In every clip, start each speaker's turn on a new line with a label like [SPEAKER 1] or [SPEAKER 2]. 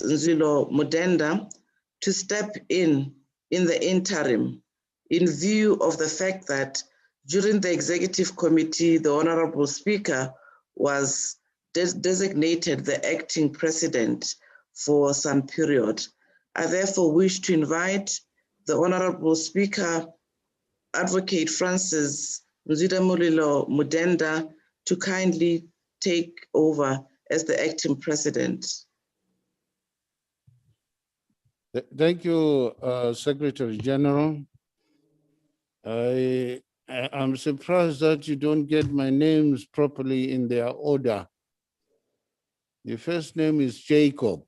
[SPEAKER 1] Zilo Mudenda to step in the interim in view of the fact that during the executive committee, the Honorable Speaker was designated the acting president for some period. I therefore wish to invite the Honorable Speaker, Advocate Francis Nzidamulilo Mudenda, to kindly take over as the acting president.
[SPEAKER 2] Thank you, Secretary General. I'm surprised that you don't get my names properly in their order. The first name is Jacob.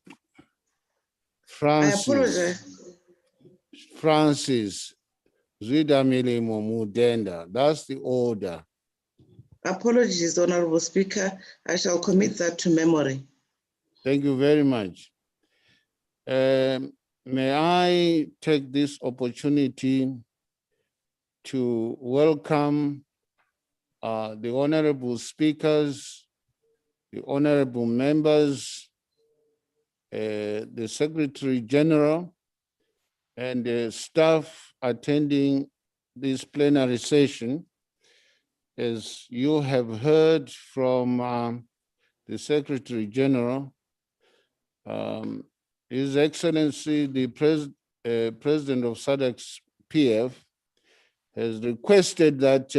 [SPEAKER 2] Francis.
[SPEAKER 1] I apologize.
[SPEAKER 2] Francis Zwidamile Mudenda. That's the order.
[SPEAKER 1] Apologies, Honorable Speaker. I shall commit that to memory.
[SPEAKER 2] Thank you very much. May I take this opportunity to welcome the honorable speakers, the honorable members, the Secretary General, and the staff attending this plenary session. As you have heard from the Secretary General, His Excellency, the President of SADC's PF, has requested that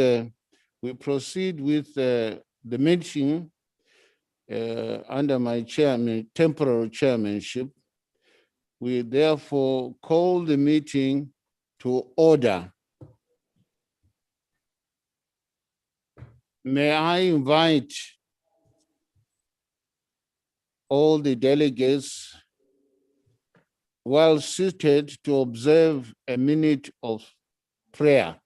[SPEAKER 2] we proceed with the meeting under my temporary chairmanship. We therefore call the meeting to order. May I invite all the delegates while seated to observe a minute of prayer.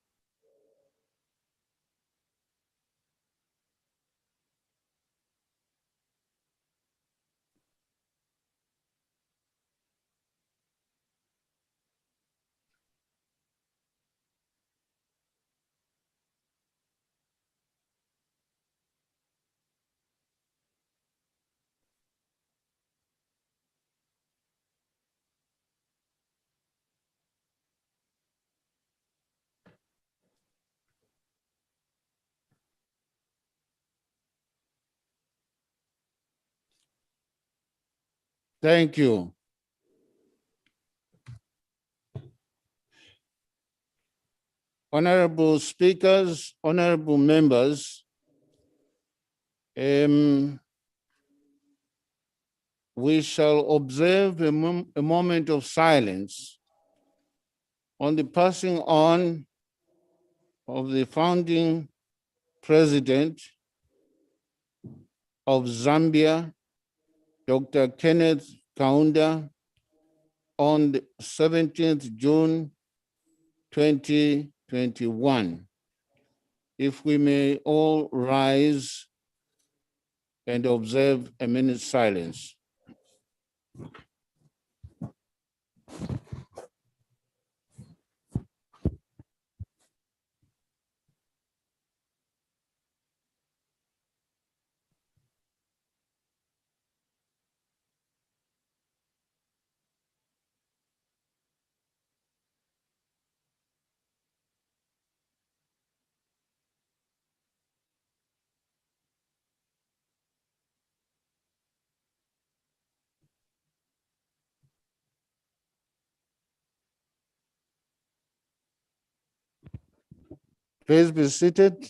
[SPEAKER 2] Thank you. Honorable speakers, honorable members, we shall observe a moment of silence on the passing on of the founding president of Zambia, Dr. Kenneth Kaunda, on the 17th June 2021. If we may all rise and observe a minute's silence. Please be seated.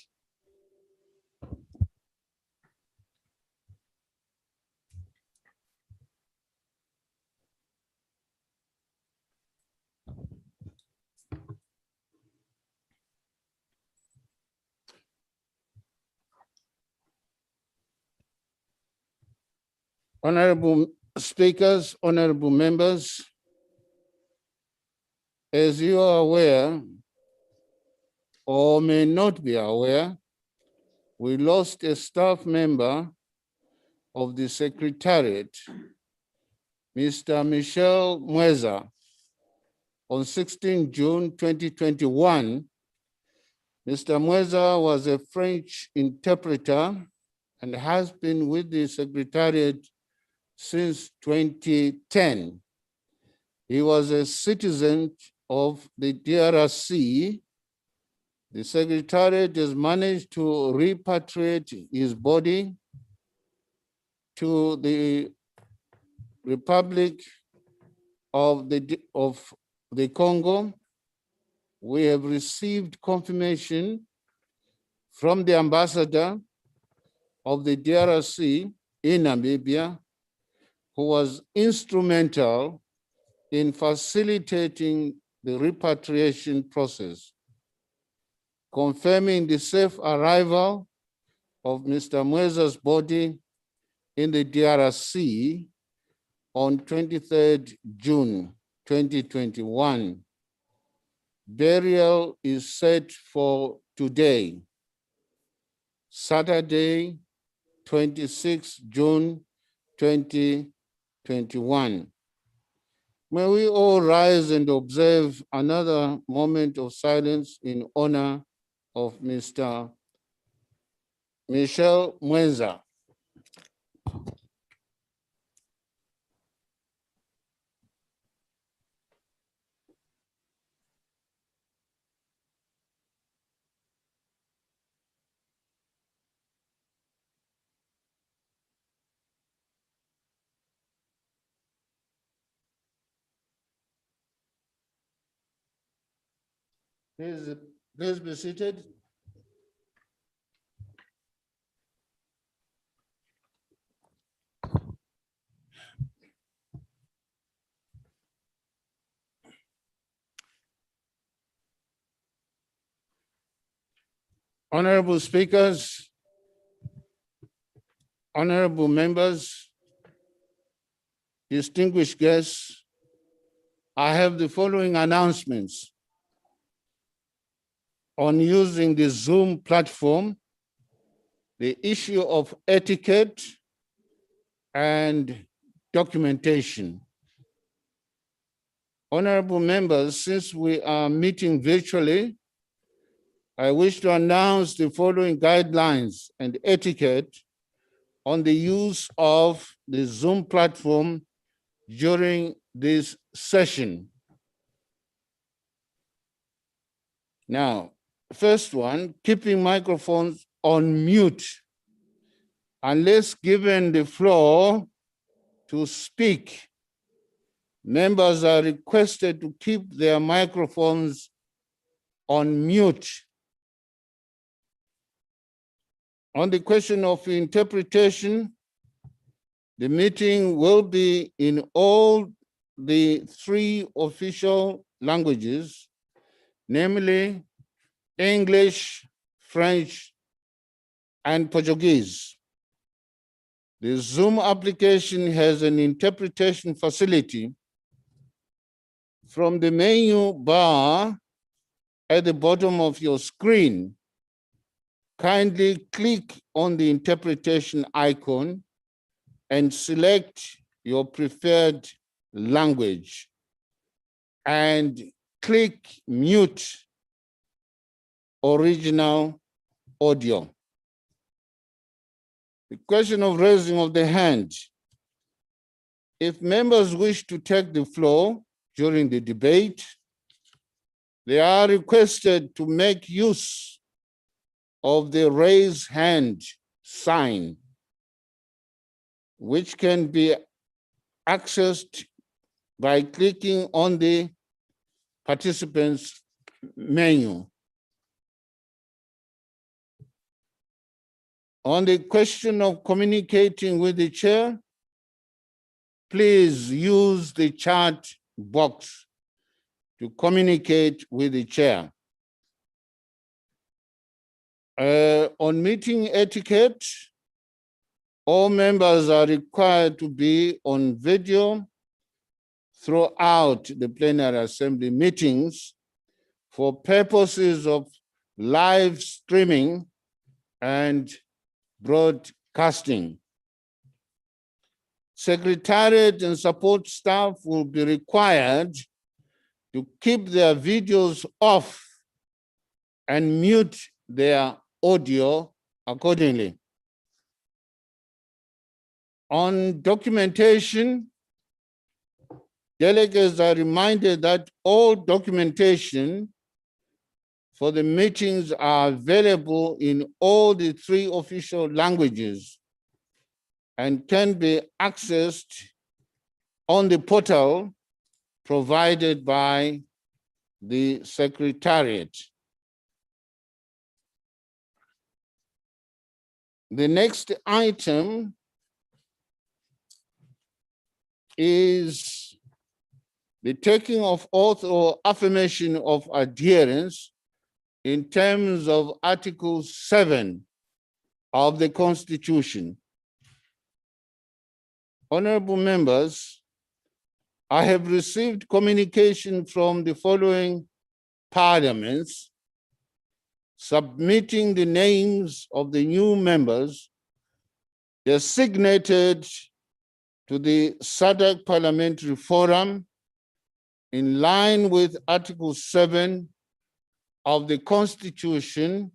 [SPEAKER 2] Honorable speakers, honorable members, as you are aware, or may not be aware, we lost a staff member of the Secretariat, Mr. Michel Mweza, on 16 June 2021. Mr. Mweza was a French interpreter and has been with the Secretariat since 2010. He was a citizen of the DRC. The Secretariat has managed to repatriate his body to the Republic of the Congo. We have received confirmation from the ambassador of the DRC in Namibia, who was instrumental in facilitating the repatriation process, confirming the safe arrival of Mr. Mweza's body in the DRC on 23rd June 2021. Burial is set for today, Saturday, 26 June 2021. May we all rise and observe another moment of silence in honor of Mr. Michel Mweza. Please be seated. Honorable speakers, honorable members, distinguished guests, I have the following announcements on using the Zoom platform, the issue of etiquette and documentation. Honorable members, since we are meeting virtually, I wish to announce the following guidelines and etiquette on the use of the Zoom platform during this session. Now, first one, keeping microphones on mute unless given the floor to speak. Members are requested to keep their microphones on mute. On the question of interpretation, the meeting will be in all the 3 official languages, namely English, French, and Portuguese. The Zoom application has an interpretation facility. From the menu bar at the bottom of your screen, kindly click on the interpretation icon and select your preferred language and click mute original audio. The question of raising of the hand. If members wish to take the floor during the debate, they are requested to make use of the raise hand sign, which can be accessed by clicking on the participants menu. On the question of communicating with the chair, please use the chat box to communicate with the chair. On meeting etiquette, all members are required to be on video throughout the plenary assembly meetings for purposes of live streaming and broadcasting. Secretariat and support staff will be required to keep their videos off and mute their audio accordingly. On documentation, delegates are reminded that all documentation for the meetings are available in all the 3 official languages and can be accessed on the portal provided by the Secretariat. The next item is the taking of oath or affirmation of adherence in terms of Article 7 of the Constitution. Honorable members, I have received communication from the following parliaments submitting the names of the new members designated to the SADC Parliamentary Forum in line with Article 7 of the Constitution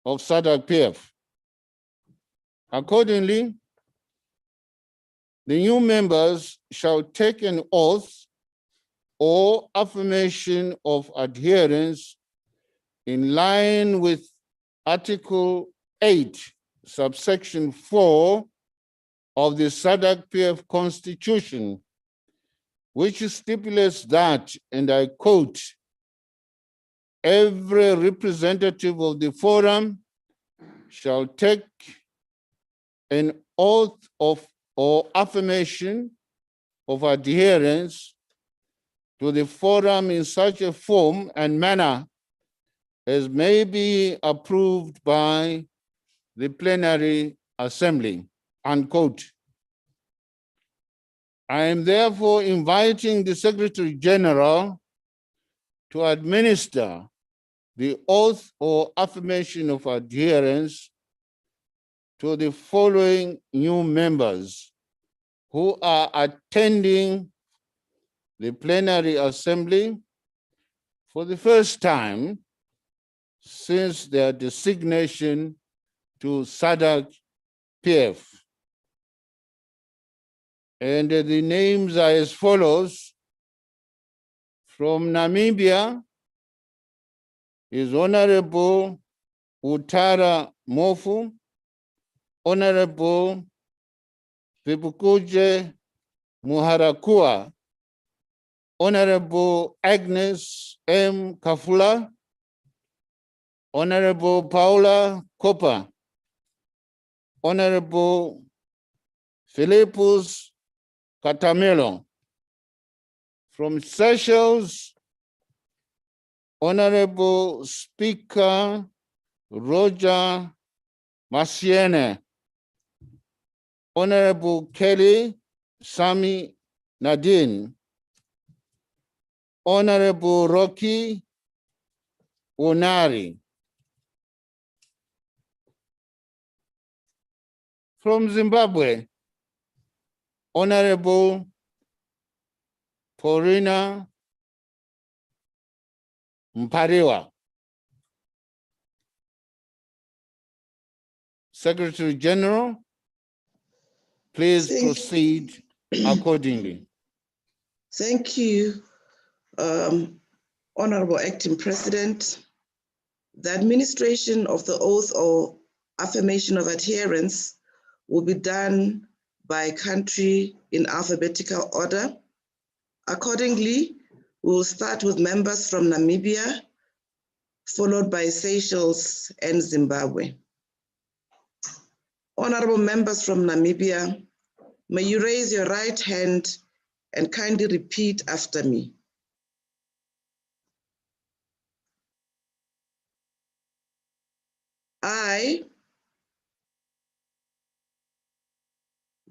[SPEAKER 2] of SADC-PF. Accordingly, the new members shall take an oath or affirmation of adherence in line with Article 8, subsection 4 of the SADC-PF Constitution, which stipulates that, and I quote, every representative of the forum shall take an oath of or affirmation of adherence to the forum in such a form and manner as may be approved by the plenary assembly, unquote. I am therefore inviting the Secretary General to administer the oath or affirmation of adherence to the following new members who are attending the plenary assembly for the first time since their designation to SADC-PF. And the names are as follows. From Namibia is Honorable Utara Mofu, Honorable Vipukuje Muharakua, Honorable Agnes M. Kafula, Honorable Paula Kopa, Honorable Philippus Catamelo. From Seychelles, Honorable Speaker Roger Masiene, Honorable Kelly Sami Nadine, Honorable Rocky Onari. From Zimbabwe, Honorable Paulina Mpariwa. Secretary General, please proceed accordingly.
[SPEAKER 1] Thank you, Honorable Acting President. The administration of the oath or affirmation of adherence will be done by country in alphabetical order. Accordingly, we will start with members from Namibia, followed by Seychelles and Zimbabwe. Honorable members from Namibia, may you raise your right hand and kindly repeat after me.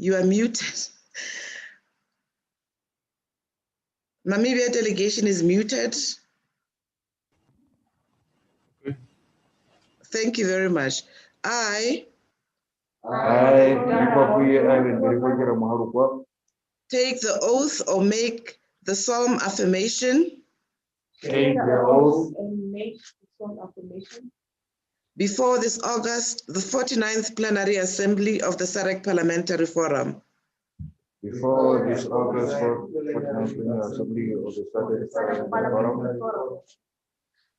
[SPEAKER 1] You are muted. Namibia delegation is muted.
[SPEAKER 3] Okay.
[SPEAKER 1] Thank you very much. I take the oath or make the solemn affirmation
[SPEAKER 3] Take the oath
[SPEAKER 4] and make the solemn affirmation
[SPEAKER 1] before this August, the 49th Plenary Assembly of the SADC Parliamentary Forum,
[SPEAKER 3] before this August 49th Plenary Assembly of the SADC Parliamentary Forum,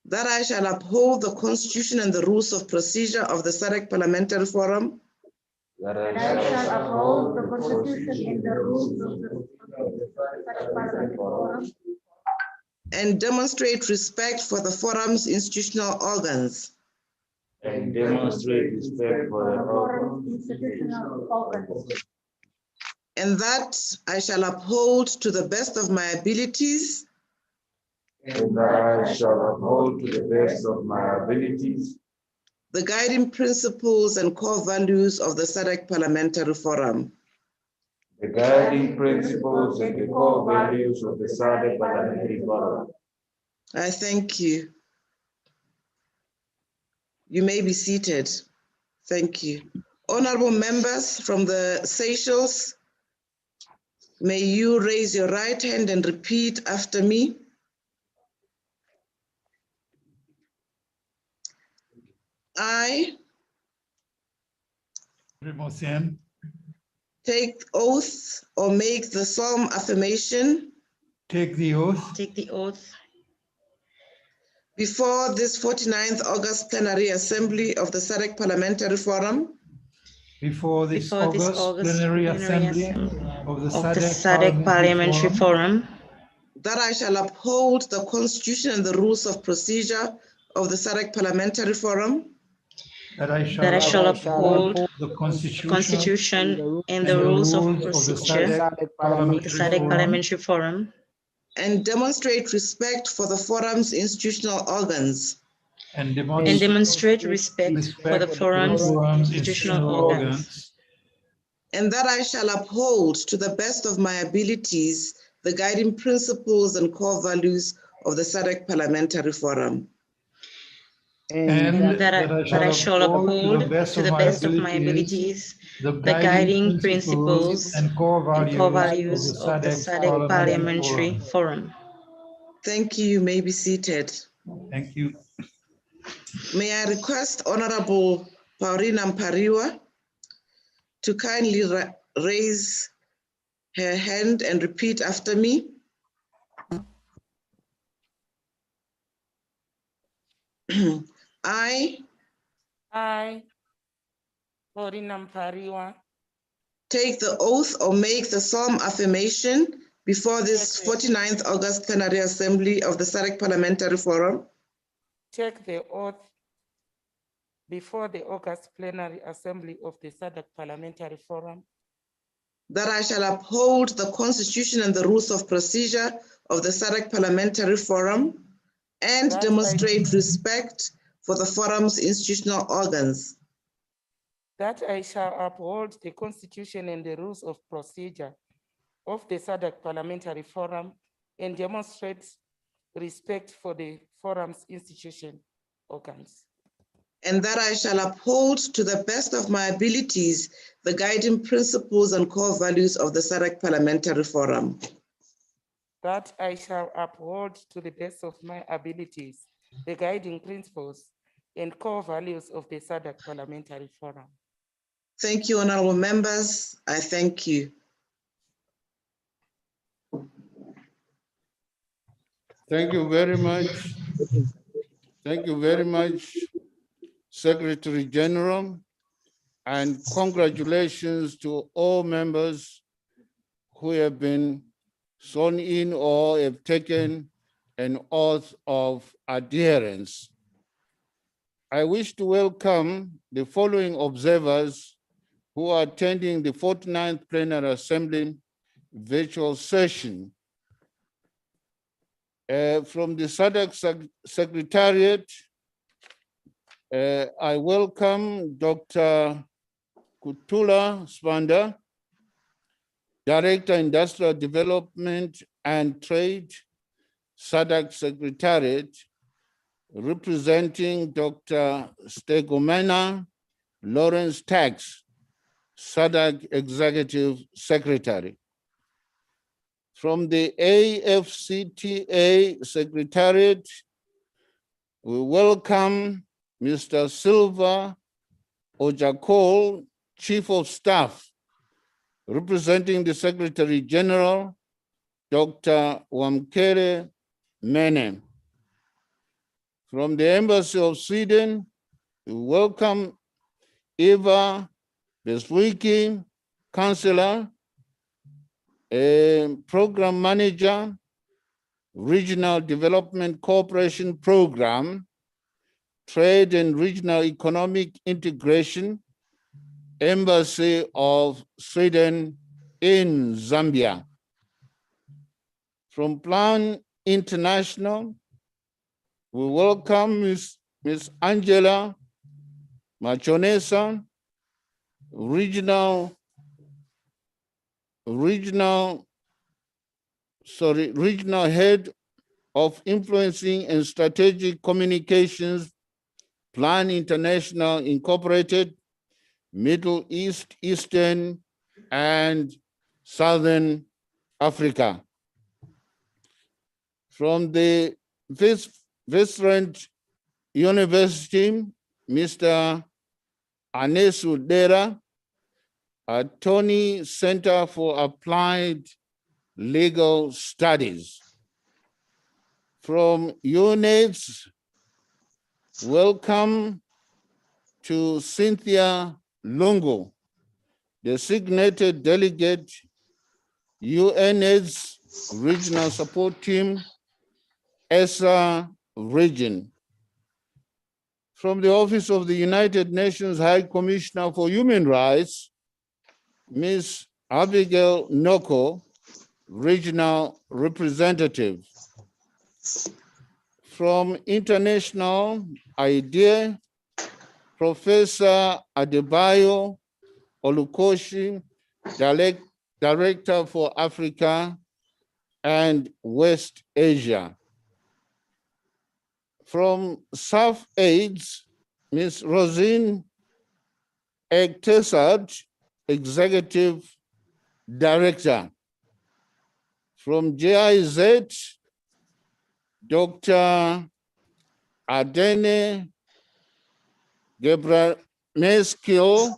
[SPEAKER 1] that I shall uphold the Constitution and the rules of procedure of the SADC Parliamentary Forum,
[SPEAKER 3] that I shall uphold the Constitution and the rules of the SADC Parliamentary Forum,
[SPEAKER 1] and demonstrate respect for the forum's institutional organs,
[SPEAKER 3] and demonstrate respect for the forum's institutional organs,
[SPEAKER 1] and that I shall uphold to the best of my abilities
[SPEAKER 3] and that I shall uphold to the best of my abilities
[SPEAKER 1] the guiding principles and core values of the SADC Parliamentary Forum.
[SPEAKER 3] the guiding principles and the core values of the SADC Parliamentary Forum.
[SPEAKER 1] I thank you. You may be seated. Thank you. Honorable members from the Seychelles, may you raise your right hand and repeat after me. I take oath or make the solemn affirmation
[SPEAKER 4] Take the oath
[SPEAKER 5] Take the oath
[SPEAKER 1] before this 49th August Plenary Assembly of the SADC Parliamentary Forum,
[SPEAKER 4] before this
[SPEAKER 5] before this
[SPEAKER 4] August
[SPEAKER 5] August
[SPEAKER 4] plenary assembly of the SADC
[SPEAKER 5] Parliamentary Forum,
[SPEAKER 1] that I shall uphold the Constitution and the rules of procedure of the SADC Parliamentary Forum,
[SPEAKER 4] that I
[SPEAKER 5] shall uphold
[SPEAKER 4] the
[SPEAKER 5] the
[SPEAKER 4] Constitution
[SPEAKER 5] Constitution and
[SPEAKER 4] and
[SPEAKER 5] the
[SPEAKER 4] the
[SPEAKER 5] rules of
[SPEAKER 4] rules of the
[SPEAKER 5] procedure
[SPEAKER 4] SADC
[SPEAKER 5] of the
[SPEAKER 4] Parliamentary
[SPEAKER 5] SADC
[SPEAKER 4] Forum,
[SPEAKER 5] Parliamentary Forum,
[SPEAKER 1] and demonstrate respect for the forum's institutional organs,
[SPEAKER 4] and
[SPEAKER 5] and demonstrate respect for the forum's institutional organs,
[SPEAKER 1] and that I shall uphold to the best of my abilities the guiding principles and core values of the SADC Parliamentary Forum.
[SPEAKER 4] and
[SPEAKER 5] that I shall uphold to the best of my abilities
[SPEAKER 4] the
[SPEAKER 5] the guiding principles
[SPEAKER 4] and core
[SPEAKER 5] values of the SADC Parliamentary Forum.
[SPEAKER 1] Thank you. You may be seated.
[SPEAKER 4] Thank you.
[SPEAKER 1] May I request Honorable Paulina Mpariwa to kindly raise her hand and repeat after me. I
[SPEAKER 6] Paulina Mpariwa,
[SPEAKER 1] take the oath or make the solemn affirmation before this 49th August Plenary Assembly of the SADC Parliamentary Forum,
[SPEAKER 6] take the oath before the August Plenary Assembly of the SADC Parliamentary Forum,
[SPEAKER 1] that I shall uphold the Constitution and the rules of procedure of the SADC Parliamentary Forum and
[SPEAKER 6] That I-
[SPEAKER 1] demonstrate respect for the forum's institutional organs,
[SPEAKER 6] that I shall uphold the Constitution and the rules of procedure of the SADC Parliamentary Forum and demonstrate respect for the forum's institution organs,
[SPEAKER 1] and that I shall uphold to the best of my abilities the guiding principles and core values of the SADC Parliamentary Forum.
[SPEAKER 6] that I shall uphold to the best of my abilities the guiding principles and core values of the SADC Parliamentary Forum.
[SPEAKER 1] Thank you, honorable members. I thank you.
[SPEAKER 2] Thank you very much. Thank you very much, Secretary General, and congratulations to all members who have been sworn in or have taken an oath of adherence. I wish to welcome the following observers who are attending the 49th Plenary Assembly virtual session. From the SADC Secretariat, I welcome Dr. Kutula Spanda, Director, Industrial Development and Trade, SADC Secretariat, representing Dr. Stegomena Lawrence Tax, SADC Executive Secretary. From the AFCTA Secretariat, we welcome Mr. Silva Ojakol, Chief of Staff, representing the Secretary General, Dr. Wamkere Mene. From the Embassy of Sweden, we welcome Eva Beswicki, Counselor, Program Manager, Regional Development Cooperation Program, Trade and Regional Economic Integration, Embassy of Sweden in Zambia. From Plan International, we welcome Ms. Angela Machonesa, Regional Head of Influencing and Strategic Communications, Plan International Incorporated, Middle East, Eastern, and Southern Africa. From the Viceroy University, Mr. Anesu Dera, Attorney Center for Applied Legal Studies. From UNAIDS, welcome to Cynthia Lungu, designated delegate, UNAIDS Regional Support Team, ESSA region. From the Office of the United Nations High Commissioner for Human Rights, Ms. Abigail Noko, Regional Representative. From International IDEA, Professor Adebayo Olukoshi, Director for Africa and West Asia. From South AIDS, Ms. Rosine Ektesad, Executive Director. From GIZ, Dr. Adene Gebrameskil,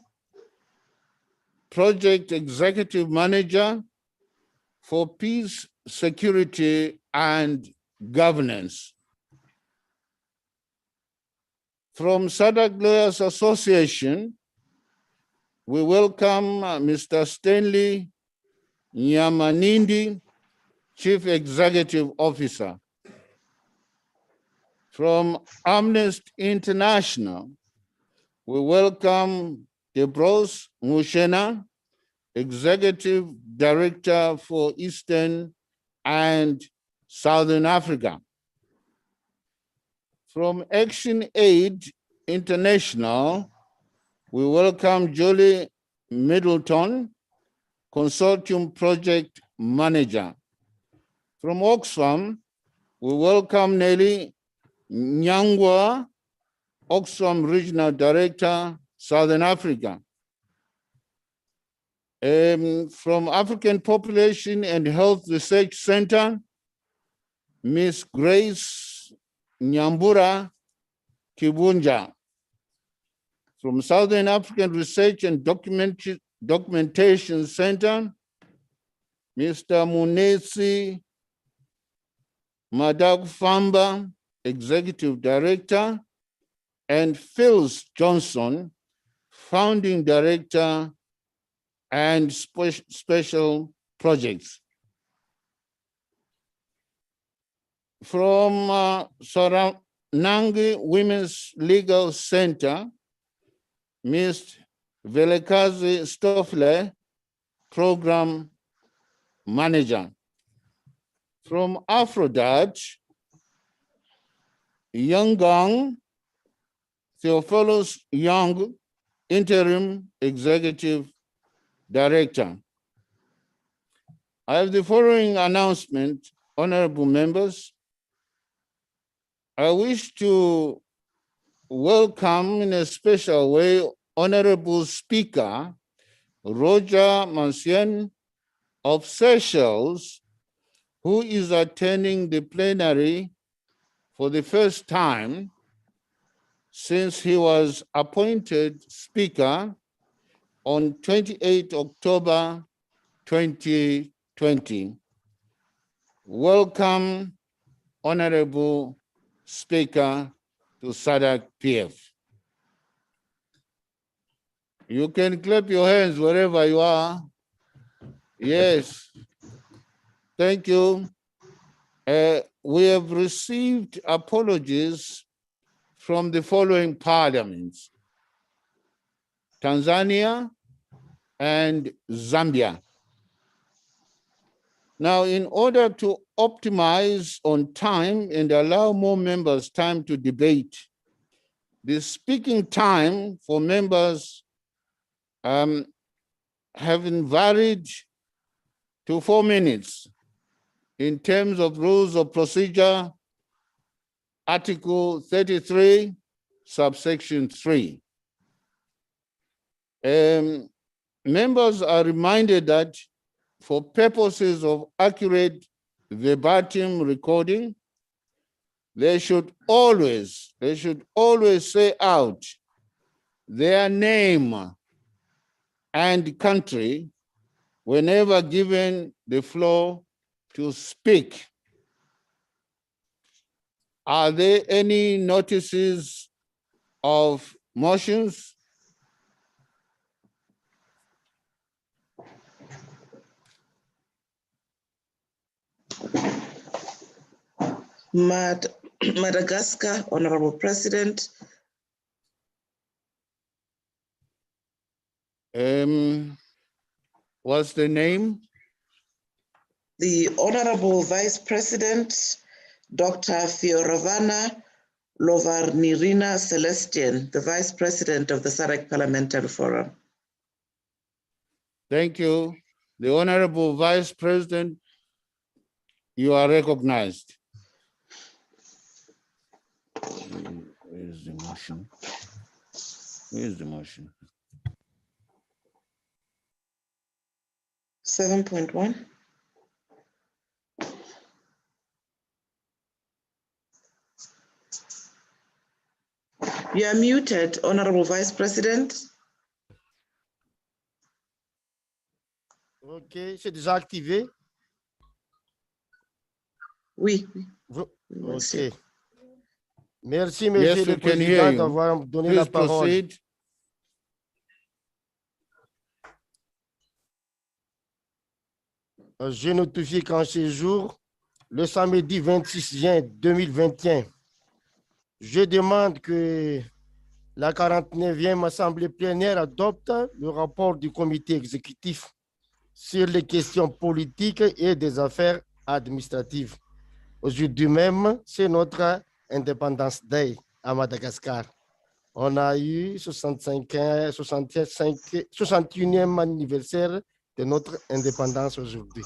[SPEAKER 2] Project Executive Manager for Peace, Security, and Governance. From SADC Lawyers Association, we welcome Mr. Stanley Nyamanindi, Chief Executive Officer. From Amnesty International, we welcome Debros Mushena, Executive Director for Eastern and Southern Africa. From Action Aid International, we welcome Julie Middleton, Consortium Project Manager. From Oxfam, we welcome Nelly Nyangwa, Oxfam Regional Director, Southern Africa. From African Population and Health Research Center, Ms. Grace Nyambura Kibunja. From Southern African Research and Documentation Center, Mr. Munesi Madagfamba, Executive Director, and Phils Johnson, Founding Director and Special Projects. From Soranangi Women's Legal Center, Ms. Velekazi Stoffler, Program Manager. From Aphrodite, Younggang Theophilus Young, Interim Executive Director. I have the following announcement, honorable members. I wish to welcome in a special way Honorable Speaker Roger Mansien of Seychelles, who is attending the plenary for the first time. since he was appointed Speaker on 28 October 2020. Welcome, Honorable Speaker, to SADC PF. You can clap your hands wherever you are. Yes, thank you. We have received apologies from the following parliaments: Tanzania and Zambia. Now, in order to optimize on time and allow more members time to debate, the speaking time for members have been varied to 4 minutes in terms of rules of procedure, Article 33, subsection 3. Members are reminded that for purposes of accurate verbatim recording, they should always say out their name and country whenever given the floor to speak. Are there any notices of motions?
[SPEAKER 1] Madagascar, Honorable President.
[SPEAKER 2] What's the name?
[SPEAKER 1] The Honorable Vice President, Dr. Fioravana Lovarnirina Celestian, the Vice President of the SADC Parliamentary Forum.
[SPEAKER 2] Thank you. The Honorable Vice President, you are recognized. Where is the motion? Where is the motion?
[SPEAKER 1] 7.1. You are muted, Honorable Vice President.
[SPEAKER 7] Ok, c'est déjà activé.
[SPEAKER 1] Oui.
[SPEAKER 7] Ok. Merci, Monsieur
[SPEAKER 2] Yes,
[SPEAKER 7] le
[SPEAKER 2] we can hear
[SPEAKER 7] Président,
[SPEAKER 2] you.
[SPEAKER 7] d'avoir donné
[SPEAKER 2] Please
[SPEAKER 7] la parole.
[SPEAKER 2] proceed.
[SPEAKER 7] Je notifie qu'en ce jour, le samedi 26 juin 2021, je demande que la 49e Assemblée plénière adopte le rapport du comité exécutif sur les questions politiques et des affaires administratives. Aujourd'hui même, c'est notre Independence Day à Madagascar. On a eu 61e anniversaire de notre indépendance aujourd'hui.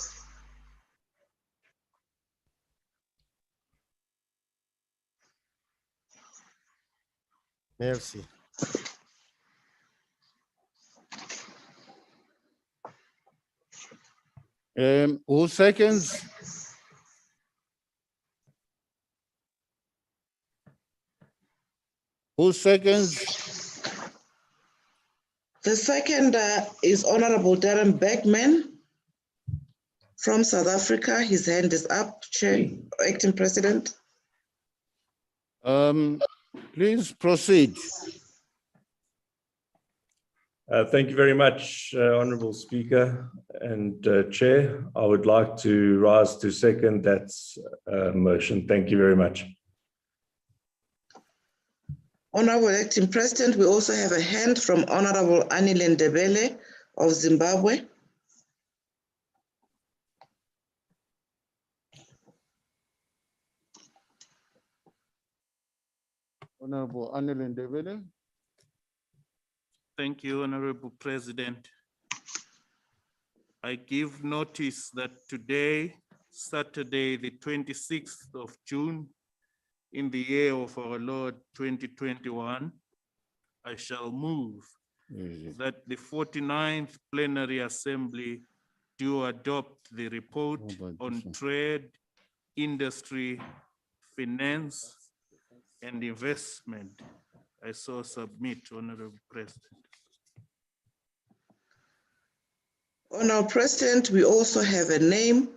[SPEAKER 7] Merci.
[SPEAKER 2] Who seconds? Who seconds?
[SPEAKER 1] The second is Honorable Darren Beckman from South Africa. His hand is up, Chair, Acting President.
[SPEAKER 2] Please proceed.
[SPEAKER 8] Thank you very much, Honourable Speaker and Chair. I would like to rise to second that motion. Thank you very much.
[SPEAKER 1] Honorable Acting President, we also have a hand from Honorable Anile Ndebele of Zimbabwe.
[SPEAKER 2] Honorable Anile Ndebele.
[SPEAKER 9] Thank you, Honorable President. I give notice that today, Saturday, the 26th of June, in the year of our Lord 2021, I shall move that the 49th Plenary Assembly do adopt the report on trade, industry, finance, and investment I so submit, Honorable President.
[SPEAKER 1] Honorable President, we also have a name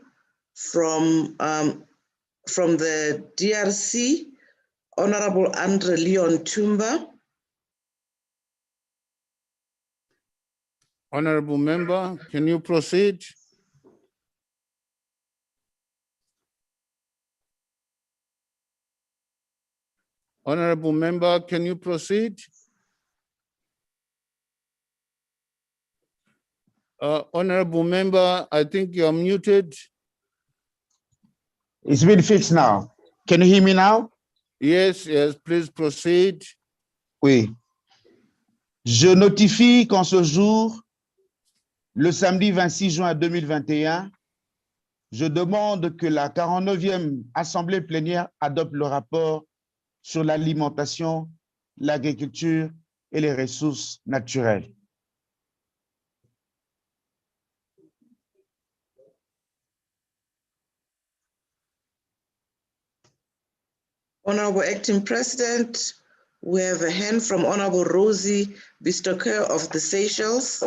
[SPEAKER 1] from the DRC, Honorable Andre Leon Tumba.
[SPEAKER 2] Honorable member, can you proceed? Honorable member, can you proceed? Honorable member, I think you're muted.
[SPEAKER 10] It's been fixed now. Can you hear me now?
[SPEAKER 2] Yes, yes, please proceed.
[SPEAKER 10] Oui. Je notifie qu'en ce jour, le samedi 26 juin 2021, je demande que la 49e Assemblée plénière adopte le rapport sur l'alimentation, l'agriculture et les ressources naturelles.
[SPEAKER 1] Honorable Acting President, we have a hand from Honorable Rosie Bistoker of the Seychelles.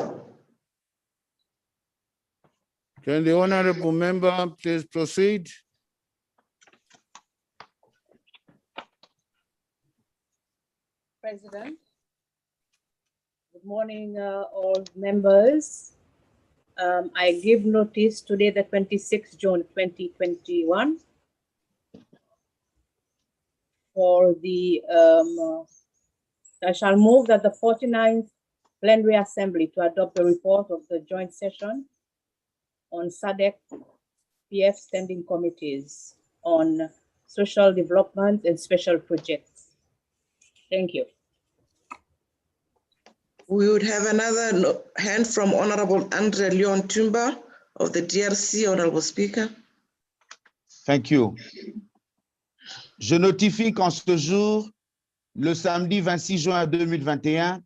[SPEAKER 2] Can the honorable member please proceed?
[SPEAKER 11] President, good morning, all members. I give notice today, the 26th June 2021, for the, I shall move that the 49th Plenary Assembly to adopt the report of the joint session on SADC PF standing committees on social development and special projects. Thank you.
[SPEAKER 1] We would have another hand from Honorable Andre Leon Tumba of the DRC, Honorable Speaker.
[SPEAKER 10] Thank you. Je notifie qu'en ce jour, le samedi 26 juin 2021,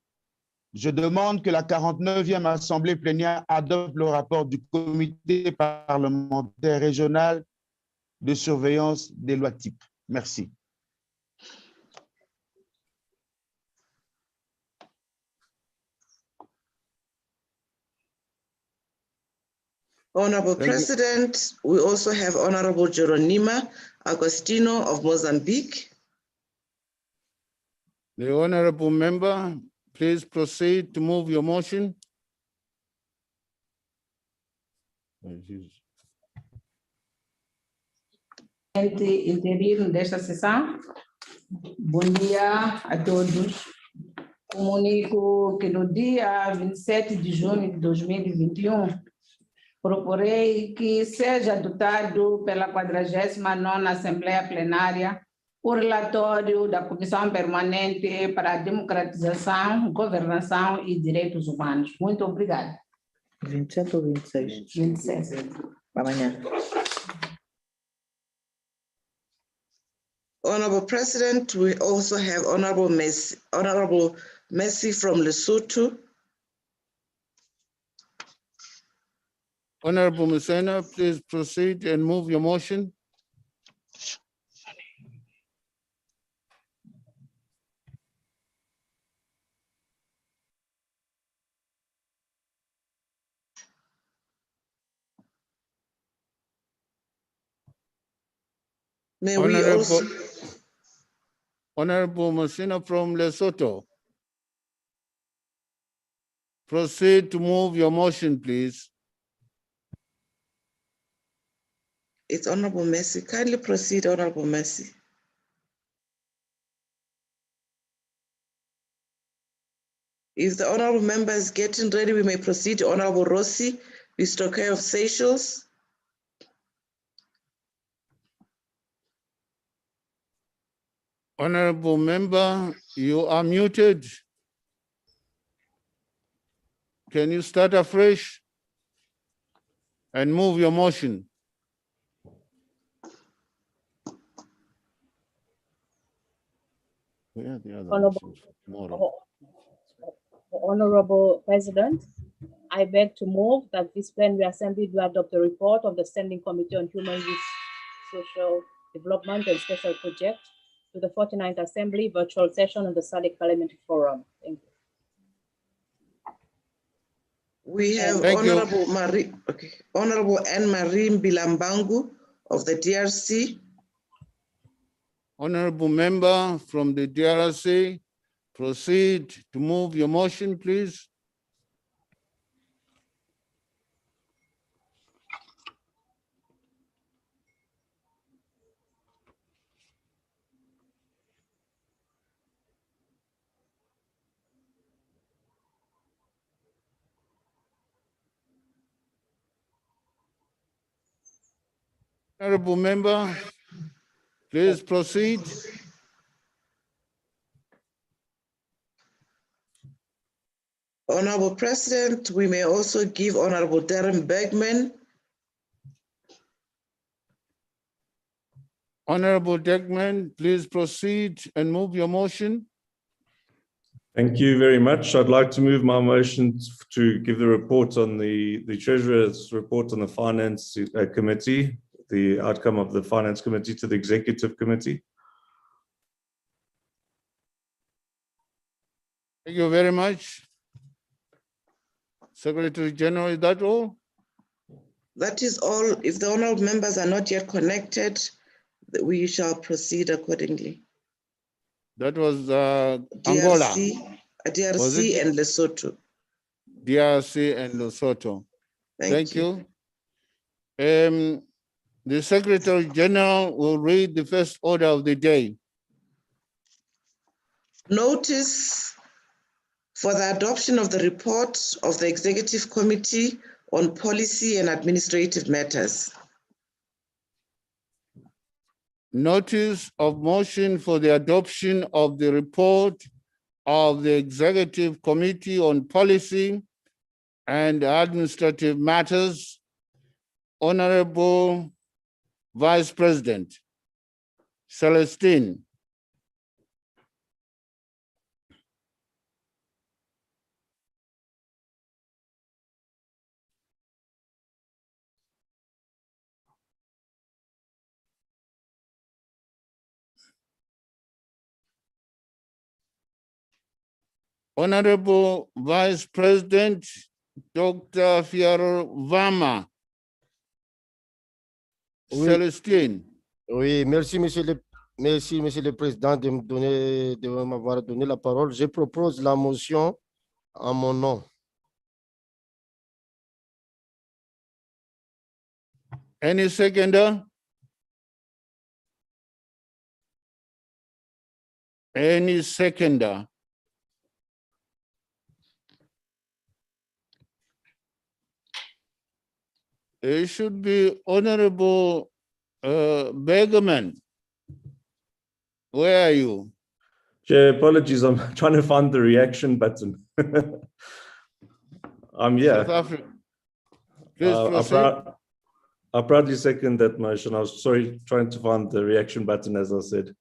[SPEAKER 10] je demande que la 49e Assemblée plénière adopte le rapport du Comité parlementaire régional de surveillance des lois types. Merci.
[SPEAKER 1] Honorable President, we also have Honorable Jeronima Agostino of Mozambique.
[SPEAKER 2] The honorable member, please proceed to move your motion.
[SPEAKER 12] Interino desta sessão. Bom dia a todos. Comunico que no dia 27 de junho de 2021, proporei que seja adotado pela 49ª Assembleia Plenária o relatório da Comissão Permanente para a Democratização, Governação e Direitos Humanos. Muito obrigada.
[SPEAKER 13] 27 ou 26?
[SPEAKER 12] 27.
[SPEAKER 13] Amanhã.
[SPEAKER 1] Honorable President, we also have Honorable Messi from Lesotho.
[SPEAKER 2] Honorable Messena, please proceed and move your motion.
[SPEAKER 1] May we also...
[SPEAKER 2] Honorable Messena from Lesotho. Proceed to move your motion, please.
[SPEAKER 1] It's Honorable Messi. Kindly proceed, Honorable Messi. If the honorable member is getting ready, we may proceed to Honorable Rossi Bistoker of Seychelles.
[SPEAKER 2] Honorable member, you are muted. Can you start afresh and move your motion?
[SPEAKER 11] Honorable President, I beg to move that this plenary assembly do adopt the report of the Standing Committee on Human Rights, Social Development and Special Projects to the 49th Assembly virtual session of the SADC Parliamentary Forum. Thank you.
[SPEAKER 1] We have
[SPEAKER 2] Thank you.
[SPEAKER 1] Honorable Anne-Marie Bilambangu of the DRC.
[SPEAKER 2] Honorable member from the DRC, proceed to move your motion, please. Honorable member, please proceed.
[SPEAKER 1] Honorable President, we may also give Honorable Darren Bergman.
[SPEAKER 2] Honorable Bergman, please proceed and move your motion.
[SPEAKER 8] Thank you very much. I'd like to move my motion to give the report on the Treasurer's report on the Finance Committee, the outcome of the Finance Committee to the Executive Committee.
[SPEAKER 2] Thank you very much. Secretary General, is that all?
[SPEAKER 1] That is all. If the honorable members are not yet connected, we shall proceed accordingly.
[SPEAKER 2] That was Angola.
[SPEAKER 1] DRC and Lesotho.
[SPEAKER 2] DRC and Lesotho. Thank you. The Secretary General will read the first order of the day.
[SPEAKER 1] Notice for the adoption of the report of the Executive Committee on Policy and Administrative Matters.
[SPEAKER 2] Notice of motion for the adoption of the report of the Executive Committee on Policy and Administrative Matters. Honorable Vice President Celestine. Honorable Vice President Dr. Fiervama. Celestine.
[SPEAKER 7] Oui, merci, Monsieur le Président, de m'avoir donné la parole. Je propose la motion en mon nom.
[SPEAKER 2] Any seconder? Any seconder? It should be Honorable Bergman. Where are you?
[SPEAKER 8] Chair, apologies, I'm trying to find the reaction button. I'm here.
[SPEAKER 2] South Africa. Please proceed.
[SPEAKER 8] I proudly second that motion. I was trying to find the reaction button, as I said.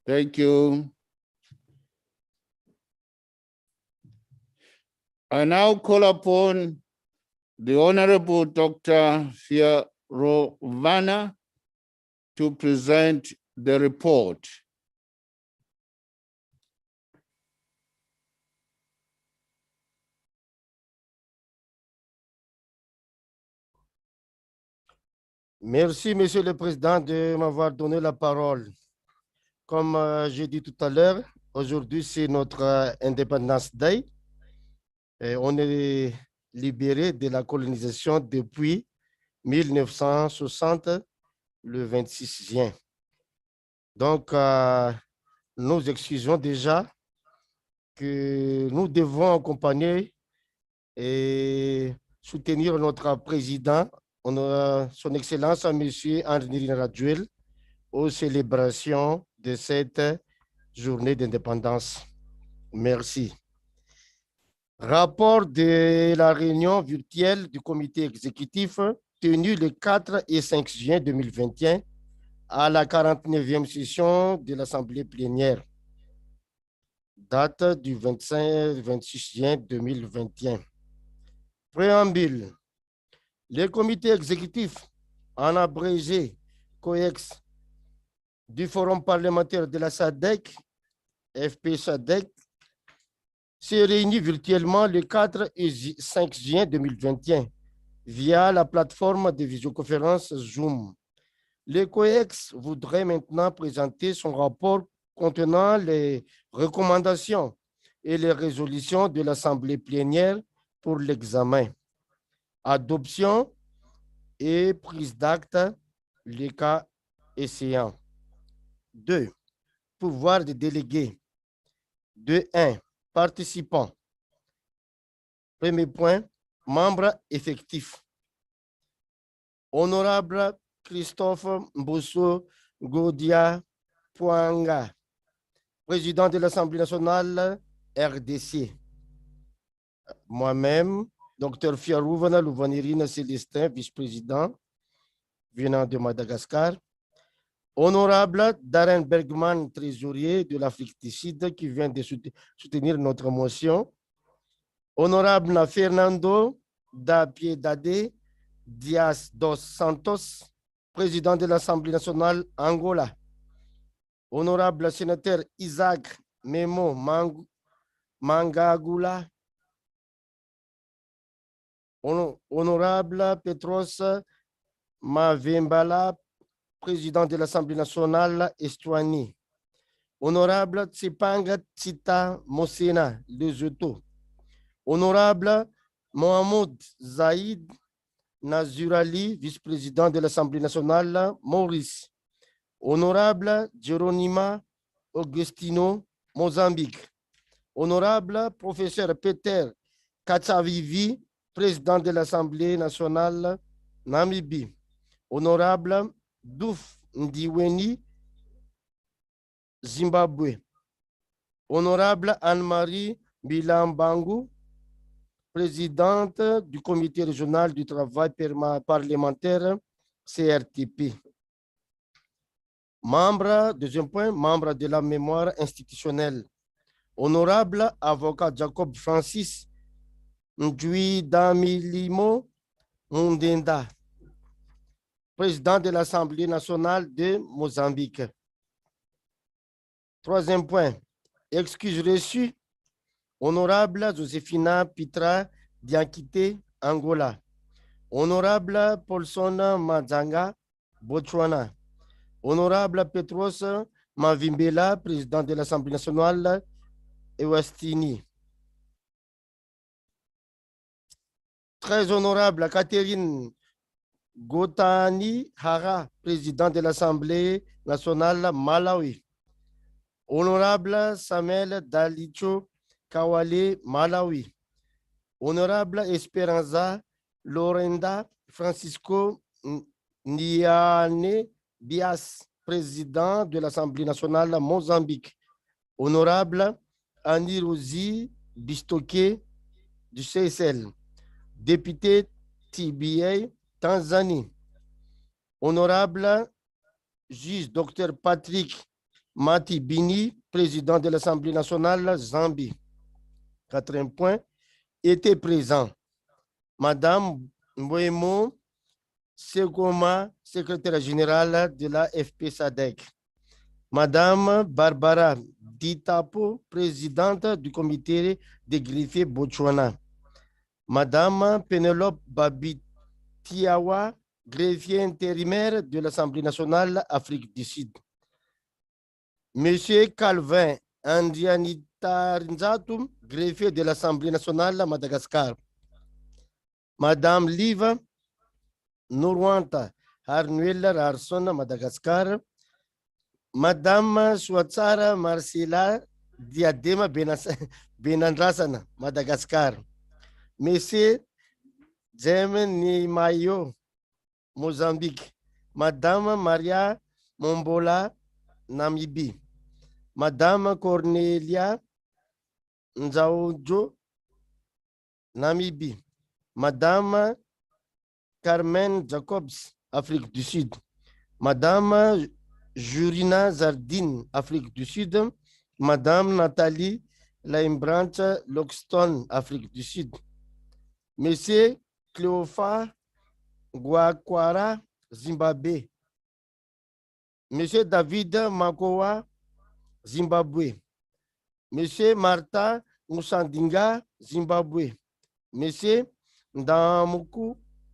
[SPEAKER 2] Thank you. I now call upon the Honorable Dr. Fiervama to present the report.
[SPEAKER 7] Merci, Monsieur le Président, de m'avoir donné la parole. Comme j'ai dit tout à l'heure, aujourd'hui, c'est notre Independence Day. Et on est libéré de la colonisation depuis 1960, le 26 juin. Donc, nous excusons déjà que nous devons accompagner et soutenir notre président, son Excellence, M. Henri Radjuel, aux célébrations de cette journée d'indépendance. Merci. Rapport de la réunion virtuelle du comité exécutif tenue le 4 et 5 juin 2021 à la 49e session de l'Assemblée plénière. Date du 26 juin 2021. Préambule. Le comité exécutif, en abrégé COEX, du Forum parlementaire de la SADC, FP SADC, s'est réuni virtuellement le 4 et 5 juin 2021 via la plateforme de visioconférence Zoom. Le COEX voudrait maintenant présenter son rapport contenant les recommandations et les résolutions de l'Assemblée plénière pour l'examen, adoption et prise d'acte, le cas échéant. 2. Pouvoir des délégués. 2.1. Participants. Premier point, membres effectifs. Honorable Christophe Mbosso Godia Pouanga, président de l'Assemblée nationale RDC. Moi-même, Dr Fiarouvana Louvanirina Célestin, vice-président, venant de Madagascar. Honorable Darren Bergman, trésorier de l'Afrique du Sud, qui vient de soutenir notre motion. Honorable Fernando da Piedade Dias dos Santos, président de l'Assemblée nationale Angola. Honorable sénateur Isaac Memo Mangagula. Honorable Petros Mavembala, président de l'Assemblée nationale Estonie. Honorable Tsipanga Tsita Mosena, Lesotho. Honorable Mohamed Zaïd Nazurali, vice-président de l'Assemblée nationale Maurice. Honorable Geronima Augustino, Mozambique. Honorable professeur Peter Katsavivi, président de l'Assemblée nationale Namibie. Honorable Douf Ndiweni, Zimbabwe. Honorable Anne-Marie Bilambangu, présidente du comité régional du travail parlementaire CRTP. Membre, deuxième point, membre de la mémoire institutionnelle. Honorable avocat Jacob Francis Ndui Damilimo Mundenda, président de l'Assemblée nationale de Mozambique. Troisième point, excuse reçue. Honorable Josefina Pitra Diankite, Angola. Honorable Paulson Mazanga, Botswana. Honorable Petros Mavimbela, président de l'Assemblée nationale, Ewastini. Très honorable Catherine Gotani Hara, président de l'Assemblée nationale, Malawi. Honorable Samuel Dalicho Kawale, Malawi. Honorable Esperanza Lorenda Francisco Niane Bias, président de l'Assemblée nationale Mozambique. Honorable Annie Rosi Bistoke du CSL, député TBA Tanzanie. Honorable juge Dr Patrick Mati Bini, président de l'Assemblée nationale Zambie. Quatrième point, était présent Madame Mbouemo Segoma, secrétaire générale de la FP SADC. Madame Barbara Ditapo, présidente du comité des greffiers Botswana. Madame Penelope Babitiawa, greffier intérimaire de l'Assemblée nationale Afrique du Sud. Monsieur Calvin Andianita Rinzatum, greffier de l'Assemblée nationale Madagascar. Madame Liva Nourwanta Harnuela Arson, Madagascar. Madame Swatsara Marcela Diadema Benandrasana, Madagascar. Monsieur Jem Nimayo, Mozambique. Madame Maria Mombola, Namibie. Madame Cornelia Nzaojo, Namibie. Madame Carmen Jacobs, Afrique du Sud. Madame Jurina Zardine, Afrique du Sud. Madame Nathalie Laimbranche Loxton, Afrique du Sud. Monsieur Cléopha Guakwara, Zimbabwe. Monsieur David Makowa, Zimbabwe. Monsieur Martha Musandinga, Zimbabwe. Monsieur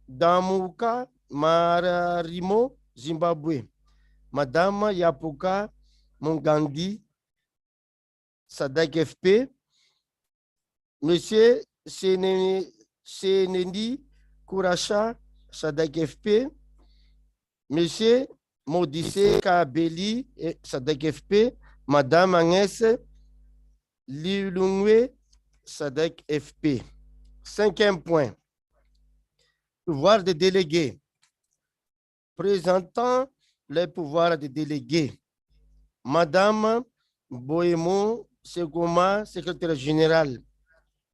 [SPEAKER 7] Damuka Mararimo, Zimbabwe. Madame Yapuka Mungandi, Sadek FP. Monsieur Seneni Kouracha, Sadek FP. Monsieur Modise Kabeli, Sadek FP. Madame Agnès Lilungwe, Sadek FP. 5e point. Pouvoir des délégués. Présentant les pouvoirs des délégués. Madame Bohémo Segoma, secrétaire générale,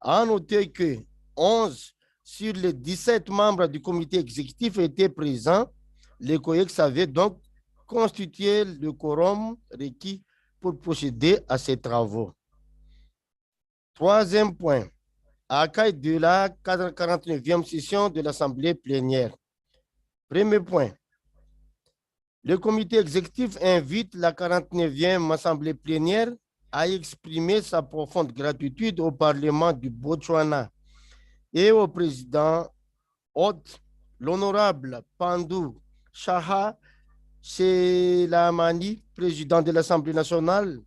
[SPEAKER 7] a noté que 11 sur les 17 membres du comité exécutif étaient présents. Le COEX avait donc constitué le quorum requis pour procéder à ces travaux. 3e point. Accueil de la 49e session de l'Assemblée plénière. Premier point. Le comité exécutif invite la 49e Assemblée plénière à exprimer sa profonde gratitude au Parlement du Botswana et au président hôte, l'honorable Pandou Shaha Selamani, président de l'Assemblée nationale,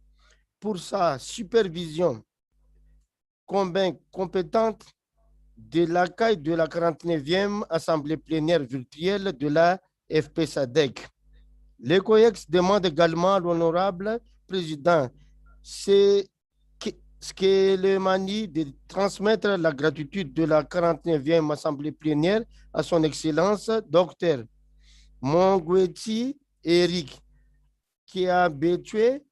[SPEAKER 7] pour sa supervision compétente de l'accueil de la 49e Assemblée plénière virtuelle de la FP-SADC. Le COEX demande également à l'honorable président Skelemani de transmettre la gratitude de la 49e Assemblée plénière à son Excellence Dr Mongweti Eric Kiabetwe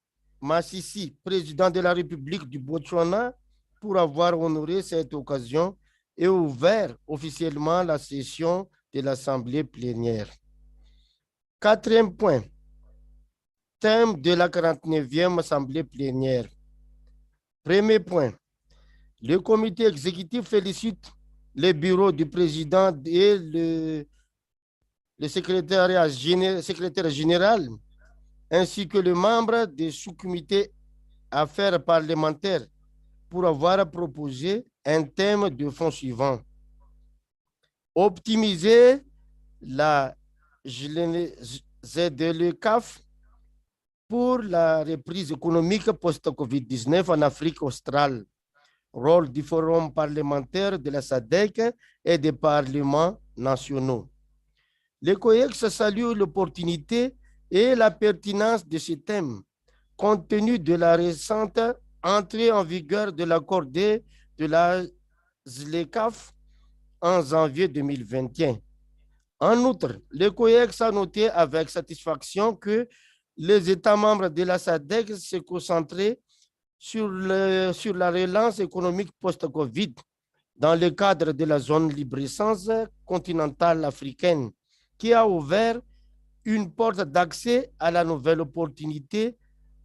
[SPEAKER 7] Masisi, président de la République du Botswana, pour avoir honoré cette occasion et ouvert officiellement la session de l'Assemblée plénière. 4e point. Thème de la 49e Assemblée plénière. Premier point. Le comité exécutif félicite le bureau du président et le secrétaire général, ainsi que les membres des sous-comités affaires parlementaires pour avoir proposé un thème de fond suivant. Optimiser la ZLCAF pour la reprise économique post-Covid-19 en Afrique australe. Rôle du forum parlementaire de la SADC et des parlements nationaux. Le COEX salue l'opportunité et la pertinence de ce thème, compte tenu de la récente entrée en vigueur de l'accord de la ZLCAF en janvier 2021. En outre, le COEX a noté avec satisfaction que les États membres de la SADC se concentraient sur la relance économique post-Covid dans le cadre de la zone libre-échange continentale africaine, qui a ouvert une porte d'accès à la nouvelle opportunité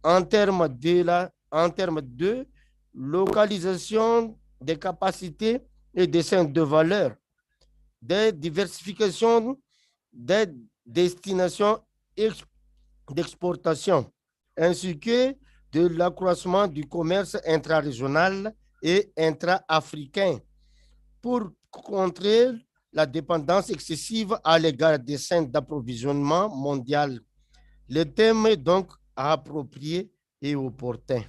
[SPEAKER 7] en termes de localisation des capacités et des centres de valeur, de diversification des destinations d'exportation, ainsi que de l'accroissement du commerce intra-régional et intra-africain pour contrer la dépendance excessive à l'égard des chaînes d'approvisionnement mondial. Le thème est donc approprié et opportun.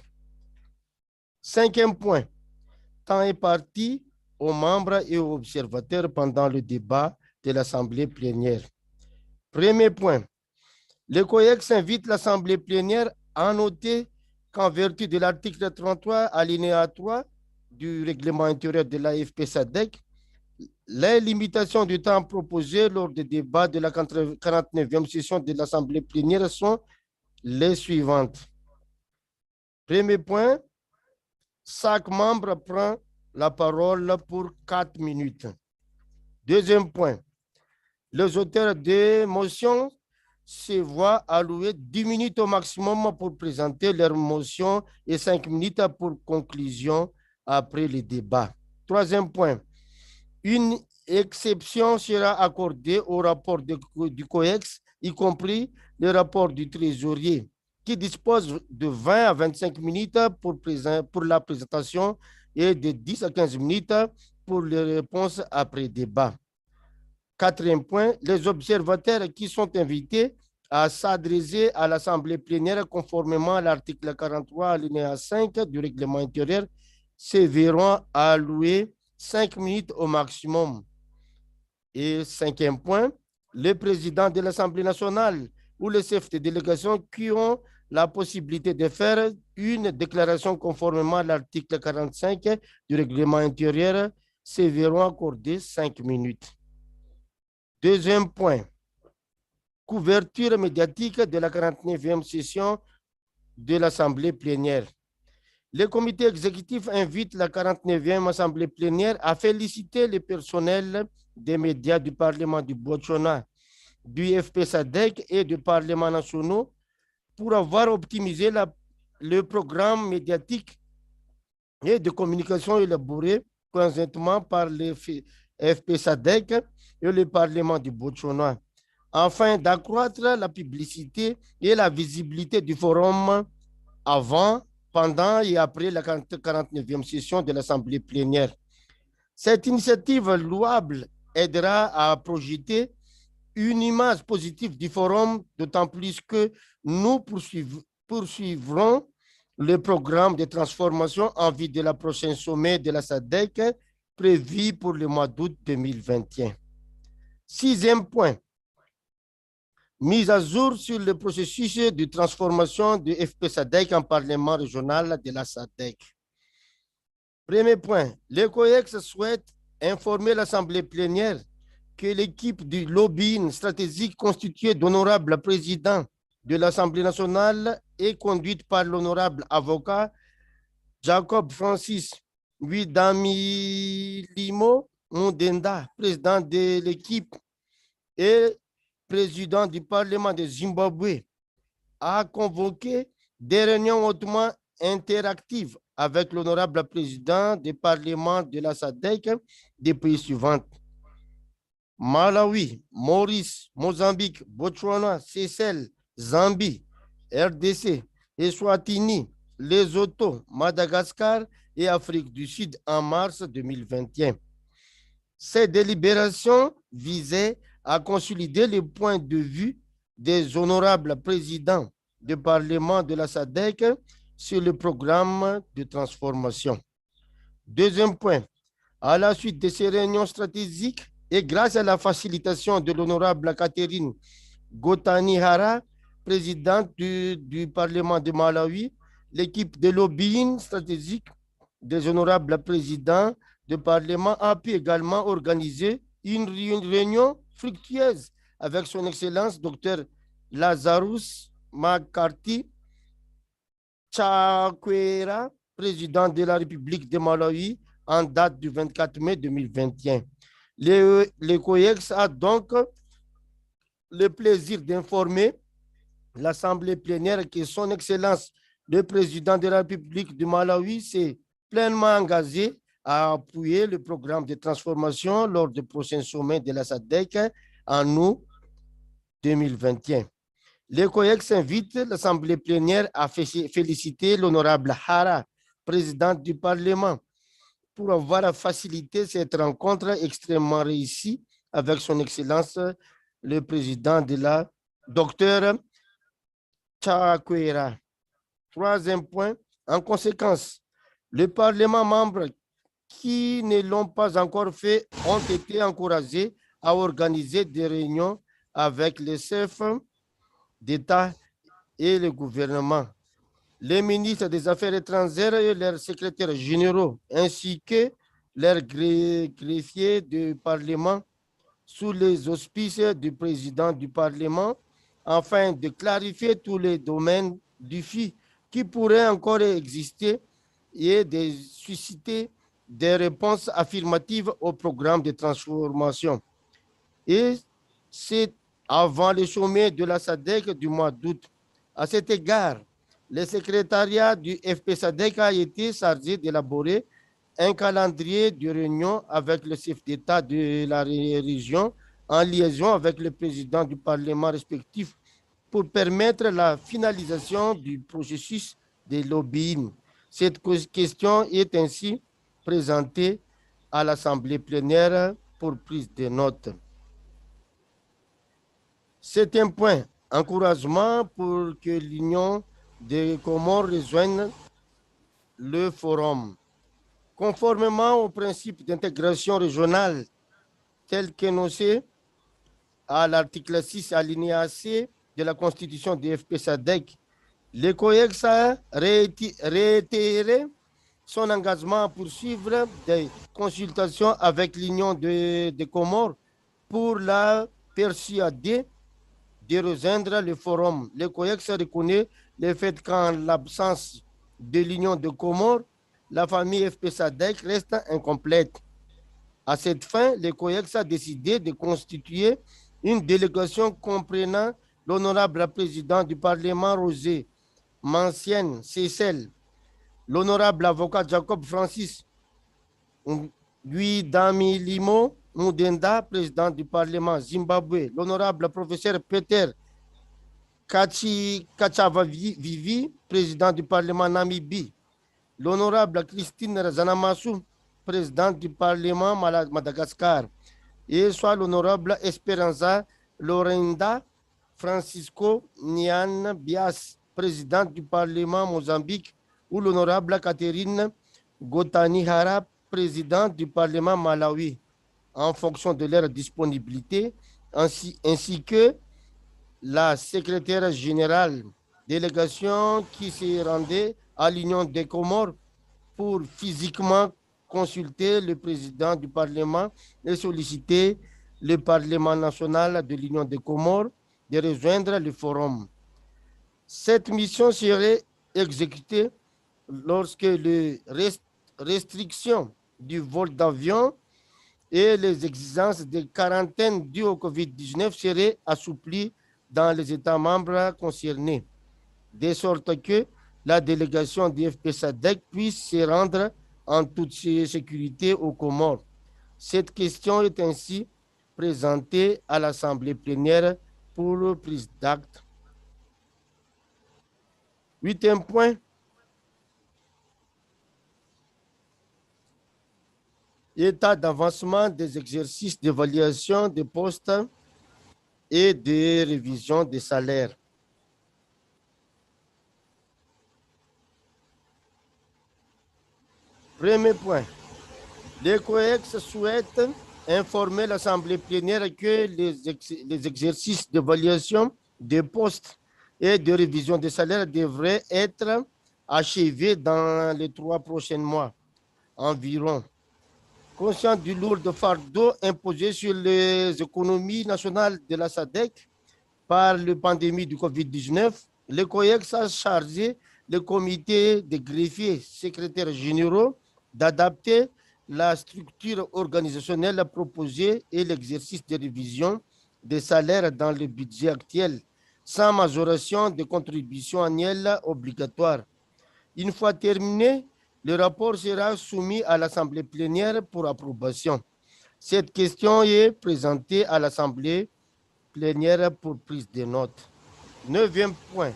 [SPEAKER 7] 5e point. Temps imparti aux membres et aux observateurs pendant le débat de l'Assemblée plénière. Premier point. Le COEX invite l'Assemblée plénière à noter qu'en vertu de l'article 33, alinéa 3 du règlement intérieur de la FP-SADC, les limitations du temps proposées lors des débats de la 49e session de l'Assemblée plénière sont les suivantes. Premier point, chaque membre prend la parole pour 4 minutes. Deuxième point, les auteurs des motions se voient allouer 10 minutes au maximum pour présenter leur motion et 5 minutes pour conclusion après le débat. Troisième point, une exception sera accordée au rapport du COEX y compris le rapport du trésorier, qui dispose de 20 à 25 minutes pour la présentation et de 10 à 15 minutes pour les réponses après débat. Quatrième point, les observateurs qui sont invités à s'adresser à l'Assemblée plénière conformément à l'article 43, alinéa 5 du règlement intérieur se verront allouer 5 minutes au maximum. Et cinquième point, le président de l'Assemblée nationale ou le chef de délégation qui ont la possibilité de faire une déclaration conformément à l'article 45 du règlement intérieur se verront accorder 5 minutes. Deuxième point, couverture médiatique de la 49e session de l'Assemblée plénière. Le comité exécutif invite la 49e Assemblée plénière à féliciter le personnel des médias du Parlement du Botswana, du FP-SADC et du Parlement nationaux pour avoir optimisé le programme médiatique et de communication élaboré conjointement par le FP-SADC et le Parlement du Botswana, afin d'accroître la publicité et la visibilité du forum avant, pendant et après la 49e session de l'Assemblée plénière. Cette initiative louable aidera à projeter une image positive du forum, d'autant plus que nous poursuivrons le programme de transformation en vue de la prochaine sommet de la SADC prévu pour le mois d'août 2021. Sixième point, mise à jour sur le processus de transformation du FP-SADC en Parlement régional de la SADC. Premier point, le COEX souhaite informer l'Assemblée plénière que l'équipe du lobbying stratégique constituée d'honorables présidents de l'Assemblée nationale est conduite par l'honorable avocat Jacob Francis Widamilimo Mundenda, président de l'équipe et président du Parlement de Zimbabwe, a convoqué des réunions hautement interactives avec l'honorable président du Parlement de la SADC des pays suivants: Malawi, Maurice, Mozambique, Botswana, Seychelles, Zambie, RDC, Eswatini, Lesotho, Madagascar et Afrique du Sud en mars 2021. Ces délibérations visaient à consolider les points de vue des honorables présidents du Parlement de la SADC sur le programme de transformation. Deuxième point, à la suite de ces réunions stratégiques et grâce à la facilitation de l'honorable Catherine Gotanihara, présidente du Parlement de Malawi, l'équipe de lobbying stratégique des honorables présidents du Parlement a pu également organiser une réunion fructueuse avec son Excellence Dr Lazarus McCarthy Chakwera, président de la République de Malawi, en date du 24 mai 2021. Le COEX a donc le plaisir d'informer l'Assemblée plénière que son Excellence, le président de la République du Malawi, s'est pleinement engagé à appuyer le programme de transformation lors du prochain sommet de la SADC en août 2021. Le COEX invite l'Assemblée plénière à féliciter l'honorable Hara, présidente du Parlement, pour avoir facilité cette rencontre extrêmement réussie avec son Excellence, le président de la Dr Chakwera. Troisième point, en conséquence, les parlements membres qui ne l'ont pas encore fait ont été encouragés à organiser des réunions avec les chefs d'État et le gouvernement, les ministres des Affaires étrangères et leurs secrétaires généraux, ainsi que leurs greffiers du Parlement sous les auspices du président du Parlement, afin de clarifier tous les domaines défis qui pourraient encore exister et de susciter des réponses affirmatives au programme de transformation. Et c'est avant le sommet de la SADC du mois d'août. À cet égard, le secrétariat du FP-SADC a été chargé d'élaborer un calendrier de réunion avec le chef d'État de la région en liaison avec le président du Parlement respectif pour permettre la finalisation du processus de lobbying. Cette question est ainsi présentée à l'Assemblée plénière pour prise de notes. C'est un point. Encouragement pour que l'Union des Comores rejoigne le forum. Conformément au principe d'intégration régionale tel qu'énoncé à l'article 6 alinéa C de la Constitution du FP-SADC, le COEX a réitéré son engagement à poursuivre des consultations avec l'Union des Comores pour la persuader de rejoindre le forum. Le COEX reconnaît le fait qu'en l'absence de l'Union des Comores, la famille FP-SADC reste incomplète. À cette fin, le COEX a décidé de constituer une délégation comprenant l'honorable président du Parlement Rosé, Mancienne Cécile, l'honorable avocat Jacob Francis Guidamilimo Mudenda, président du Parlement Zimbabwe, l'honorable professeur Peter Kachavavivi, président du Parlement Namibie, l'honorable Christine Razanamassou, présidente du Parlement Madagascar, et soit l'honorable Esperanza Lorenda Francisco Nian Bias, présidente du Parlement Mozambique, ou l'honorable Catherine Gotanihara, présidente du Parlement Malawi, en fonction de leur disponibilité, ainsi que la secrétaire générale délégation qui s'est rendue à l'Union des Comores pour physiquement consulter le président du Parlement et solliciter le Parlement national de l'Union des Comores de rejoindre le forum. Cette mission serait exécutée lorsque les restrictions du vol d'avion et les exigences de quarantaine dues au COVID-19 seraient assouplies dans les États membres concernés, de sorte que la délégation du FP-SADC puisse se rendre en toute sécurité aux Comores. Cette question est ainsi présentée à l'Assemblée plénière pour prise d'acte. 8e point. État d'avancement des exercices d'évaluation des postes et de révision des salaires. Premier point. Le COEX souhaite informer l'Assemblée plénière que les exercices d'évaluation des postes et de révision des salaires devraient être achevés dans les 3 prochains mois environ. Conscient du lourd fardeau imposé sur les économies nationales de la SADC par la pandémie du COVID-19, le COEX a chargé le comité des greffiers secrétaires généraux d'adapter la structure organisationnelle proposée et l'exercice de révision des salaires dans le budget actuel, sans majoration de contributions annuelles obligatoires. Une fois terminé, le rapport sera soumis à l'Assemblée plénière pour approbation. Cette question est présentée à l'Assemblée plénière pour prise de notes. 9e point.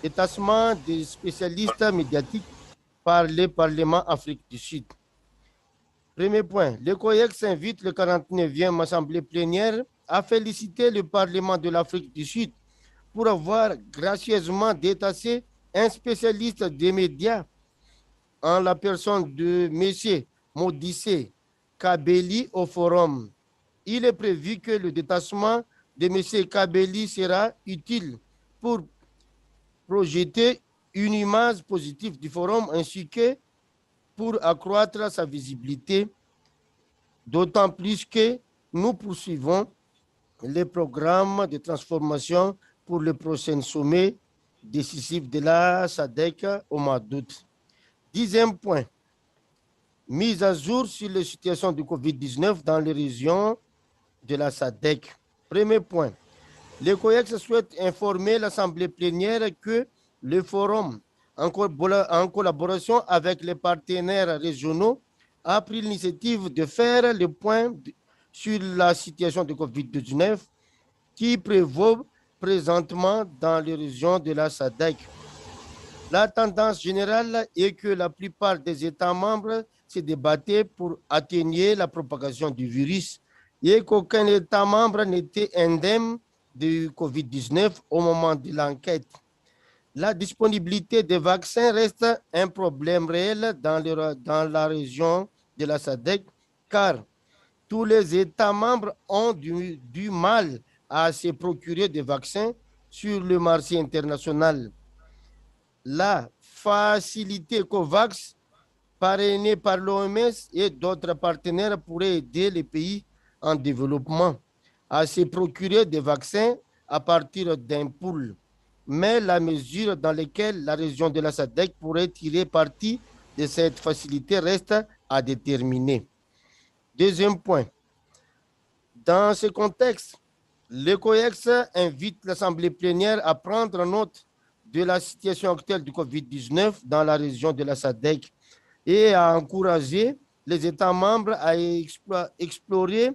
[SPEAKER 7] Détachement des spécialistes médiatiques par le Parlement Afrique du Sud. Premier point. Le COEX invite le 49e Assemblée plénière à féliciter le Parlement de l'Afrique du Sud pour avoir gracieusement détaché un spécialiste des médias en la personne de M. Modise Kabeli au forum. Il est prévu que le détachement de M. Kabeli sera utile pour projeter une image positive du forum ainsi que pour accroître sa visibilité, d'autant plus que nous poursuivons les programmes de transformation pour le prochain sommet décisif de la SADC au mois d'août. 10e point. Mise à jour sur la situation du COVID-19 dans les régions de la SADC. Premier point. Le COEX souhaite informer l'Assemblée plénière que le forum, en collaboration avec les partenaires régionaux, a pris l'initiative de faire le point sur la situation de COVID-19 qui prévaut présentement dans les régions de la SADC. La tendance générale est que la plupart des États membres se débattaient pour atténuer la propagation du virus et qu'aucun État membre n'était indemne du COVID-19 au moment de l'enquête. La disponibilité des vaccins reste un problème réel dans la région de la SADC, car tous les États membres ont du mal à se procurer des vaccins sur le marché international. La facilité COVAX, parrainée par l'OMS et d'autres partenaires, pourrait aider les pays en développement à se procurer des vaccins à partir d'un pool. Mais la mesure dans laquelle la région de la SADC pourrait tirer parti de cette facilité reste à déterminer. Deuxième point. Dans ce contexte, le COEX invite l'Assemblée plénière à prendre note de la situation actuelle du COVID-19 dans la région de la SADC et à encourager les États membres à explorer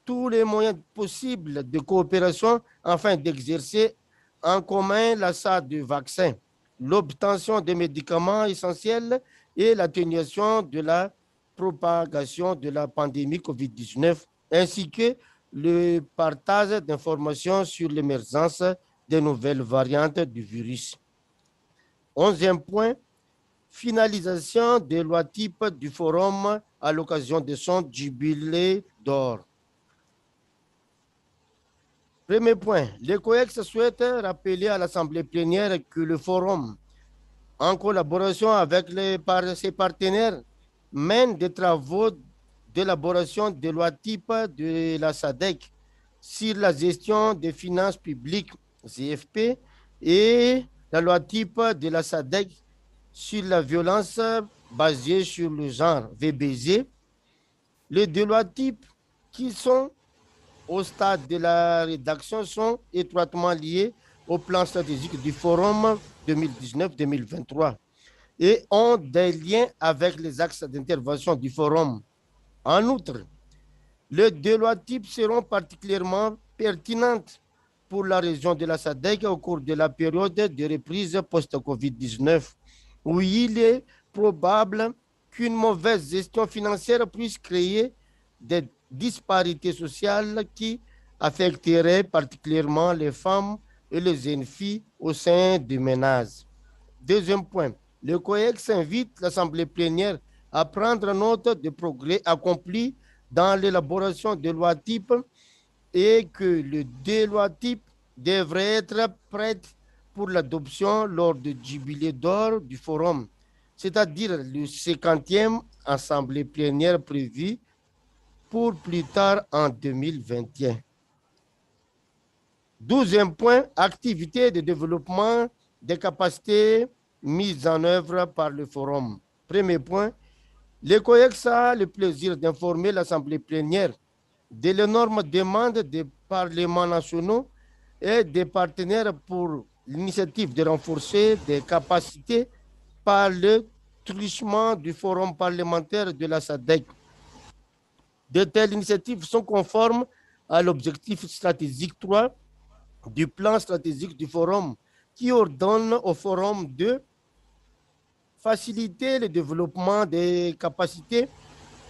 [SPEAKER 7] tous les moyens possibles de coopération afin d'exercer en commun l'achat de vaccins, l'obtention des médicaments essentiels et l'atténuation de la propagation de la pandémie COVID-19, ainsi que le partage d'informations sur l'émergence des nouvelles variantes du virus. 11e point, finalisation des lois types du forum à l'occasion de son jubilé d'or. Premier point, le COEX souhaite rappeler à l'Assemblée plénière que le forum, en collaboration avec ses partenaires, mène des travaux d'élaboration des lois types de la SADC sur la gestion des finances publiques, CFP, et la loi type de la SADC sur la violence basée sur le genre, VBG. Les deux lois types qui sont au stade de la rédaction sont étroitement liées au plan stratégique du Forum 2019-2023 et ont des liens avec les axes d'intervention du Forum. En outre, les deux lois types seront particulièrement pertinentes pour la région de la SADC au cours de la période de reprise post-COVID-19, où il est probable qu'une mauvaise gestion financière puisse créer des disparités sociales qui affecteraient particulièrement les femmes et les jeunes filles au sein des ménages. Deuxième point, le COEX invite l'Assemblée plénière à prendre note des progrès accomplis dans l'élaboration des lois types et que les deux lois types devraient être prêtes pour l'adoption lors du jubilé d'or du Forum, c'est-à-dire le 50e Assemblée plénière prévue pour plus tard en 2021. 12e point, activité de développement des capacités mises en œuvre par le Forum. Premier point, le COEX a le plaisir d'informer l'Assemblée plénière de l'énorme demande des parlements nationaux et des partenaires pour l'initiative de renforcer des capacités par le truchement du Forum parlementaire de la SADC. De telles initiatives sont conformes à l'objectif stratégique 3 du plan stratégique du Forum qui ordonne au Forum de faciliter le développement des capacités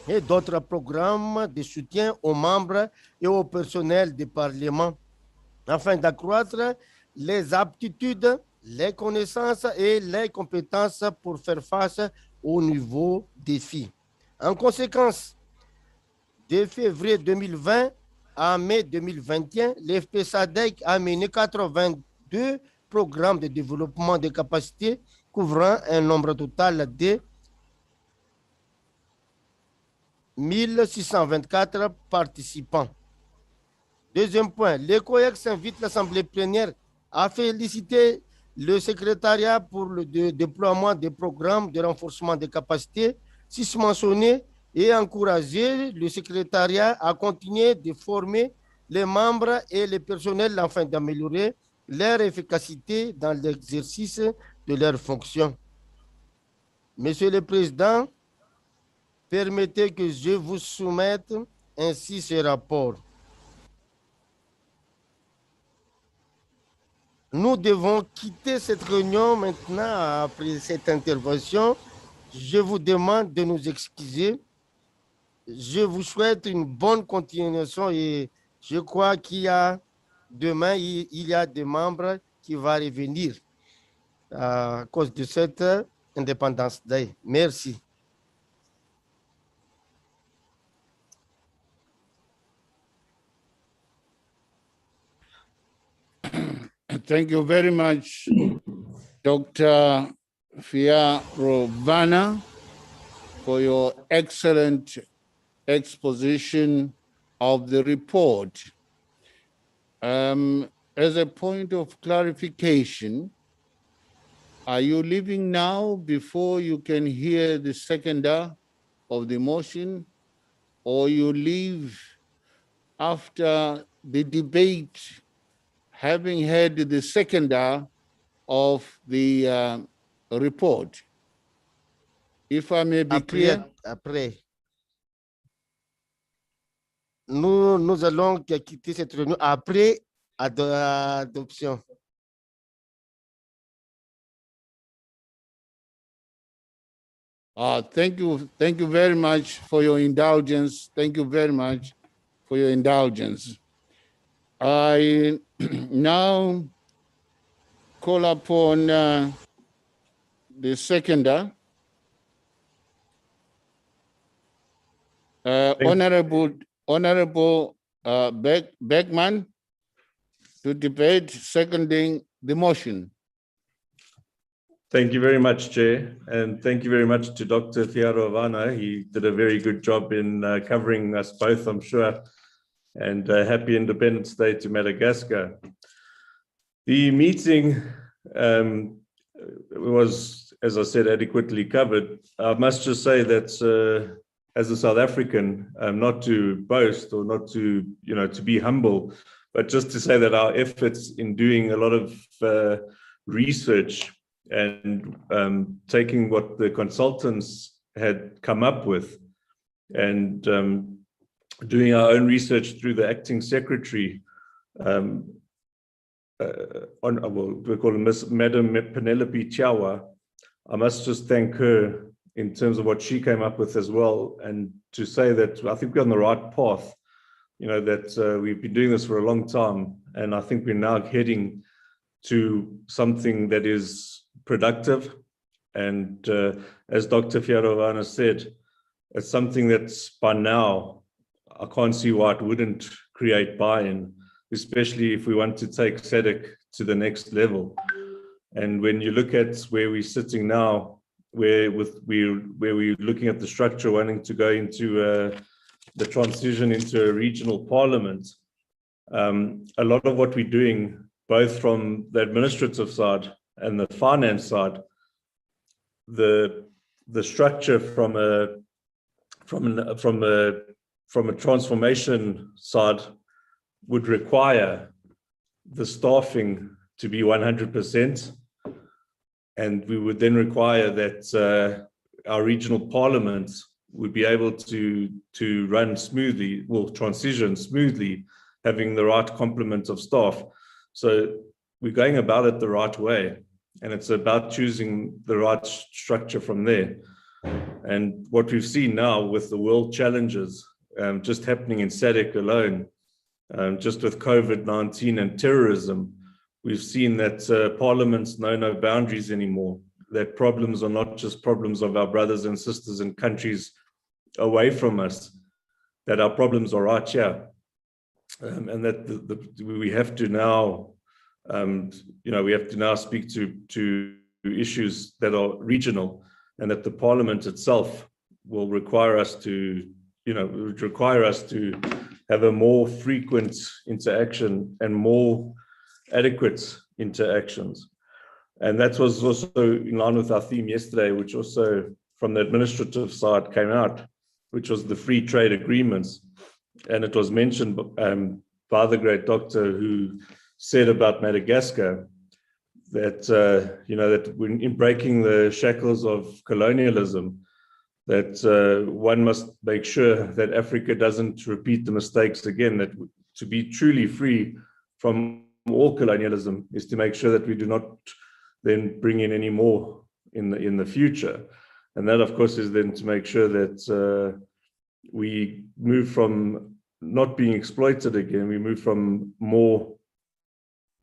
[SPEAKER 7] et d'autres programmes de soutien aux membres et au personnel du Parlement afin d'accroître les aptitudes, les connaissances et les compétences pour faire face aux nouveaux défis. En conséquence, de février 2020 à mai 2021, l'FP-SADC a mené 82 programmes de développement des capacités couvrant un nombre total de 1624 participants. Deuxième point, le COEX invite l'Assemblée plénière à féliciter le secrétariat pour le déploiement des programmes de renforcement des capacités susmentionnés et encourager le secrétariat à continuer de former les membres et le personnel afin d'améliorer leur efficacité dans l'exercice de leurs fonctions. Monsieur le Président, permettez que je vous soumette ainsi ce rapport. Nous devons quitter cette réunion maintenant après cette intervention. Je vous demande de nous excuser. Je vous souhaite une bonne continuation et je crois qu'il y a demain, il y a des membres qui vont revenir à cause de cette Independence Day. Merci.
[SPEAKER 2] Thank you very much, Dr. Fiarovana, for your excellent exposition of the report. As a point of clarification, are you leaving now before you can hear the seconder of the motion, or you leave after the debate, having heard the seconder of the report? If I may be clear.
[SPEAKER 7] Après. Nous allons quitter cette réunion après adoption.
[SPEAKER 2] Thank you very much for your indulgence. Thank you very much for your indulgence. I now call upon the seconder, Honorable Beckman, to debate seconding the motion.
[SPEAKER 8] Thank you very much, Chair, and thank you very much to Dr. Fiarovana. He did a very good job in covering us both, I'm sure, and happy Independence Day to Madagascar. The meeting was, as I said, adequately covered. I must just say that as a South African, not to boast or not to, to be humble, but just to say that our efforts in doing a lot of research and taking what the consultants had come up with and doing our own research through the acting secretary, we call her Madam Penelope Chawa. I must just thank her in terms of what she came up with as well, and to say that I think we're on the right path, that we've been doing this for a long time, and I think we're now heading to something that is productive. And as Dr. Fiarovana said, it's something that's by now, I can't see why it wouldn't create buy-in, especially if we want to take SADC to the next level. And when you look at where we're sitting now, where we're looking at the structure, wanting to go into the transition into a regional parliament, a lot of what we're doing, both from the administrative side and the finance side, the structure from a transformation side would require the staffing to be 100%, and we would then require that our regional parliaments would be able to run smoothly, will transition smoothly, having the right complement of staff. So we're going about it the right way, and it's about choosing the right structure from there. And what we've seen now with the world challenges just happening in SADC alone, just with COVID-19 and terrorism, we've seen that parliaments know no boundaries anymore, that problems are not just problems of our brothers and sisters in countries away from us, that our problems are right here. And that we have to now, we have to now speak to issues that are regional, and that the parliament itself will require us to, have a more frequent interaction and more adequate interactions. And that was also in line with our theme yesterday, which also from the administrative side came out, which was the free trade agreements. And it was mentioned by the great doctor who said about Madagascar that, that when in breaking the shackles of colonialism, that one must make sure that Africa doesn't repeat the mistakes again, that to be truly free from all colonialism is to make sure that we do not then bring in any more in the future. And that, of course, is then to make sure that we move from not being exploited again, we move from more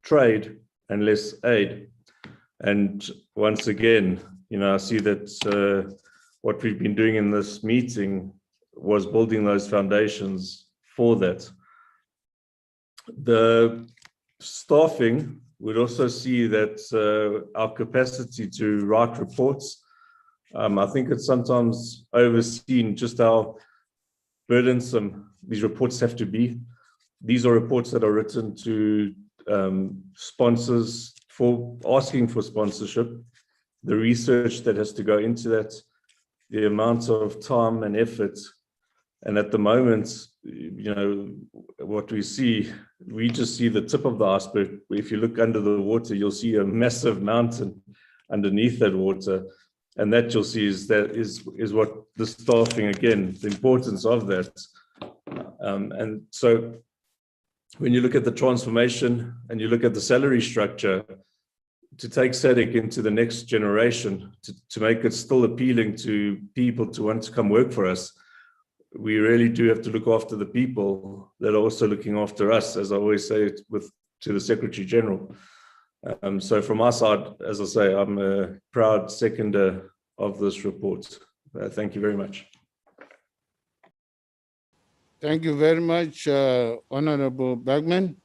[SPEAKER 8] trade and less aid. And once again, I see that what we've been doing in this meeting was building those foundations for that. The staffing would also see that our capacity to write reports, I think it's sometimes overseen just how burdensome these reports have to be. These are reports that are written to sponsors for asking for sponsorship, the research that has to go into that, the amount of time and effort. And at the moment, what we see, we just see the tip of the iceberg. If you look under the water, you'll see a massive mountain underneath that water. And that you'll see is what the staffing, again, the importance of that. And so when you look at the transformation and you look at the salary structure, to take SADC into the next generation, to make it still appealing to people to want to come work for us, we really do have to look after the people that are also looking after us, as I always say to the Secretary General. So from our side, as I say, I'm a proud seconder of this report. Thank you very much.
[SPEAKER 2] Thank you very much, Honorable Bergman.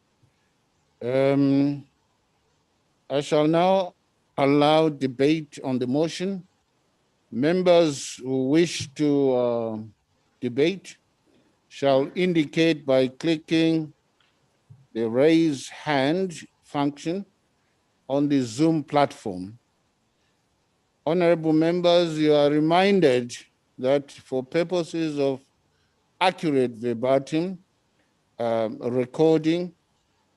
[SPEAKER 2] I shall now allow debate on the motion. Members who wish to debate shall indicate by clicking the raise hand function on the Zoom platform. Honorable members, you are reminded that for purposes of accurate verbatim recording,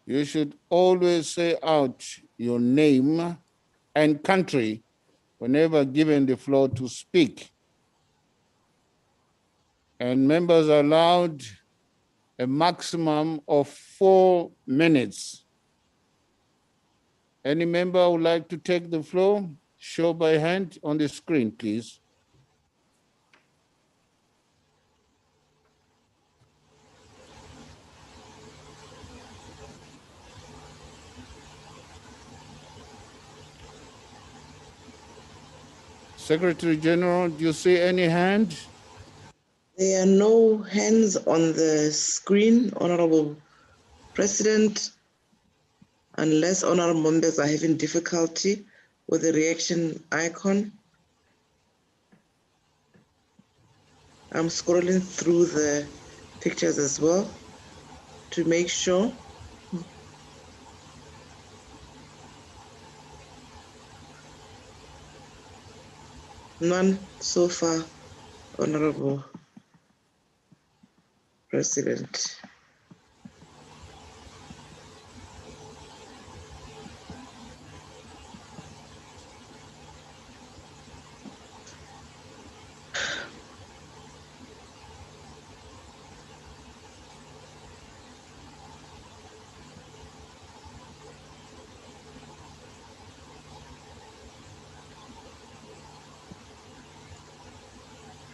[SPEAKER 2] you should always say out your name and country whenever given the floor to speak. And members are allowed a maximum of 4 minutes. Any member who would like to take the floor, show by hand on the screen, please. Secretary General, do you see any hand?
[SPEAKER 1] There are no hands on the screen, Honorable President, unless honorable members are having difficulty with the reaction icon. I'm scrolling through the pictures as well to make sure. None so far, Honorable President.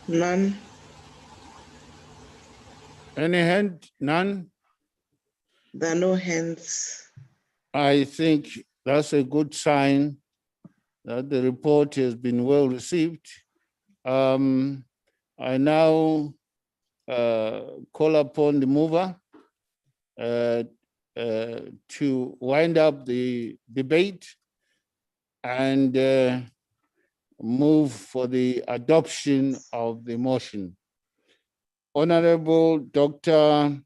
[SPEAKER 1] None.
[SPEAKER 2] Any hand? None?
[SPEAKER 1] There are no hands.
[SPEAKER 2] I think that's a good sign that the report has been well received. I now call upon the mover to wind up the debate and move for the adoption of the motion. Honorable Dr.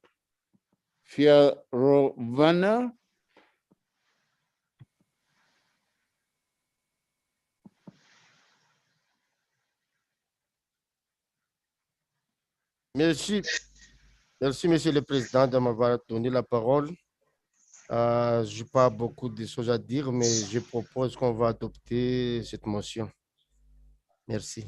[SPEAKER 2] Fiorovana.
[SPEAKER 7] Merci. Merci, Monsieur le Président, de m'avoir donné la parole. Je n'ai pas beaucoup de choses à dire, mais je propose qu'on va adopter cette motion. Merci.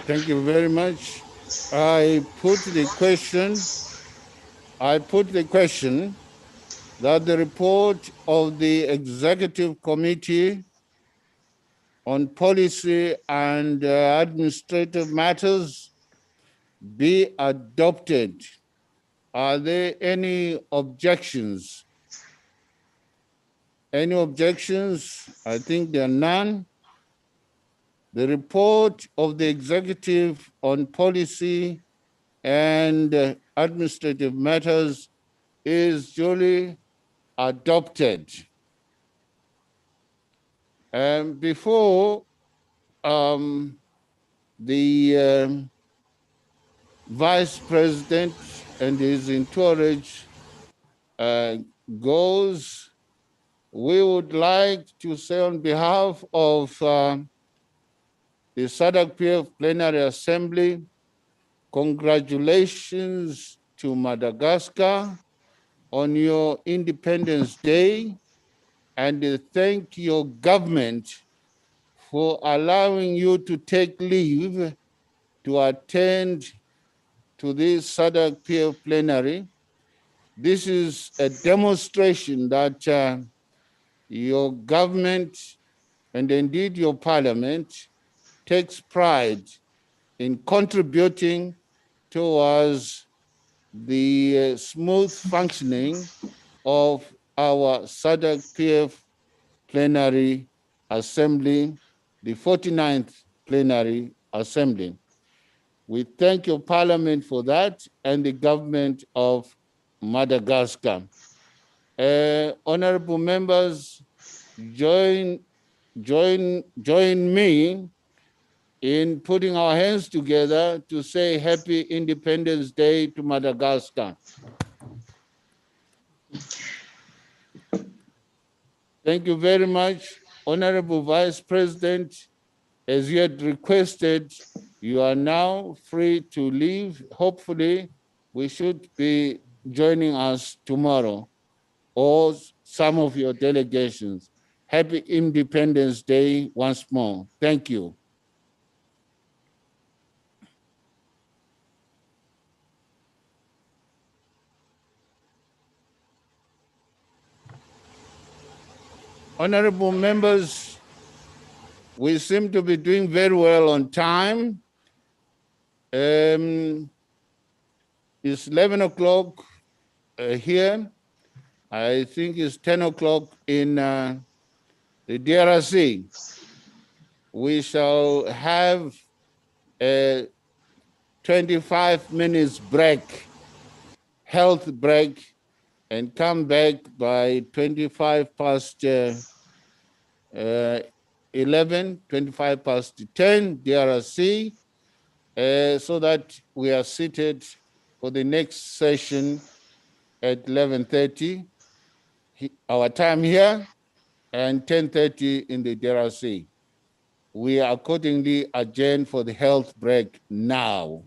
[SPEAKER 2] Thank you very much. I put the question that the report of the Executive Committee on Policy and Administrative Matters be adopted. Are there any objections? Any objections? I think there are none. The report of the Executive on Policy and Administrative Matters is duly adopted. And before the Vice President and his entourage goes, we would like to say on behalf of the SADC-PF Plenary Assembly, congratulations to Madagascar on your Independence Day, and thank your government for allowing you to take leave to attend to this SADC-PF Plenary. This is a demonstration that your government and indeed your parliament takes pride in contributing towards the smooth functioning of our SADC-PF Plenary Assembly, the 49th Plenary Assembly. We thank your parliament for that and the government of Madagascar. Honorable members, join me in putting our hands together to say Happy Independence Day to Madagascar. Thank you very much, Honorable Vice President. As you had requested, you are now free to leave. Hopefully, we should be joining us tomorrow, or some of your delegations. Happy Independence Day once more. Thank you. Honorable members, we seem to be doing very well on time. It's 11 o'clock here. I think it's 10 o'clock in the DRC. We shall have a 25 minutes break, health break, and come back by 25 past 11, 25 past 10 DRC, so that we are seated for the next session at 11:30, our time here, and 10:30 in the DRC. We are accordingly adjourned for the health break now.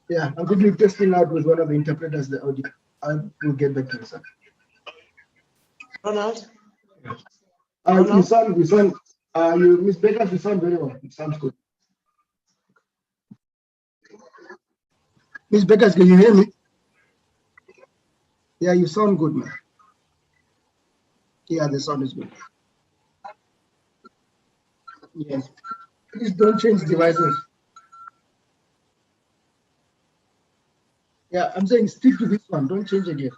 [SPEAKER 14] Yeah, I'm quickly testing out with one of the interpreters the audio. I will get back to you, sir.
[SPEAKER 1] Ronald?
[SPEAKER 14] You sound, Miss Baker, you sound very well. It sounds good. Miss Baker, can you hear me? Yeah, you sound good, man. Yeah, the sound is good. Yes. Please don't change devices. Yeah, I'm saying stick to this one. Don't change again.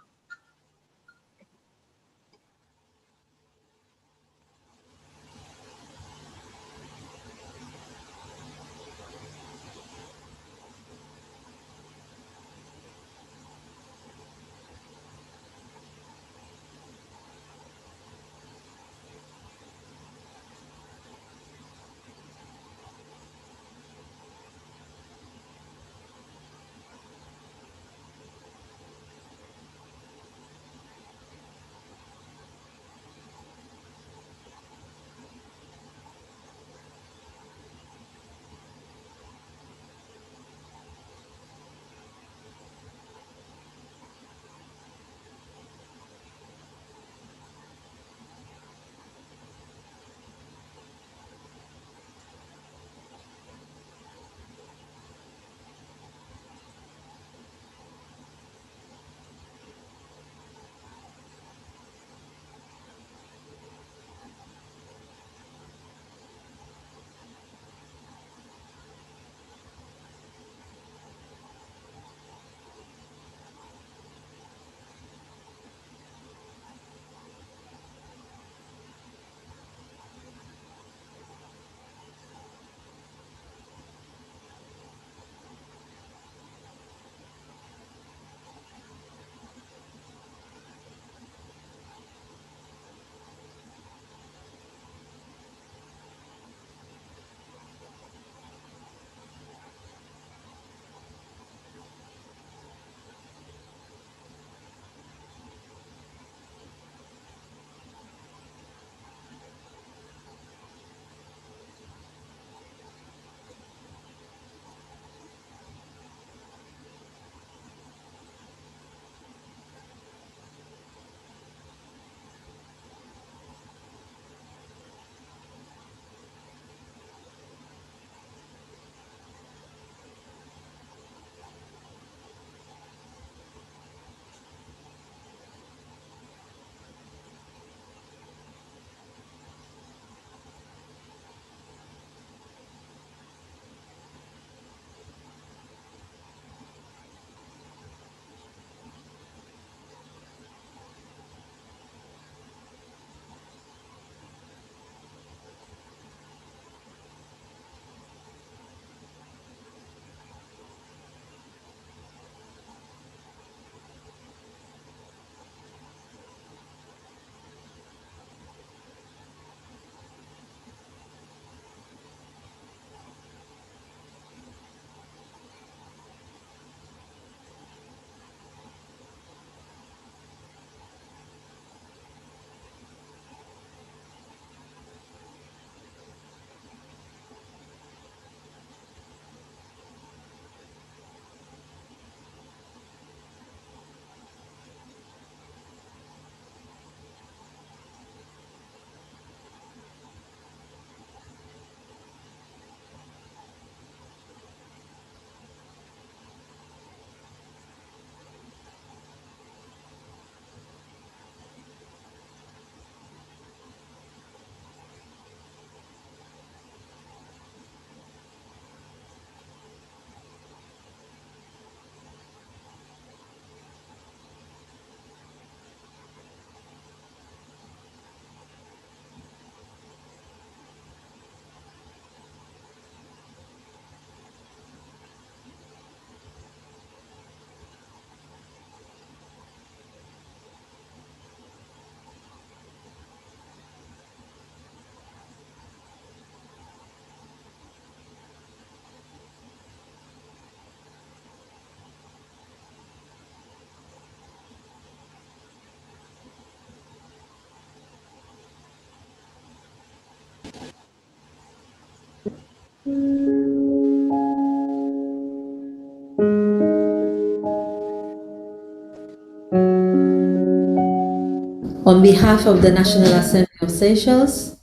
[SPEAKER 15] On behalf of the National Assembly of Seychelles,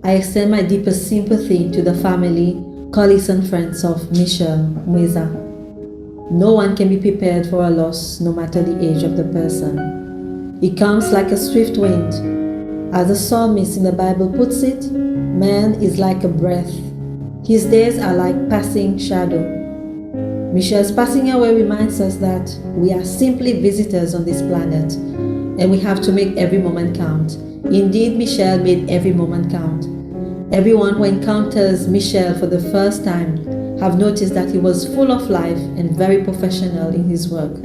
[SPEAKER 15] I extend my deepest sympathy to the family, colleagues, and friends of Michel Mwiza. No one can be prepared for a loss, no matter the age of the person. It comes like a swift wind. As the psalmist in the Bible puts it, man is like a breath. His days are like passing shadow. Michel's passing away reminds us that we are simply visitors on this planet, and we have to make every moment count. Indeed, Michel made every moment count. Everyone who encounters Michel for the first time have noticed that he was full of life and very professional in his work.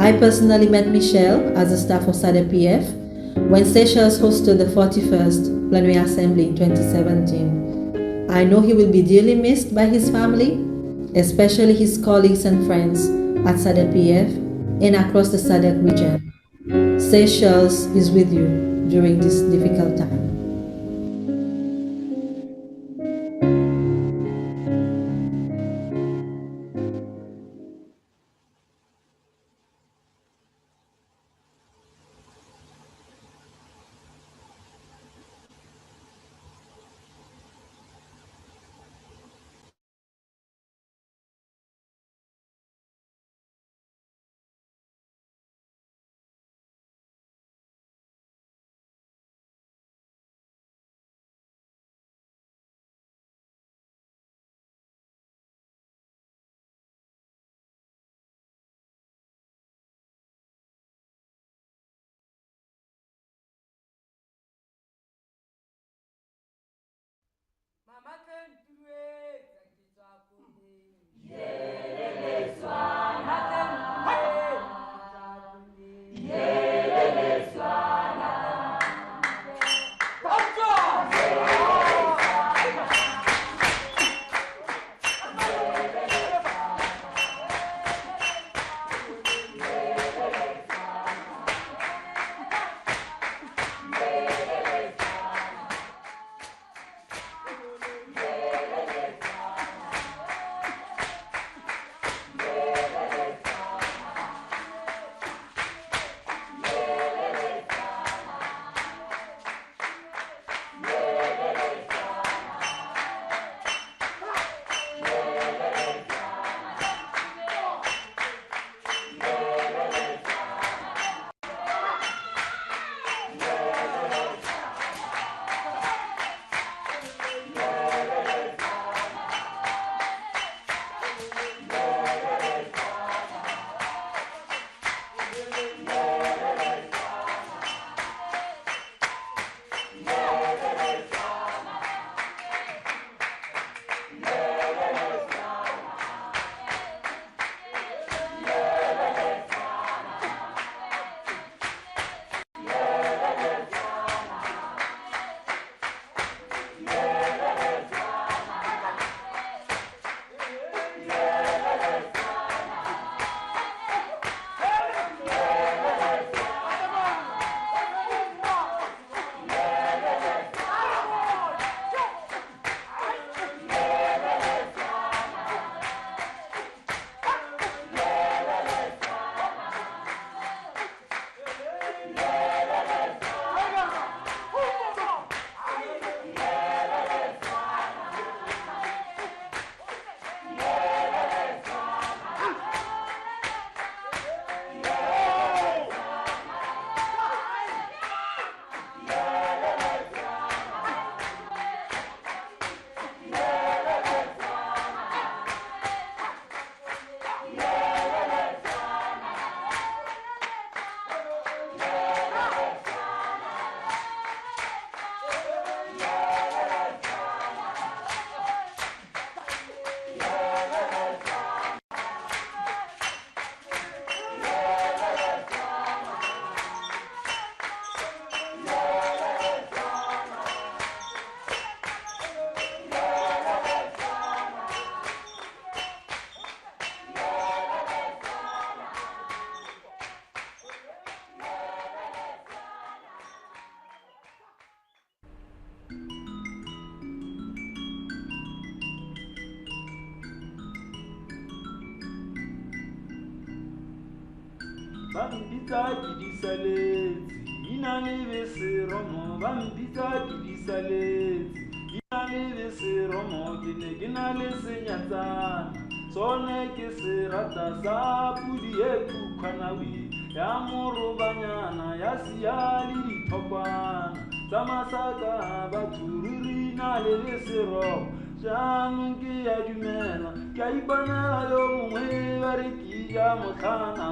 [SPEAKER 15] I personally met Michel as a staff of SADC-PF when Seychelles hosted the 41st Plenary Assembly in 2017. I know he will be dearly missed by his family, especially his colleagues and friends at SADC-PF and across the SADC region. Seychelles is with you during this difficult time.
[SPEAKER 16] Bangibita Gidisalezi, ina le beseromo ba mpitsa ke disaletse ina le beseromo ke ne ke na le senyatsana sone ke serata sa pudi e khukhwanawe ya morobanyana ya sia le dithokwana tsa masaka batho ruri na le beseromo jaanong ke ya dumela ke a iponela yo mongwe ba re ke ja motlhana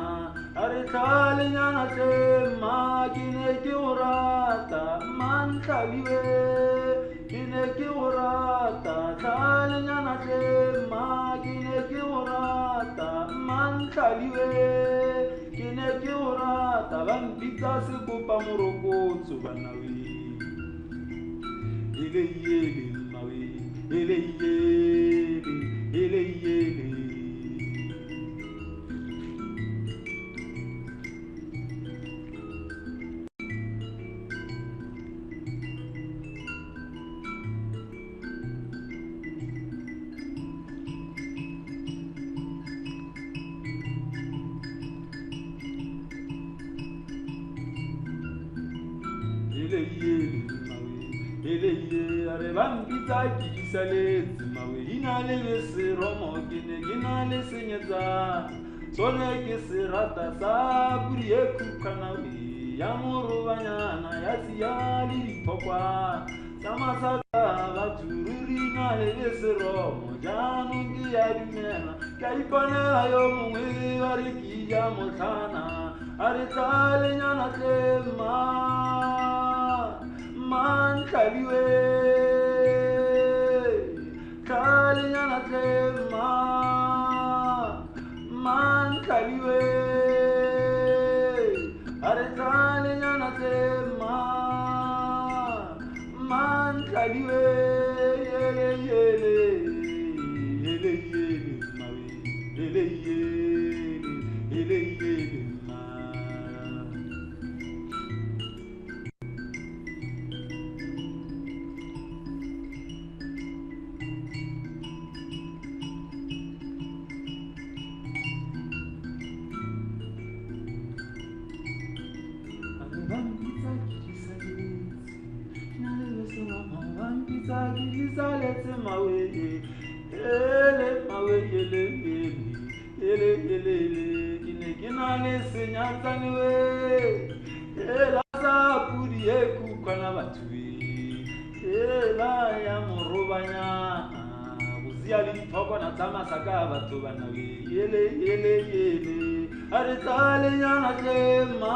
[SPEAKER 16] a re tlhalenyana tlema ke ne ke go rata mantlhaliwe ke ne ke go rata tlhalenyana tlema ke ne ke go rata mantlhaliwe ke ne ke go rata ba mpitsa sekopa morokotso banawe ele yele mawe ele yele ele yele re ba mpitsa ke disaletse mawe ina le beseromo ke ne ke na le senyetsana sone ke serata sa pudi e khukhwanawe ya morobanyana ya sia le diphokwana tsa masaka batho ruri na le beseromo jaanong ke ya dumela ke a iponela yo mongwe ba re ke ja motlhana a re tlhalenyana tlema mantlhaliwe tlhalenyana tlema mantlhaliwe a re tlhalenyana tlema mantlhaliwe yele yele yele yele mawe yele yele yele yele Saletse mawe ele mawe ele ele ele ke ne ke na le senyatsane we ela sa pudi e khukhwana batho ela ya morobanyana go sia le dithokwana tsa masaka batho bana we ele ele ele a re tlalenyana tlema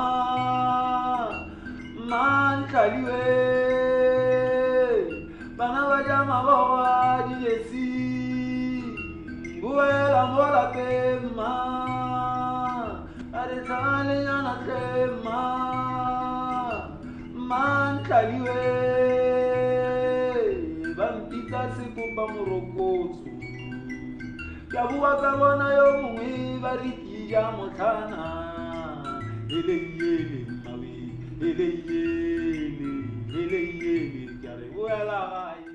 [SPEAKER 16] mantlhaliwe bana ba jama ba wa dijesi buela mola pema a re tlalenyana tlema mantlhaliwe ba mpitsa sekopa morokotso ke a bua ka bona yo mongwe ba re ke ja motlhana ele yele mawe ele yele ele yele ke a re buela gae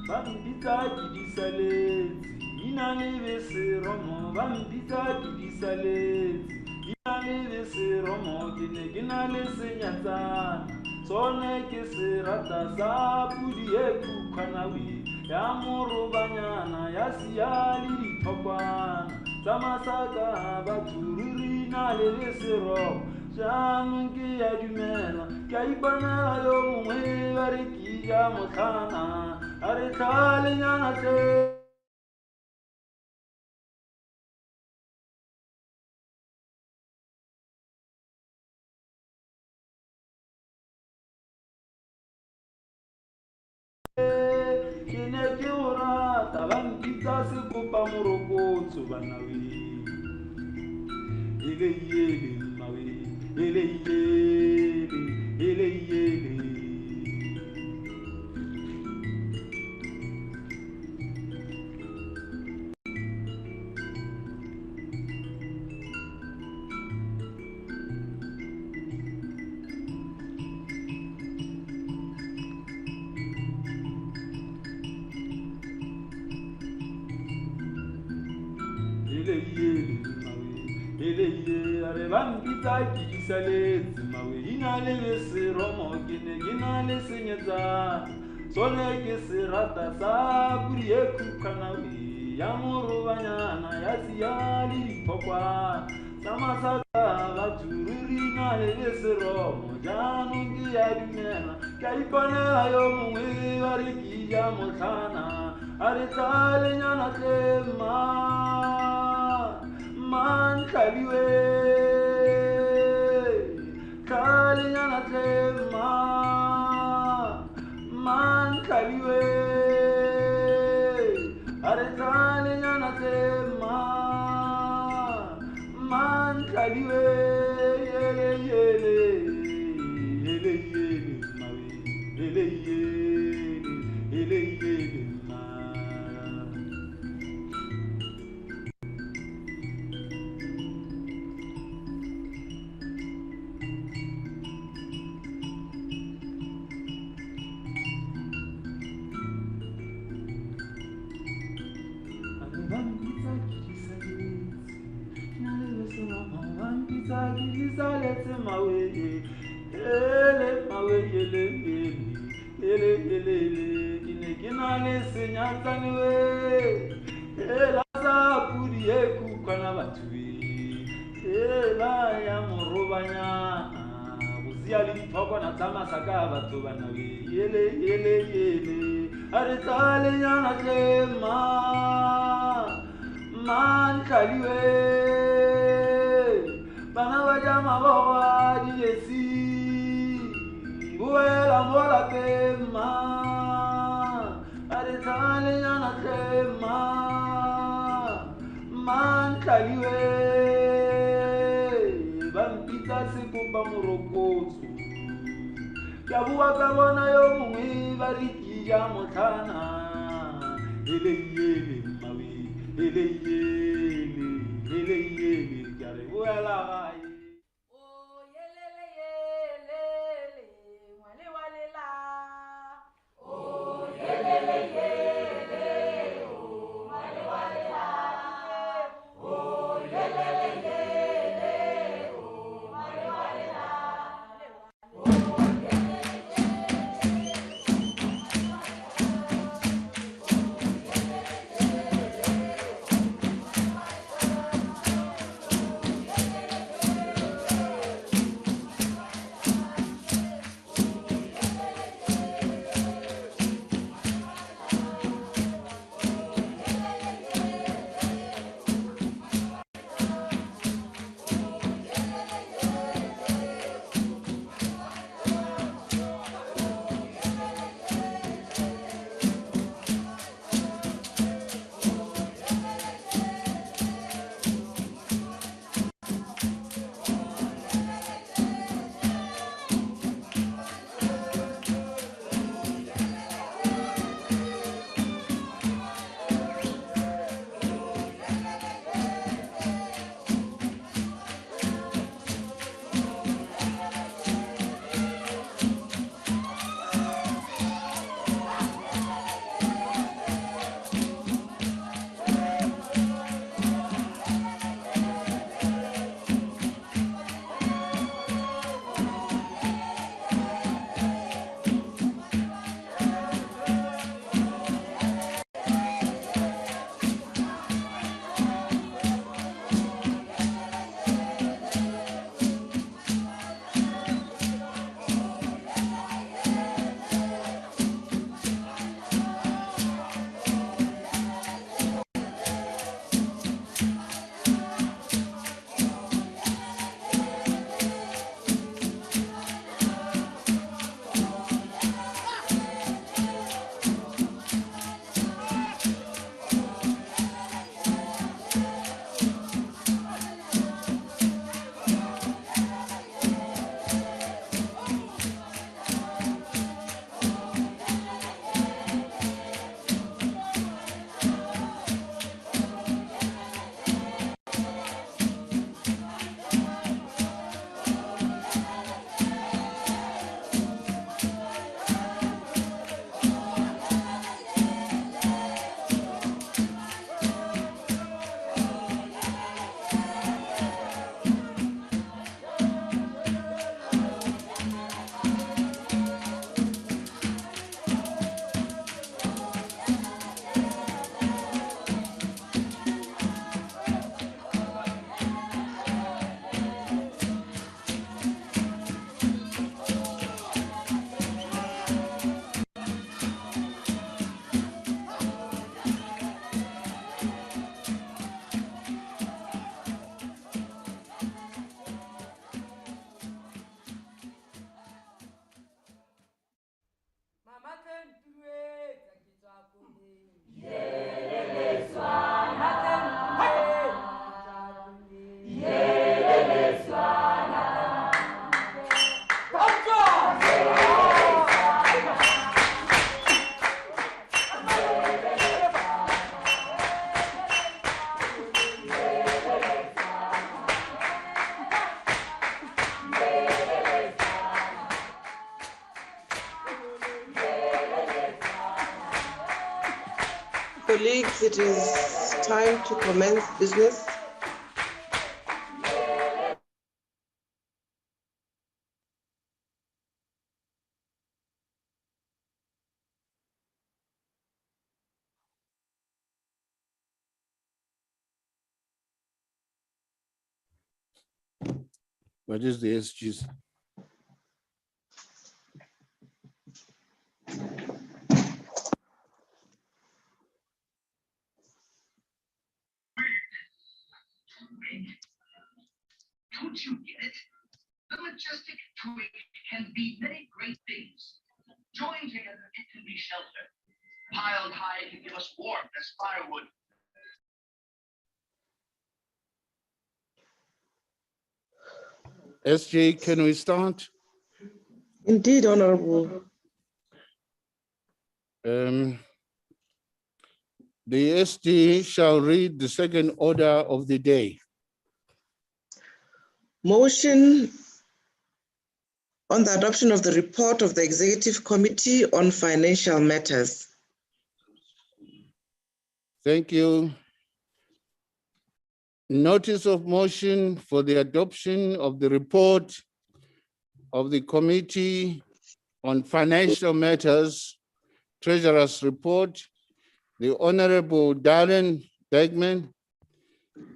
[SPEAKER 16] Bambita kidisaletsi, inalebe seromo. Bambita kidisaletsi, inalebe seromo. Kinale senyatsana, sone ke serata sa pudi ekukanawi. Ya morobanyana, ya siyali ditokwana. Samasaka batururi nalebe seromo. Jaanong ke ya dumela, ke a iponela yo mongwe ba re ke ja motlhana, a re tlhalenyana tle. Ke ne ke o rata ba mpitsa sekopa morokotso banawe. Ele yele mmawe, ele yele, ele yele. Ele yele mawe, ele ye are bambita kidisaletsi mawe. Inalebe seromo kene ginale senyetsa, sone ke serata sa pudi ekukanawe. Ya morobanyana ya siyali ditokwana, samasaka batururi nalebe seromo. Jaanong ke ya dumela, ke a iponela yo mongwe ba re ke ja motlhana, a re tlhalenyana tle Mantlaliwe, tlhalenyana tle Mantlaliwe, a re tlhalenyana tle Mantlaliwe, yele yele, yele yele mawe, yele yele, yele yele ma. Kidisaletsi mawe, ele mawe yele yele yele yele. Kine kinale senyatsaniwe, ela sa pudi ekukana batui, ela ya morobanyana. Buzia le ditokwana tsa masaka batho banawe, yele yele yele. A re tlhalenyana tle Mantlaliwe, bana ba ja mabogo a dijesi, boela mo lapeng a re tlhalenyana tle Mantlaliwe, ba mpitsa sekopa morokotso. Ke a bua ka bona yo mongwe ba re ke ja motlhana, ele yele mmawe, ele yele, ele yele, ke a re boela gae.
[SPEAKER 1] Colleagues, it is time to commence business.
[SPEAKER 2] What is the SGs?
[SPEAKER 17] Don't you get it? The majestic twig can be many great things. Joined together, it can be shelter. Piled high, it can give us warmth as firewood.
[SPEAKER 2] SJ, can we start?
[SPEAKER 1] Indeed, Honorable.
[SPEAKER 2] The SG shall read the second order of the day.
[SPEAKER 1] Motion on the adoption of the report of the Executive Committee on Financial Matters.
[SPEAKER 2] Thank you. Notice of motion for the adoption of the report of the Committee on Financial Matters, Treasurer's Report. The Honorable Darren Bergman,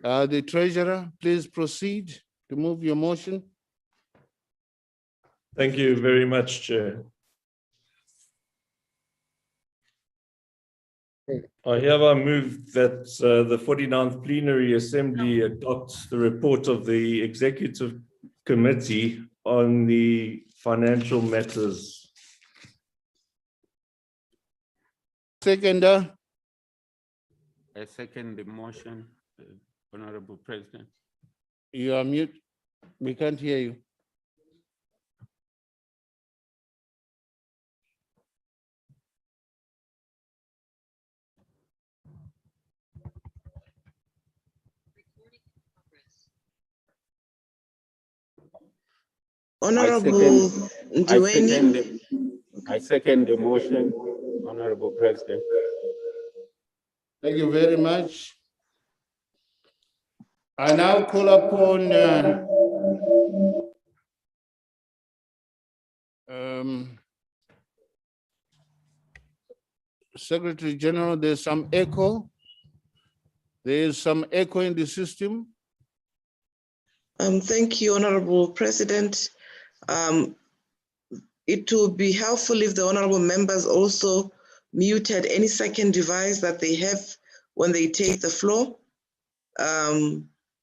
[SPEAKER 2] the Treasurer, please proceed to move your motion.
[SPEAKER 8] Thank you very much, Chair. I hereby move that the 49th Plenary Assembly adopt the report of the Executive Committee on the Financial Matters.
[SPEAKER 2] Seconder.
[SPEAKER 18] I second the motion, Honorable President.
[SPEAKER 2] You are mute. We can't hear you.
[SPEAKER 1] Honorable Ndweni.
[SPEAKER 18] I second the motion, Honorable President.
[SPEAKER 2] Thank you very much. I now call upon Secretary General. There's some echo. There is some echo in the system.
[SPEAKER 1] Thank you, Honorable President. It will be helpful if the honorable members also muted any second device that they have when they take the floor.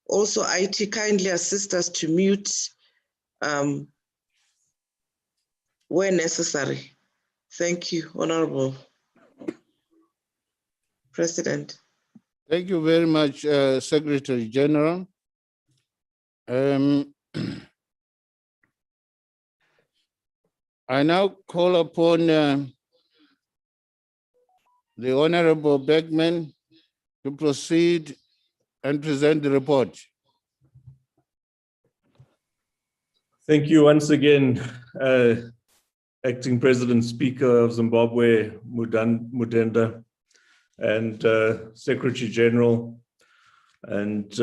[SPEAKER 1] Also, IT kindly assist us to mute where necessary. Thank you, Honorable President.
[SPEAKER 2] Thank you very much, Secretary General. I now call upon the Honorable Bergman to proceed and present the report.
[SPEAKER 8] Thank you once again, Acting President Speaker of Zimbabwe, Mudenda, and Secretary General, and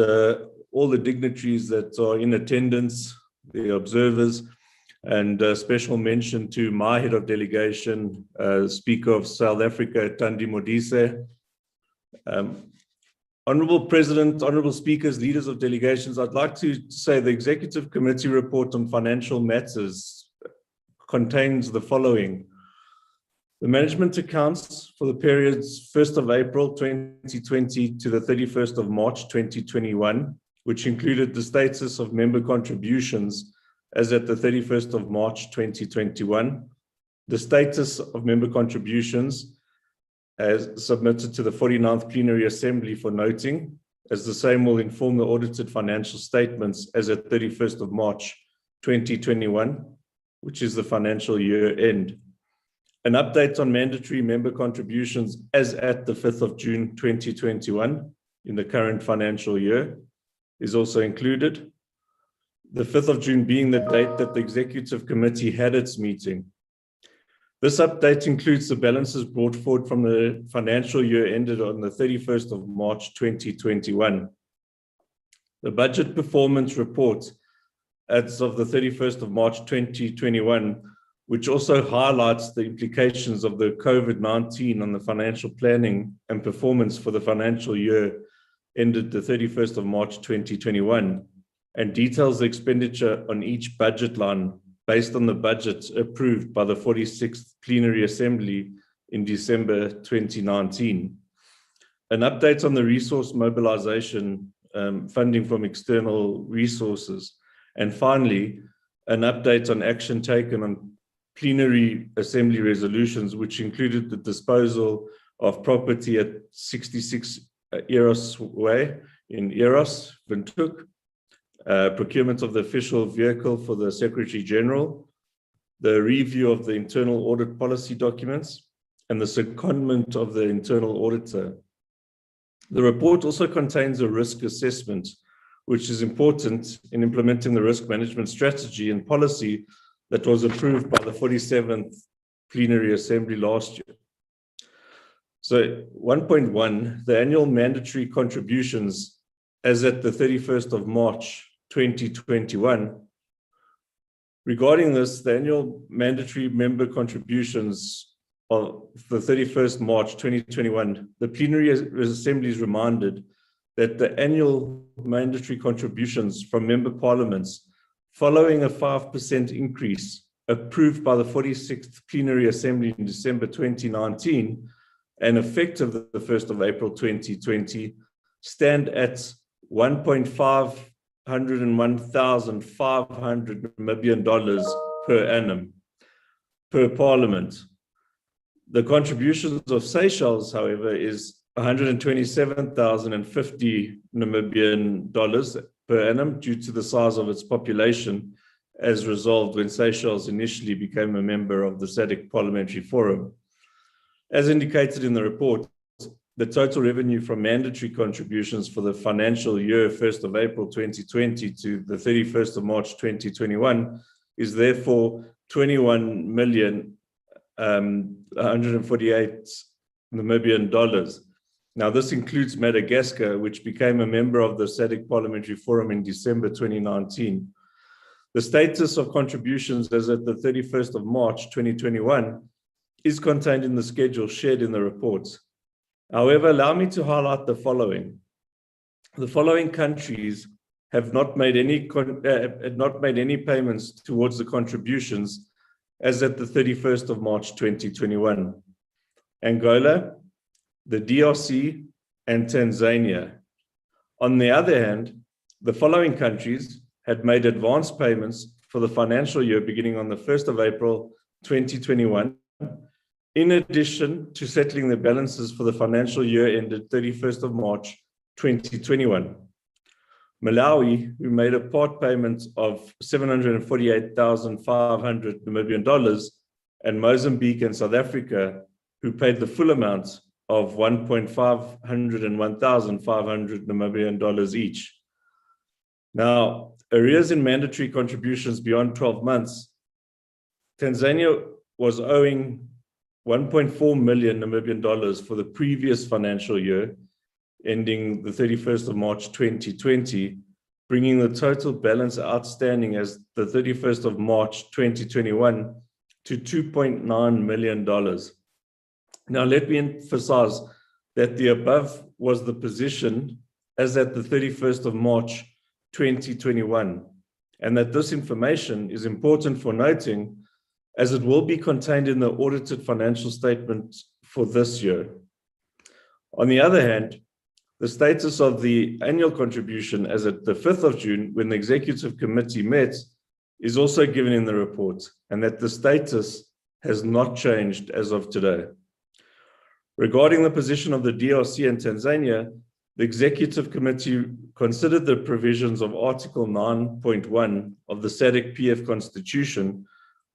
[SPEAKER 8] all the dignitaries that are in attendance, the observers, and special mention to my head of delegation, Speaker of South Africa, Thandi Modise. Honorable President, Honorable Speakers, leaders of delegations, I'd like to say the Executive Committee report on financial matters contains the following. The management accounts for the periods 1st of April 2020 to the 31st of March 2021, which included the status of member contributions as at the 31st of March 2021, the status of member contributions as submitted to the 49th Plenary Assembly for noting, as the same will inform the audited financial statements as at 31st of March 2021, which is the financial year end. An update on mandatory member contributions as at the 5th of June 2021 in the current financial year is also included. The 5th of June being the date that the Executive Committee had its meeting. This update includes the balances brought forward from the financial year ended on the 31st of March 2021. The budget performance report as of the 31st of March 2021, which also highlights the implications of the COVID-19 on the financial planning and performance for the financial year ended the 31st of March 2021, and details the expenditure on each budget line based on the budget approved by the 46th Plenary Assembly in December 2019. An update on the resource mobilization, funding from external resources, and finally, an update on action taken on Plenary Assembly resolutions, which included the disposal of property at 66 Eros Way in Eros, Windhoek, procurement of the official vehicle for the Secretary General, the review of the internal audit policy documents, and the secondment of the internal auditor. The report also contains a risk assessment, which is important in implementing the risk management strategy and policy that was approved by the 47th Plenary Assembly last year. So 1.1, the annual mandatory contributions as at the 31st of March 2021. Regarding this, the annual mandatory member contributions of the 31st March 2021, the Plenary Assembly is reminded that the annual mandatory contributions from member parliaments following a 5% increase approved by the 46th Plenary Assembly in December 2019 and effective the 1st of April 2020 stand at $1,101,500 million per annum per parliament. The contributions of Seychelles, however, is $127,050 Namibian dollars per annum due to the size of its population, as resolved when Seychelles initially became a member of the SADC Parliamentary Forum. As indicated in the report, the total revenue from mandatory contributions for the financial year 1st of April 2020 to the 31st of March 2021 is therefore $21,148 Namibian dollars. Now, this includes Madagascar, which became a member of the SADC Parliamentary Forum in December 2019. The status of contributions as at the 31st of March 2021 is contained in the schedule shared in the reports. However, allow me to highlight the following. The following countries have not made any payments towards the contributions as at the 31st of March 2021. Angola, the DRC, and Tanzania. On the other hand, the following countries had made advance payments for the financial year beginning on the 1st of April 2021, in addition to settling the balances for the financial year ended 31st of March 2021. Malawi, who made a part payment of $748,500 Namibian dollars, and Mozambique and South Africa, who paid the full amount of $1,501,500 Namibian dollars each. Now, arrears in mandatory contributions beyond 12 months, Tanzania was owing 1.4 million Namibian dollars for the previous financial year, ending the 31st of March 2020, bringing the total balance outstanding as the 31st of March 2021 to $2.9 million. Now, let me emphasize that the above was the position as at the 31st of March 2021, and that this information is important for noting as it will be contained in the audited financial statement for this year. On the other hand, the status of the annual contribution as at the 5th of June, when the Executive Committee met, is also given in the report, and that the status has not changed as of today. Regarding the position of the DRC and Tanzania, the Executive Committee considered the provisions of Article 9.1 of the SADC PF Constitution,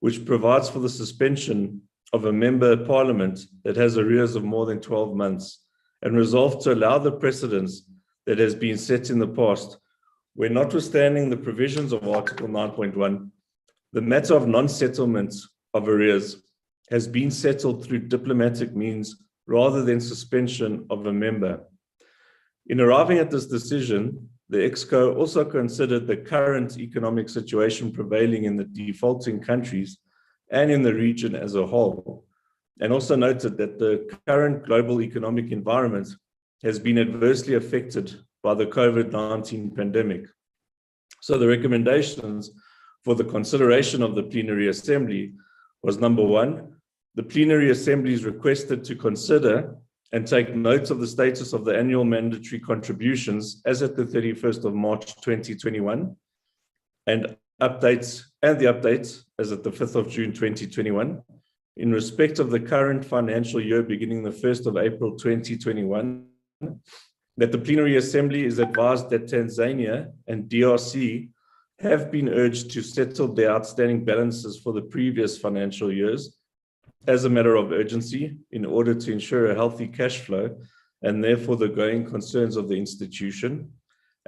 [SPEAKER 8] which provides for the suspension of a member parliament that has arrears of more than 12 months, and resolved to allow the precedence that has been set in the past, where notwithstanding the provisions of Article 9.1, the matter of non-settlement of arrears has been settled through diplomatic means rather than suspension of a member. In arriving at this decision, the ExCo also considered the current economic situation prevailing in the defaulting countries and in the region as a whole, and also noted that the current global economic environment has been adversely affected by the COVID-19 pandemic. So the recommendations for the consideration of the Plenary Assembly was: number one, the Plenary Assembly is requested to consider and take note of the status of the annual mandatory contributions as at the 31st of March 2021, and the updates as at the 5th of June 2021, in respect of the current financial year beginning the 1st of April 2021, that the Plenary Assembly is advised that Tanzania and DRC have been urged to settle their outstanding balances for the previous financial years as a matter of urgency in order to ensure a healthy cash flow and therefore the going concerns of the institution.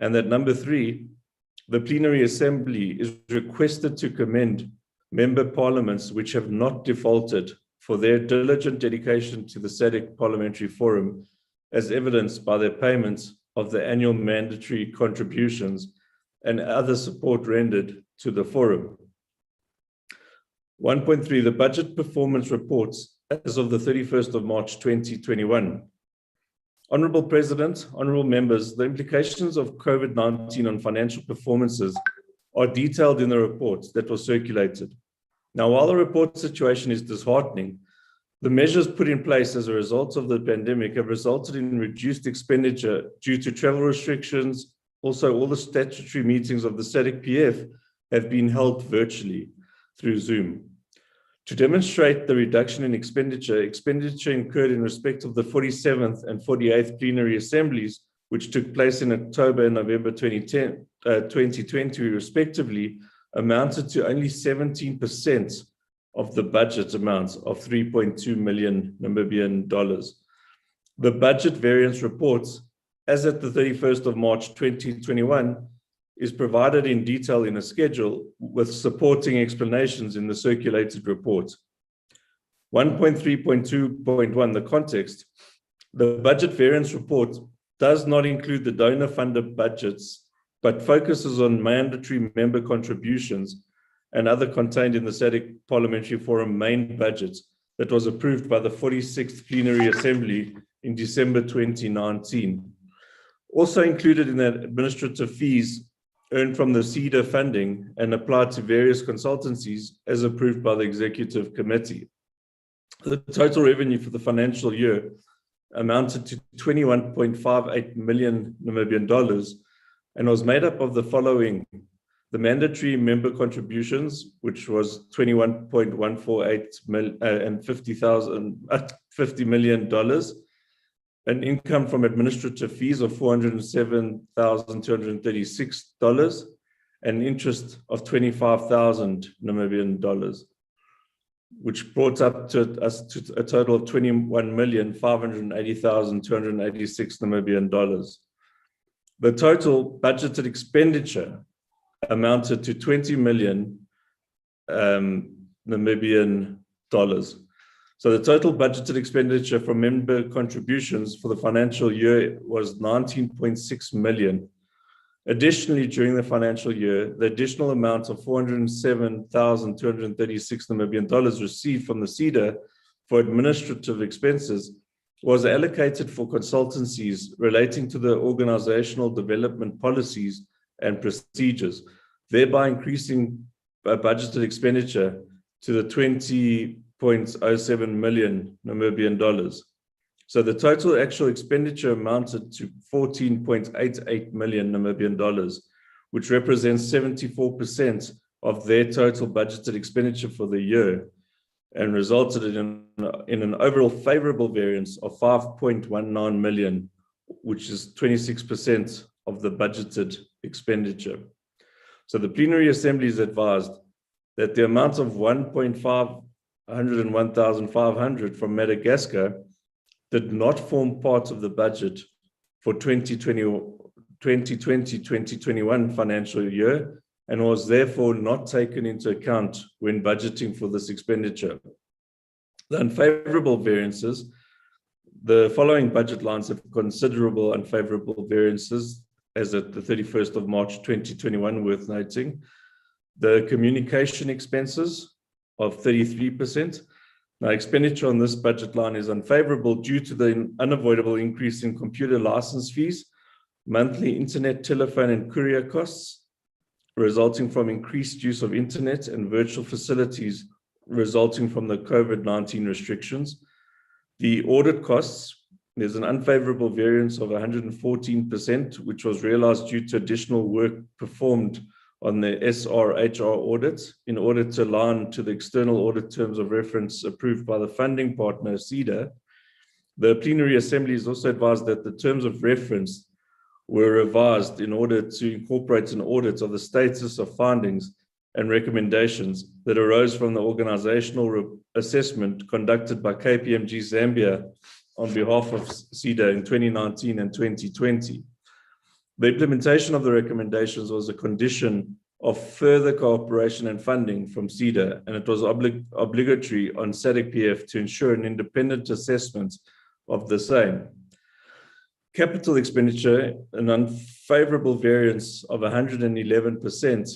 [SPEAKER 8] And that number three, the Plenary Assembly is requested to commend member parliaments which have not defaulted for their diligent dedication to the SADC Parliamentary Forum, as evidenced by their payments of the annual mandatory contributions and other support rendered to the forum. 1.3, the budget performance reports as of the 31st of March 2021. Honorable President, honorable members, the implications of COVID-19 on financial performances are detailed in the reports that were circulated. Now, while the report situation is disheartening, the measures put in place as a result of the pandemic have resulted in reduced expenditure due to travel restrictions. Also, all the statutory meetings of the SADC PF have been held virtually through Zoom. To demonstrate the reduction in expenditure incurred in respect of the 47th and 48th plenary assemblies, which took place in October and November 2020 respectively, amounted to only 17% of the budget amounts of 3.2 million Namibian dollars. The budget variance reports, as at the 31st of March 2021, is provided in detail in a schedule with supporting explanations in the circulated report. 1.3.2.1, the context. The budget variance report does not include the donor-funded budgets, but focuses on mandatory member contributions and other contained in the SADC Parliamentary Forum main budget that was approved by the 46th Plenary Assembly in December 2019. Also included in that administrative fees earned from the CEDA funding and applied to various consultancies as approved by the Executive Committee. The total revenue for the financial year amounted to 21.58 million Namibian dollars and was made up of the following: the mandatory member contributions, which was 21.148 million and $50 million, an income from administrative fees of $407,236, and interest of 25,000 Namibian dollars, which brought up to us to a total of 21,580,286 Namibian dollars. The total budgeted expenditure amounted to 20 million Namibian dollars. So the total budgeted expenditure from member contributions for the financial year was 19.6 million. Additionally, during the financial year, the additional amount of 407,236 Namibian dollars received from the CEDA for administrative expenses was allocated for consultancies relating to the organizational development policies and procedures, thereby increasing budgeted expenditure to the 20.07 million Namibian dollars. So the total actual expenditure amounted to 14.88 million Namibian dollars, which represents 74% of their total budgeted expenditure for the year, and resulted in an overall favorable variance of 5.19 million, which is 26% of the budgeted expenditure. So the Plenary Assembly is advised that the amount of 101,500 from Madagascar did not form part of the budget for 2020-2021 financial year, and was therefore not taken into account when budgeting for this expenditure. The unfavorable variances, the following budget lines have considerable unfavorable variances as at the 31st of March 2021, worth noting. The communication expenses of 33%. Now, expenditure on this budget line is unfavorable due to the unavoidable increase in computer license fees, monthly internet, telephone, and courier costs, resulting from increased use of internet and virtual facilities resulting from the COVID-19 restrictions. The audit costs, there's an unfavorable variance of 114%, which was realized due to additional work performed on the SRHR audit in order to align to the external audit terms of reference approved by the funding partner, CEDA. The plenary assembly is also advised that the terms of reference were revised in order to incorporate an audit of the status of findings and recommendations that arose from the organizational assessment conducted by KPMG Zambia on behalf of CEDA in 2019 and 2020. The implementation of the recommendations was a condition of further cooperation and funding from CEDA, and it was obligatory on SADC-PF to ensure an independent assessment of the same. Capital expenditure, an unfavorable variance of 111%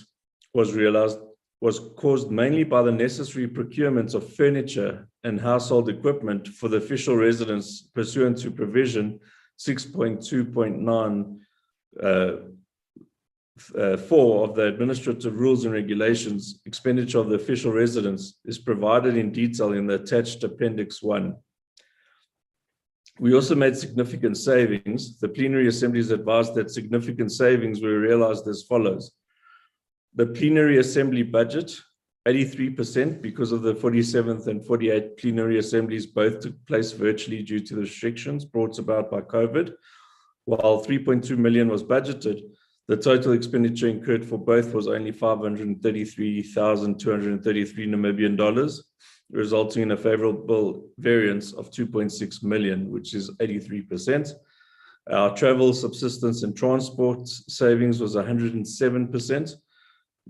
[SPEAKER 8] was caused mainly by the necessary procurement of furniture and household equipment for the official residence pursuant to provision 6.2.9 4 of the Administrative Rules and Regulations. Expenditure of the official residence is provided in detail in the attached Appendix 1. We also made significant savings. The plenary assemblies advised that significant savings were realized as follows. The plenary assembly budget, 83%, because of the 47th and 48th plenary assemblies both took place virtually due to the restrictions brought about by COVID. While 3.2 million was budgeted, the total expenditure incurred for both was only 533,233 Namibian dollars, resulting in a favorable variance of 2.6 million, which is 83%. Our travel, subsistence, and transport savings was 107%.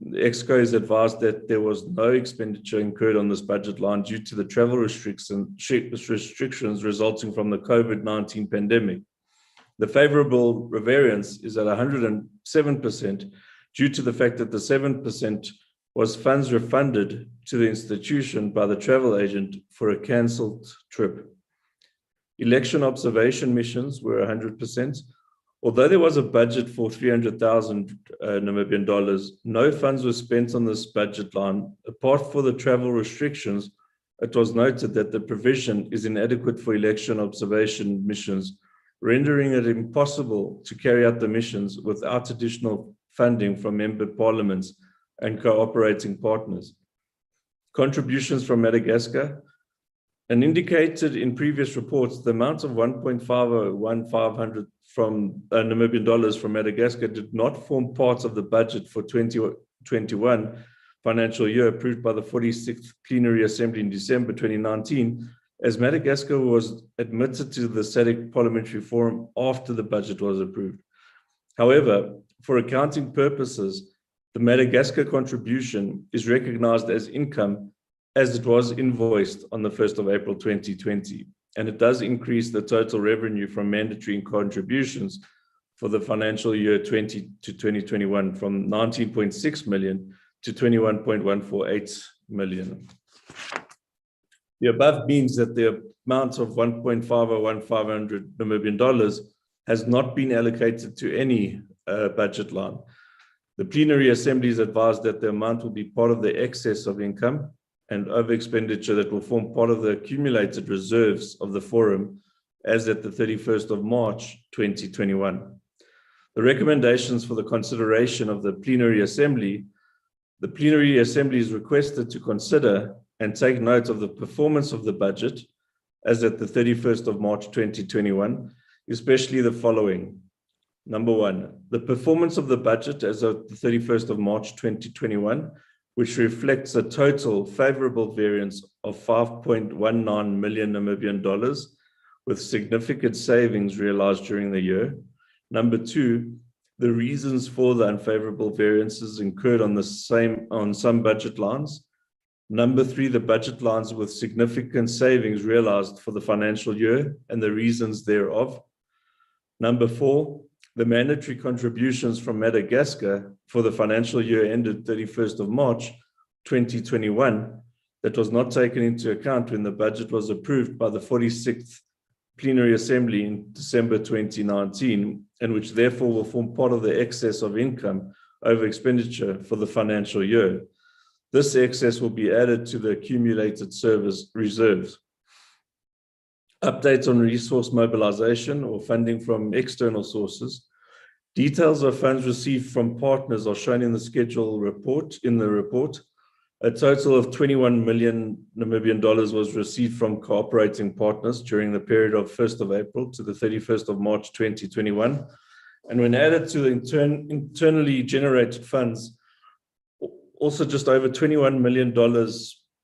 [SPEAKER 8] The EXCO is advised that there was no expenditure incurred on this budget line due to the travel restrictions resulting from the COVID-19 pandemic. The favorable variance is at 107% due to the fact that the 7% was funds refunded to the institution by the travel agent for a cancelled trip. Election observation missions were 100%. Although there was a budget for 300,000 Namibian dollars, no funds were spent on this budget line. Apart from the travel restrictions, it was noted that the provision is inadequate for election observation missions, rendering it impossible to carry out the missions without additional funding from member parliaments and cooperating partners. Contributions from Madagascar, and indicated in previous reports, the amount of 1.501,500 from Namibian dollars from Madagascar did not form part of the budget for 2021 financial year approved by the 46th Plenary Assembly in December 2019, as Madagascar was admitted to the SADC Parliamentary Forum after the budget was approved. However, for accounting purposes, the Madagascar contribution is recognized as income as it was invoiced on the 1st of April 2020, and it does increase the total revenue from mandatory contributions for the financial year 20 to 2021 from 19.6 million to 21.148 million. The above means that the amount of 1.501,500 Namibian dollars has not been allocated to any budget line. The plenary assembly is advised that the amount will be part of the excess of income and over expenditure that will form part of the accumulated reserves of the forum as at the 31st of March 2021. The recommendations for the consideration of the plenary assembly is requested to consider and take note of the performance of the budget as at the 31st of March 2021, especially the following. Number one, the performance of the budget as of the 31st of March 2021, which reflects a total favorable variance of 5.19 million Namibian dollars with significant savings realized during the year. Number two, the reasons for the unfavorable variances incurred on some budget lines. Number 3, the budget lines with significant savings realized for the financial year and the reasons thereof. Number 4, the mandatory contributions from Madagascar for the financial year ended 31st of March 2021 that was not taken into account when the budget was approved by the 46th Plenary Assembly in December 2019, and which therefore will form part of the excess of income over expenditure for the financial year. This excess will be added to the accumulated service reserves. Updates on resource mobilization or funding from external sources. Details of funds received from partners are shown in the schedule report. A total of 21 million Namibian dollars was received from cooperating partners during the period of 1st of April to the 31st of March 2021. And when added to the internally generated funds, also just over $21 million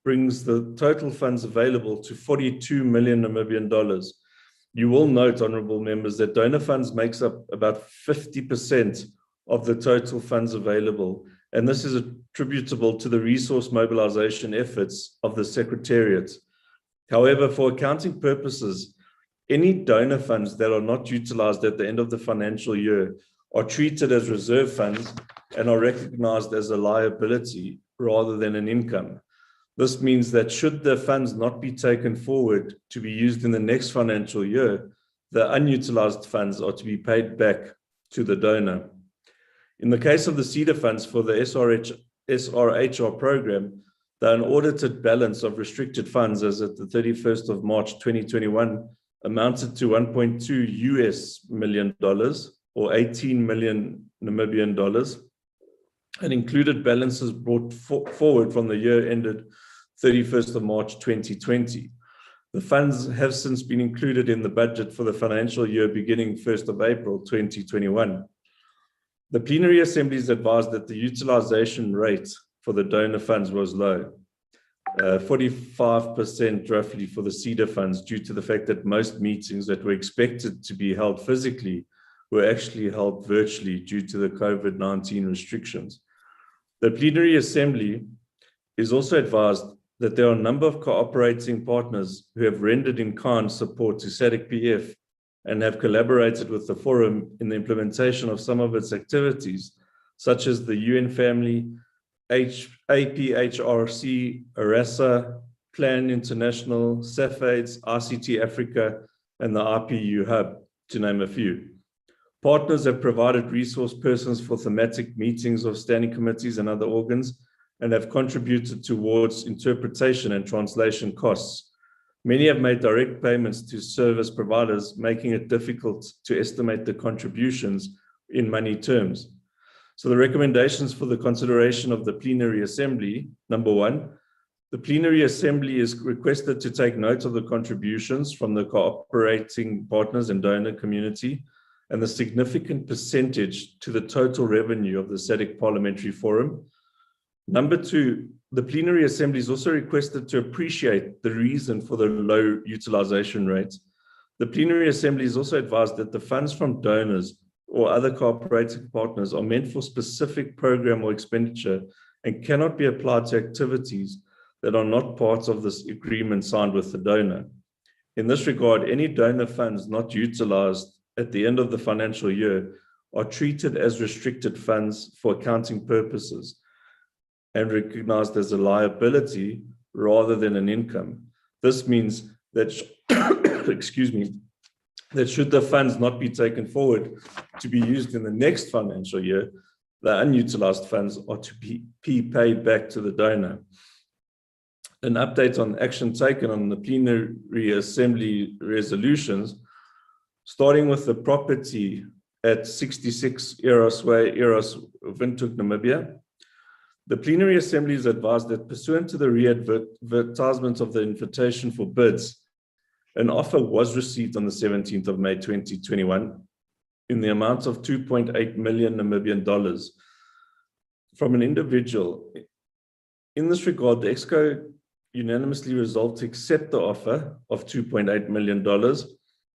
[SPEAKER 8] brings the total funds available to 42 million Namibian dollars. You will note, honorable members, that donor funds makes up about 50% of the total funds available. And this is attributable to the resource mobilization efforts of the Secretariat. However, for accounting purposes, any donor funds that are not utilized at the end of the financial year are treated as reserve funds and are recognized as a liability rather than an income. This means that should the funds not be taken forward to be used in the next financial year, the unutilized funds are to be paid back to the donor. In the case of the CEDA funds for the SRHR program, the unaudited balance of restricted funds as at the 31st of March 2021 amounted to $1.2 million or 18 million Namibian dollars, and included balances brought forward from the year ended 31st of March 2020. The funds have since been included in the budget for the financial year beginning 1st of April 2021. The Plenary Assemblies advised that the utilization rate for the donor funds was low, 45% roughly for the CEDA funds, due to the fact that most meetings that were expected to be held physically were actually held virtually due to the COVID-19 restrictions. The Plenary Assembly is also advised that there are a number of cooperating partners who have rendered in-kind support to SADC-PF and have collaborated with the Forum in the implementation of some of its activities, such as the UN Family, APHRC, ARASA, Plan International, SAFAIDS, RCT Africa, and the RPU Hub, to name a few. Partners have provided resource persons for thematic meetings of standing committees and other organs, and have contributed towards interpretation and translation costs. Many have made direct payments to service providers, making it difficult to estimate the contributions in money terms. So the recommendations for the consideration of the Plenary Assembly: number 1, the Plenary Assembly is requested to take note of the contributions from the cooperating partners and donor community and the significant percentage to the total revenue of the SADC Parliamentary Forum. Number 2, the Plenary Assembly is also requested to appreciate the reason for the low utilization rate. The Plenary Assembly is also advised that the funds from donors or other cooperating partners are meant for specific program or expenditure and cannot be applied to activities that are not part of this agreement signed with the donor. In this regard, any donor funds not utilized at the end of the financial year are treated as restricted funds for accounting purposes and recognized as a liability rather than an income. This means that, excuse me, that should the funds not be taken forward to be used in the next financial year, the unutilized funds are to be paid back to the donor. An update on action taken on the Plenary Assembly resolutions, starting with the property at 66 Eros Way, Eros, Windhoek, Namibia. The Plenary Assembly is advised that pursuant to the re-advertisement of the invitation for bids, an offer was received on the 17th of May 2021 in the amount of 2.8 million Namibian dollars from an individual. In this regard, the EXCO unanimously resolved to accept the offer of $2.8 million,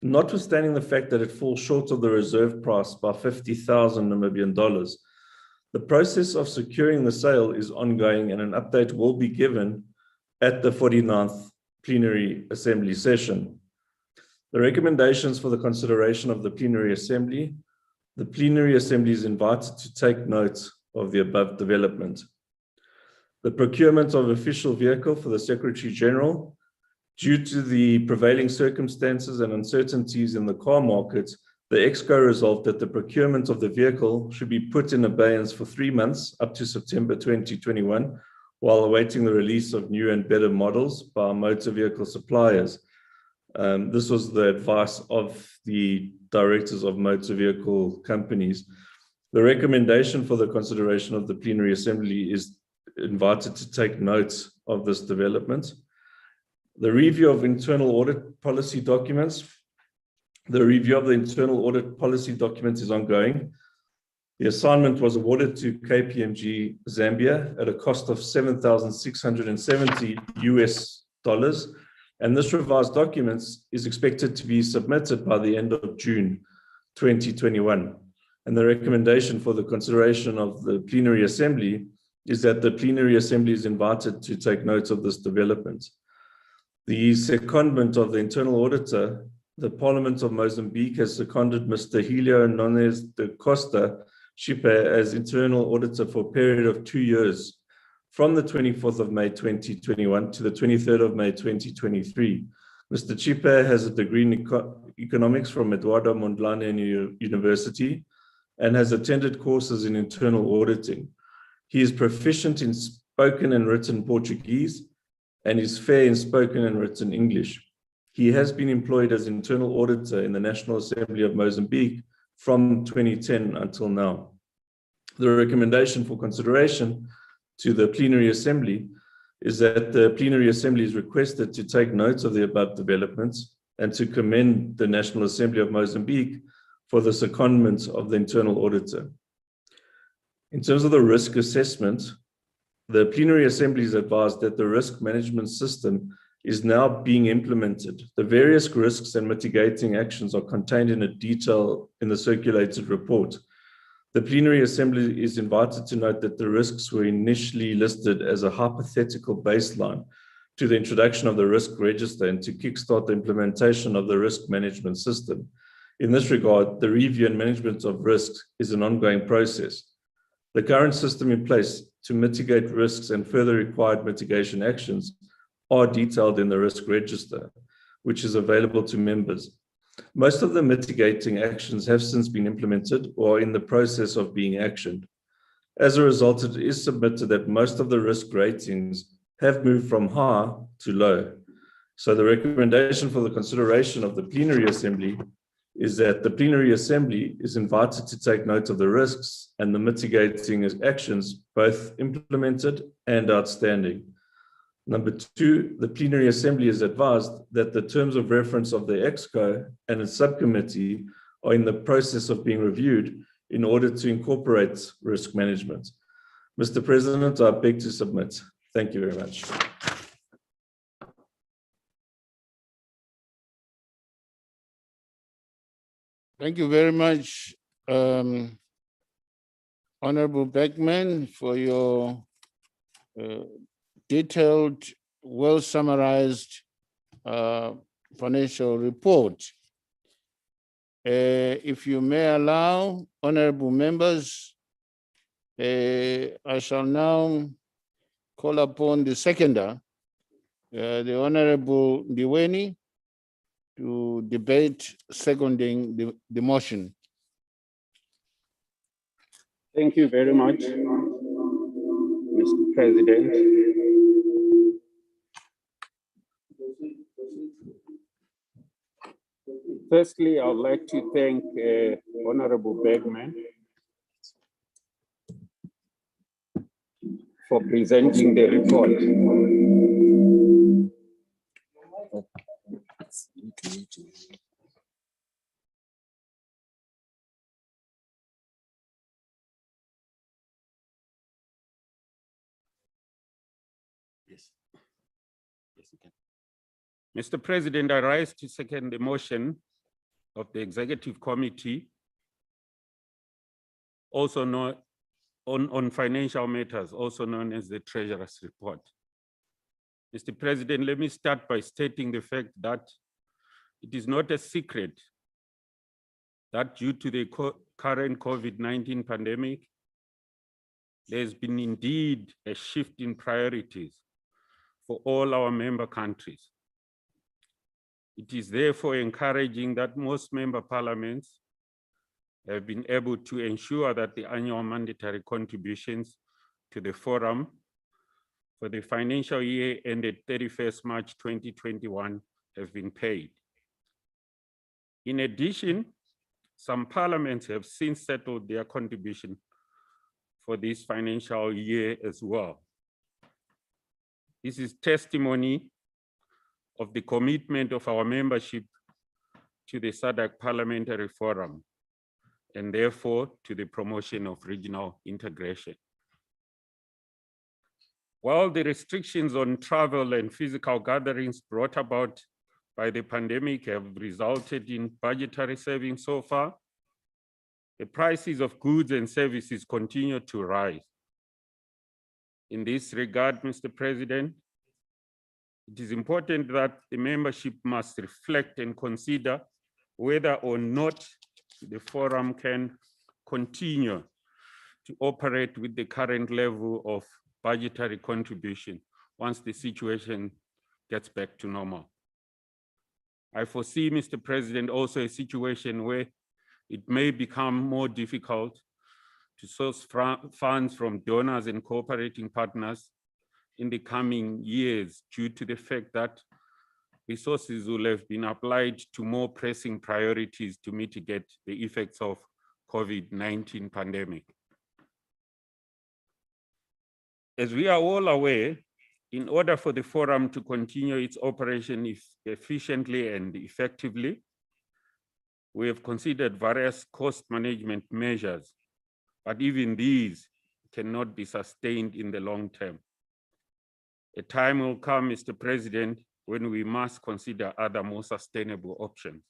[SPEAKER 8] notwithstanding the fact that it falls short of the reserve price by 50,000 Namibian dollars. The process of securing the sale is ongoing, and an update will be given at the 49th Plenary Assembly session. The recommendations for the consideration of the Plenary Assembly. The Plenary Assembly is invited to take note of the above development. The procurement of official vehicle for the Secretary General. Due to the prevailing circumstances and uncertainties in the car market, the EXCO resolved that the procurement of the vehicle should be put in abeyance for 3 months up to September 2021, while awaiting the release of new and better models by motor vehicle suppliers. This was the advice of the directors of motor vehicle companies. The recommendation for the consideration of the Plenary Assembly is invited to take note of this development. The review of internal audit policy documents. The review of the internal audit policy documents is ongoing. The assignment was awarded to KPMG Zambia at a cost of $7,670, and this revised documents is expected to be submitted by the end of June 2021. And the recommendation for the consideration of the Plenary Assembly is that the Plenary Assembly is invited to take note of this development. The secondment of the internal auditor, the Parliament of Mozambique has seconded Mr. Helio Nunes de Costa Chipe as internal auditor for a period of 2 years, from the 24th of May 2021 to the 23rd of May 2023. Mr. Chipe has a degree in economics from Eduardo Mondlane University and has attended courses in internal auditing. He is proficient in spoken and written Portuguese and is fair in spoken and written English. He has been employed as internal auditor in the National Assembly of Mozambique from 2010 until now. The recommendation for consideration to the Plenary Assembly is that the Plenary Assembly is requested to take note of the above developments and to commend the National Assembly of Mozambique for the secondment of the internal auditor. In terms of the risk assessment, the Plenary Assembly is advised that the risk management system is now being implemented. The various risks and mitigating actions are contained in a detail in the circulated report. The Plenary Assembly is invited to note that the risks were initially listed as a hypothetical baseline to the introduction of the risk register and to kickstart the implementation of the risk management system. In this regard, the review and management of risks is an ongoing process. The current system in place to mitigate risks and further required mitigation actions are detailed in the risk register, which is available to members. Most of the mitigating actions have since been implemented or are in the process of being actioned. As a result, it is submitted that most of the risk ratings have moved from high to low. So the recommendation for the consideration of the Plenary Assembly is that the Plenary Assembly is invited to take note of the risks and the mitigating actions, both implemented and outstanding. Number two, the Plenary Assembly is advised that the terms of reference of the EXCO and its subcommittee are in the process of being reviewed in order to incorporate risk management. Mr. President, I beg to submit. Thank you very much.
[SPEAKER 2] Thank you very much, Honorable Beckman, for your detailed, well-summarized financial report. If you may allow, honorable members, I shall now call upon the seconder, the Honorable Ndiweni, to debate seconding the motion.
[SPEAKER 18] Thank you very much, Mr. President. Firstly, I would like to thank Honorable Bergman for presenting the report. Yes. Yes, you can. Mr. President, I rise to second the motion of the Executive Committee, also known on financial matters, also known as the Treasurer's Report. Mr. President, let me start by stating the fact that it is not a secret that due to the current COVID-19 pandemic, there's been indeed a shift in priorities for all our member countries. It is therefore encouraging that most member parliaments have been able to ensure that the annual mandatory contributions to the forum for the financial year ended 31st March 2021 have been paid. In addition, some parliaments have since settled their contribution for this financial year as well. This is testimony of the commitment of our membership to the SADC Parliamentary Forum, and therefore to the promotion of regional integration. While the restrictions on travel and physical gatherings brought about by the pandemic have resulted in budgetary savings so far, the prices of goods and services continue to rise. In this regard, Mr. President, it is important that the membership must reflect and consider whether or not the forum can continue to operate with the current level of budgetary contribution once the situation gets back to normal. I foresee, Mr. President, also a situation where it may become more difficult to source funds from donors and cooperating partners in the coming years due to the fact that resources will have been applied to more pressing priorities to mitigate the effects of COVID-19 pandemic. As we are all aware, in order for the forum to continue its operation efficiently and effectively, we have considered various cost management measures, but even these cannot be sustained in the long term. A time will come, Mr. President, when we must consider other more sustainable options.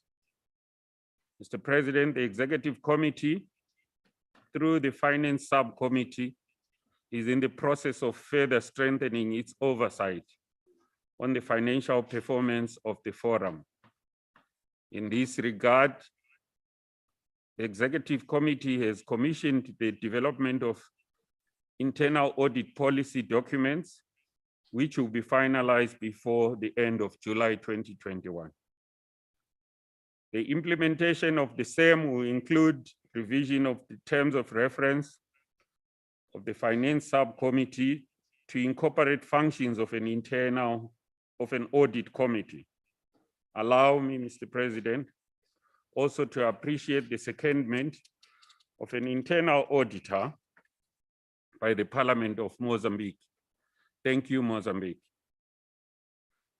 [SPEAKER 18] Mr. President, the Executive Committee, through the Finance Subcommittee, is in the process of further strengthening its oversight on the financial performance of the forum. In this regard, the Executive Committee has commissioned the development of internal audit policy documents, which will be finalized before the end of July 2021. The implementation of the same will include revision of the terms of reference of the Finance Subcommittee to incorporate functions of an audit committee. Allow me, Mr. President, also to appreciate the secondment of an internal auditor by the Parliament of Mozambique. Thank you, Mozambique.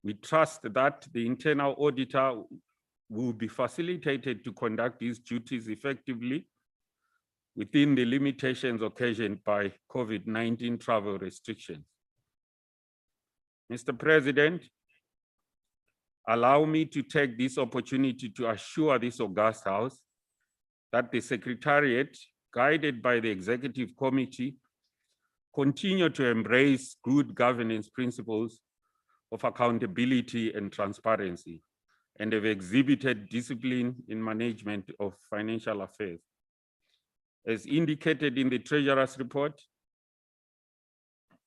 [SPEAKER 18] We trust that the internal auditor will be facilitated to conduct these duties effectively within the limitations occasioned by COVID-19 travel restrictions. Mr. President, allow me to take this opportunity to assure this august House that the Secretariat, guided by the Executive Committee, continue to embrace good governance principles of accountability and transparency, and have exhibited discipline in management of financial affairs. As indicated in the Treasurer's report,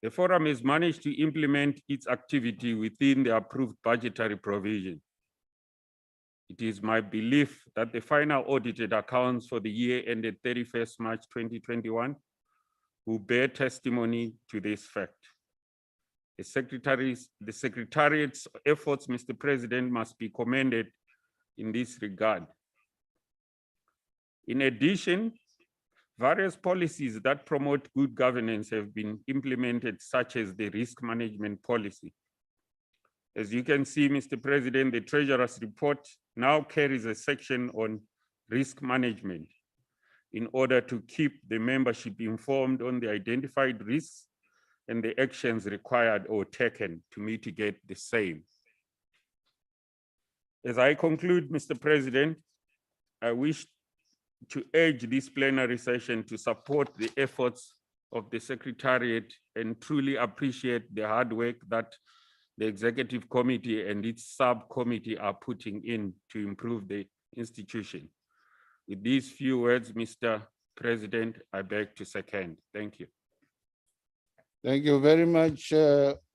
[SPEAKER 18] the forum has managed to implement its activity within the approved budgetary provision. It is my belief that the final audited accounts for the year ended 31st March 2021 will bear testimony to this fact. The Secretariat's efforts, Mr. President, must be commended in this regard. In addition, various policies that promote good governance have been implemented, such as the risk management policy. As you can see, Mr. President, the Treasurer's report now carries a section on risk management in order to keep the membership informed on the identified risks and the actions required or taken to mitigate the same. As I conclude, Mr. President, I wish to urge this plenary session to support the efforts of the Secretariat and truly appreciate the hard work that the executive committee and its subcommittee are putting in to improve the institution. With these few words, Mr. President, I beg to second. Thank you.
[SPEAKER 2] Thank you very much,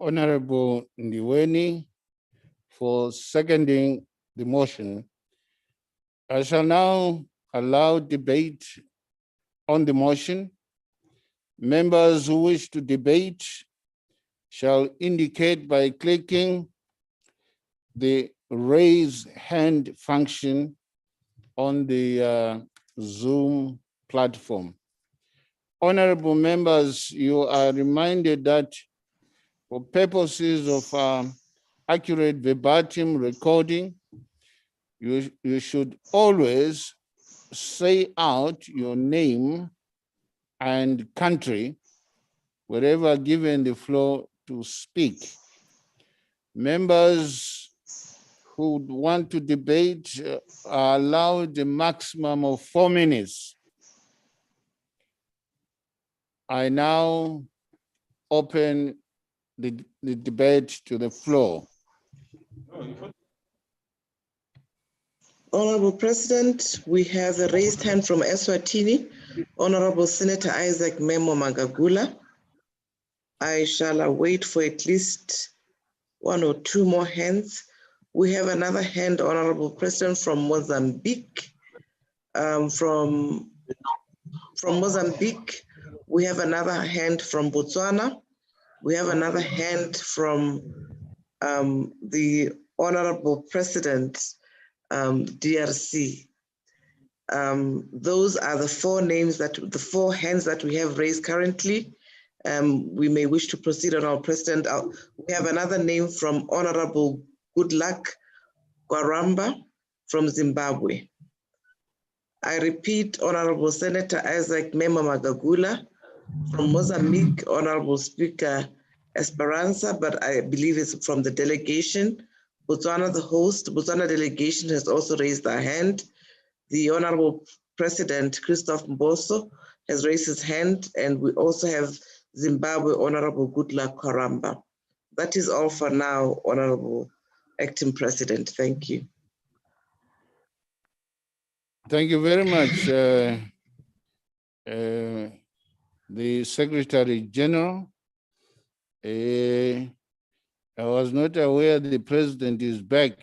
[SPEAKER 2] Honorable Ndiweni, for seconding the motion. I shall now allow debate on the motion. Members who wish to debate shall indicate by clicking the raise hand function on the Zoom platform. Honorable members, you are reminded that for purposes of accurate verbatim recording, you should always say out your name and country wherever given the floor to speak. Members who want to debate are allowed a maximum of 4 minutes. I now open the debate to the floor.
[SPEAKER 1] Honorable President, we have a raised hand from Eswatini, Honorable Senator Isaac Memo Magagula. I shall await for at least 1 or 2 more hands. We have another hand, Honorable President, from Mozambique. From Mozambique, we have another hand from Botswana. We have another hand from the Honorable President, DRC. Those are the 4 names the 4 hands that we have raised currently. We may wish to proceed on our President. We have another name from Honorable Goodluck Kwaramba from Zimbabwe. I repeat, Honorable Senator Isaac Memo Magagula from Mozambique, Honorable Speaker Esperanza, but I believe it's from the delegation. Botswana, the host, Botswana delegation has also raised their hand. The Honorable President Christoph Mboso has raised his hand, and we also have Zimbabwe Honorable Goodluck Kwaramba. That is all for now, Honorable Acting President. Thank you.
[SPEAKER 2] Thank you very much, the Secretary General. I was not aware the President is back.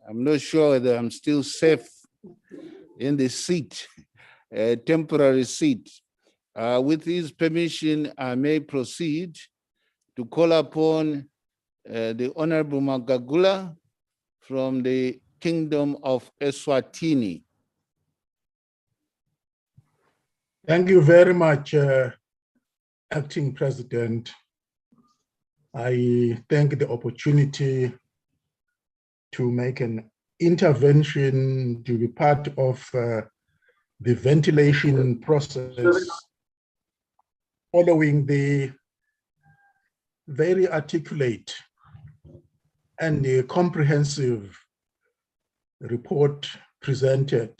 [SPEAKER 2] I'm not sure that I'm still safe in the seat, temporary seat. With his permission, I may proceed to call upon the Honorable Magagula from the Kingdom of Eswatini.
[SPEAKER 19] Thank you very much, Acting President. I thank the opportunity to make an intervention to be part of the ventilation process following the very articulate and comprehensive report presented.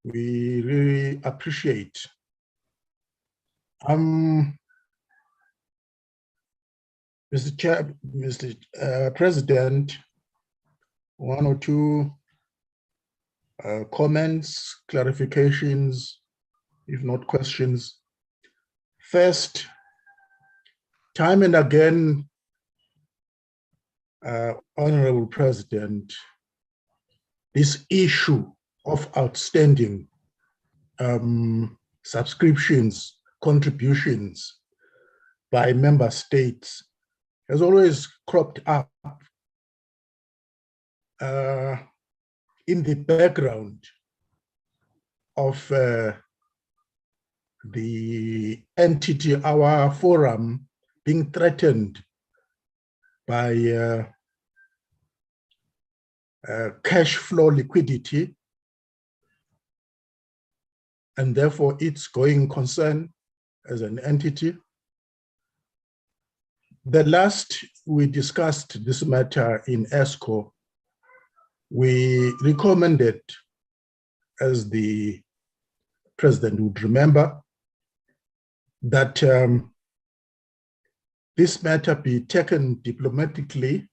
[SPEAKER 19] We really appreciate. Mr. President, 1 or 2 comments, clarifications, if not questions. First, time and again, Honorable President, this issue of outstanding subscriptions, contributions by member states has always cropped up in the background of the entity, our forum, being threatened by cash flow liquidity, and therefore its going concern as an entity. The last we discussed this matter in ESCO, we recommended, as the President would remember, that this matter be taken diplomatically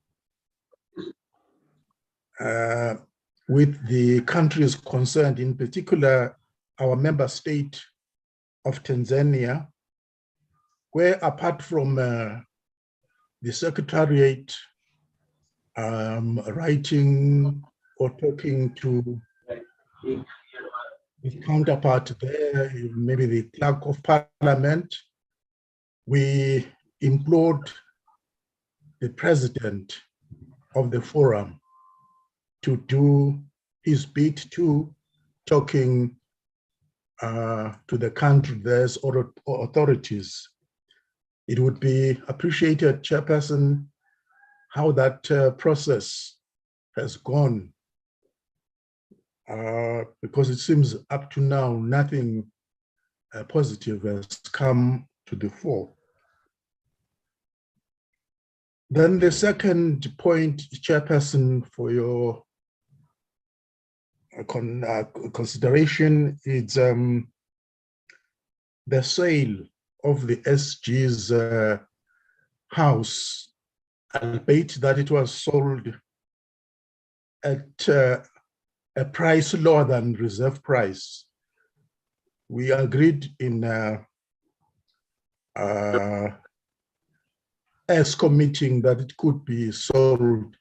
[SPEAKER 19] with the countries concerned, in particular our member state of Tanzania, where apart from the Secretariat writing or talking to his counterpart there, maybe the clerk of parliament, we implored the president of the forum to do his bit to talking to the country's authorities. It would be appreciated, Chairperson, how that process has gone, because it seems up to now nothing positive has come to the fore. Then the second point, Chairperson, for your consideration is the sale of the SG's house, albeit that it was sold at a price lower than reserve price. We agreed in ESCO meeting that it could be sold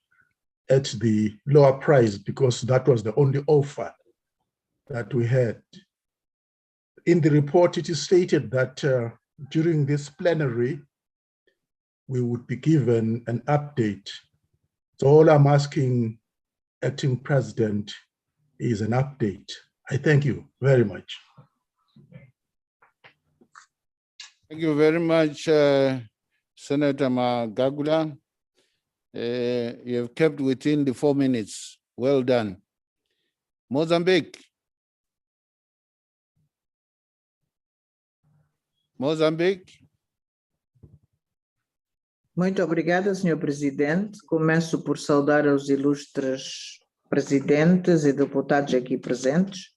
[SPEAKER 19] at the lower price because that was the only offer that we had. In the report, it is stated that during this plenary, we would be given an update. So all I'm asking, Acting President, is an update. I thank you very much.
[SPEAKER 2] Thank you very much, Senator Magagula. You have kept within the 4 minutes. Well done. Mozambique. Moçambique.
[SPEAKER 13] Muito obrigada, Sr. Presidente. Começo por saudar os ilustres presidentes e deputados aqui presentes.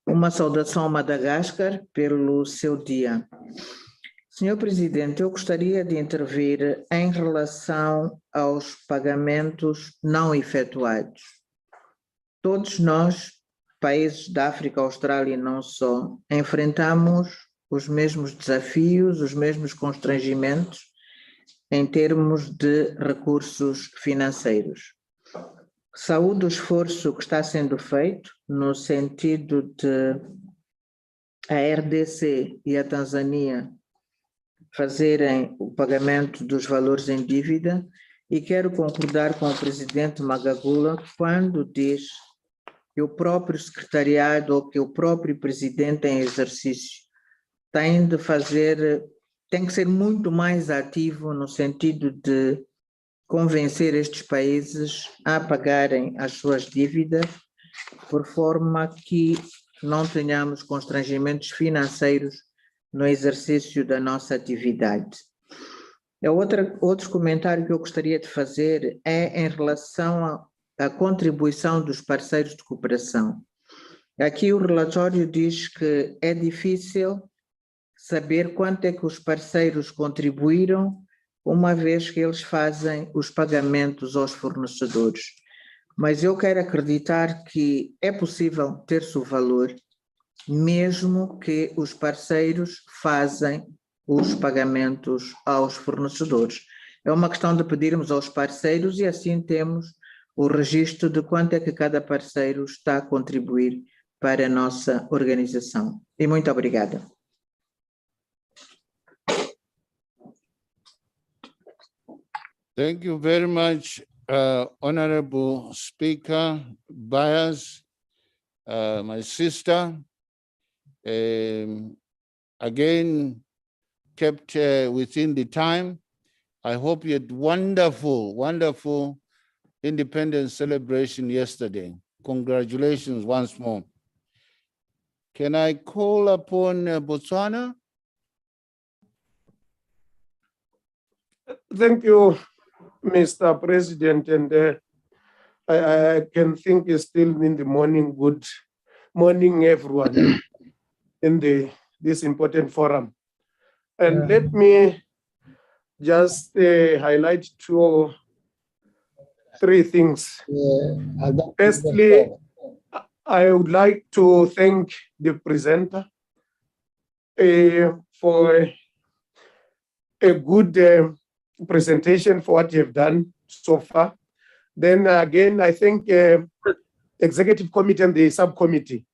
[SPEAKER 13] Uma saudação a Madagascar pelo seu dia. Sr. Presidente, eu gostaria de intervir em relação aos pagamentos não efetuados. Todos nós, países da África, Austrália e não só, enfrentamos os mesmos desafios, os mesmos constrangimentos em termos de recursos financeiros. Saúdo o esforço que está sendo feito no sentido de a RDC e a Tanzânia fazerem o pagamento dos valores em dívida e quero concordar com o presidente Magagula quando diz que o próprio secretariado ou que o próprio presidente em exercício tem que ser muito mais ativo no sentido de convencer estes países a pagarem as suas dívidas, por forma que não tenhamos constrangimentos financeiros no exercício da nossa atividade. Outro comentário que eu gostaria de fazer é em relação à contribuição dos parceiros de cooperação. Aqui o relatório diz que é difícil saber quanto é que os parceiros contribuíram, uma vez que eles fazem os pagamentos aos fornecedores. Mas eu quero acreditar que é possível ter-se o valor, mesmo que os parceiros fazem os pagamentos aos fornecedores. É uma questão de pedirmos aos parceiros e assim temos o registro de quanto é que cada parceiro está a contribuir para a nossa organização. E muito obrigada.
[SPEAKER 2] Thank you very much, Honorable Speaker Byers, my sister. Again, kept within the time. I hope you had wonderful independence celebration yesterday. Congratulations once more. Can I call upon Botswana?
[SPEAKER 20] Thank you, Mr. President, and I can think it's still in the morning. Good morning, everyone, in this important forum. And let me just highlight 2 or 3 things. Firstly, I would like to thank the presenter for a good presentation for what you have done so far. Then again, I thank Executive Committee and the subcommittee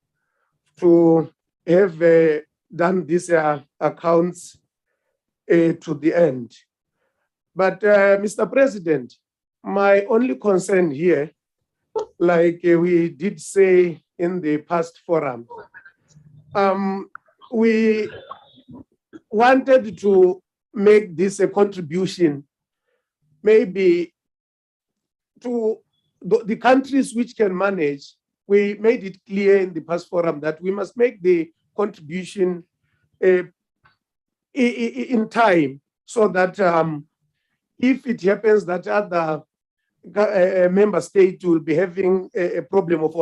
[SPEAKER 20] to have done these accounts to the end. But Mr. President, my only concern here, like we did say in the past forum, we wanted to make this a contribution maybe to the countries which can manage. We made it clear in the past forum that we must make the contribution in time, so that if it happens that other member state will be having a problem of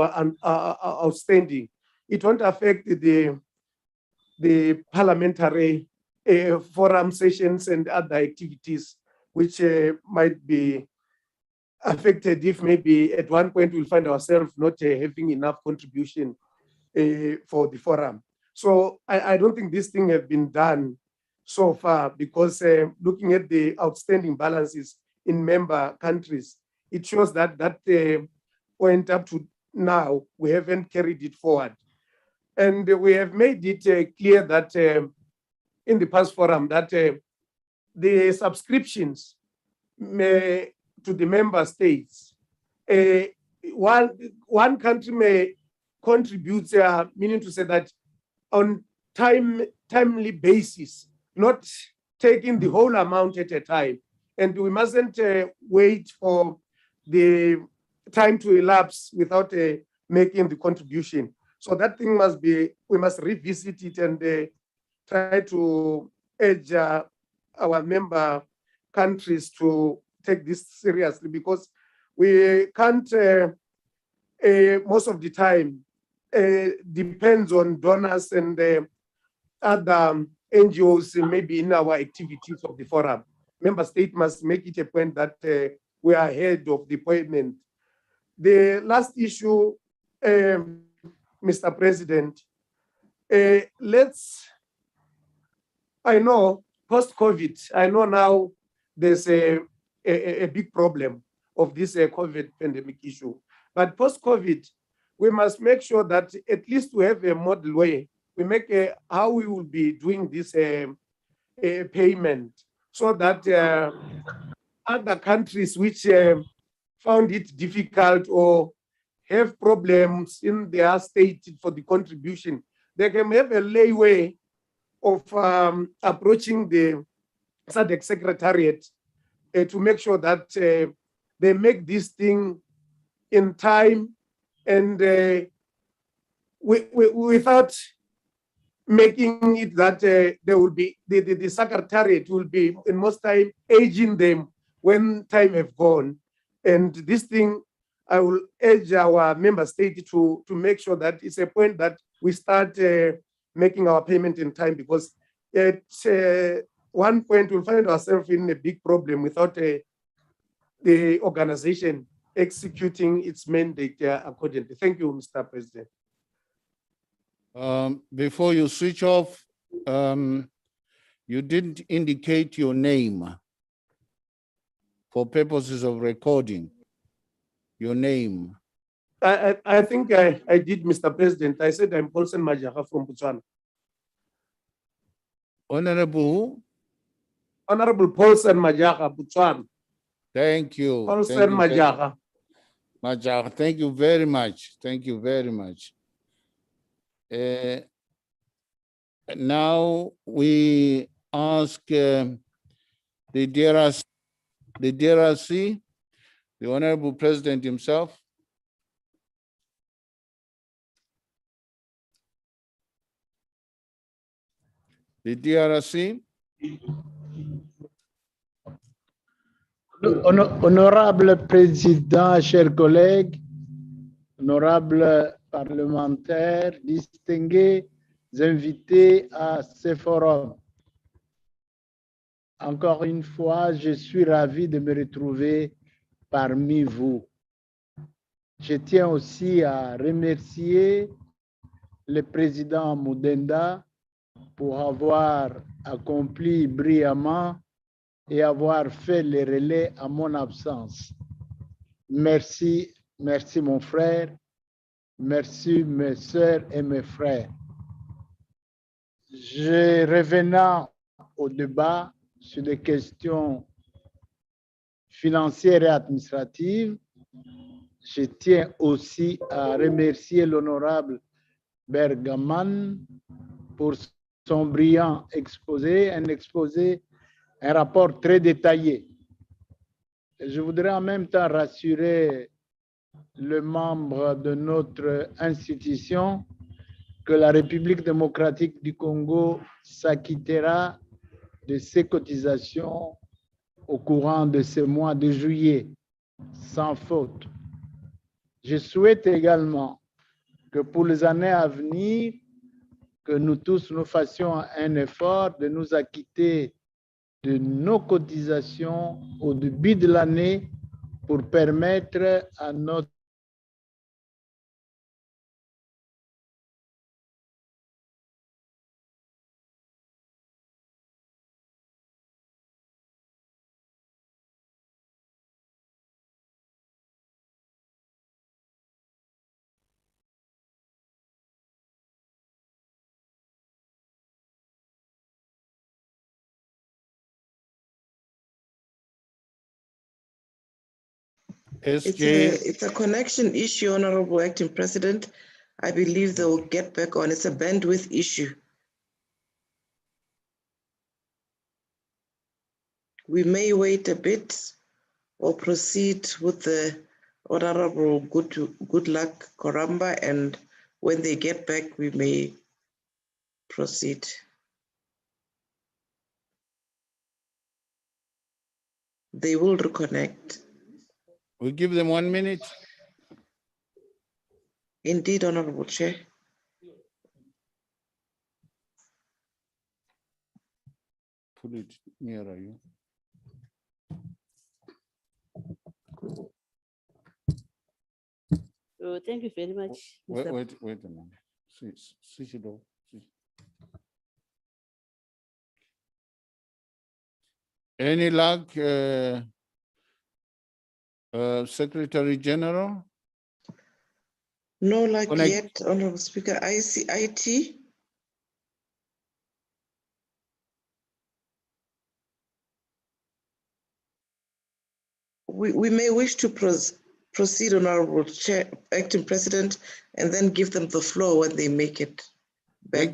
[SPEAKER 20] outstanding, it won't affect the parliamentary forum sessions and other activities which might be affected if maybe at one point we'll find ourselves not having enough contribution for the forum. So I don't think this thing has been done so far, because looking at the outstanding balances in member countries, it shows that point up to now, we haven't carried it forward. And we have made it clear that in the past forum that the subscriptions to the member states, one country may contribute, meaning to say that on timely basis, not taking the whole amount at a time. And we mustn't wait for the time to elapse without making the contribution. So that thing must be, we must revisit it and try to urge our member countries to take this seriously, because we can't, most of the time, depends on donors and other NGOs maybe in our activities of the forum. Member state must make it a point that we are ahead of the appointment. The last issue, Mr. President, I know post-COVID, I know now there's a big problem of this COVID pandemic issue. But post-COVID, we must make sure that at least we have a model way. We make how we will be doing this payment, so that other countries which found it difficult or have problems in their state for the contribution, they can have a leeway of approaching the SADC Secretariat to make sure that they make this thing in time and without making it that there will be, the Secretariat will be in most time aging them when time have gone. And this thing, I will urge our member state to make sure that it's a point that we start making our payment in time, because at one point we'll find ourselves in a big problem without the organization executing its mandate accordingly. Thank you, Mr. President.
[SPEAKER 2] Before you switch off, you didn't indicate your name for purposes of recording. Your name.
[SPEAKER 20] I think I did, Mr. President. I said I'm Paulson Majaha from Botswana.
[SPEAKER 2] Honorable?
[SPEAKER 20] Honorable Paulson Majaha, Botswana.
[SPEAKER 2] Thank you.
[SPEAKER 20] Paulson Majaha.
[SPEAKER 2] Majaha, thank you very much. Thank you very much. Now we ask the DRC, the Honorable President himself. The DRC.
[SPEAKER 21] Honorable Président, chers collègues, honorables parlementaires, distingués invités à ce forum. encore une fois, je suis ravi de me retrouver parmi vous. Je tiens aussi à remercier le président Mudenda pour avoir accompli brillamment et avoir fait le relais à mon absence. Merci, merci mon frère, merci mes sœurs et mes frères. Je revenant au débat sur des questions financières et administratives, je tiens aussi à remercier l'honorable Bergaman pour son brillant exposé, un rapport très détaillé. Je voudrais en même temps rassurer le membre de notre institution que la République démocratique du Congo s'acquittera de ses cotisations au courant de ce mois de juillet, sans faute. Je souhaite également que pour les années à venir, que nous tous nous fassions un effort de nous acquitter de nos cotisations au début de l'année pour permettre à notre
[SPEAKER 1] It's a connection issue, Honorable Acting President. I believe they will get back on. It's a bandwidth issue. We may wait a bit or proceed with the Honorable Goodluck Koramba, and when they get back, we may proceed. They will reconnect.
[SPEAKER 2] We give them 1 minute.
[SPEAKER 1] Indeed, Honorable Chair.
[SPEAKER 2] Put it nearer you.
[SPEAKER 3] Thank you very much.
[SPEAKER 2] Wait
[SPEAKER 3] Mr.
[SPEAKER 2] a minute. Switch it off. Any luck, Secretary General?
[SPEAKER 1] No luck yet, Honorable Speaker. ICIT. We may wish to proceed, Honorable Chair, Acting President, and then give them the floor when they make it back.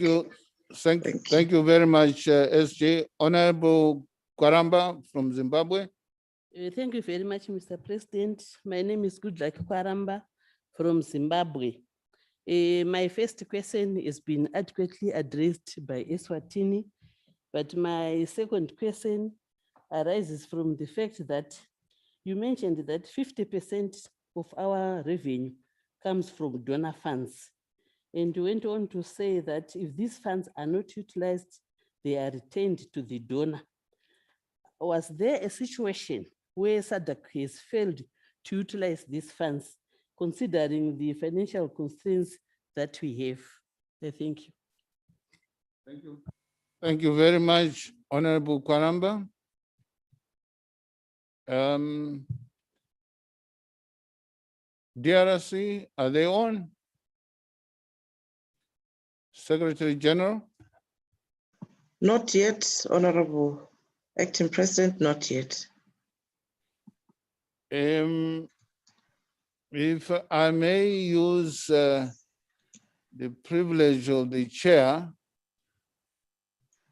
[SPEAKER 2] Thank you very much, SJ. Honorable Kwaramba from Zimbabwe.
[SPEAKER 3] Thank you very much, Mr. President. My name is Goodluck Kwaramba from Zimbabwe. My first question has been adequately addressed by Eswatini, but my second question arises from the fact that you mentioned that 50% of our revenue comes from donor funds. And you went on to say that if these funds are not utilized, they are returned to the donor. Was there a situation where SADC has failed to utilize these funds, considering the financial constraints that we have? Thank you.
[SPEAKER 2] Thank you. Thank you very much, Honorable Kwaramba. DRC, are they on? Secretary General?
[SPEAKER 1] Not yet, Honorable Acting President, not yet.
[SPEAKER 2] If I may use the privilege of the chair,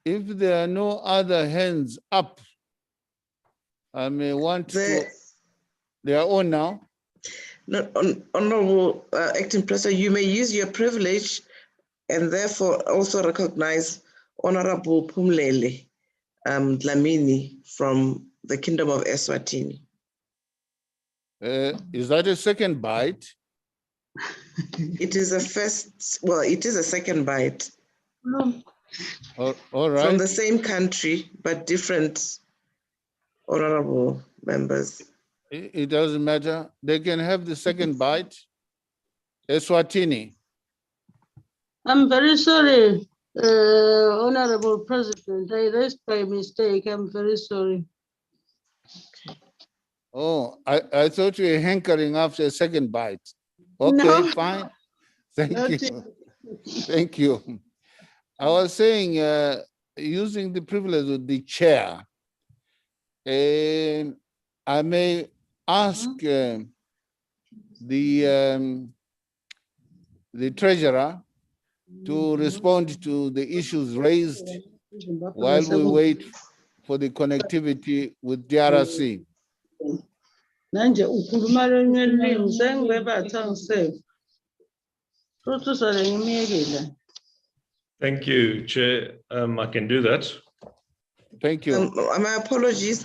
[SPEAKER 2] if there are no other hands up, I may want to, they are on now.
[SPEAKER 1] No, Honorable Acting President, you may use your privilege and therefore also recognize Honorable Pumlele Dlamini from the Kingdom of Eswatini.
[SPEAKER 2] Is that a second bite?
[SPEAKER 1] It is a first, well, it is a second bite.
[SPEAKER 2] All right.
[SPEAKER 1] From the same country, but different honorable members.
[SPEAKER 2] It doesn't matter. They can have the second bite. Eswatini.
[SPEAKER 5] I'm very sorry, Honorable President. I raised by mistake. I'm very sorry.
[SPEAKER 2] Oh, I thought you were hankering after a second bite. Okay,
[SPEAKER 5] No.
[SPEAKER 2] fine. Thank
[SPEAKER 5] Not
[SPEAKER 2] you. Thank you. I was saying, using the privilege of the chair, I may ask the treasurer to respond to the issues raised while we wait for the connectivity with DRC.
[SPEAKER 5] Nanje ukhuluma lenye limi sengibebatha ngiseve. Futhi sale ngimiyekela.
[SPEAKER 8] Thank you, Chair. I can do that.
[SPEAKER 2] Thank you.
[SPEAKER 1] My apologies,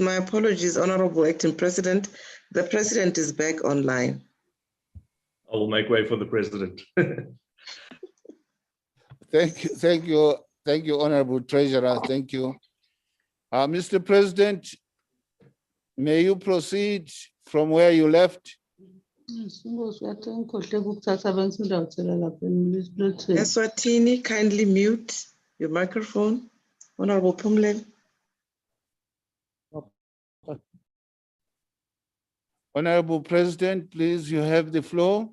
[SPEAKER 1] Honorable Acting President. The President is back online.
[SPEAKER 8] I will make way for the President.
[SPEAKER 2] Thank you, Honorable Treasurer. Thank you. Mr. President, may you proceed from where you left?
[SPEAKER 1] Eswatini, kindly mute your microphone. Honorable Pumlel.
[SPEAKER 2] Honorable President, please, you have the floor.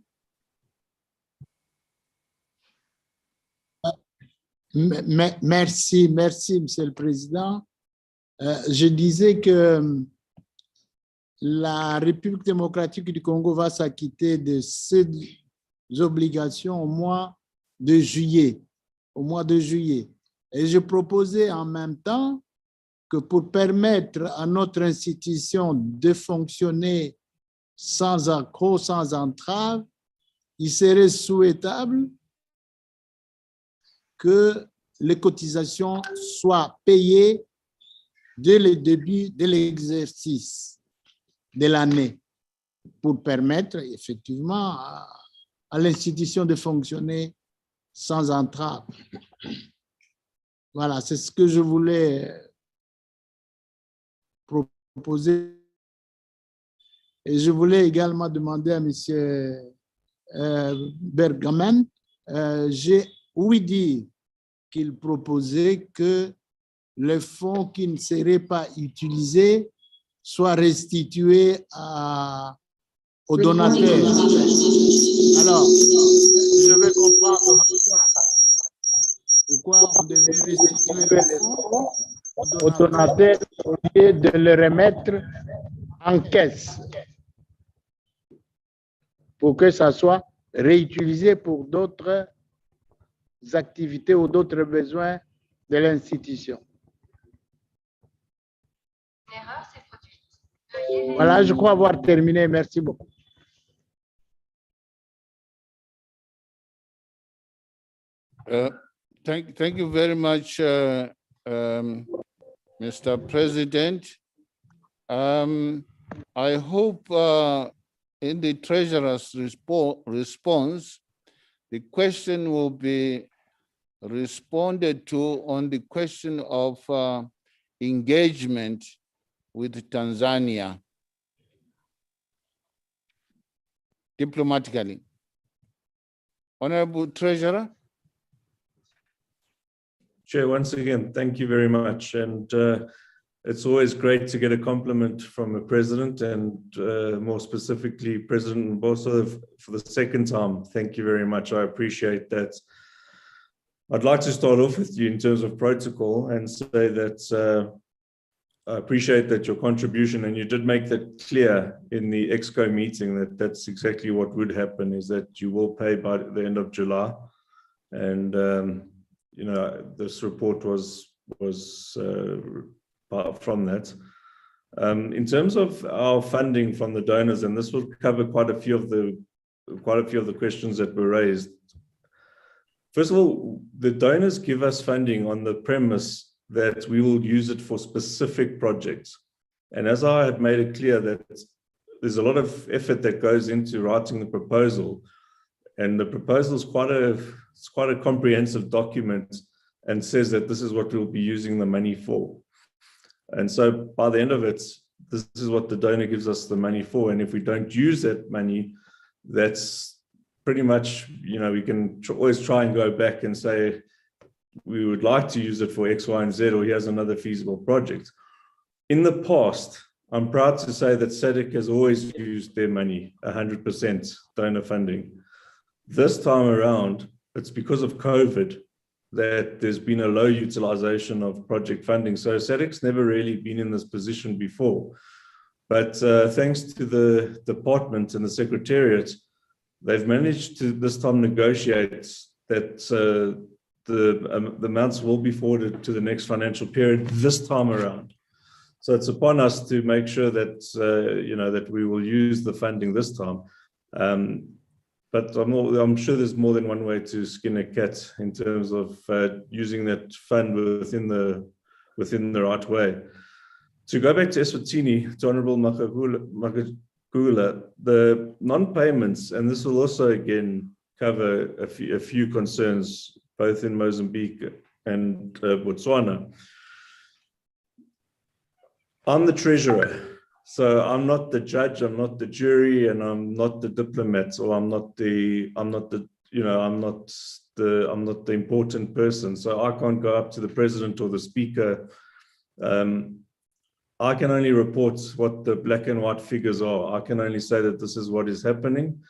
[SPEAKER 21] Merci, Monsieur le Président. Je disais que la République démocratique du Congo va s'acquitter de ses obligations au mois de juillet. Et je proposais en même temps que pour permettre à notre institution de fonctionner sans accroc, sans entrave, il serait souhaitable que les cotisations soient payées dès le début de l'exercice de l'année pour permettre effectivement à l'institution de fonctionner sans entrave. Voilà, c'est ce que je voulais proposer. Et je voulais également demander à M. Bergamen, j'ai ouï dire qu'il proposait que les fonds qui ne seraient pas utilisés soient restitués aux donateurs. Alors, je veux comprendre pourquoi on devait restituer les fonds aux donateurs au lieu de les remettre en caisse pour que ça soit réutilisé pour d'autres activités ou d'autres besoins de l'institution. Voilà, je crois avoir terminé. Merci beaucoup.
[SPEAKER 2] Thank you very much, Mr. President. I hope in the Treasurer's response, the question will be responded to on the question of engagement with Tanzania diplomatically. Honorable Treasurer.
[SPEAKER 8] Chair, once again, thank you very much. And it's always great to get a compliment from a president and more specifically, President Mboso for the second time. Thank you very much. I appreciate that. I'd like to start off with you in terms of protocol and say that I appreciate that your contribution, and you did make that clear in the EXCO meeting that that's exactly what would happen, is that you will pay by the end of July. And you know, this report was from that. In terms of our funding from the donors, and this will cover quite a few of the questions that were raised. First of all, the donors give us funding on the premise that we will use it for specific projects. And as I have made it clear that there's a lot of effort that goes into writing the proposal, and the proposal is quite a comprehensive document and says that this is what we'll be using the money for. And so by the end of it, this is what the donor gives us the money for. And if we don't use that money, that's pretty much, we can always try and go back and say, we would like to use it for X, Y, and Z, or here's another feasible project. In the past, I'm proud to say that SADC has always used their money, 100% donor funding. This time around, it's because of COVID that there's been a low utilization of project funding. So SADC's never really been in this position before. But thanks to the department and the secretariat, they've managed to this time negotiate that the amounts will be forwarded to the next financial period this time around. So it's upon us to make sure that, that we will use the funding this time. But I'm sure there's more than one way to skin a cat in terms of using that fund within the right way. To go back to Eswatini, to Honorable Makagula, the non-payments, and this will also again cover a few concerns, both in Mozambique and Botswana. I'm the treasurer, so I'm not the judge, I'm not the jury, and I'm not the diplomat, or I'm not the important person. So I can't go up to the president or the speaker. I can only report what the black and white figures are. I can only say that this is what is happening,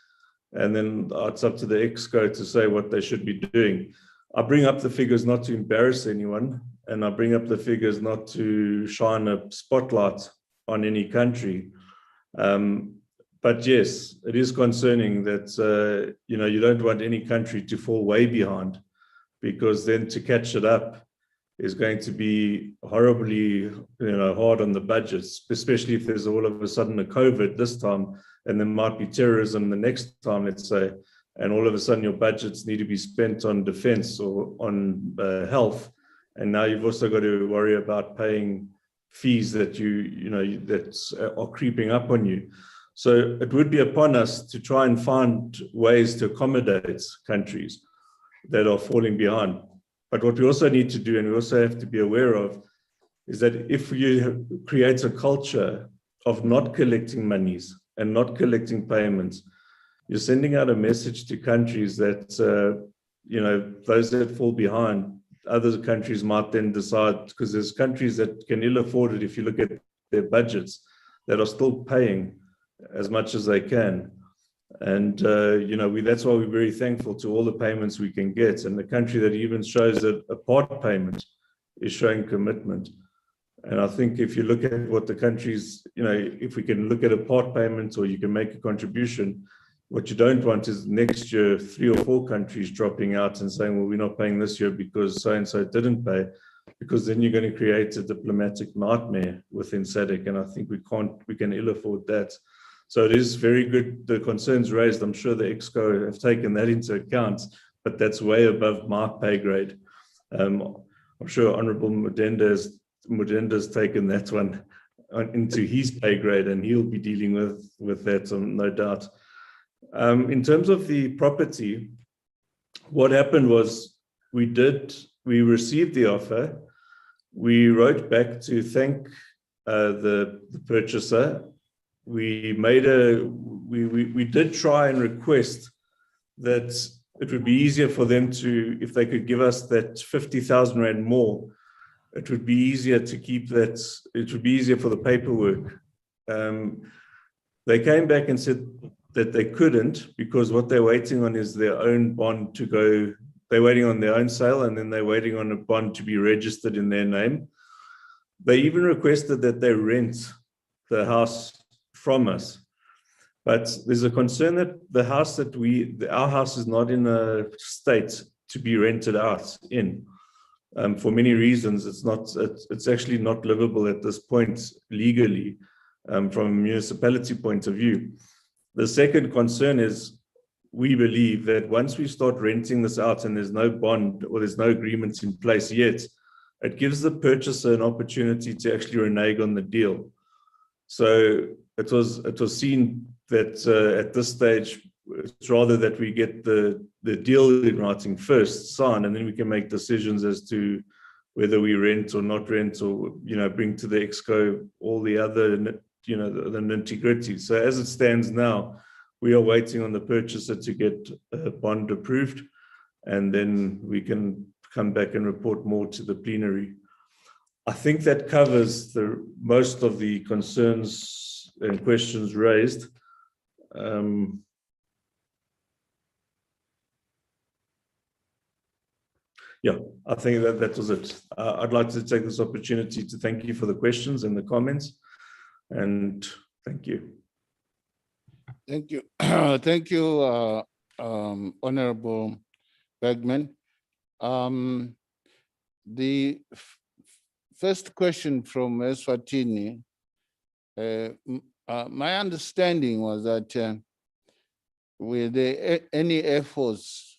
[SPEAKER 8] and then it's up to the EXCO to say what they should be doing. I bring up the figures not to embarrass anyone, and I bring up the figures not to shine a spotlight on any country. But yes, it is concerning that, you don't want any country to fall way behind, because then to catch it up is going to be horribly, hard on the budgets, especially if there's all of a sudden a COVID this time, and there might be terrorism the next time, let's say, and all of a sudden your budgets need to be spent on defense or on health. And now you've also got to worry about paying fees that that are creeping up on you. So it would be upon us to try and find ways to accommodate countries that are falling behind. But what we also need to do, and we also have to be aware of, is that if you create a culture of not collecting monies and not collecting payments, you're sending out a message to countries that, those that fall behind, other countries might then decide, because there's countries that can ill afford it if you look at their budgets, that are still paying as much as they can. And, that's why we're very thankful to all the payments we can get. And the country that even shows a part payment is showing commitment. And I think if you look at what the countries, if we can look at a part payment or you can make a contribution, what you don't want is next year 3 or 4 countries dropping out and saying, well, we're not paying this year because so-and-so didn't pay, because then you're going to create a diplomatic nightmare within SADC. And I think we can ill afford that. So it is very good, the concerns raised. I'm sure the EXCO have taken that into account, but that's way above my pay grade. I'm sure Honorable Mudenda's taken that one into his pay grade, and he'll be dealing with that, no doubt. In terms of the property, what happened was we received the offer. We wrote back to thank the purchaser. We did try and request that it would be easier for them to, if they could give us that 50,000 Rand more, it would be easier to keep that, it would be easier for the paperwork. They came back and said that they couldn't, because what they're waiting on is their own bond to go. They're waiting on their own sale, and then they're waiting on a bond to be registered in their name. They even requested that they rent the house from us. But there's a concern that our house is not in a state to be rented out in. For many reasons, it's actually not livable at this point legally, from a municipality point of view. The second concern is, we believe that once we start renting this out and there's no bond or there's no agreement in place yet, it gives the purchaser an opportunity to actually renege on the deal. So it was seen that at this stage, it's rather that we get the deal in writing first, signed, and then we can make decisions as to whether we rent or not rent, or, bring to the exco all the other, the nitty-gritty. So as it stands now, we are waiting on the purchaser to get a bond approved, and then we can come back and report more to the plenary. I think that covers most of the concerns and questions raised. Yeah, I think that was it. I'd like to take this opportunity to thank you for the questions and the comments, and thank you.
[SPEAKER 2] Thank you. Thank you, Honorable Bergman. The first question from Eswatini, my understanding was that were there any efforts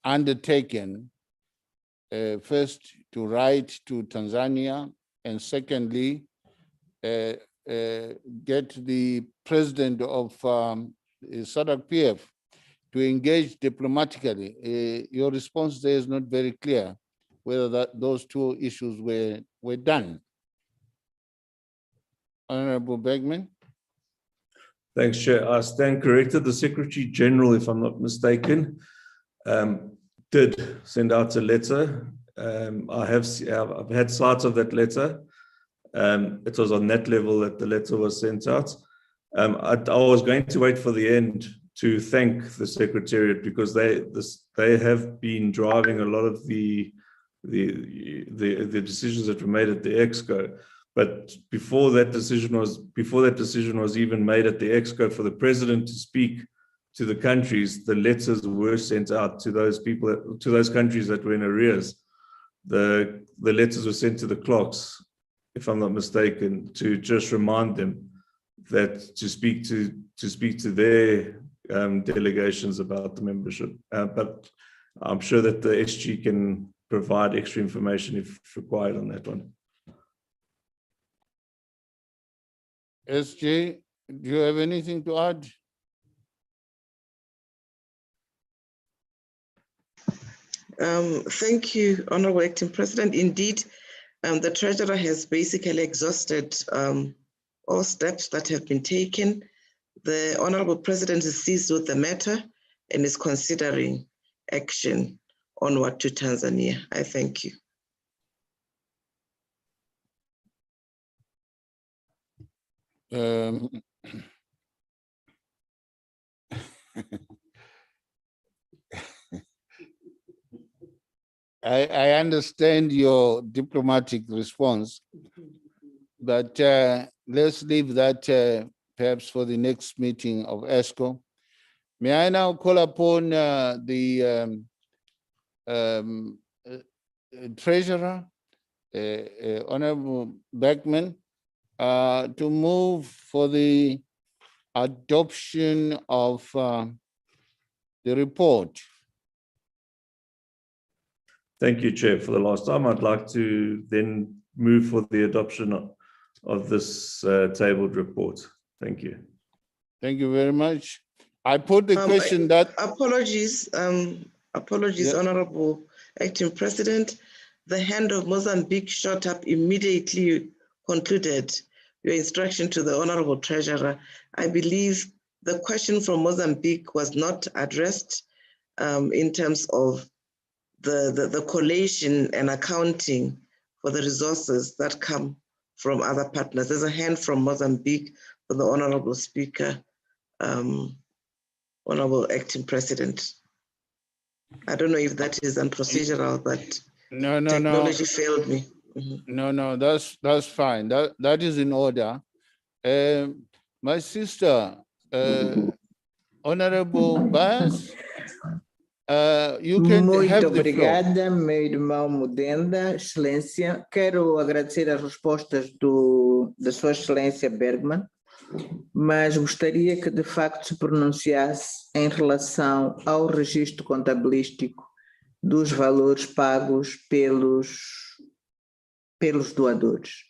[SPEAKER 2] undertaken, first to write to Tanzania, and secondly, get the president of SADC PF to engage diplomatically. Your response there is not very clear whether those two issues were done. Honorable Bergman.
[SPEAKER 8] Thanks, Chair. I stand corrected. The Secretary General, if I'm not mistaken, did send out a letter. I've had sight of that letter. It was on that level that the letter was sent out. I was going to wait for the end to thank the Secretariat, because they have been driving a lot of the decisions that were made at the Exco. But before that decision was even made at the Exco, for the President to speak to the countries, the letters were sent out to those people, to those countries that were in arrears. The letters were sent to the clerks, if I'm not mistaken, to just remind them that to speak to their delegations about the membership. But I'm sure that the SG can provide extra information if required on that one.
[SPEAKER 2] SG, do you have anything to add?
[SPEAKER 1] Thank you, Honorable Acting President. Indeed, the Treasurer has basically exhausted all steps that have been taken. The Honorable President is seized with the matter and is considering action onward to Tanzania. I thank you.
[SPEAKER 2] I understand your diplomatic response, but let's leave that perhaps for the next meeting of ESCO. May I now call upon the Treasurer, Honorable Bergman, to move for the adoption of the report.
[SPEAKER 8] Thank you, Chair. For the last time, I'd like to then move for the adoption of this tabled report. Thank you.
[SPEAKER 2] Thank you very much. I put the question that...
[SPEAKER 1] Apologies, yeah. Honorable Acting President. The hand of Mozambique shot up immediately concluded your instruction to the Honorable Treasurer. I believe the question from Mozambique was not addressed in terms of the collation and accounting for the resources that come from other partners. There's a hand from Mozambique for the Honorable Speaker, Honorable Acting President. I don't know if that is unprocedural, but technology failed me.
[SPEAKER 2] No, that's fine. That is in order. My sister, Honorable Bass, you can have the floor.
[SPEAKER 13] Muito obrigada, meu irmão Mudenda, Excelência. Quero agradecer as respostas da Sua Excelência Bergman, mas gostaria que de facto se pronunciasse em relação ao registro contabilístico dos valores pagos pelos doadores.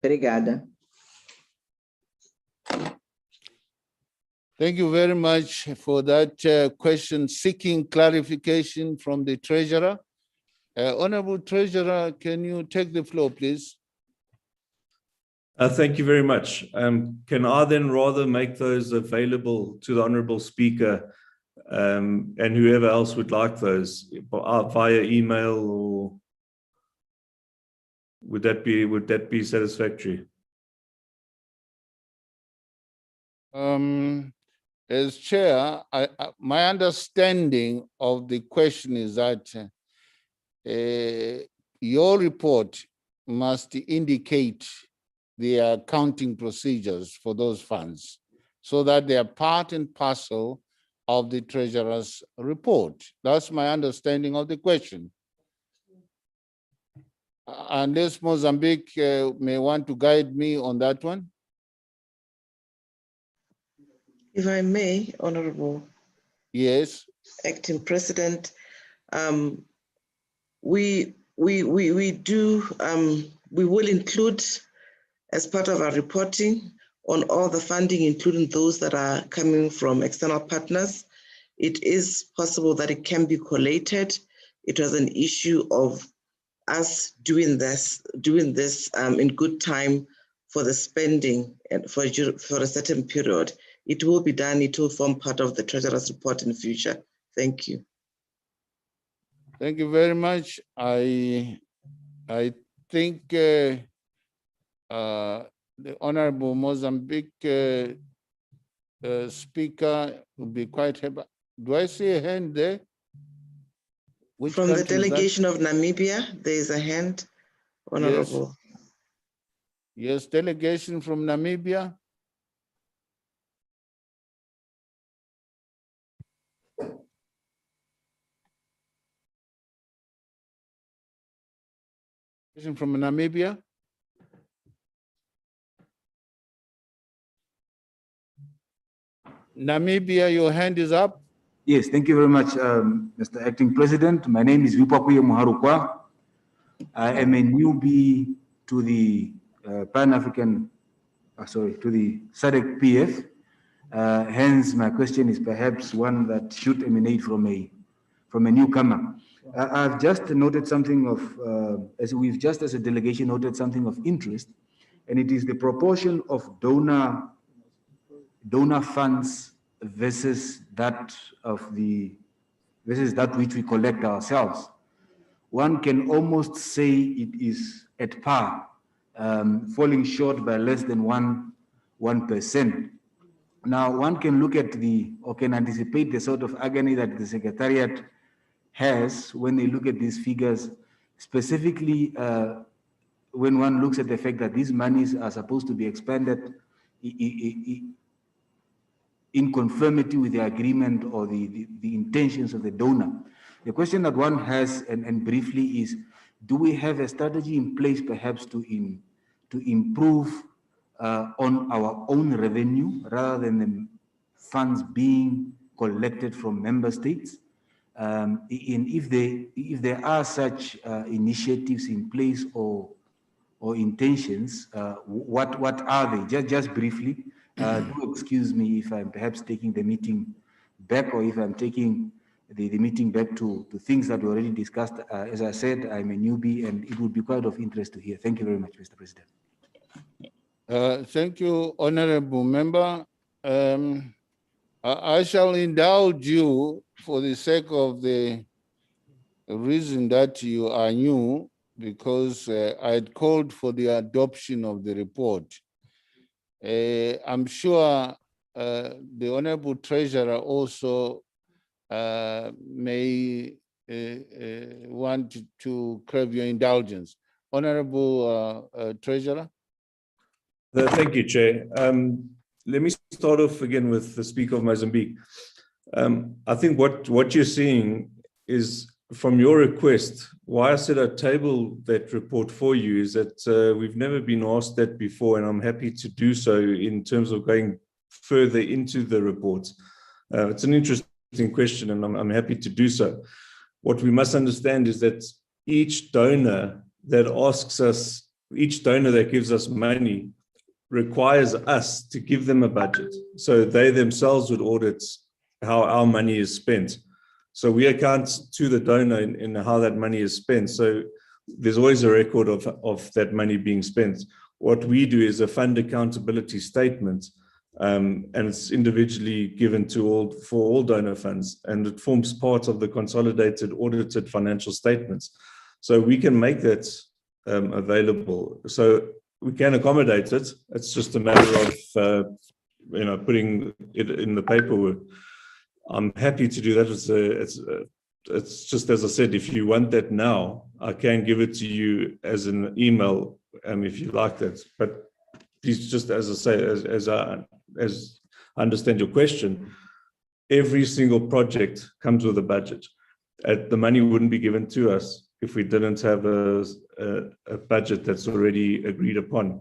[SPEAKER 13] Obrigada.
[SPEAKER 2] Thank you very much for that question seeking clarification from the treasurer. Honorable Treasurer, can you take the floor, please?
[SPEAKER 8] Thank you very much. Can I then rather make those available to the Honourable Speaker and whoever else would like those via email, or would that be satisfactory?
[SPEAKER 2] As chair, my understanding of the question is that your report must indicate the accounting procedures for those funds so that they are part and parcel of the treasurer's report. That's my understanding of the question. Unless Mozambique may want to guide me on that one.
[SPEAKER 1] If I may, Honorable.
[SPEAKER 2] Yes.
[SPEAKER 1] Acting President, we will include as part of our reporting on all the funding, including those that are coming from external partners. It is possible that it can be collated. It was an issue of us doing this in good time for the spending and for a certain period. It will be done. It will form part of the Treasurer's report in the future. Thank you.
[SPEAKER 2] Thank you very much. I think the Honorable Mozambique Speaker will be quite happy. Do I see a hand there? Which
[SPEAKER 1] From the
[SPEAKER 2] country is that?
[SPEAKER 1] delegation of Namibia, there is a hand, Honorable.
[SPEAKER 2] Yes, delegation from Namibia. From Namibia. Namibia, your hand is up.
[SPEAKER 4] Yes, thank you very much, Mr. Acting President. My name is Vipakuye Muharukwa. I am a newbie to the to the SADC PF. Hence, my question is perhaps one that should emanate from a newcomer. I've just noted something of, as a delegation noted something of interest, and it is the proportion of donor funds versus that which we collect ourselves. One can almost say it is at par, falling short by less than 1%. Now, one can look at or can anticipate the sort of agony that the Secretariat has when they look at these figures, specifically when one looks at the fact that these monies are supposed to be expended in conformity with the agreement or the intentions of the donor. The question that one has, and briefly, is do we have a strategy in place perhaps to improve on our own revenue rather than the funds being collected from member states? And if there are such initiatives in place or intentions, what are they? Just briefly. Do excuse me if I'm perhaps taking the meeting back, or if I'm taking the meeting back to things that we already discussed. As I said, I'm a newbie, and it would be quite of interest to hear. Thank you very much, Mr. President.
[SPEAKER 2] Thank you, Honorable Member. I shall indulge you for the sake of the reason that you are new, because I had called for the adoption of the report. I'm sure the Honorable Treasurer also may want to crave your indulgence. Honorable Treasurer.
[SPEAKER 8] Thank you, Chair. Let me start off again with the Speaker of Mozambique. I think what you're seeing is, from your request, why I said I table that report for you is that we've never been asked that before, and I'm happy to do so in terms of going further into the report. It's an interesting question, and I'm happy to do so. What we must understand is that each donor that gives us money requires us to give them a budget. So they themselves would audit how our money is spent. So we account to the donor in how that money is spent. So there's always a record of that money being spent. What we do is a fund accountability statement, and it's individually given to for all donor funds, and it forms part of the consolidated audited financial statements. So we can make that available. So we can accommodate it. It's just a matter of putting it in the paperwork. I'm happy to do that. It's just, as I said, if you want that now, I can give it to you as an email if you like that. But please, just as I say, as I understand your question, every single project comes with a budget. The money wouldn't be given to us if we didn't have a budget that's already agreed upon.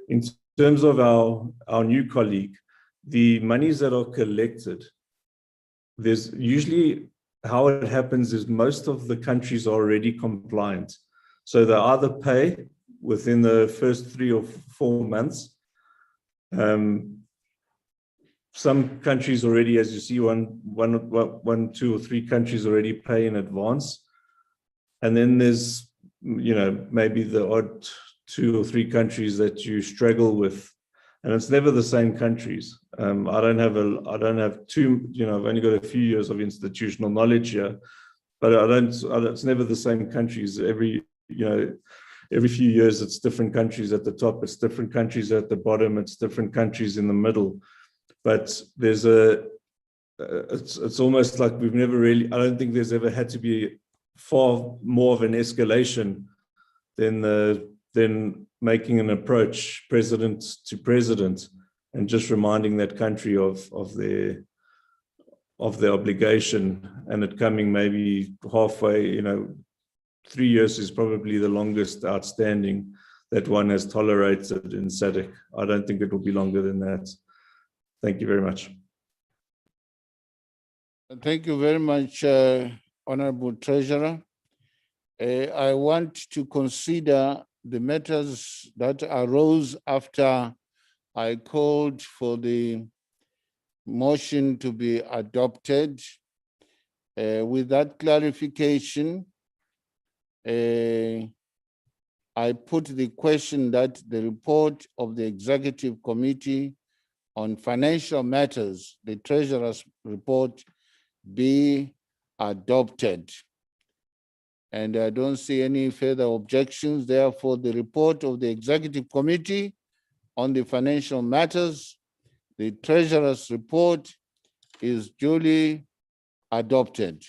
[SPEAKER 8] In terms of our new colleague, the monies that are collected, there's usually, how it happens is most of the countries are already compliant. So they either pay within the first 3 or 4 months. Some countries already, as you see, one, 2 or 3 countries already pay in advance. And then there's, maybe the odd 2 or 3 countries that you struggle with. And it's never the same countries. I don't have too, I've only got a few years of institutional knowledge here, but it's never the same countries. Every few years, it's different countries at the top, it's different countries at the bottom, it's different countries in the middle. But there's it's almost like we've never really, I don't think there's ever had to be far more of an escalation than making an approach president to president and just reminding that country of their obligation, and it coming maybe halfway, 3 years is probably the longest outstanding that one has tolerated in SADC. I don't think it will be longer than that. Thank you very much.
[SPEAKER 2] Thank you very much, Honorable Treasurer. I want to consider the matters that arose after I called for the motion to be adopted. With that clarification, I put the question that the report of the Executive Committee on Financial Matters, the Treasurer's report, be adopted. And I don't see any further objections. Therefore, the report of the Executive Committee on the Financial Matters, the Treasurer's report, is duly adopted.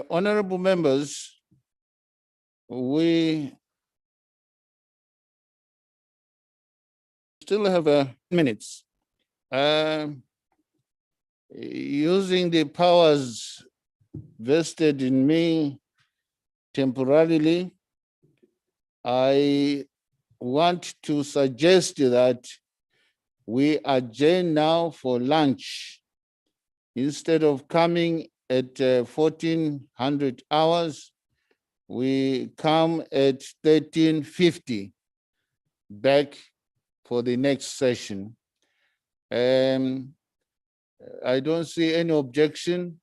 [SPEAKER 2] Honorable members, we still have minutes. Using the powers vested in me temporarily, I want to suggest that we adjourn now for lunch. Instead of coming at 1400 hours, we come at 1350 back for the next session. I don't see any objection.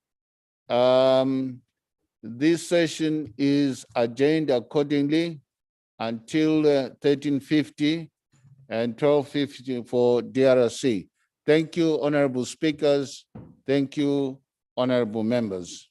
[SPEAKER 2] This session is adjourned accordingly until 1350 and 1250 for DRC. Thank you, honorable speakers. Thank you, honorable members.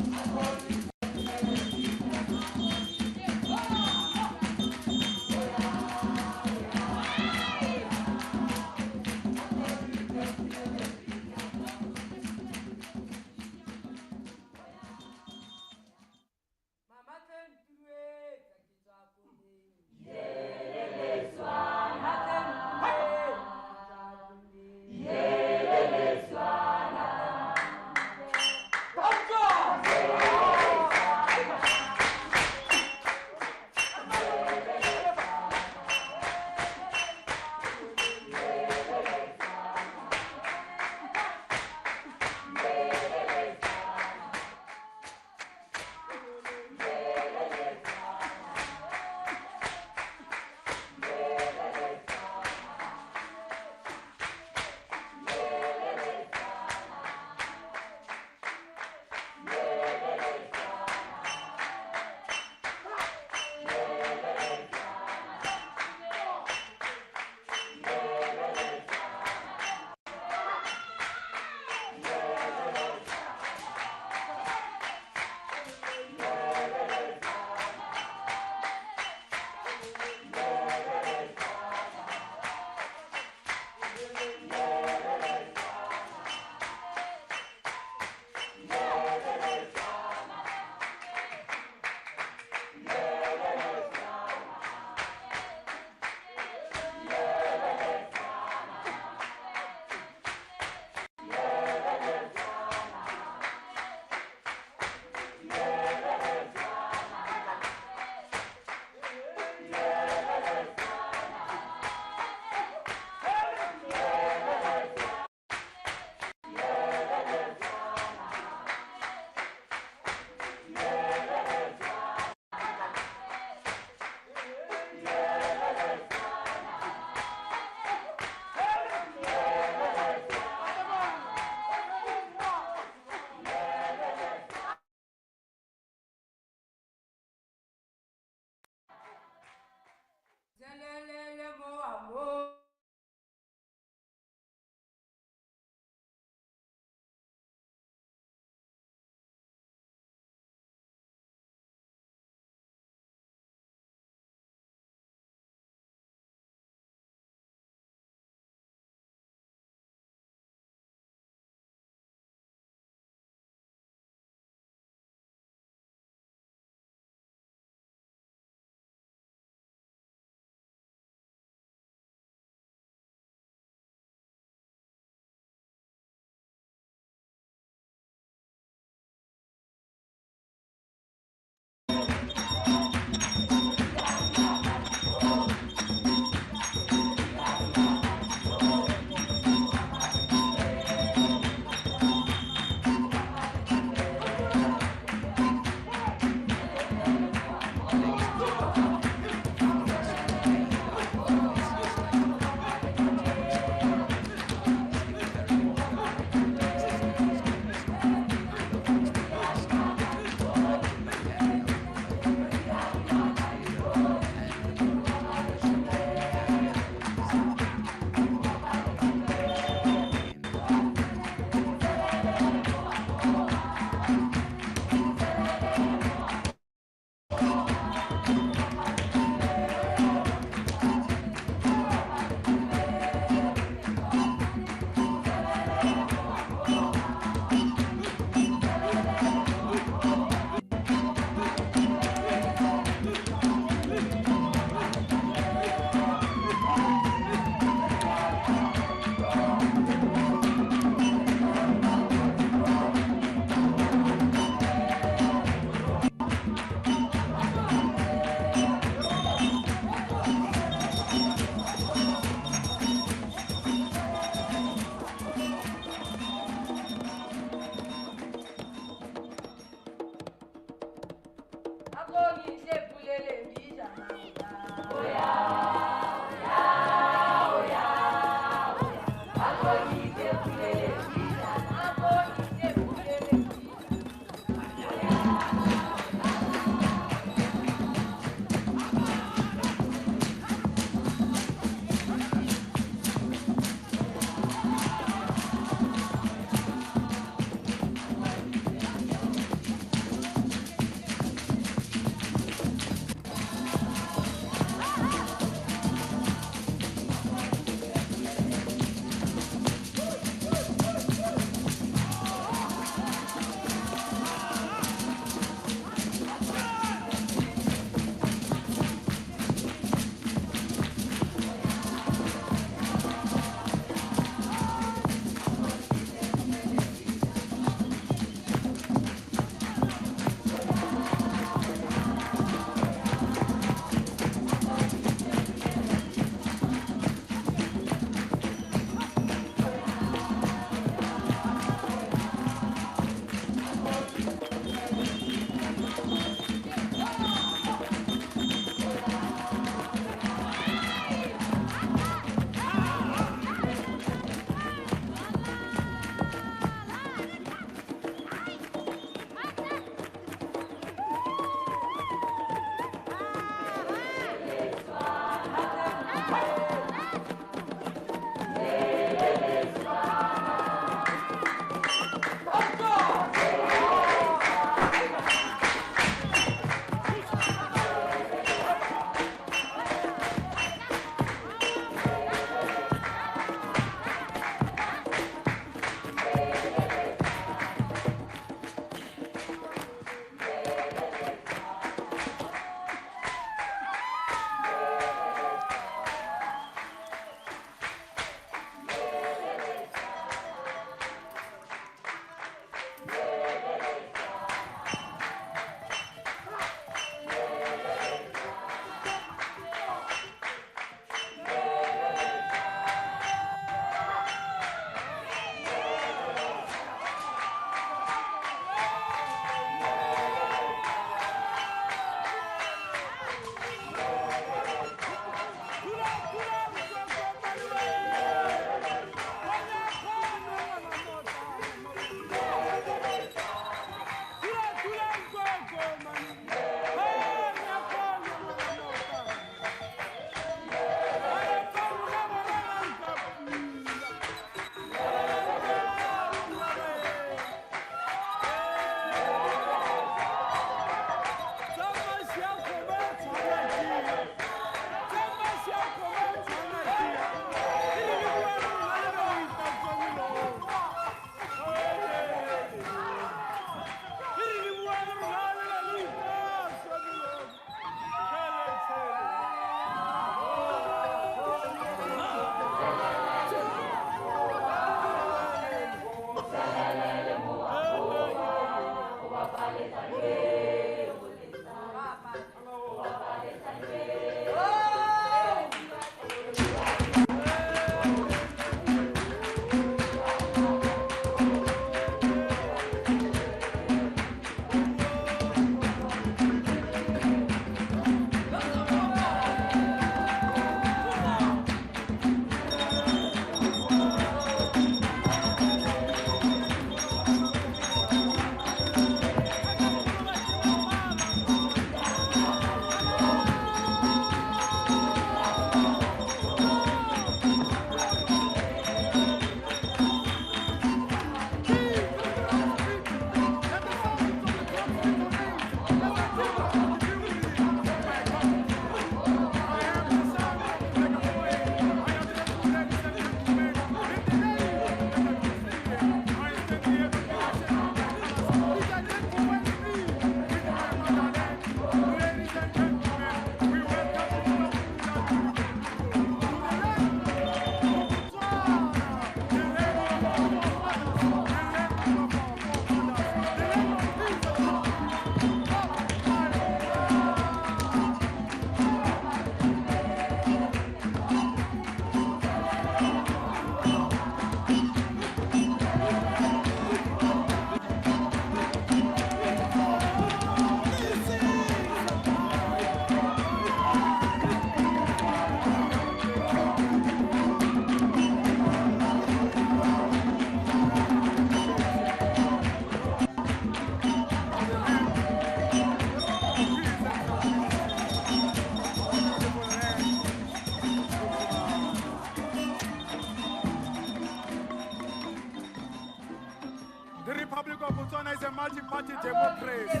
[SPEAKER 16] multi-party democracy.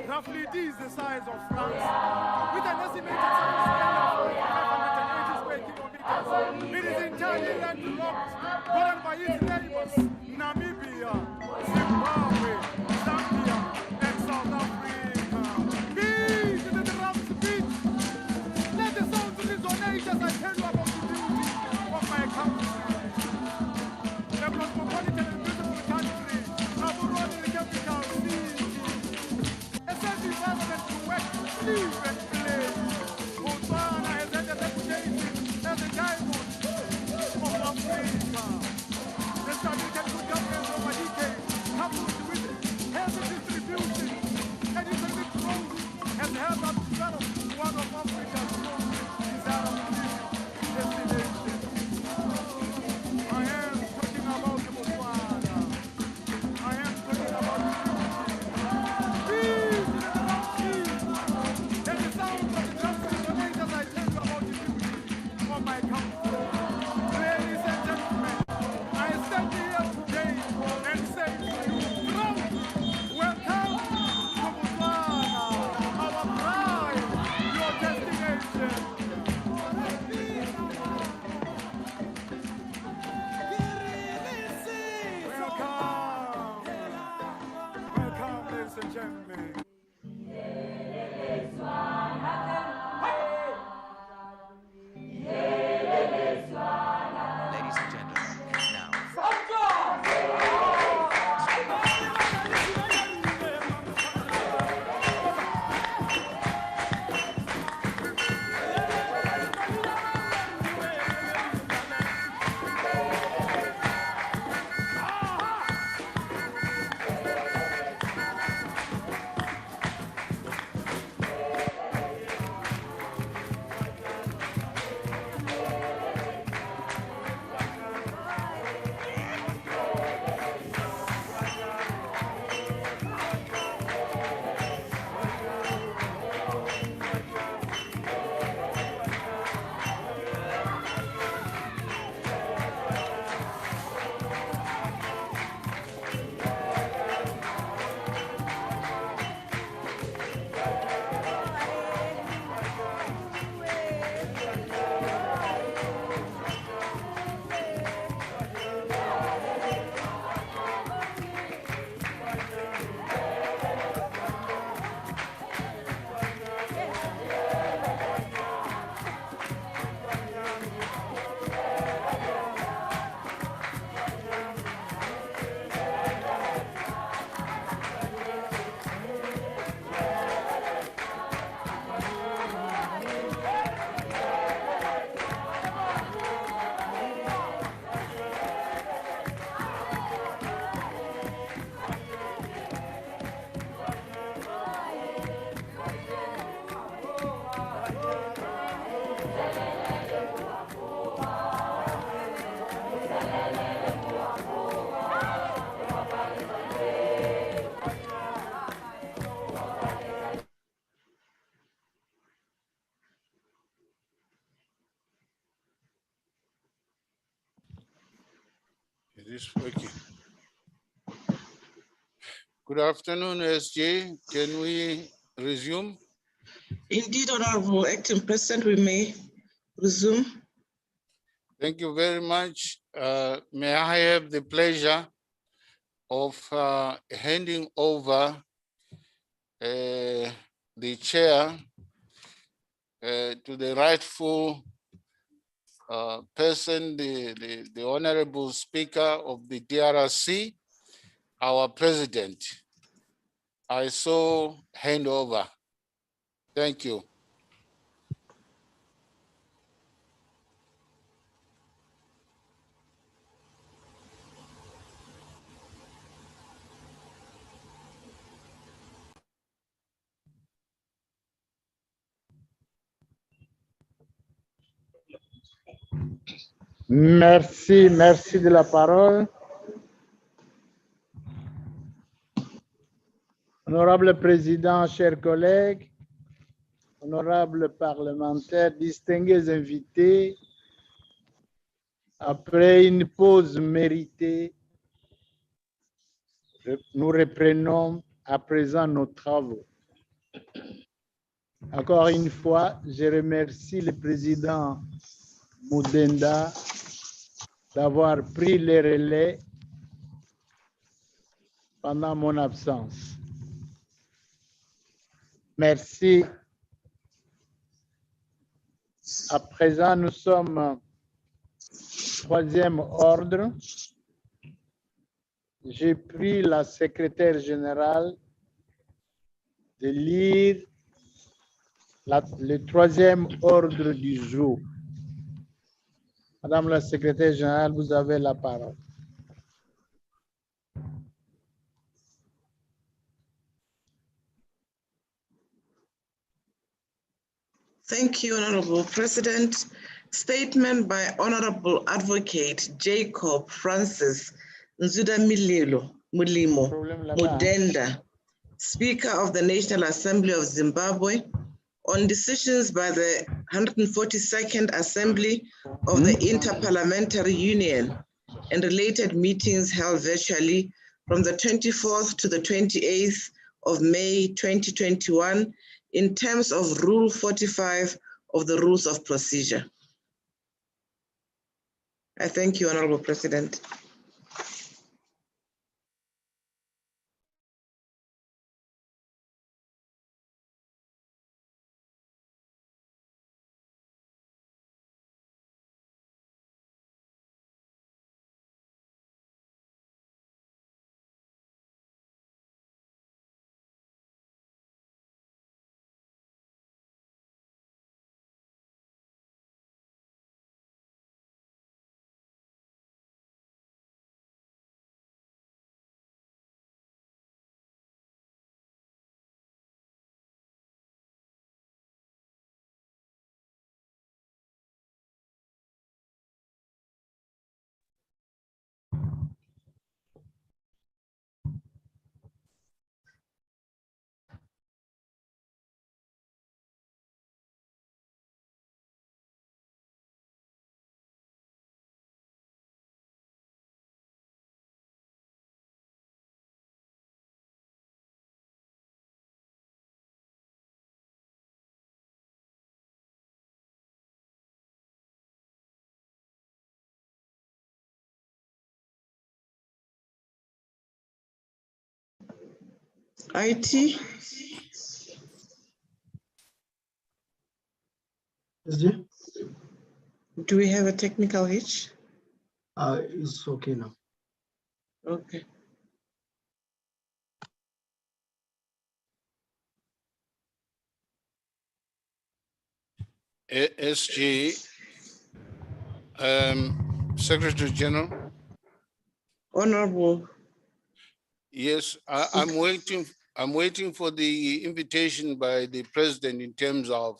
[SPEAKER 16] Roughly it is the size of France, with an estimated surface area of 580 square kilometers. It is entirely landlocked, bordered by its neighbors, Namibia, Zimbabwe, Zambia, and South Africa. Peace in the drums, beach. Let the sounds resonate as I tell you about the beauty of my country. The cosmopolitan and beautiful country, Gaborone, the capital city. A safe environment to work, live, and play. Botswana has had a reputation as a diamond of Africa. The stability and good governance over decades, coupled with healthy distribution and economic growth, has helped us develop one of Africa's most desirable destinations. I am talking about Botswana. I am talking about peace in the North Sea. And the sound of the drums resonate as I tell you about the beauty of my country. Ladies and gentlemen, I stand here today and say to you, proud, welcome to Botswana, our pride, your destination. Welcome, ladies and gentlemen.
[SPEAKER 6] Ladies and gentlemen, now.
[SPEAKER 2] It is working. Good afternoon, SJ. Can we resume?
[SPEAKER 1] Indeed, Honorable Acting President, we may resume.
[SPEAKER 2] Thank you very much. May I have the pleasure of handing over the chair to the rightful person, the Honorable Speaker of the DRC, our President. I so hand over. Thank you.
[SPEAKER 21] Merci, merci de la parole. Honorable Président, chers collègues, honorables parlementaires, distingués invités, après une pause méritée, nous reprenons à présent nos travaux. Encore une fois, je remercie le président Mudenda d'avoir pris le relais pendant mon absence. Merci. À présent, nous sommes troisième ordre. J'ai pris la secrétaire générale de lire le troisième ordre du jour. Madame la secrétaire générale, vous avez la parole.
[SPEAKER 1] Thank you, Honorable President. Statement by Honorable Advocate Jacob Francis Nzuda Mulimo Mudenda, Speaker of the National Assembly of Zimbabwe, on decisions by the 142nd Assembly of the Interparliamentary Union and related meetings held virtually from the 24th to the 28th of May 2021 in terms of Rule 45 of the Rules of Procedure. I thank you, Honorable President. IT. Do we have a technical hitch?
[SPEAKER 14] It's okay now.
[SPEAKER 1] Okay.
[SPEAKER 2] SG, Secretary General.
[SPEAKER 1] Honorable.
[SPEAKER 2] Yes, I'm waiting for the invitation by the president in terms of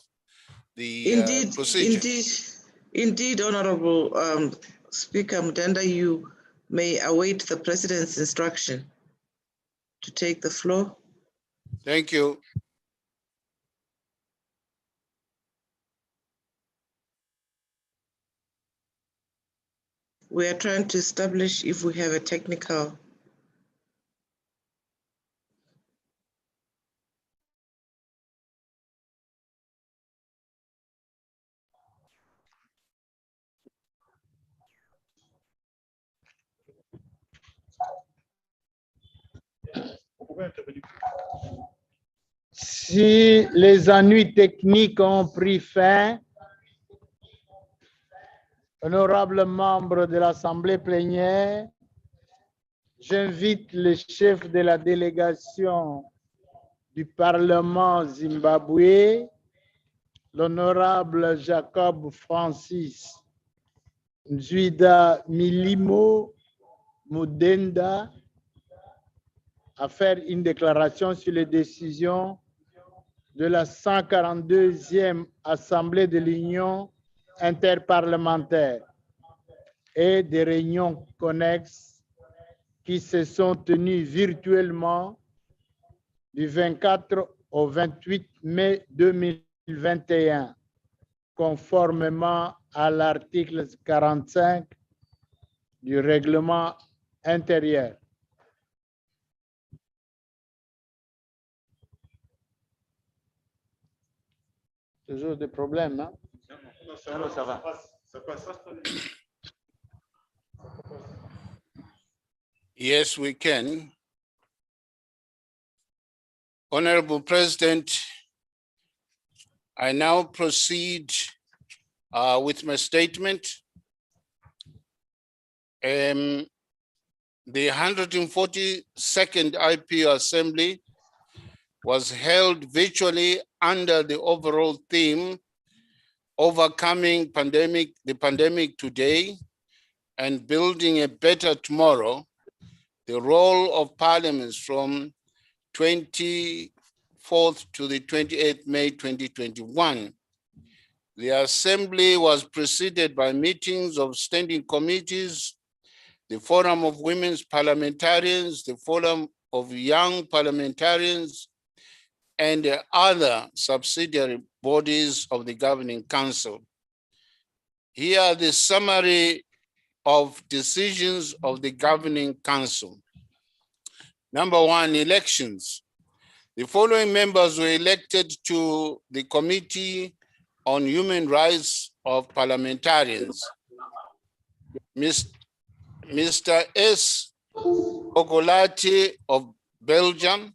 [SPEAKER 2] the procedure.
[SPEAKER 1] Indeed, Honorable Speaker Mudenda, you may await the president's instruction to take the floor.
[SPEAKER 2] Thank you.
[SPEAKER 1] We are trying to establish if we have a technical.
[SPEAKER 21] Si les ennuis techniques ont pris fin, honorables membres de l'Assemblée plénière, j'invite le chef de la délégation du Parlement zimbabwe, l'honorable Jacob Francis Nzuda Mulimo Mudenda, à faire une déclaration sur les décisions de la 142e Assemblée de l'Union interparlementaire et des réunions connexes qui se sont tenues virtuellement du 24 au 28 mai 2021, conformément à l'article 45 du règlement intérieur. Toujours des problèmes, hein?
[SPEAKER 10] Non, ça va.
[SPEAKER 2] Yes, we can. Honorable President, I now proceed with my statement. The 142nd IPU Assembly was held virtually under the overall theme, Overcoming the Pandemic Today and Building a Better Tomorrow, the role of parliaments from 24th to the 28th May 2021. The Assembly was preceded by meetings of standing committees, the Forum of Women's Parliamentarians, the Forum of Young Parliamentarians, and other subsidiary bodies of the Governing Council. Here are the summary of decisions of the Governing Council. Number one, elections. The following members were elected to the Committee on Human Rights of Parliamentarians. Mr. S. Ogolati of Belgium,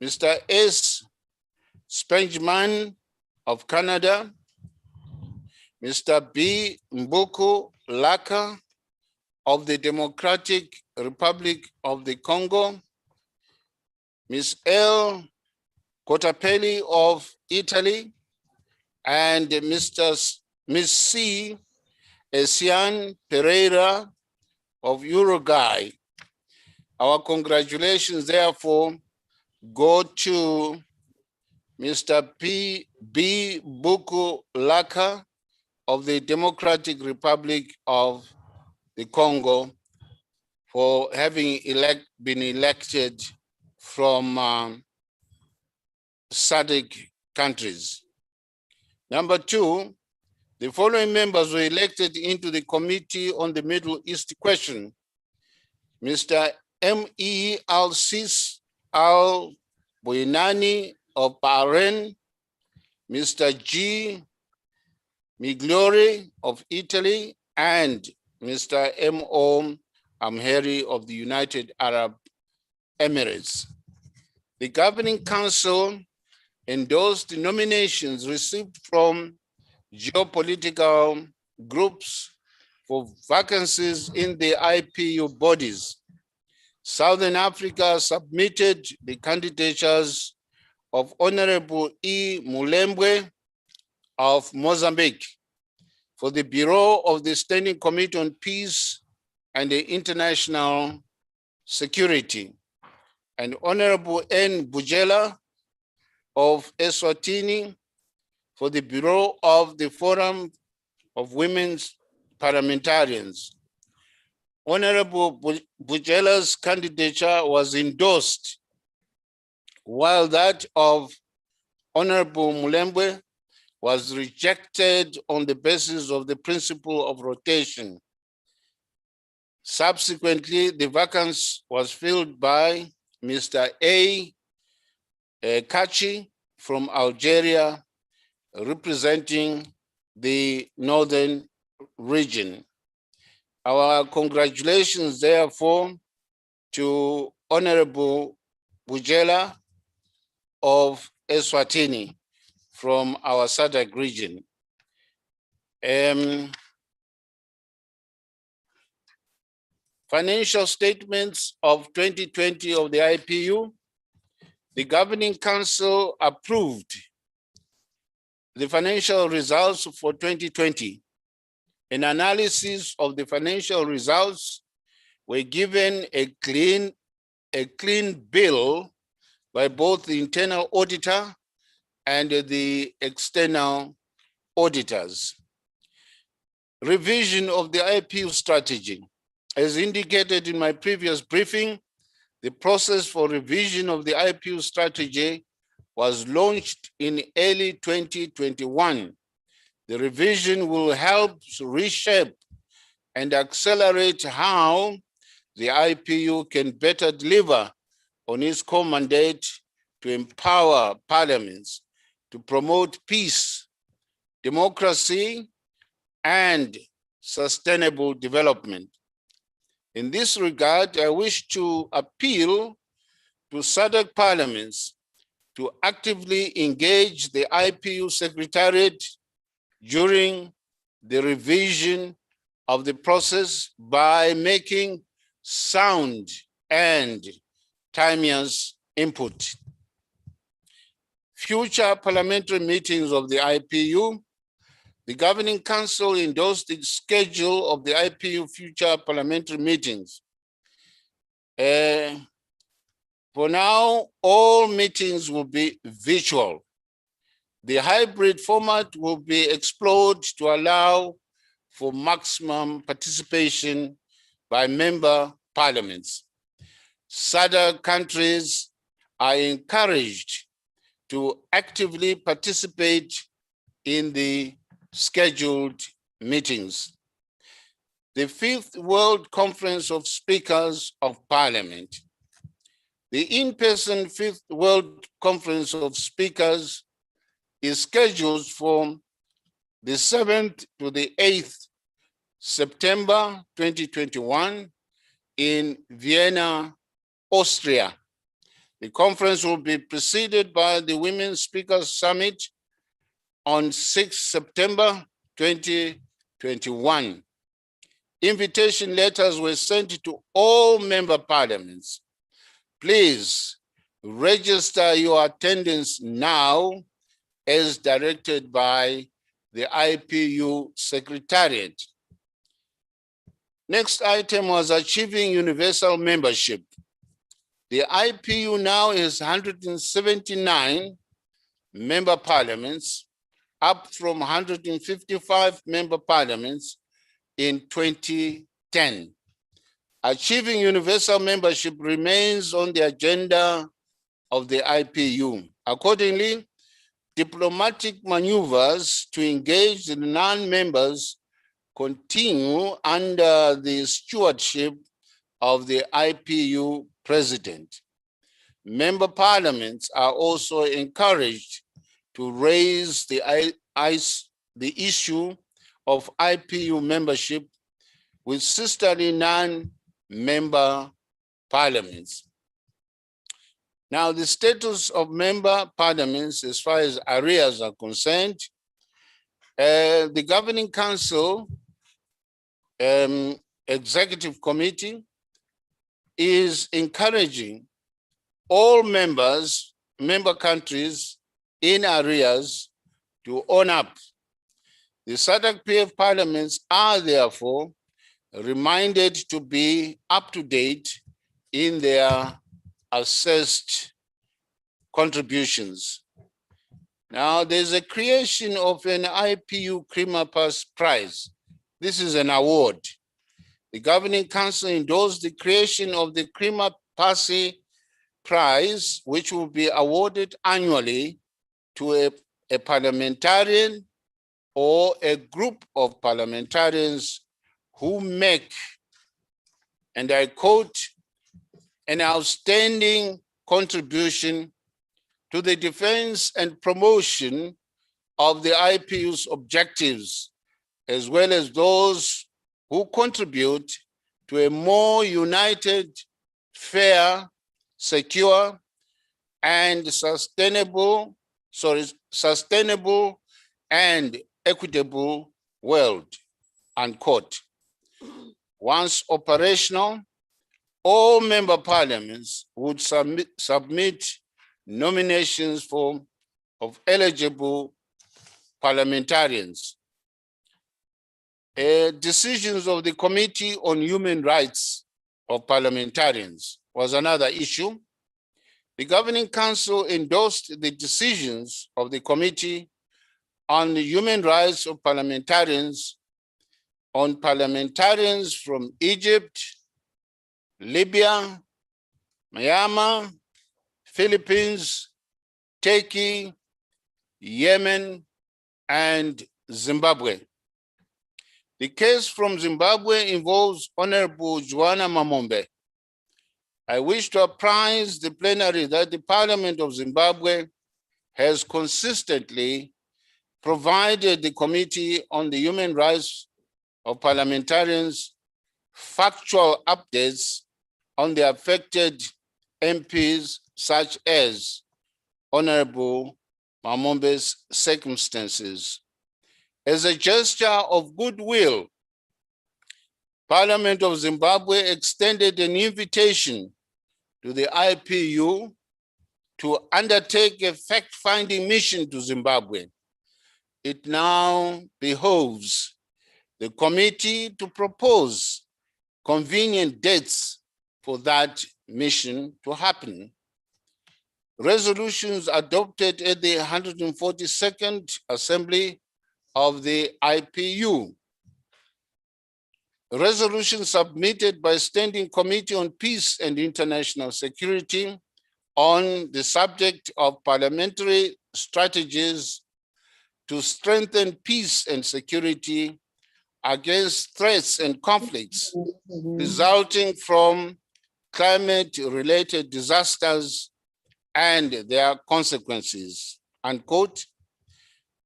[SPEAKER 2] Mr. S. Spengeman of Canada, Mr. B. Mbuku Laka of the Democratic Republic of the Congo, Ms. L. Cotapelli of Italy, and Ms. C. Esian Pereira of Uruguay. Our congratulations, therefore, go to Mr. P. B. Buku Laka of the Democratic Republic of the Congo for having been elected from SADC countries. Number two, the following members were elected into the Committee on the Middle East Question. Mr. M.E. Al-Sis Al-Buinani of Bahrain, Mr. G. Migliori of Italy, and Mr. M.O. Amheri of the United Arab Emirates. The Governing Council endorsed the nominations received from geopolitical groups for vacancies in the IPU bodies. Southern Africa submitted the candidatures of Honorable E. Mulembwe of Mozambique for the Bureau of the Standing Committee on Peace and International Security, and Honorable N. Bujela of Eswatini for the Bureau of the Forum of Women's Parliamentarians. Honorable Bujela's candidature was endorsed, while that of Honorable Mulembwe was rejected on the basis of the principle of rotation. Subsequently, the vacancy was filled by Mr. A. Kachi from Algeria, representing the northern region. Our congratulations, therefore, to Honorable Bujela of Eswatini from our SADC region. Financial statements of 2020 of the IPU. The Governing Council approved the financial results for 2020. An analysis of the financial results were given a clean bill by both the internal auditor and the external auditors. Revision of the IPU strategy. As indicated in my previous briefing, the process for revision of the IPU strategy was launched in early 2021. The revision will help reshape and accelerate how the IPU can better deliver on its core mandate to empower parliaments to promote peace, democracy, and sustainable development. In this regard, I wish to appeal to SADC parliaments to actively engage the IPU Secretariat during the revision of the process by making sound and timeous input. Future parliamentary meetings of the IPU. The Governing Council endorsed the schedule of the IPU future parliamentary meetings. For now, all meetings will be virtual. The hybrid format will be explored to allow for maximum participation by member parliaments. SADC countries are encouraged to actively participate in the scheduled meetings. The 5th World Conference of Speakers of Parliament. The in-person 5th World Conference of Speakers is scheduled from the 7th to the 8th September 2021 in Vienna, Austria. The conference will be preceded by the Women's Speakers Summit on 6 September 2021. Invitation letters were sent to all member parliaments. Please register your attendance now as directed by the IPU Secretariat. Next item was achieving universal membership. The IPU now has 179 member parliaments, up from 155 member parliaments in 2010. Achieving universal membership remains on the agenda of the IPU. Accordingly, diplomatic maneuvers to engage the non-members continue under the stewardship of the IPU president. Member parliaments are also encouraged to raise the issue of IPU membership with sisterly non-member parliaments. Now, the status of member parliaments as far as areas are concerned, the Governing Council Executive Committee is encouraging all member countries in areas to own up. The SADC PF parliaments are therefore reminded to be up to date in their assessed contributions. Now, there's a creation of an IPU Crema Pass Prize. This is an award. The Governing Council endorsed the creation of the Crema Pass Prize, which will be awarded annually to a parliamentarian or a group of parliamentarians who make, and I quote, an outstanding contribution to the defense and promotion of the IPU's objectives, as well as those who contribute to a more united, fair, secure, and sustainable and equitable world, unquote. Once operational, all member parliaments would submit nominations of eligible parliamentarians. Decisions of the Committee on Human Rights of Parliamentarians was another issue. The Governing Council endorsed the decisions of the Committee on the Human Rights of Parliamentarians on parliamentarians from Egypt, Libya, Myanmar, Philippines, Turkey, Yemen, and Zimbabwe. The case from Zimbabwe involves Honorable Joanna Mamombe. I wish to apprise the plenary that the Parliament of Zimbabwe has consistently provided the Committee on the Human Rights of Parliamentarians factual updates on the affected MPs, such as Honorable Mamombe's circumstances. As a gesture of goodwill, Parliament of Zimbabwe extended an invitation to the IPU to undertake a fact-finding mission to Zimbabwe. It now behoves the committee to propose convenient dates for that mission to happen. Resolutions adopted at the 142nd Assembly of the IPU. A resolution submitted by Standing Committee on Peace and International Security on the subject of parliamentary strategies to strengthen peace and security against threats and conflicts resulting from climate-related disasters and their consequences, unquote,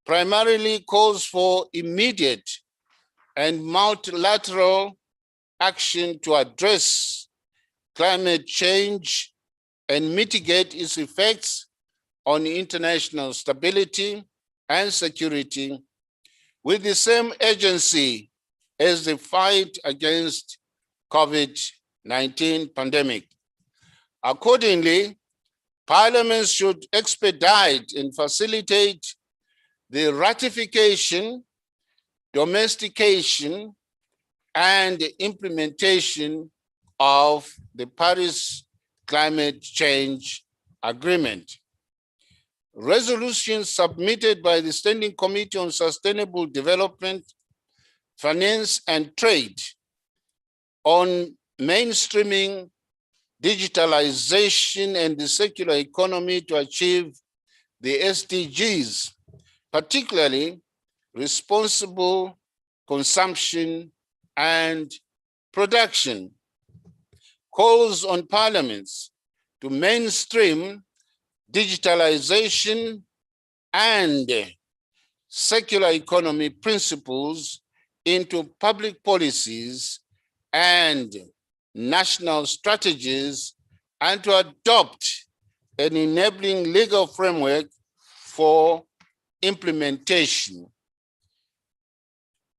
[SPEAKER 2] primarily calls for immediate and multilateral action to address climate change and mitigate its effects on international stability and security with the same urgency as the fight against COVID-19 pandemic. Accordingly, Parliament should expedite and facilitate the ratification, domestication, and implementation of the Paris Climate Change Agreement. Resolutions submitted by the Standing Committee on Sustainable Development, Finance and Trade on mainstreaming digitalization and the circular economy to achieve the SDGs, particularly responsible consumption and production, calls on parliaments to mainstream digitalization and circular economy principles into public policies and national strategies, and to adopt an enabling legal framework for implementation.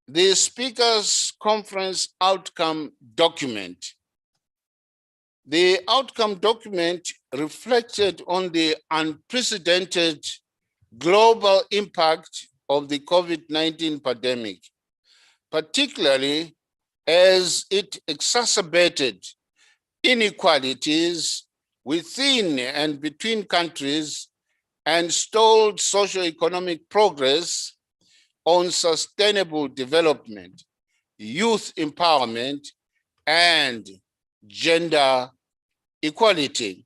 [SPEAKER 2] The Speaker's Conference Outcome Document. The outcome document reflected on the unprecedented global impact of the COVID-19 pandemic, particularly as it exacerbated inequalities within and between countries and stalled socioeconomic progress on sustainable development, youth empowerment, and gender equality.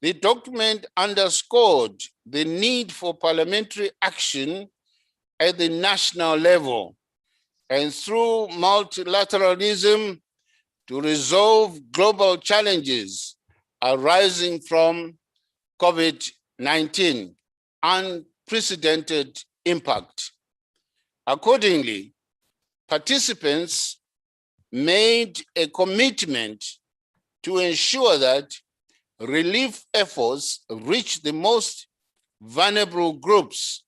[SPEAKER 2] The document underscored the need for parliamentary action at the national level and through multilateralism to resolve global challenges arising from COVID-19 unprecedented impact. Accordingly, participants made a commitment to ensure that relief efforts reach the most vulnerable groups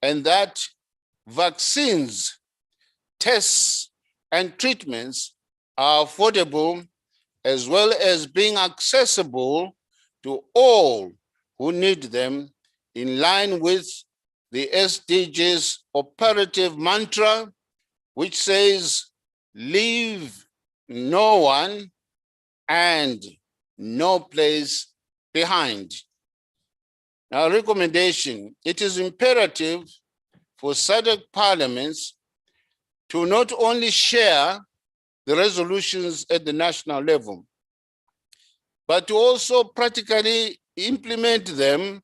[SPEAKER 2] and that vaccines, tests, and treatments are affordable as well as being accessible to all who need them in line with the SDGs operative mantra, which says, leave no one and no place behind. Now, recommendation, it is imperative for SADC parliaments to not only share the resolutions at the national level, but to also practically implement them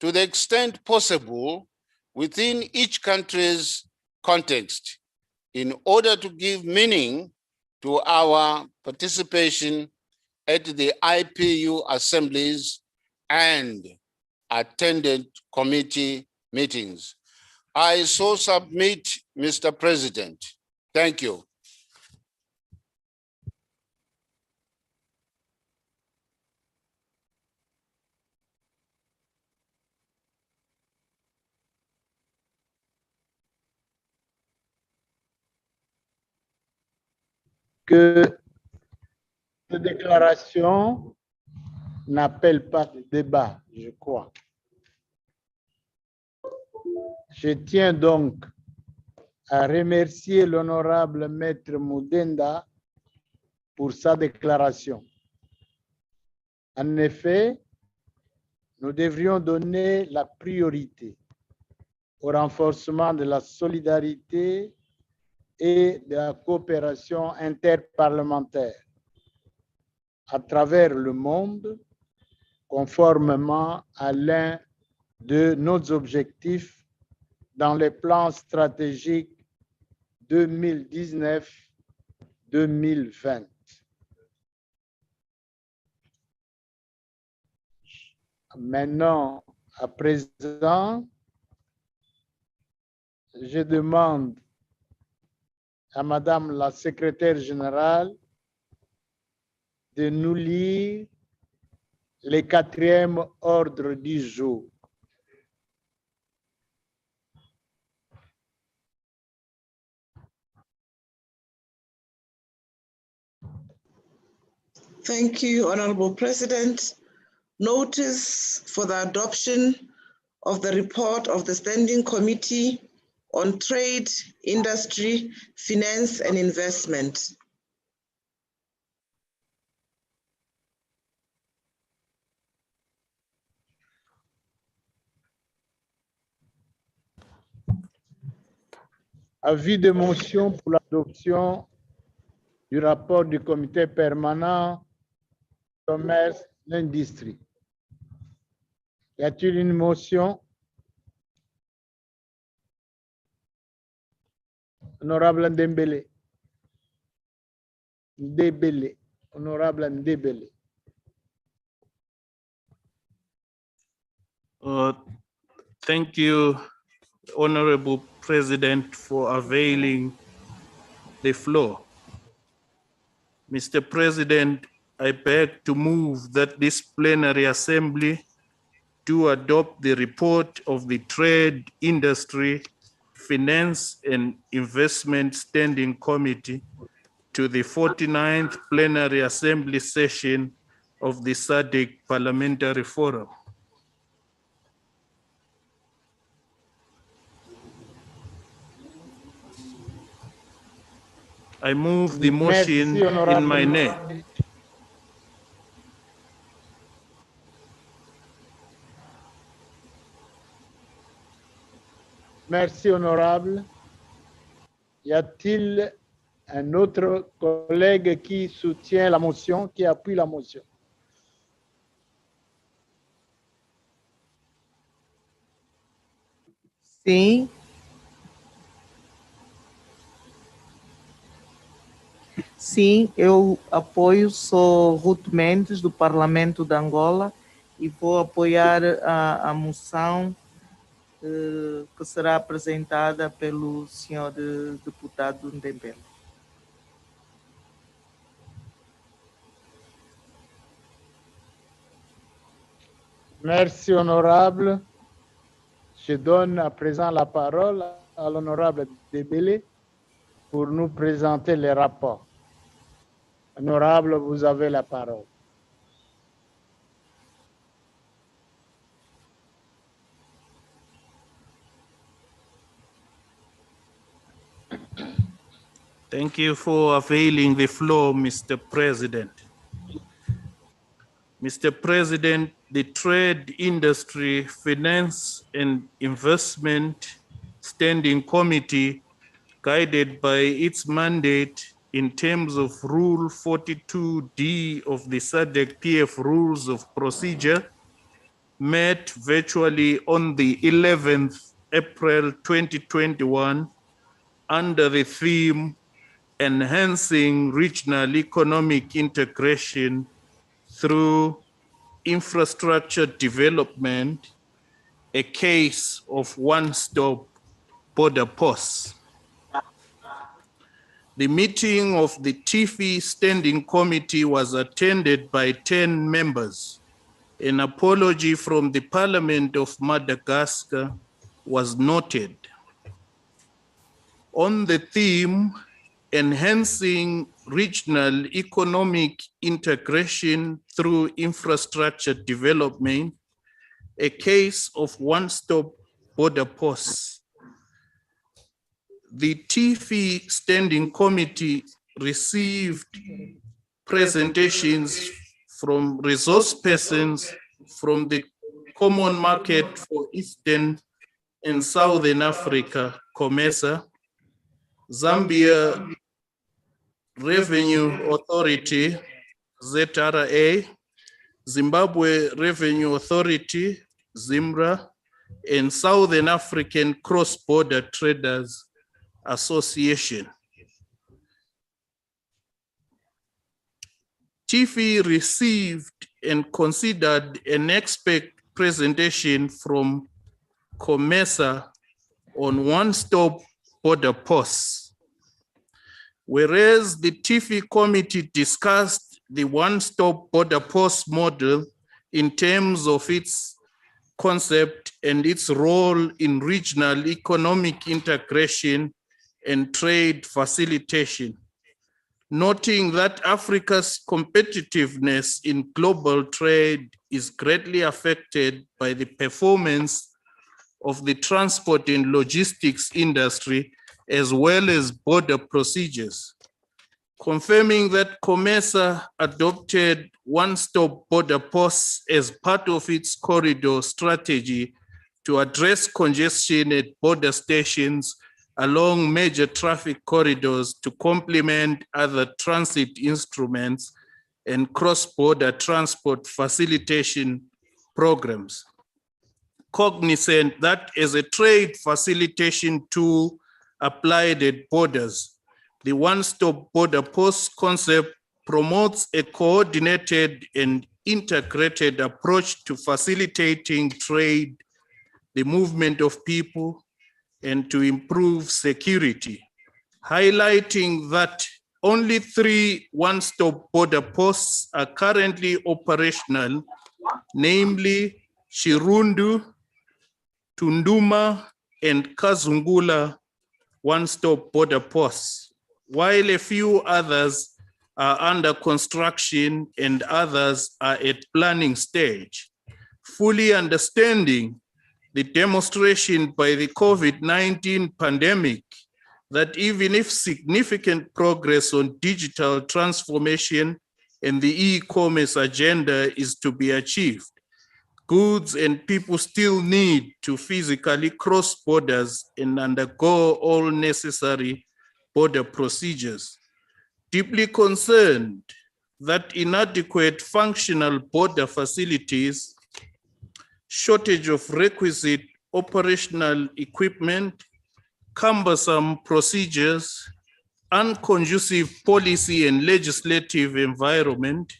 [SPEAKER 2] to the extent possible within each country's context in order to give meaning to our participation at the IPU assemblies and attended committee meetings. I so submit, Mr. President. Thank you.
[SPEAKER 21] Que cette déclaration n'appelle pas de débat, je crois. Je tiens donc à remercier l'honorable Maître Moudenda pour sa déclaration. En effet, nous devrions donner la priorité au renforcement de la solidarité et de la coopération interparlementaire à travers le monde, conformément à l'un de nos objectifs dans les plans stratégiques 2019-2020. Maintenant, à présent, je demande à Madame la secrétaire générale de nous lire le 4e ordre du jour.
[SPEAKER 1] Thank you, Honorable President. Notice for the adoption of the report of the Standing Committee on Trade, Industry, Finance and Investment.
[SPEAKER 21] Avis de motion pour l'adoption du rapport du comité permanent commerce l'industrie. Y a-t-il une motion? Honorable Ndembele. Ndebele. Honorable Ndebele.
[SPEAKER 9] Thank you, Honorable President, for availing the floor. Mr. President, I beg to move that this plenary assembly to adopt the report of the Trade, Industry, Finance and Investment Standing Committee to the 49th Plenary Assembly session of the SADC Parliamentary Forum. I move the motion in my name.
[SPEAKER 21] Merci, honorable. Y a-t-il un autre collègue qui soutient la motion, qui appuie la motion?
[SPEAKER 13] Sim. Sim, eu apoio, sou Ruth Mendes, do Parlamento de Angola, e vou apoiar a moção que será apresentada pelo senhor deputado Ndembele.
[SPEAKER 21] Merci, honorable. Je donne à présent la parole à l'honorable Ndembele pour nous présenter les rapports. Honorable, vous avez la parole.
[SPEAKER 9] Thank you for availing the floor, Mr. President. Mr. President, the Trade, Industry, Finance and Investment Standing Committee, guided by its mandate in terms of Rule 42D of the SADC-PF Rules of Procedure, met virtually on the 11th April 2021 under the theme Enhancing Regional Economic Integration through Infrastructure Development a case of one-stop border posts. The meeting of the TIFI Standing Committee was attended by 10 members. An apology from the Parliament of Madagascar was noted. On the theme, enhancing regional economic integration through infrastructure development, a case of one-stop border posts. The TIFI Standing Committee received presentations from resource persons from the Common Market for Eastern and Southern Africa, COMESA, Zambia Revenue Authority, ZRA, Zimbabwe Revenue Authority, ZIMRA, and Southern African Cross-Border Traders Association. TIFI received and considered an expert presentation from COMESA on one-stop border posts. Whereas the TIFI committee discussed the one-stop border post model in terms of its concept and its role in regional economic integration and trade facilitation, noting that Africa's competitiveness in global trade is greatly affected by the performance of the transport and logistics industry, as well as border procedures. Confirming that COMESA adopted one-stop border posts as part of its corridor strategy to address congestion at border stations along major traffic corridors to complement other transit instruments and cross-border transport facilitation programs. Cognizant that as a trade facilitation tool applied at borders, the one-stop border post concept promotes a coordinated and integrated approach to facilitating trade, the movement of people, and to improve security, highlighting that only 3 one-stop border posts are currently operational, namely Chirundu, Tunduma, and Kazungula one-stop border posts, while a few others are under construction and others are at planning stage. Fully understanding the demonstration by the COVID-19 pandemic that even if significant progress on digital transformation and the e-commerce agenda is to be achieved, goods and people still need to physically cross borders and undergo all necessary border procedures. Deeply concerned that inadequate functional border facilities, shortage of requisite operational equipment, cumbersome procedures, unconducive policy and legislative environment,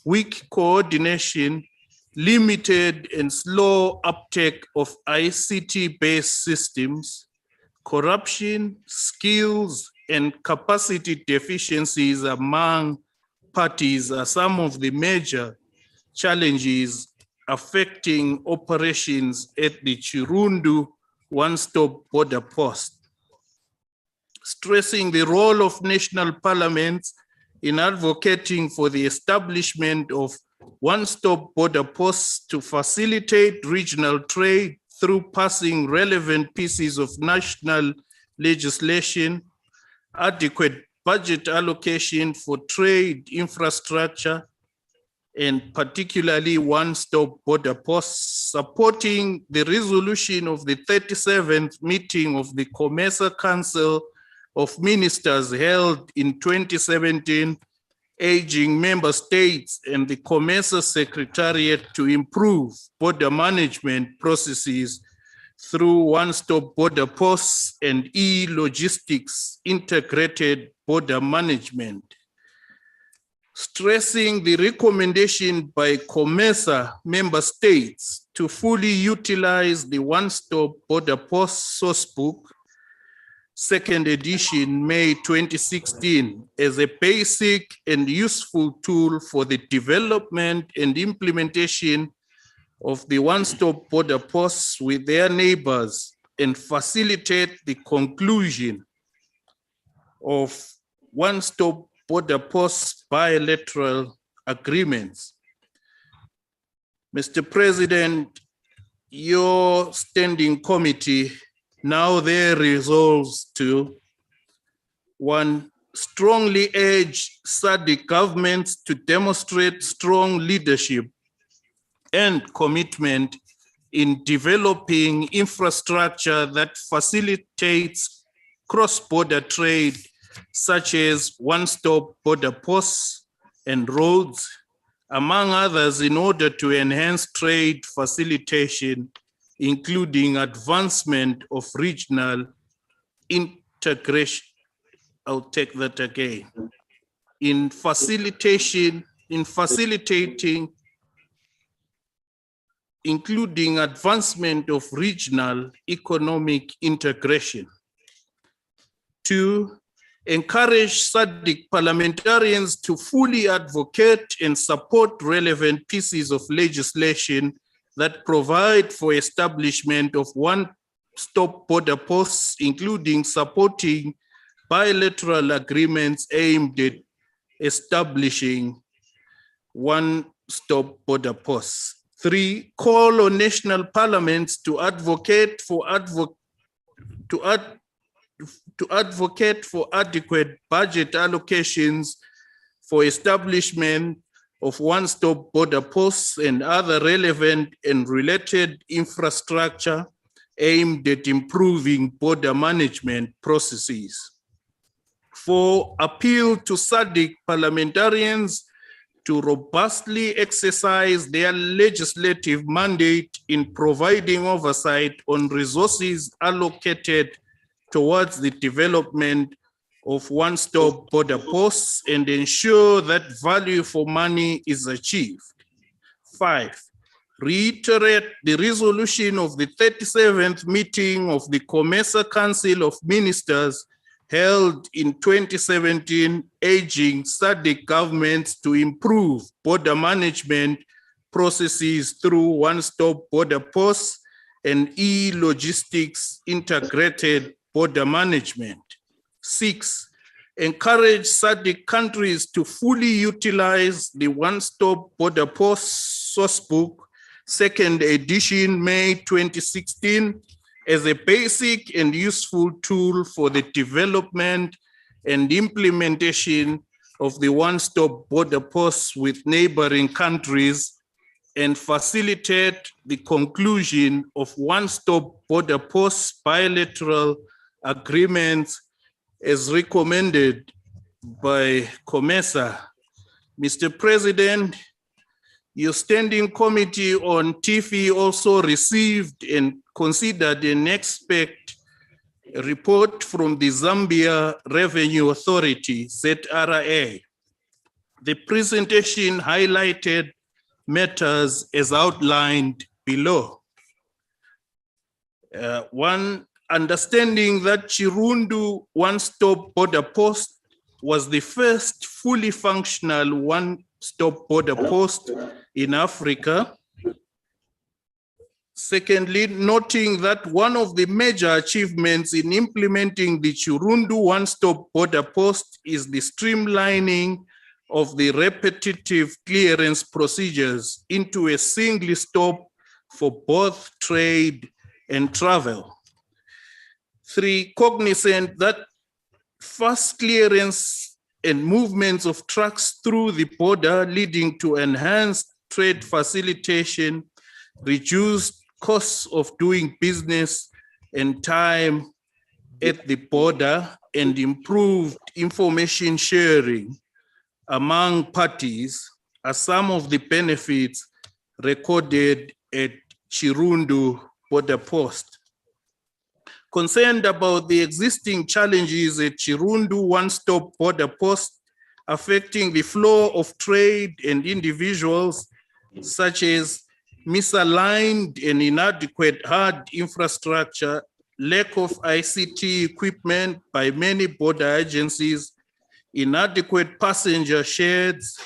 [SPEAKER 9] weak coordination, limited and slow uptake of ICT-based systems, corruption, skills, and capacity deficiencies among parties are some of the major challenges affecting operations at the Chirundu one-stop border post. Stressing the role of national parliaments in advocating for the establishment of one-stop border posts to facilitate regional trade through passing relevant pieces of national legislation, adequate budget allocation for trade infrastructure, and particularly one-stop border posts, supporting the resolution of the 37th meeting of the COMESA Council of Ministers held in 2017, urging member states and the COMESA Secretariat to improve border management processes through one-stop border posts and e-logistics integrated border management. stressing the recommendation by COMESA member states to fully utilize the one-stop border post sourcebook, second edition, May 2016, as a basic and useful tool for the development and implementation of the one-stop border posts with their neighbors and facilitate the conclusion of one-stop border post bilateral agreements. Mr. President, your standing committee now there resolves to: 1, strongly urge SADC governments to demonstrate strong leadership and commitment in developing infrastructure that facilitates cross-border trade, such as one-stop border posts and roads, among others, in order to enhance trade facilitation, including advancement of regional integration. I'll take that again. In facilitating, including advancement of regional economic integration. 2, encourage SADC parliamentarians to fully advocate and support relevant pieces of legislation that provide for establishment of one-stop border posts, including supporting bilateral agreements aimed at establishing one-stop border posts. 3, call on national parliaments to advocate for adequate budget allocations for establishment of one-stop border posts and other relevant and related infrastructure aimed at improving border management processes. 4, appeal to SADC parliamentarians to robustly exercise their legislative mandate in providing oversight on resources allocated towards the development of one-stop border posts and ensure that value for money is achieved. 5, reiterate the resolution of the 37th meeting of the COMESA Council of Ministers held in 2017, urging SADC governments to improve border management processes through one-stop border posts and e-logistics integrated border management. 6, encourage SADC countries to fully utilize the one-stop border post sourcebook, second edition, May 2016, as a basic and useful tool for the development and implementation of the one-stop border posts with neighboring countries and facilitate the conclusion of one-stop border post bilateral agreements as recommended by COMESA. Mr. President, your standing committee on TIFI also received and considered and expect a report from the Zambia Revenue Authority, ZRA. The presentation highlighted matters as outlined below. 1, understanding that Chirundu one-stop border post was the first fully functional one-stop border post in Africa. Secondly, noting that one of the major achievements in implementing the Chirundu one-stop border post is the streamlining of the repetitive clearance procedures into a single stop for both trade and travel. 3, cognizant that fast clearance and movements of trucks through the border leading to enhanced trade facilitation, reduced costs of doing business and time at the border, and improved information sharing among parties are some of the benefits recorded at Chirundu border post. Concerned about the existing challenges at Chirundu one-stop border post affecting the flow of trade and individuals, such as misaligned and inadequate hard infrastructure, lack of ICT equipment by many border agencies, inadequate passenger sheds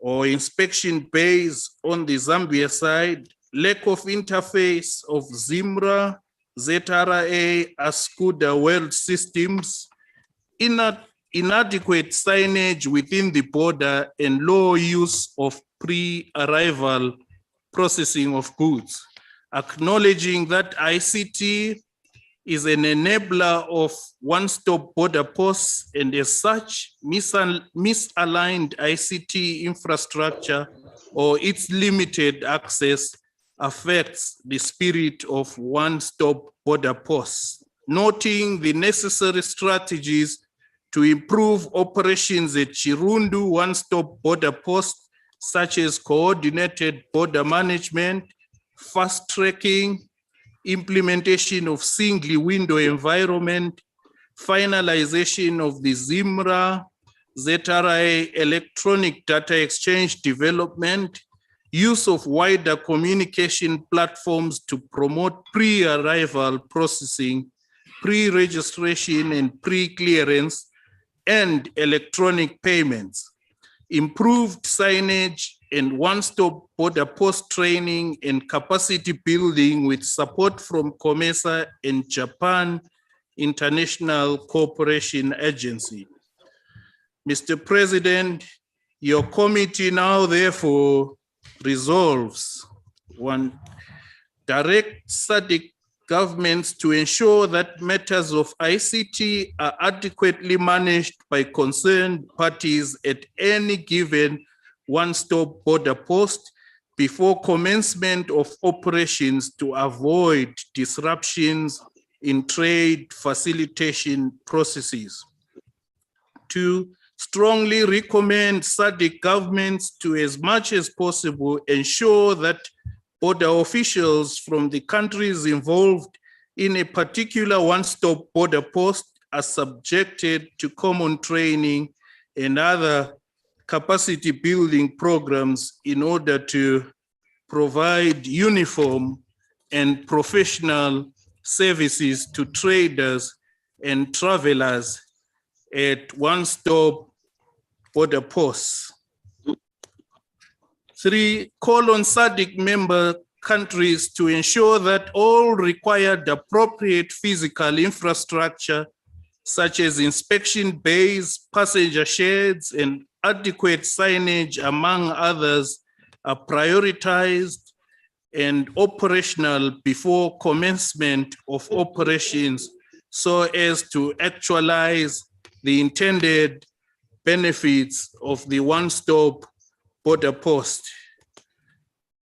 [SPEAKER 9] or inspection bays on the Zambia side, lack of interface of ZIMRA, ZRA, ASCUDA world systems, inadequate signage within the border, and low use of pre-arrival processing of goods. Acknowledging that ICT is an enabler of one-stop border posts, and as such, misaligned ICT infrastructure or its limited access affects the spirit of one-stop border posts. Noting the necessary strategies to improve operations at Chirundu one-stop border post, such as coordinated border management, fast tracking, implementation of single window environment, finalization of the ZIMRA, ZRA electronic data exchange development, use of wider communication platforms to promote pre-arrival processing, pre-registration and pre-clearance, and electronic payments, improved signage and one-stop border post training and capacity building with support from COMESA and Japan International Cooperation Agency. Mr. President, your committee now therefore resolves: 1, direct SADC governments to ensure that matters of ICT are adequately managed by concerned parties at any given one-stop border post before commencement of operations to avoid disruptions in trade facilitation processes. 2, strongly recommend SADC governments to, as much as possible, ensure that border officials from the countries involved in a particular one-stop border post are subjected to common training and other capacity building programs in order to provide uniform and professional services to traders and travelers at one-stop border posts. 3, call on SADC member countries to ensure that all required appropriate physical infrastructure, such as inspection bays, passenger sheds, and adequate signage, among others, are prioritized and operational before commencement of operations so as to actualize the intended benefits of the one-stop border post.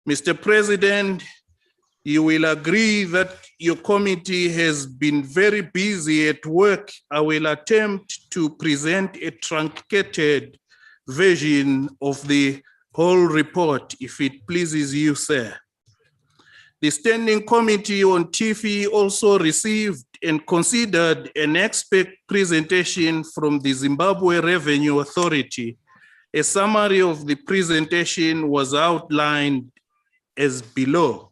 [SPEAKER 9] Mr. President, you will agree that your committee has been very busy at work. I will attempt to present a truncated version of the whole report, if it pleases you, sir. The Standing Committee on TIFI also received and considered an expert presentation from the Zimbabwe Revenue Authority. A summary of the presentation was outlined as below.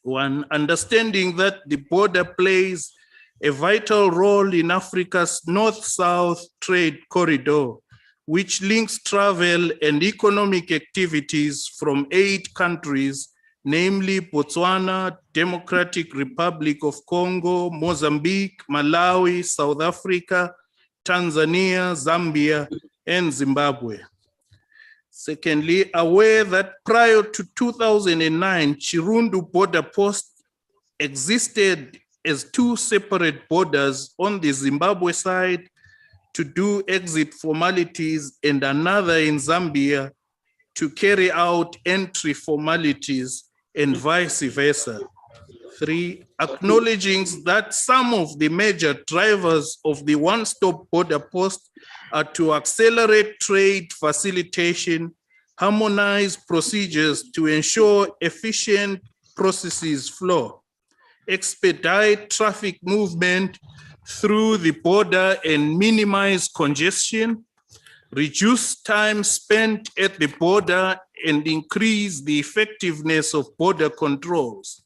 [SPEAKER 9] 1, understanding that the border plays a vital role in Africa's north-south trade corridor, which links travel and economic activities from 8 countries, namely Botswana, Democratic Republic of Congo, Mozambique, Malawi, South Africa, Tanzania, Zambia, and Zimbabwe. Secondly, aware that prior to 2009, Chirundu border post existed as 2 separate borders, on the Zimbabwe side to do exit formalities and another in Zambia to carry out entry formalities, and vice versa. 3, acknowledging that some of the major drivers of the one-stop border post are to accelerate trade facilitation, harmonize procedures to ensure efficient processes flow, expedite traffic movement through the border and minimize congestion, reduce time spent at the border and increase the effectiveness of border controls,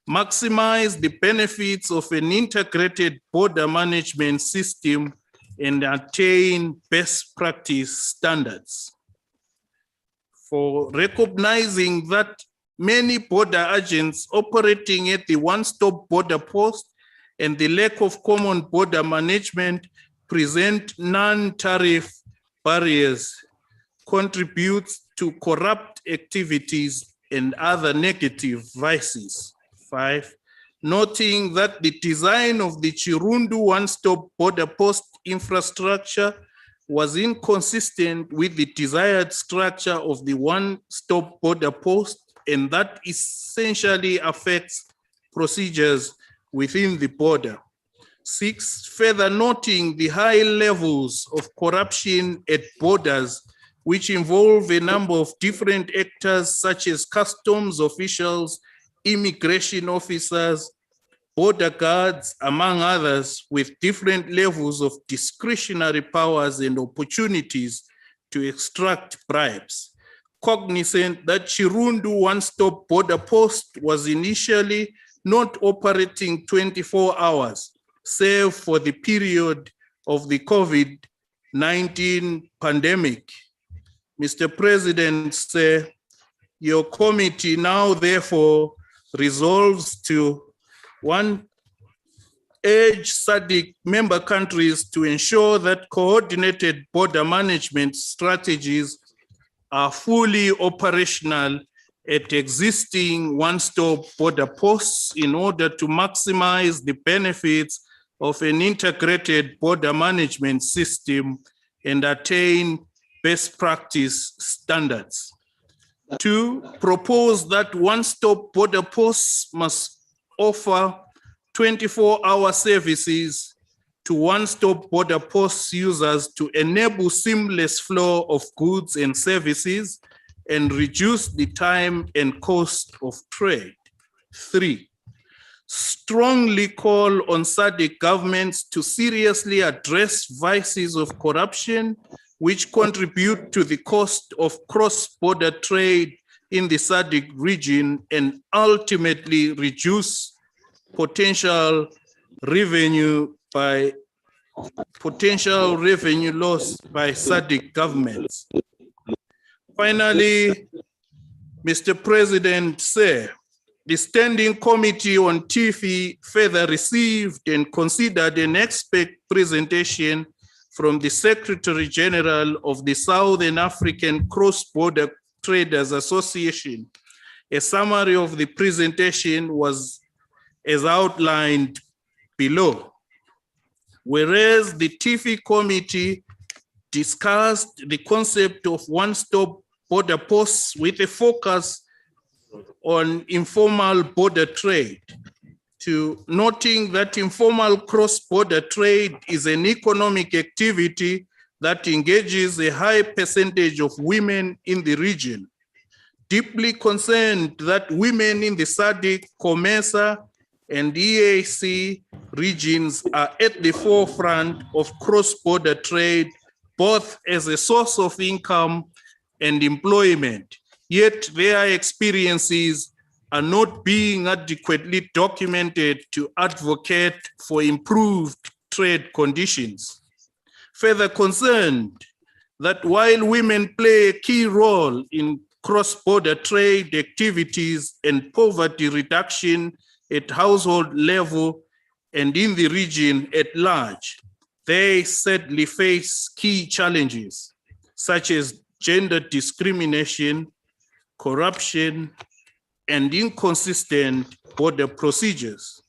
[SPEAKER 9] maximize the benefits of an integrated border management system, and attain best practice standards. For recognizing that many border agents operating at the one-stop border post and the lack of common border management present non-tariff barriers, contributes to corrupt activities and other negative vices. 5, noting that the design of the Chirundu one-stop border post infrastructure was inconsistent with the desired structure of the one-stop border post, and that essentially affects procedures within the border. 6, further noting the high levels of corruption at borders, which involve a number of different actors such as customs officials, immigration officers, border guards, among others, with different levels of discretionary powers and opportunities to extract bribes. Cognizant that Chirundu one-stop border post was initially not operating 24 hours, save for the period of the COVID-19 pandemic. Mr. President, sir, your committee now therefore resolves to 1, urge SADC member countries to ensure that coordinated border management strategies are fully operational at existing one-stop border posts in order to maximize the benefits of an integrated border management system and attain best practice standards. 2, propose that one-stop border posts must offer 24-hour services to one-stop border post users to enable seamless flow of goods and services and reduce the time and cost of trade. 3, strongly call on SADC governments to seriously address vices of corruption which contribute to the cost of cross-border trade in the SADC region and ultimately reduce potential revenue loss by SADC governments. Finally, Mr. President, sir, the Standing Committee on TIFI further received and considered an expert presentation from the Secretary General of the Southern African Cross-Border Traders Association. A summary of the presentation was as outlined below. Whereas the TIFI committee discussed the concept of one-stop border posts with a focus on informal border trade, to noting that informal cross-border trade is an economic activity that engages a high percentage of women in the region. Deeply concerned that women in the SADC, COMESA, and EAC regions are at the forefront of cross-border trade, both as a source of income and employment, yet their experiences are not being adequately documented to advocate for improved trade conditions. Further concerned that while women play a key role in cross-border trade activities and poverty reduction at household level and in the region at large, they sadly face key challenges such as gender discrimination, corruption, and inconsistent border procedures.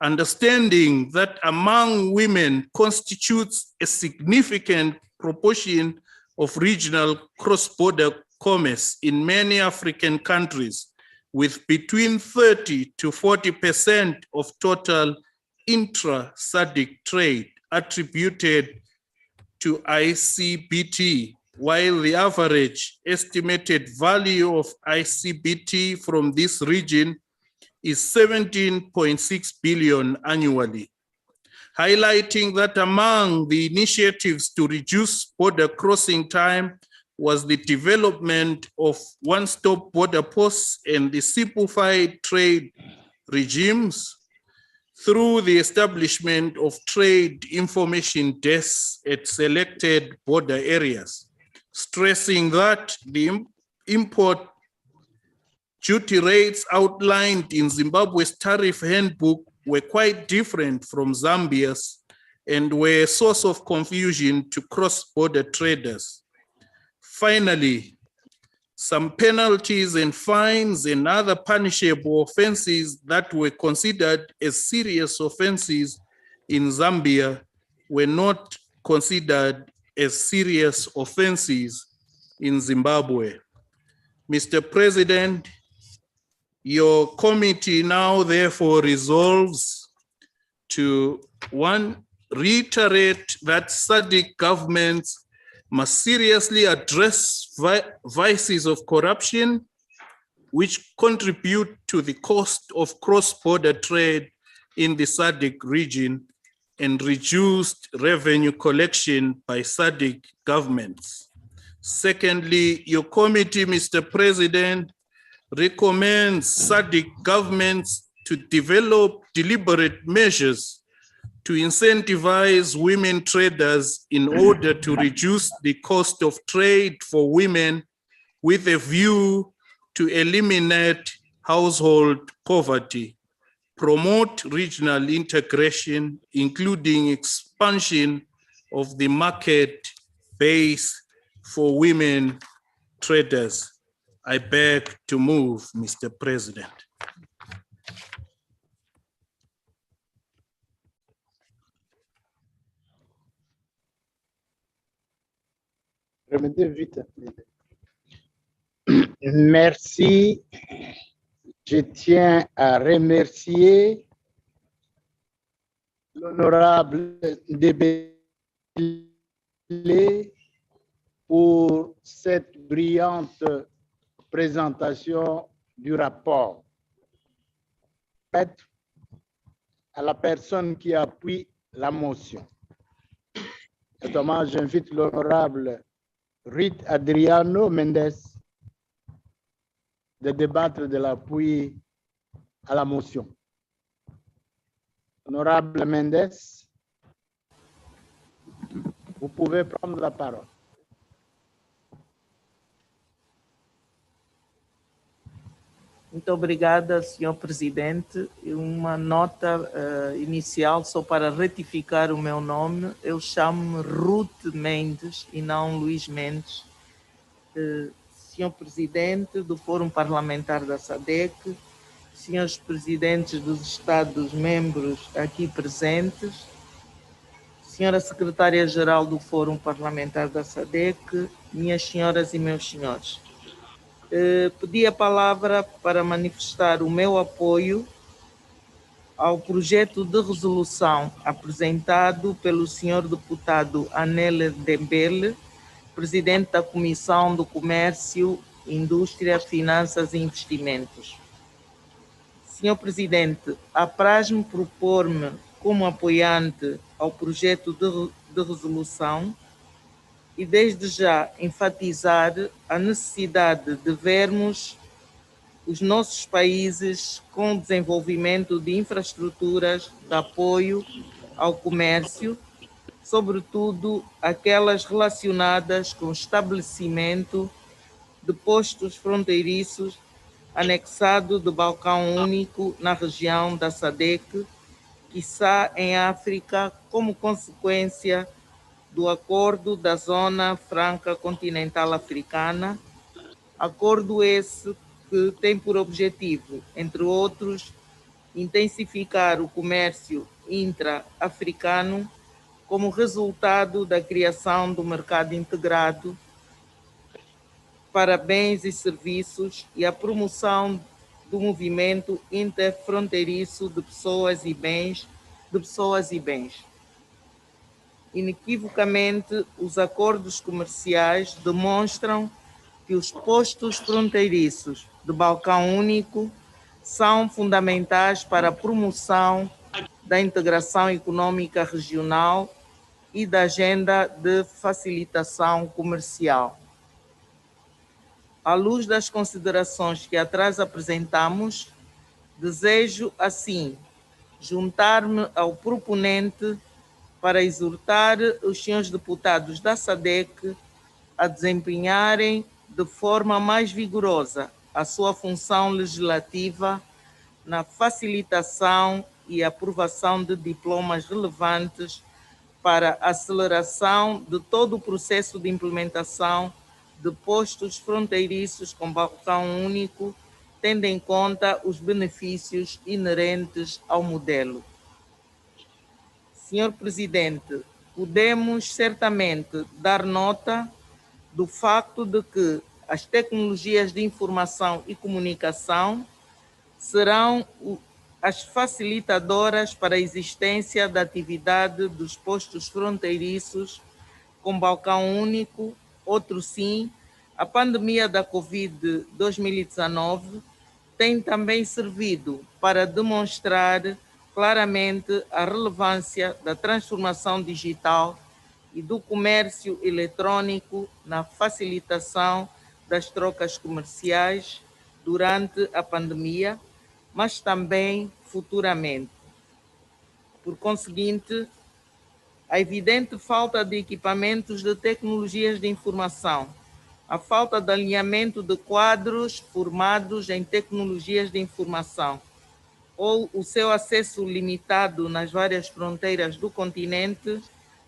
[SPEAKER 9] Understanding that among women constitutes a significant proportion of regional cross-border commerce in many African countries, with between 30 to 40% of total intra-SADC trade attributed to ICBT, while the average estimated value of ICBT from this region is 17.6 billion annually. highlighting that among the initiatives to reduce border crossing time was the development of one-stop border posts and the simplified trade regimes through the establishment of trade information desks at selected border areas, stressing that the import duty rates outlined in Zimbabwe's tariff handbook were quite different from Zambia's and were a source of confusion to cross-border traders. Finally, some penalties and fines and other punishable offenses that were considered as serious offenses in Zambia were not considered as serious offenses in Zimbabwe. Mr. President, your committee now therefore resolves to, one, reiterate that SADC governments must seriously address vices of corruption which contribute to the cost of cross-border trade in the SADC region and reduced revenue collection by SADC governments. Secondly, your committee, Mr. President, recommends SADC governments to develop deliberate measures to incentivize women traders in order to reduce the cost of trade for women with a view to eliminate household poverty, promote regional integration, including expansion of the market base for women traders. I beg to move, Mr. President.
[SPEAKER 21] Merci. Je tiens à remercier l'honorable Débélé pour cette brillante présentation du rapport. À la personne qui appuie la motion. Notamment, j'invite l'honorable Ruth Adriano Mendes de débattre de l'appui à la motion. Honorable Mendes, vous pouvez prendre la parole.
[SPEAKER 13] Muito obrigada, Sr. Presidente. Uma nota inicial só para retificar o meu nome. Eu chamo-me Ruth Mendes e não Luís Mendes. Sr. Presidente do Fórum Parlamentar da SADC, Srs. Presidentes dos Estados membros aqui presentes, Senhora Secretária-Geral do Fórum Parlamentar da SADC, minhas senhoras e meus senhores. Pedi a palavra para manifestar o meu apoio ao projeto de resolução apresentado pelo senhor deputado Anele Dembele, presidente da Comissão do Comércio, Indústria, Finanças e Investimentos. Senhor Presidente, apraz-me propor-me como apoiante ao projeto de resolução e desde já enfatizar a necessidade de vermos os nossos países com desenvolvimento de infraestruturas de apoio ao comércio, sobretudo aquelas relacionadas com o estabelecimento de postos fronteiriços anexado do balcão único na região da SADC, quiçá em África, como consequência do Acordo da Zona Franca Continental Africana, acordo esse que tem por objetivo, entre outros, intensificar o comércio intra-africano como resultado da criação do mercado integrado para bens e serviços e a promoção do movimento interfronteiriço de pessoas e bens, Inequivocamente, os acordos comerciais demonstram que os postos fronteiriços do balcão único são fundamentais para a promoção
[SPEAKER 1] da integração econômica regional e da agenda de facilitação comercial. À luz das considerações que atrás apresentamos, desejo, assim, juntar-me ao proponente para exortar os senhores deputados da SADC a desempenharem de forma mais vigorosa a sua função legislativa na facilitação e aprovação de diplomas relevantes para a aceleração de todo o processo de implementação de postos fronteiriços com balcão único, tendo em conta os benefícios inerentes ao modelo. Senhor Presidente, podemos certamente dar nota do facto de que as tecnologias de informação e comunicação serão as facilitadoras para a existência da atividade dos postos fronteiriços com balcão único. Outro sim, a pandemia da Covid-2019 tem também servido para demonstrar claramente a relevância da transformação digital e do comércio eletrônico na facilitação das trocas comerciais durante a pandemia, mas também futuramente. Por conseguinte, a evidente falta de equipamentos de tecnologias de informação, a falta de alinhamento de quadros formados em tecnologias de informação, ou o seu acesso limitado nas várias fronteiras do continente,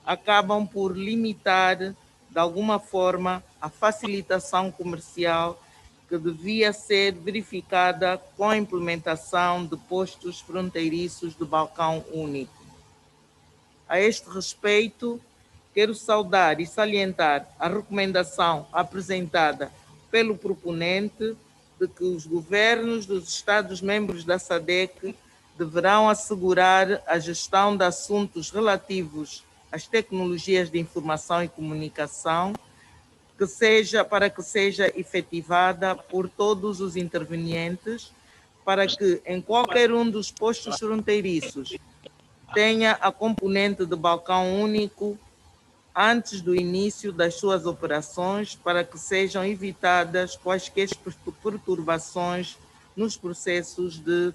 [SPEAKER 1] acabam por limitar, de alguma forma, a facilitação comercial que devia ser verificada com a implementação de postos fronteiriços de balcão único. A este respeito, quero saudar e salientar a recomendação apresentada pelo proponente de que os governos dos Estados-membros da SADC deverão assegurar a gestão de assuntos relativos às tecnologias de informação e comunicação, para que seja efetivada por todos os intervenientes, para que em qualquer um dos postos fronteiriços tenha a componente de balcão único antes do início das suas operações, para que sejam evitadas quaisquer perturbações nos processos de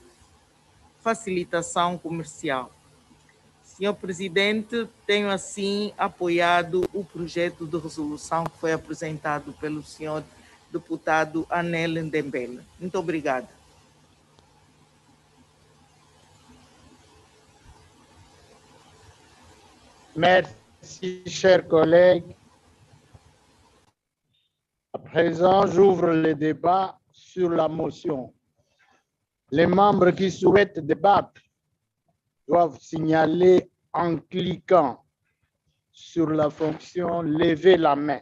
[SPEAKER 1] facilitação comercial. Senhor Presidente, tenho assim apoiado o projeto de resolução que foi apresentado pelo senhor deputado Anel Ndembele. Muito obrigada.
[SPEAKER 21] Merci, chers collègues. À présent, j'ouvre le débat sur la motion. Les membres qui souhaitent débattre doivent signaler en cliquant sur la fonction « Lever la main »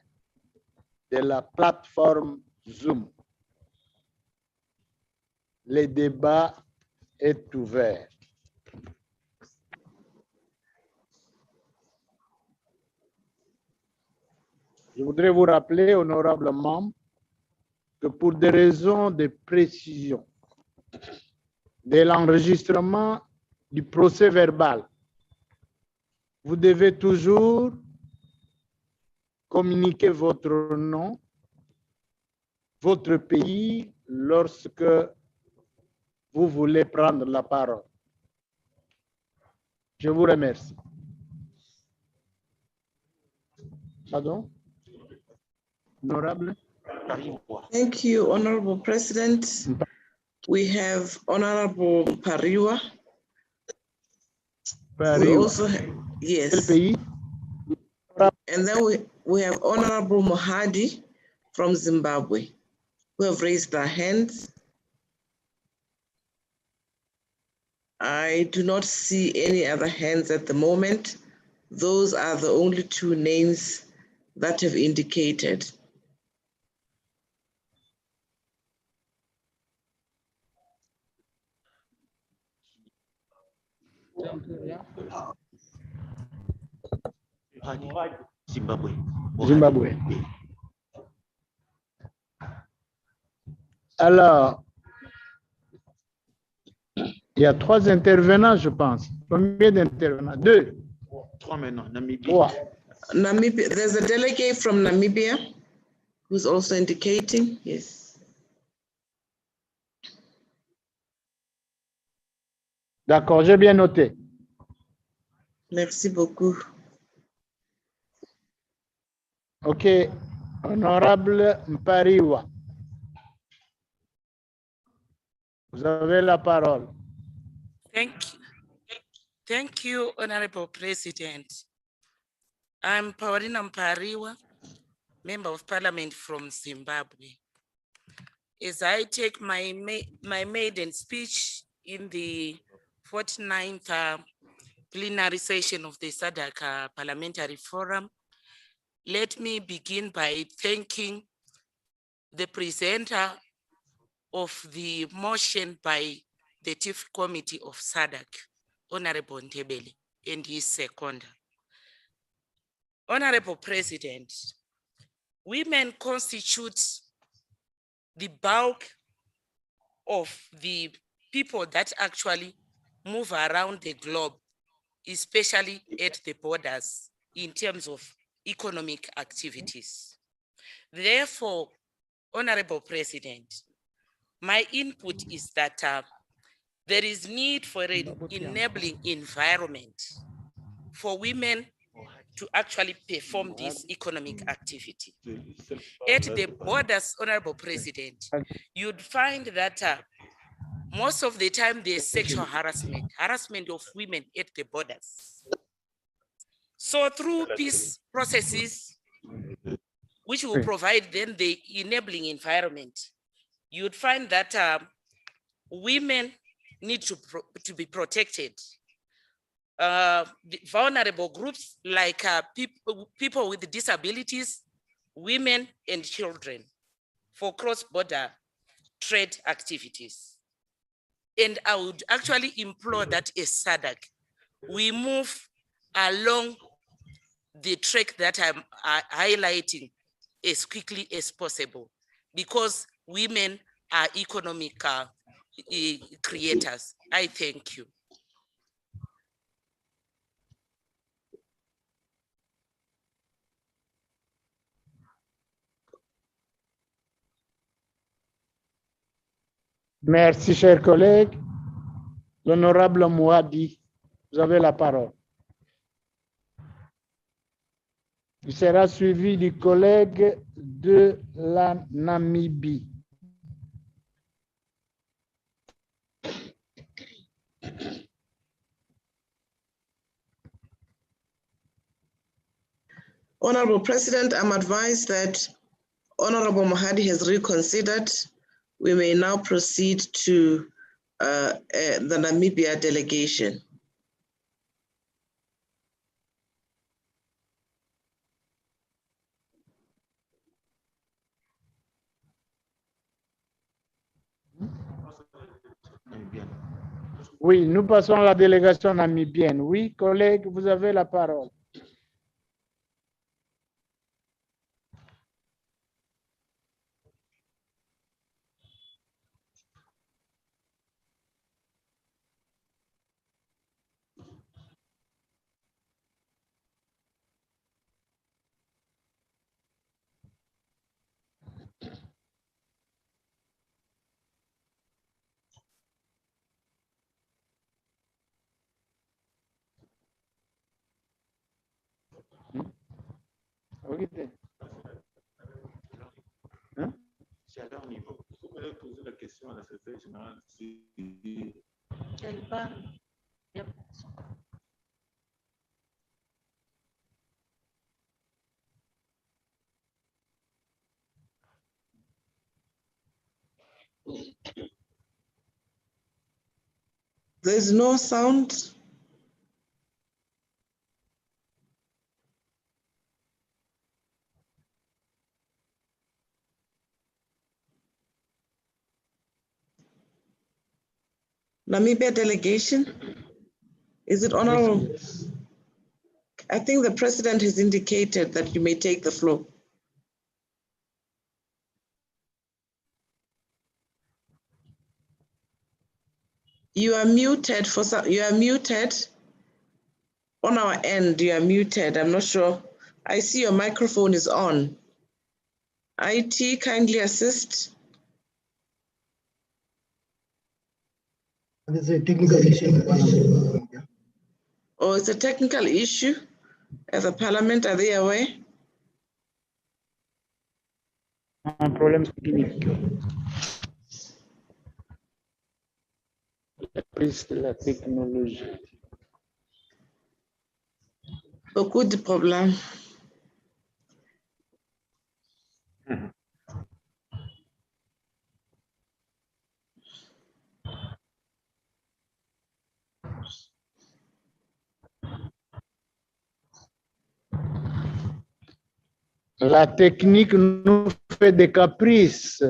[SPEAKER 21] de la plateforme Zoom. Le débat est ouvert. Je voudrais vous rappeler, honorables membres, que pour des raisons de précision de l'enregistrement du procès verbal, vous devez toujours communiquer votre nom, votre pays lorsque vous voulez prendre la parole. Je vous remercie. Pardon? Honorable.
[SPEAKER 1] Thank you, Honorable President. We have Honorable Pariwa. We also have, yes. And then we have Honorable Mohadi from Zimbabwe, who have raised their hands. I do not see any other hands at the moment. Those are the only two names that have indicated.
[SPEAKER 21] Zimbabwe. Alors, il y a 3 intervenants, je pense. Combien d'intervenants? 2.
[SPEAKER 10] 3 maintenant, Namibie.
[SPEAKER 21] 3.
[SPEAKER 1] Namibia, there's a delegate from Namibia who's also indicating, yes.
[SPEAKER 21] D'accord, j'ai bien noté.
[SPEAKER 1] Merci beaucoup.
[SPEAKER 21] OK. Honorable Mpariwa. Vous avez la parole.
[SPEAKER 12] Thank you, Honorable President. I'm Paulina Mpariwa, Member of Parliament from Zimbabwe. As I take my maiden speech in the 49th plenary session of the SADC Parliamentary Forum, let me begin by thanking the presenter of the motion by the Chief Committee of SADC, Honorable Ntebele, and his seconder. Honorable President, women constitute the bulk of the people that actually move around the globe, especially at the borders in terms of economic activities. Therefore, Honorable President, my input is that there is need for an enabling environment for women to actually perform this economic activity. At the borders, Honorable President, you'd find that most of the time there's sexual harassment of women at the borders. So through peace processes, which will provide then the enabling environment, you'd find that women need to be protected. The vulnerable groups like people with disabilities, women and children for cross-border trade activities. And I would actually implore that as SADC, we move along the track that I'm highlighting as quickly as possible, because women are economic creators. I thank you.
[SPEAKER 21] Merci, chers collègues. L'honorable Mouadi, vous avez la parole. Il sera suivi du collègue de la Namibie.
[SPEAKER 1] Honorable President, I'm advised that Honorable Mohadi has reconsidered. We may now proceed to the Namibia delegation.
[SPEAKER 21] Oui, nous passons à la délégation namibienne. Oui, collègue, vous avez la parole.
[SPEAKER 10] Hein? C'est à leur niveau. Vous pouvez poser la question à la secrétaire générale.
[SPEAKER 5] Elle parle. Yep.
[SPEAKER 1] There's no sound. Namibia delegation, is it honorable? I think the president has indicated that you may take the floor. You are muted you are muted. on our end, you are muted. I'm not sure. I see your microphone is on. IT, kindly assist.
[SPEAKER 14] There's a technical issue in the parliament.
[SPEAKER 1] Oh, it's a technical issue at the parliament. Are they aware?
[SPEAKER 21] Un problème technique. La prise de la technologie.
[SPEAKER 1] Beaucoup de problèmes.
[SPEAKER 21] La technique nous fait des caprices.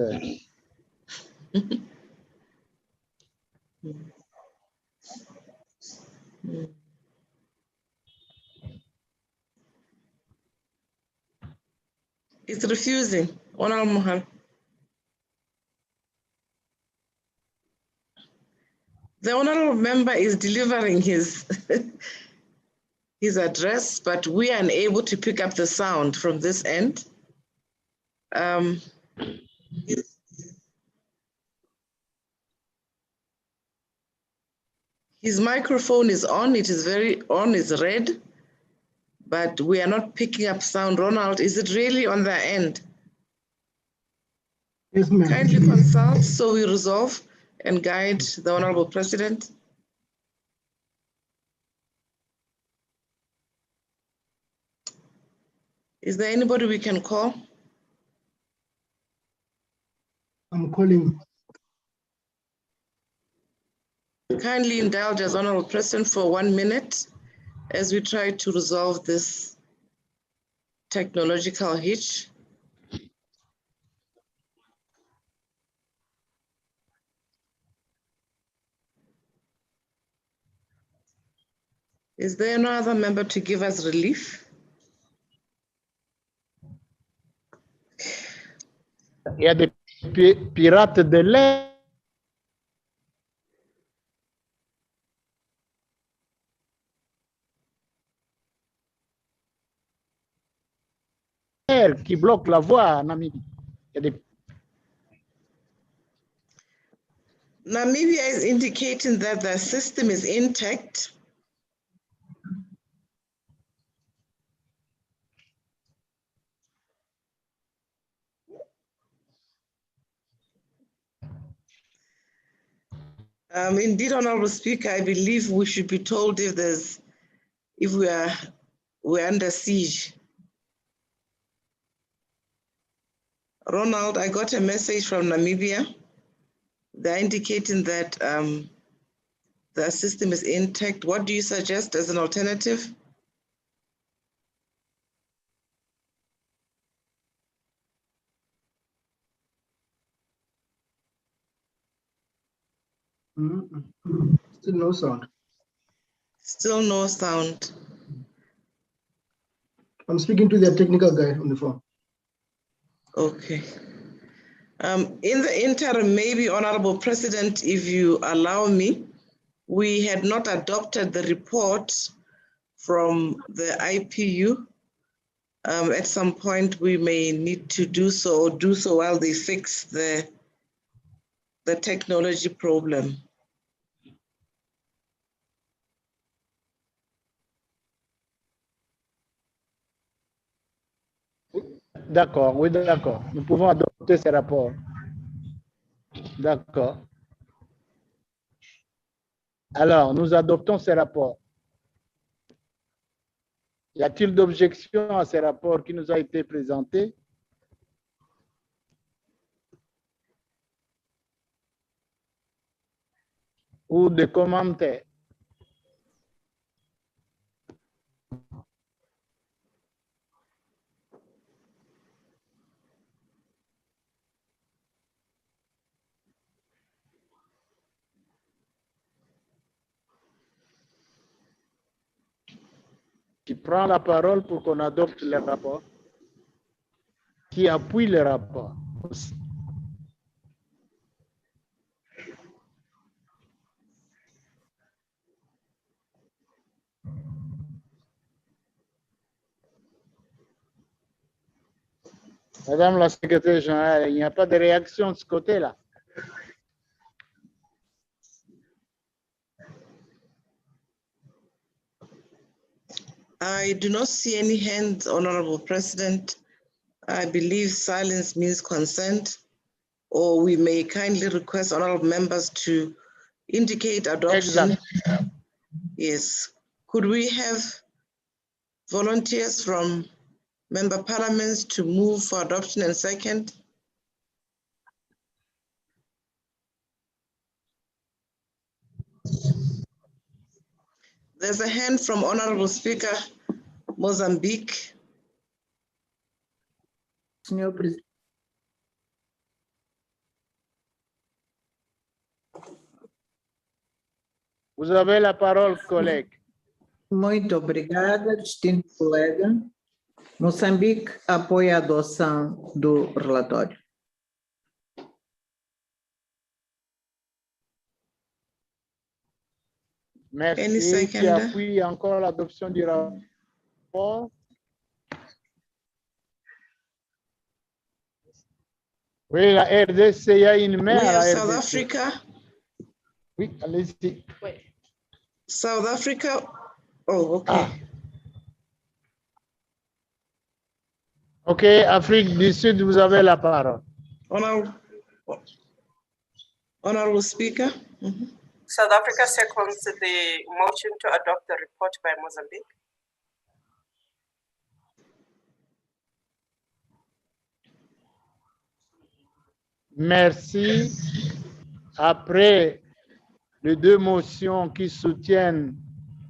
[SPEAKER 1] It's refusing. Honorable Mohal. The honorable member is delivering his his address, but we are unable to pick up the sound from this end. His microphone is on. It is very on. It's red, but we are not picking up sound. Ronald, is it really on their end?
[SPEAKER 14] Yes, ma'am.
[SPEAKER 1] Kindly consult so we resolve and guide the Honorable President. Is there anybody we can call?
[SPEAKER 14] I'm calling.
[SPEAKER 1] Kindly indulge us, Honorable President, for 1 minute as we try to resolve this technological hitch. Is there no other member to give us relief?
[SPEAKER 21] Il y a des pirates de l'air qui bloquent la voie en Namibie. Il y a des...
[SPEAKER 1] Namibia is indicating that the system is intact. Indeed, Honorable Speaker, I believe we should be told if we're under siege. Ronald, I got a message from Namibia. They're indicating that the system is intact. What do you suggest as an alternative?
[SPEAKER 14] Still no sound.
[SPEAKER 1] Still no sound.
[SPEAKER 14] I'm speaking to the technical guy on the phone.
[SPEAKER 1] Okay. In the interim, maybe, Honorable President, if you allow me, we had not adopted the report from the IPU. At some point, we may need to do so while they fix the technology problem.
[SPEAKER 21] D'accord, oui, d'accord. Nous pouvons adopter ces rapports. D'accord. Alors, nous adoptons ces rapports. Y a-t-il d'objection à ces rapports qui nous a été présentés? Ou des commentaires? Qui prend la parole pour qu'on adopte les rapports? Qui appuie les rapports? Madame la secrétaire générale, il n'y a pas de réaction de ce côté-là.
[SPEAKER 1] I do not see any hands, Honorable President. I believe silence means consent, or we may kindly request honorable members to indicate adoption.
[SPEAKER 21] Exact.
[SPEAKER 1] Yes. Could we have volunteers from member parliaments to move for adoption and second? There's a hand from Honorable Speaker, Mozambique.
[SPEAKER 13] Senhor Presidente.
[SPEAKER 21] Vous avez la parole, collègue.
[SPEAKER 13] Muito obrigada, distinto colega. Moçambique apoia a adoção do relatório.
[SPEAKER 21] Merci. Qui appuie encore l'adoption du rapport? Oui, la RDC, il y a une main
[SPEAKER 1] We
[SPEAKER 21] à la
[SPEAKER 1] have South
[SPEAKER 21] RDC.
[SPEAKER 1] Africa.
[SPEAKER 21] Oui, allez-y.
[SPEAKER 1] South Africa. Oh, okay.
[SPEAKER 21] Ah. OK, Afrique du Sud, vous avez la parole.
[SPEAKER 1] Honorable Speaker.
[SPEAKER 11] South Africa seconds the motion to adopt the report by Mozambique.
[SPEAKER 21] Merci. Après les deux motions qui soutiennent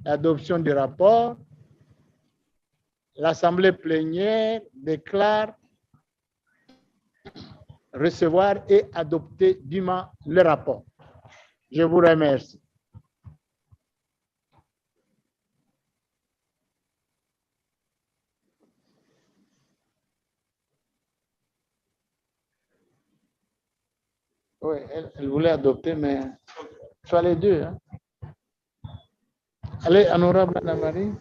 [SPEAKER 21] l'adoption du rapport, l'Assemblée plénière déclare recevoir et adopter dûment le rapport. Je vous remercie. Oui, elle voulait adopter, mais il fallait deux. Hein. Allez, honorable Anna-Marie.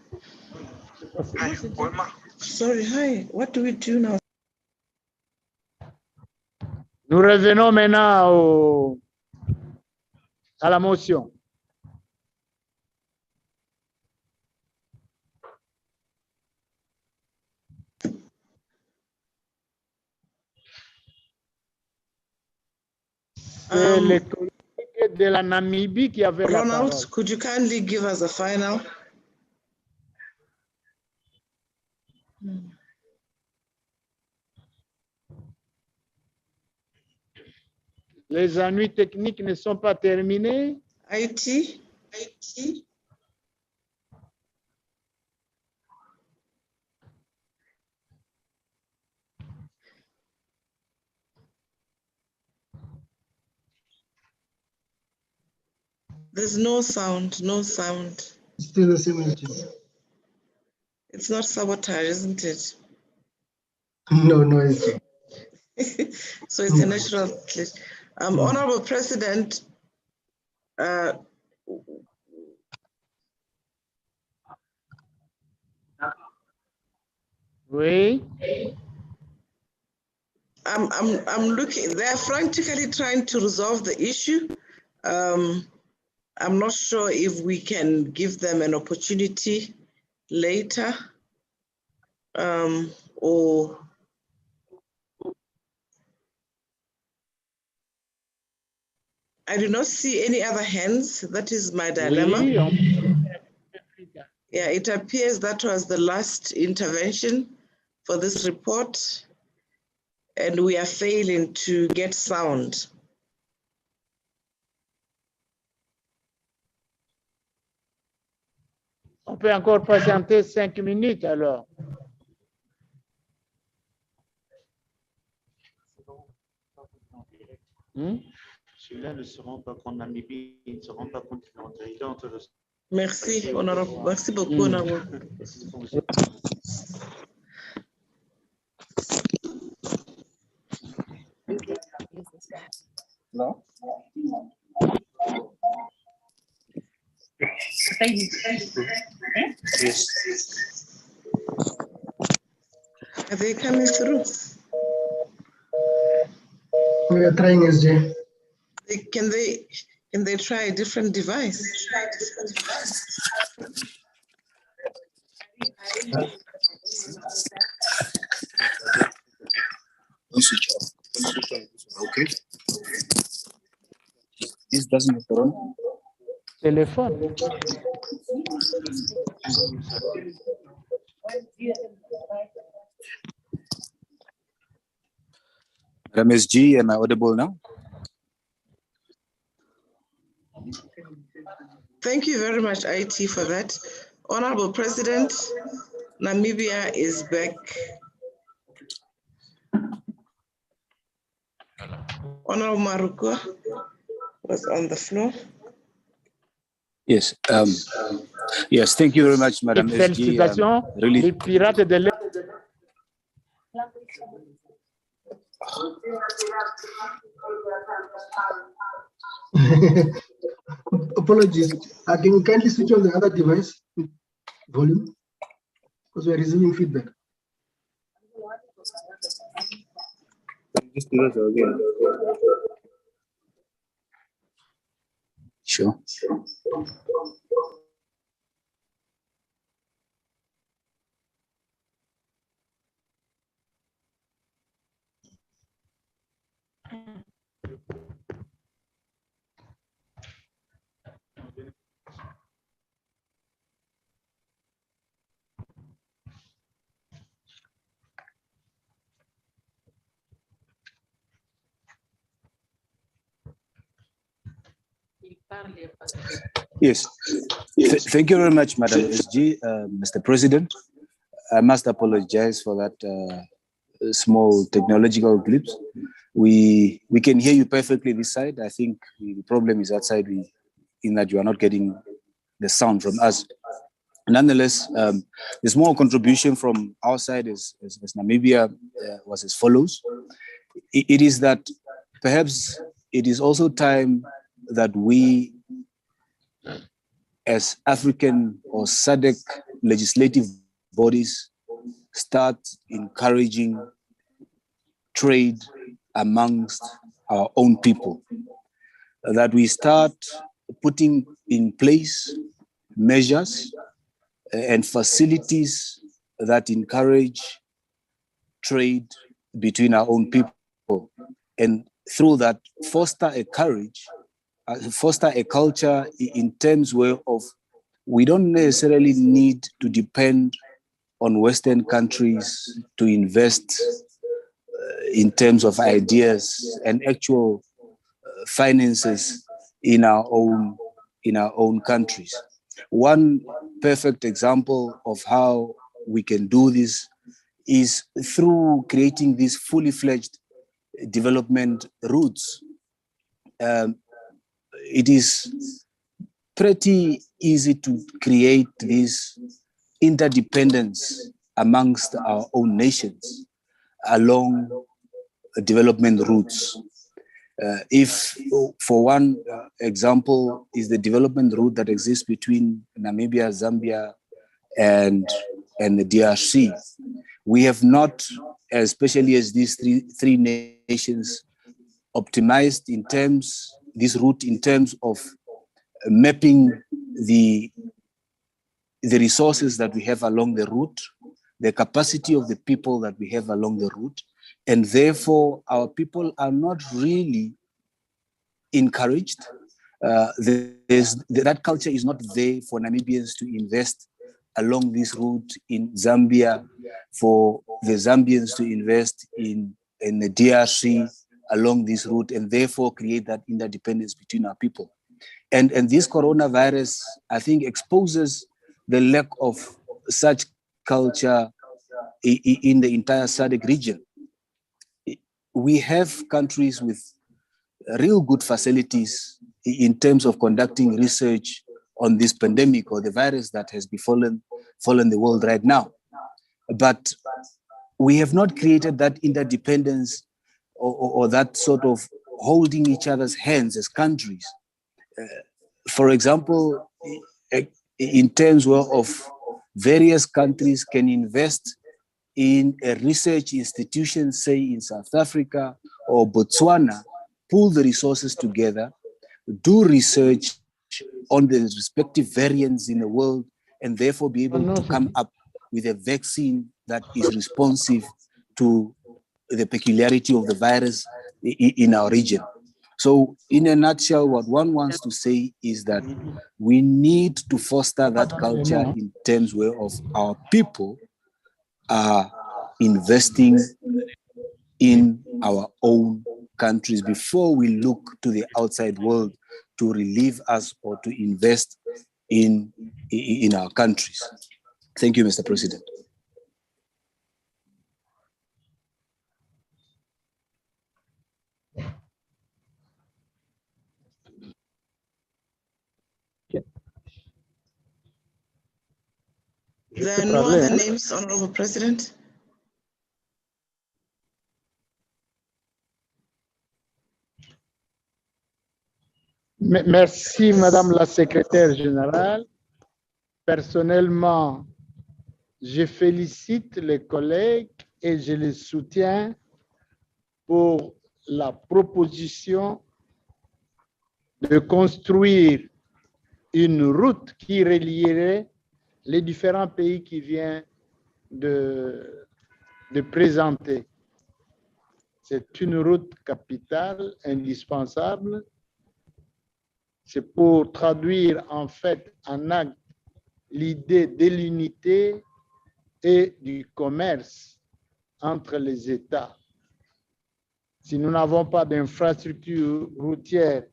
[SPEAKER 1] Sorry, hi. What do we do now?
[SPEAKER 21] Nous revenons maintenant à la motion. C'est le collègue de la Namibie qui avait la parole.
[SPEAKER 1] Ronald, could you kindly give us a final?
[SPEAKER 21] Les ennuis techniques ne sont pas terminés.
[SPEAKER 1] IT. There's no sound, no sound.
[SPEAKER 14] Still the same.
[SPEAKER 1] It's not sabotage, isn't it?
[SPEAKER 14] No, it's
[SPEAKER 1] So it's a natural glitch. Honorable President,
[SPEAKER 21] oui.
[SPEAKER 1] I'm looking, they're frantically trying to resolve the issue. I'm not sure if we can give them an opportunity later, or I do not see any other hands. That is my dilemma. Yeah, it appears that was the last intervention for this report, and we are failing to get sound.
[SPEAKER 21] On peut encore patienter 5 minutes alors.
[SPEAKER 22] Celui-là ne se rend pas compte, Namibie, il ne se rend pas compte qu'il est en territoire entre le...
[SPEAKER 1] Merci, honorable. Merci beaucoup, honorable.
[SPEAKER 14] No?
[SPEAKER 1] Are they coming through?
[SPEAKER 14] We are trying SJ.
[SPEAKER 1] Can they try a different device?
[SPEAKER 7] Okay. This doesn't have on.
[SPEAKER 20] Telephone.
[SPEAKER 7] Madam SG, am I audible now?
[SPEAKER 1] Thank you very much, IT, for that. Honorable President, Namibia is back. Honorable Marukwa was on the floor.
[SPEAKER 7] Yes. Yes, thank you very much, Madam SG.
[SPEAKER 20] Félicitations,
[SPEAKER 7] Really.
[SPEAKER 20] les pirates de l'air.
[SPEAKER 14] Apologies. Can you kindly switch on the other device volume? Because we are receiving feedback.
[SPEAKER 7] Just do that again. Sure. Yes. Thank you very much, Madam SG. Mr. President, I must apologize for that small technological glitch. We can hear you perfectly this side. I think the problem is outside in that you are not getting the sound from us. Nonetheless, the small contribution from our side as Namibia was as follows. It is that perhaps it is also time that we, as African or SADC legislative bodies, start encouraging trade amongst our own people, that we start putting in place measures and facilities that encourage trade between our own people, and through that foster a culture in terms of we don't necessarily need to depend on Western countries to invest in terms of ideas and actual finances in our own countries. One perfect example of how we can do this is through creating these fully fledged development routes. It is pretty easy to create this interdependence amongst our own nations along development routes. If, for one example, is the development route that exists between Namibia, Zambia, and the DRC. We have not, especially as these three nations, optimized this route in terms of mapping the resources that we have along the route, the capacity of the people that we have along the route, and therefore our people are not really encouraged. That culture is not there for Namibians to invest along this route in Zambia, for the Zambians to invest in the DRC along this route, and therefore create that interdependence between our people. And this coronavirus, I think, exposes the lack of such culture in the entire SADC region. We have countries with real good facilities in terms of conducting research on this pandemic or the virus that has befallen the world right now. But we have not created that interdependence or that sort of holding each other's hands as countries. For example, in terms of various countries can invest in a research institution, say in South Africa or Botswana pool the resources together, do research on the respective variants in the world, and therefore be able to come up with a vaccine that is responsive to the peculiarity of the virus in our region. So in a nutshell, what one wants to say is that we need to foster that culture in terms of our people are investing in our own countries before we look to the outside world to relieve us or to invest in our countries. Thank you, Mr. President.
[SPEAKER 1] There are no other names, Honorable President.
[SPEAKER 21] Merci, Madame la Secrétaire Générale. Personnellement, je félicite les collègues et je les soutiens pour la proposition de construire une route qui relierait les différents pays qui viennent de présenter. C'est une route capitale, indispensable. C'est pour traduire en fait en acte l'idée de l'unité et du commerce entre les États. Si nous n'avons pas d'infrastructure routière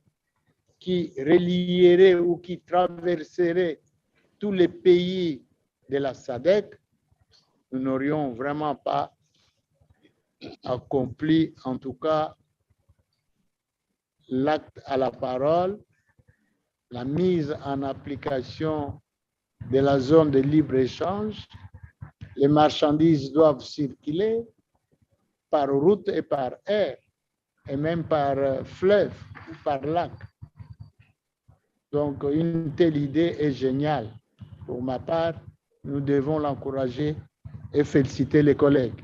[SPEAKER 21] qui relierait ou qui traverserait tous les pays de la SADC, nous n'aurions vraiment pas accompli, en tout cas, l'acte à la parole, la mise en application de la zone de libre-échange. Les marchandises doivent circuler par route et par air, et même par fleuve ou par lac. Donc, une telle idée est géniale. Pour ma part, nous devons l'encourager et féliciter les collègues.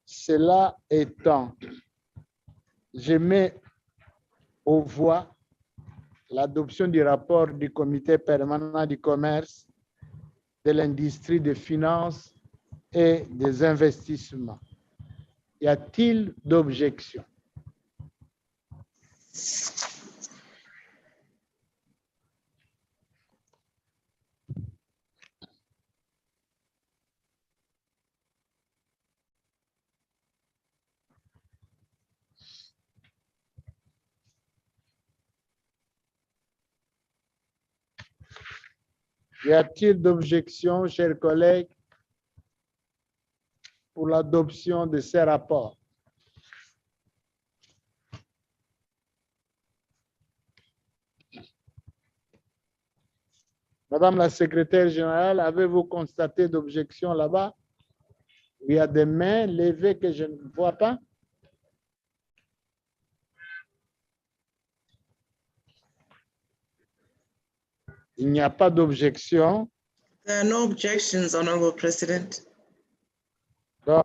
[SPEAKER 21] Cela étant, je mets aux voix l'adoption du rapport du Comité permanent du commerce, de l'industrie, des finances et des investissements. Y a-t-il d'objections? Y a-t-il d'objections, chers collègues, pour l'adoption de ces rapports? Madame la secrétaire générale, avez-vous constaté d'objections là-bas? Il y a des mains levées que je ne vois pas. Il n'y a pas d'objection.
[SPEAKER 1] There are no objections, Honorable President.
[SPEAKER 21] Donc,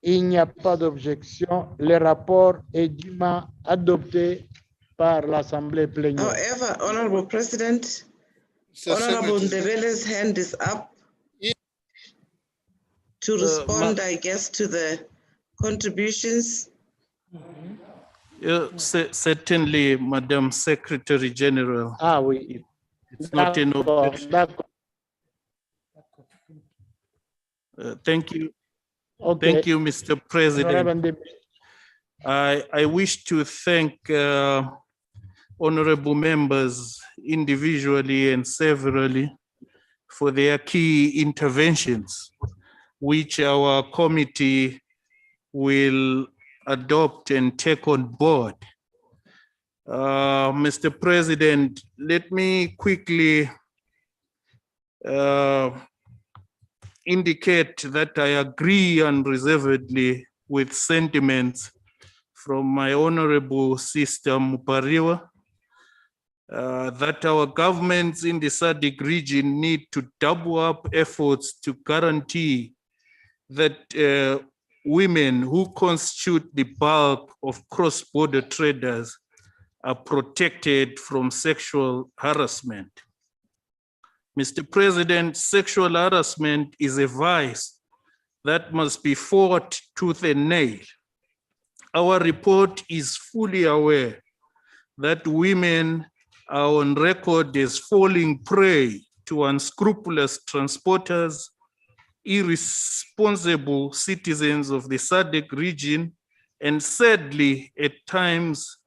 [SPEAKER 21] il n'y a pas d'objection. Le rapport est dûment adopté par l'Assemblée plénière.
[SPEAKER 1] However, Honorable President, Honorable Ndebele's hand is up to respond, I guess, to the contributions.
[SPEAKER 9] Certainly, Madam Secretary General.
[SPEAKER 21] Ah oui.
[SPEAKER 9] It's not an objection. Thank you.
[SPEAKER 21] Okay.
[SPEAKER 9] Thank you, Mr. President. I wish to thank honorable members individually and severally for their key interventions, which our committee will adopt and take on board. Mr. President, let me quickly indicate that I agree unreservedly with sentiments from my honorable sister Mupariwa, that our governments in the SADC region need to double up efforts to guarantee that women who constitute the bulk of cross-border traders are protected from sexual harassment. Mr. President, sexual harassment is a vice that must be fought tooth and nail. Our report is fully aware that women are on record as falling prey to unscrupulous transporters, irresponsible citizens of the SADC region, and sadly, at times,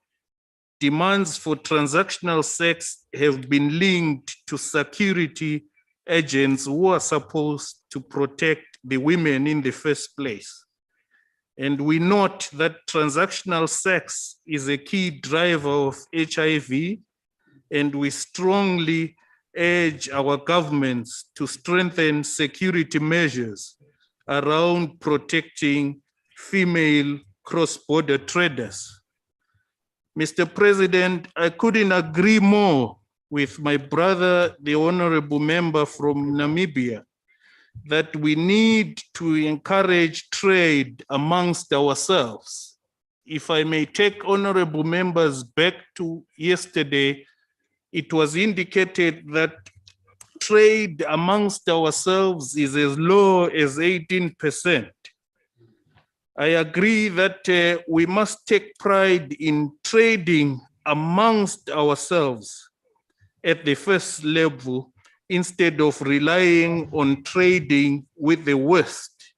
[SPEAKER 9] demands for transactional sex have been linked to security agents who are supposed to protect the women in the first place. And we note that transactional sex is a key driver of HIV, and we strongly urge our governments to strengthen security measures around protecting female cross-border traders. Mr. President, I couldn't agree more with my brother, the honorable member from Namibia, that we need to encourage trade amongst ourselves. If I may take honorable members back to yesterday, it was indicated that trade amongst ourselves is as low as 18%. I agree that we must take pride in trading amongst ourselves at the first level instead of relying on trading with the West.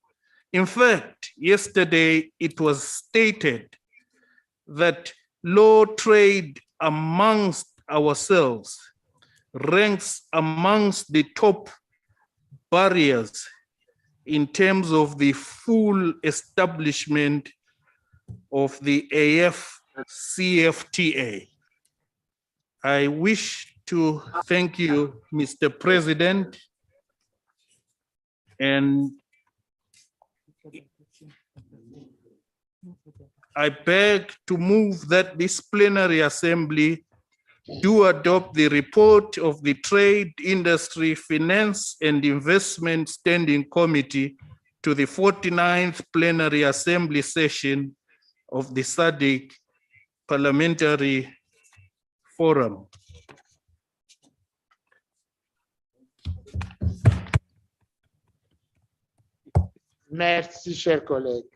[SPEAKER 9] In fact, yesterday it was stated that low trade amongst ourselves ranks amongst the top barriers in terms of the full establishment of the AfCFTA. I wish to thank you, Mr. President, and I beg to move that this plenary assembly do adopt the report of the Trade, Industry, Finance and Investment Standing Committee to the 49th Plenary Assembly session of the SADC Parliamentary Forum.
[SPEAKER 21] Merci, chers collègues.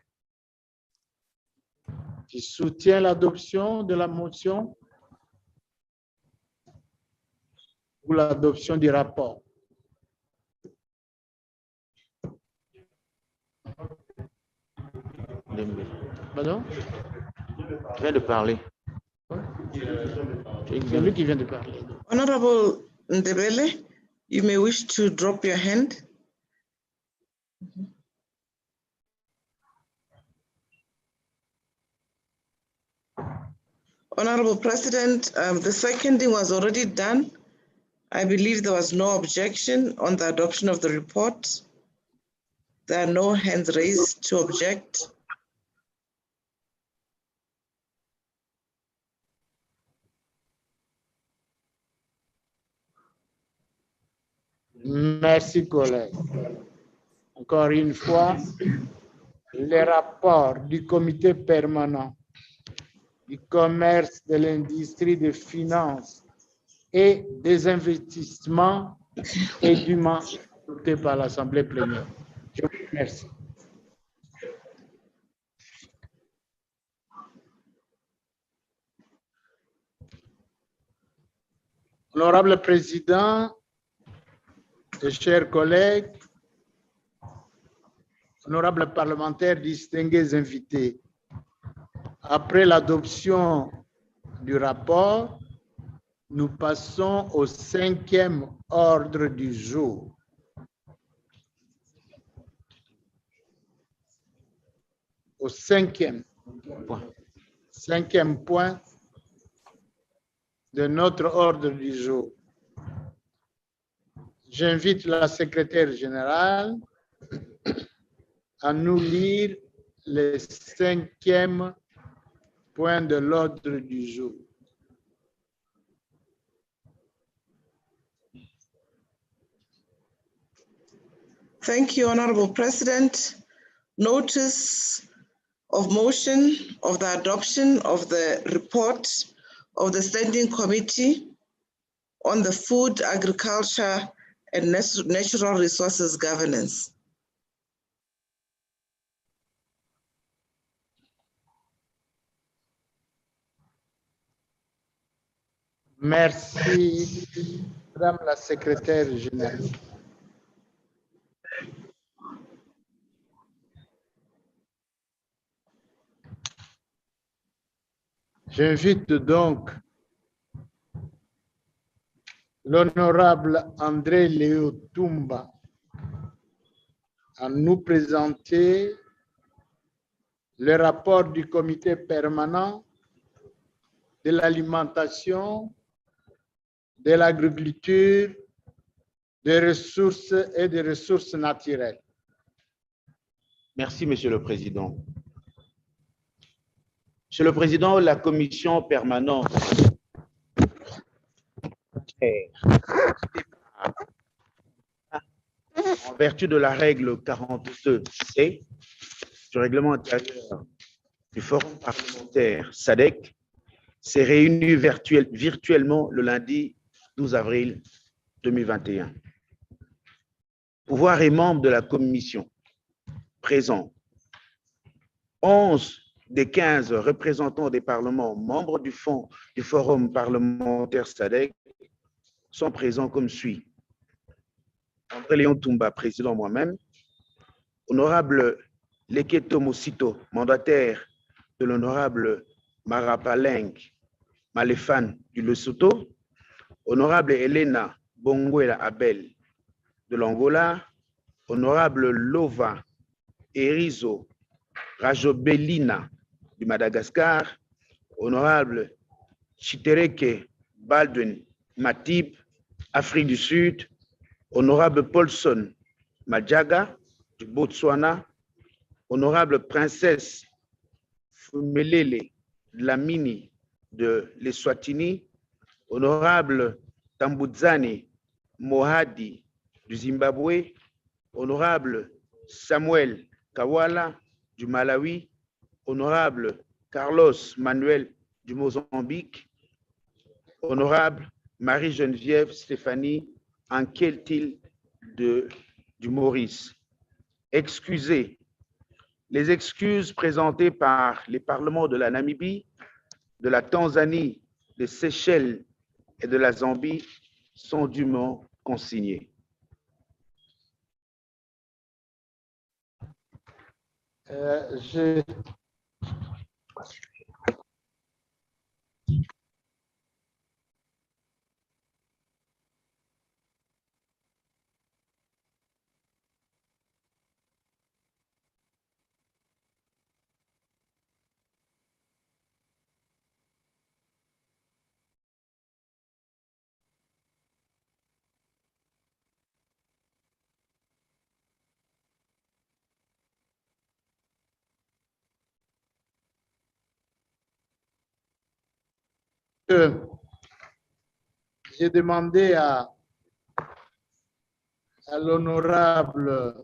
[SPEAKER 21] Qui soutient l'adoption de la motion ou l'adoption du rapport? Pardon?
[SPEAKER 22] Je viens de parler.
[SPEAKER 21] C'est lui qui vient de parler.
[SPEAKER 1] Honorable Ndebele, you may wish to drop your hand. Honorable President, the seconding was already done. I believe there was no objection on the adoption of the report. There are no hands raised to object.
[SPEAKER 21] Merci, collègues. Encore une fois, les rapports du comité permanent du commerce, de l'industrie, des finances et des investissements est dûment adopté par l'Assemblée plénière. Je vous remercie. Honorable Président, et chers collègues, honorables parlementaires, distingués invités, après l'adoption du rapport, nous passons au 5e ordre du jour. Au 5e point de notre ordre du jour. J'invite la secrétaire générale à nous lire le 5e point de l'ordre du jour.
[SPEAKER 1] Thank you, Honorable President. notice of motion of the adoption of the report of the Standing Committee on the Food, Agriculture, and Natural Resources Governance.
[SPEAKER 21] Merci, Madame la Secrétaire générale. J'invite donc l'honorable André Léo Toumba à nous présenter le rapport du comité permanent de l'alimentation, de l'agriculture, des ressources et des ressources naturelles.
[SPEAKER 22] Merci, Monsieur le Président. Monsieur le Président, la commission permanente en vertu de la règle 42C du règlement intérieur du Forum parlementaire SADC s'est réunie virtuellement le lundi 12 avril 2021. Pouvoir et membres de la commission présents, 11 des 15 représentants des parlements membres du Forum parlementaire SADC sont présents comme suit. André Léon Toumba, président moi-même, honorable Leketo Mosito, mandataire de l'honorable Marapaleng Malefan du Lesotho, honorable Elena Bonguela Abel de l'Angola, honorable Lova Erizo Rajobelina du Madagascar, honorable Chitereke Baldwin Matib, Afrique du Sud, honorable Paulson Madjaga du Botswana, honorable princesse Fumelele Dlamini de l'Eswatini, honorable Tambudzani Mohadi du Zimbabwe, honorable Samuel Kawala du Malawi, honorable Carlos Manuel du Mozambique, honorable Marie-Geneviève Stéphanie Ankeltil du Maurice. Excusez. Les excuses présentées par les parlements de la Namibie, de la Tanzanie, des Seychelles et de la Zambie sont dûment consignées.
[SPEAKER 21] J'ai demandé à l'honorable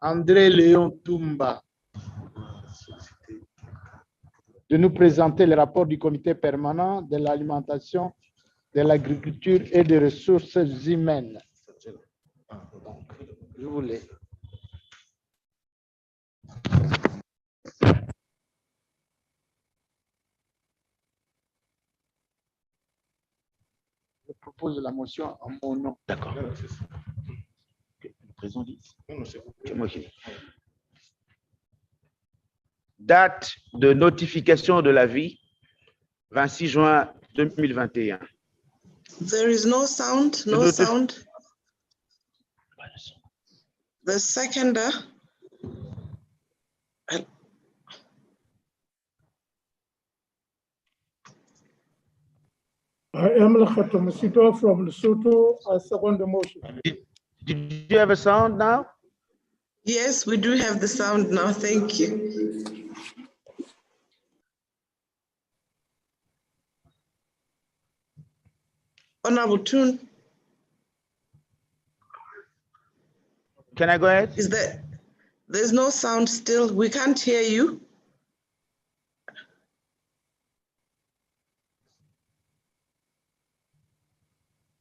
[SPEAKER 21] André Léon Toumba de nous présenter le rapport du comité permanent de l'alimentation, de l'agriculture et des ressources humaines. Donc, je voulais. Je propose la motion en mon nom.
[SPEAKER 22] D'accord. Le président dit. C'est moi qui dis. Date de notification de l'avis, 26 juin 2021.
[SPEAKER 1] There is no sound, no sound. The seconder.
[SPEAKER 19] I am Lekhato Mosito from Lesotho. I second the motion.
[SPEAKER 22] Did you have a sound now?
[SPEAKER 1] Yes, we do have the sound now. Thank you. Honorable Toon.
[SPEAKER 22] Can I go ahead?
[SPEAKER 1] There's no sound still. We can't hear you.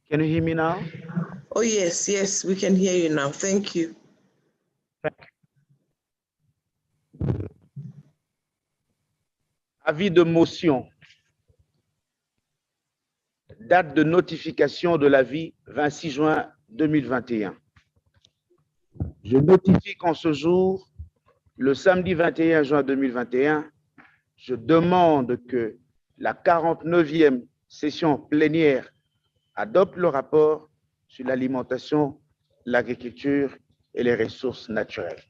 [SPEAKER 22] Can you hear me now?
[SPEAKER 1] Oh, yes, yes, we can hear you now. Thank you.
[SPEAKER 22] Avis de motion. Date de notification de l'avis 26 juin 2021. Je notifie qu'en ce jour, le samedi 21 juin 2021, je demande que la 49e session plénière adopte le rapport sur l'alimentation, l'agriculture et les ressources naturelles.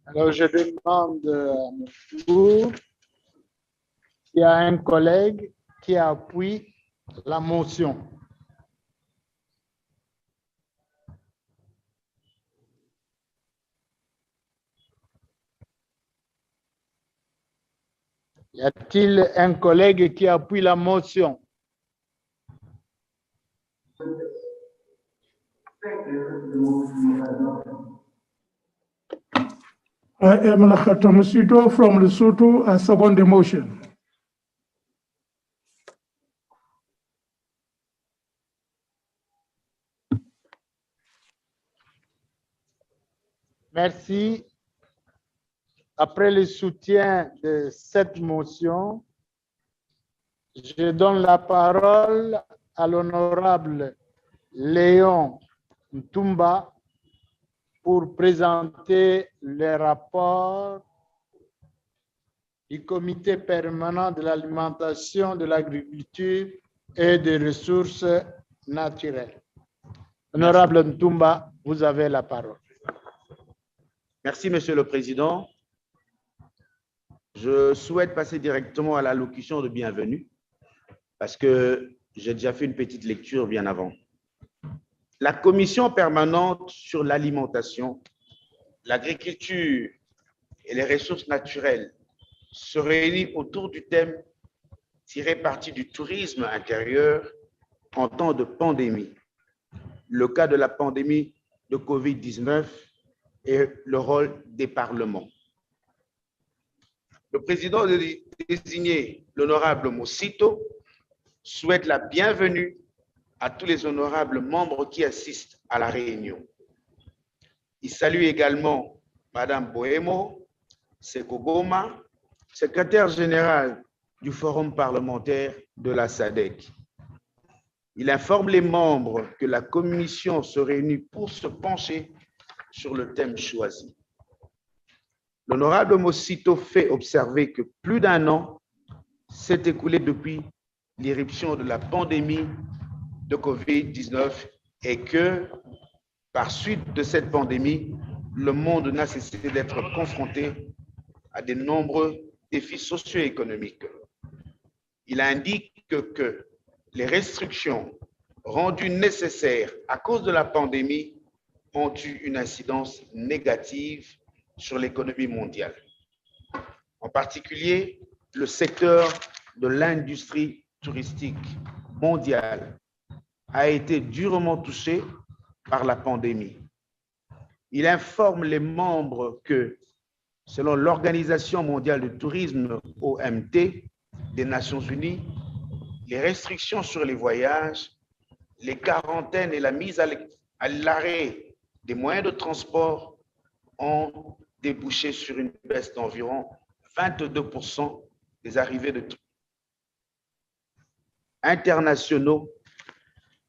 [SPEAKER 21] Alors, je demande à mon tour s'il y a un collègue qui appuie la motion. Y a-t-il un collègue qui appuie la motion?
[SPEAKER 15] I am Lakato Musito from Lesotho. I second the motion.
[SPEAKER 21] Merci. Après le soutien de cette motion, je donne la parole à l'honorable Léon Ntumba pour présenter le rapport du comité permanent de l'alimentation, de l'agriculture et des ressources naturelles. Honorable Ntumba, vous avez la parole.
[SPEAKER 22] Merci, Monsieur le Président. Je souhaite passer directement à l'allocution de bienvenue parce que j'ai déjà fait une petite lecture bien avant. La commission permanente sur l'alimentation, l'agriculture et les ressources naturelles se réunit autour du thème tiré parti du tourisme intérieur en temps de pandémie, le cas de la pandémie de COVID-19 et le rôle des parlements. Le président désigné, l'honorable Mosito, souhaite la bienvenue à tous les honorables membres qui assistent à la réunion. Il salue également Madame Bohemo Sekogoma, secrétaire générale du Forum parlementaire de la SADC. Il informe les membres que la commission se réunit pour se pencher sur le thème choisi. L'honorable Mosito fait observer que plus d'un an s'est écoulé depuis l'irruption de la pandémie de COVID-19 et que, par suite de cette pandémie, le monde n'a cessé d'être confronté à de nombreux défis socio-économiques. Il indique que les restrictions rendues nécessaires à cause de la pandémie ont eu une incidence négative sur l'économie mondiale. En particulier, le secteur de l'industrie touristique mondiale a été durement touché par la pandémie. Il informe les membres que, selon l'Organisation mondiale du tourisme, OMT, des Nations Unies, les restrictions sur les voyages, les quarantaines et la mise à l'arrêt des moyens de transport ont débouché sur une baisse d'environ 22% des arrivées de touristes internationaux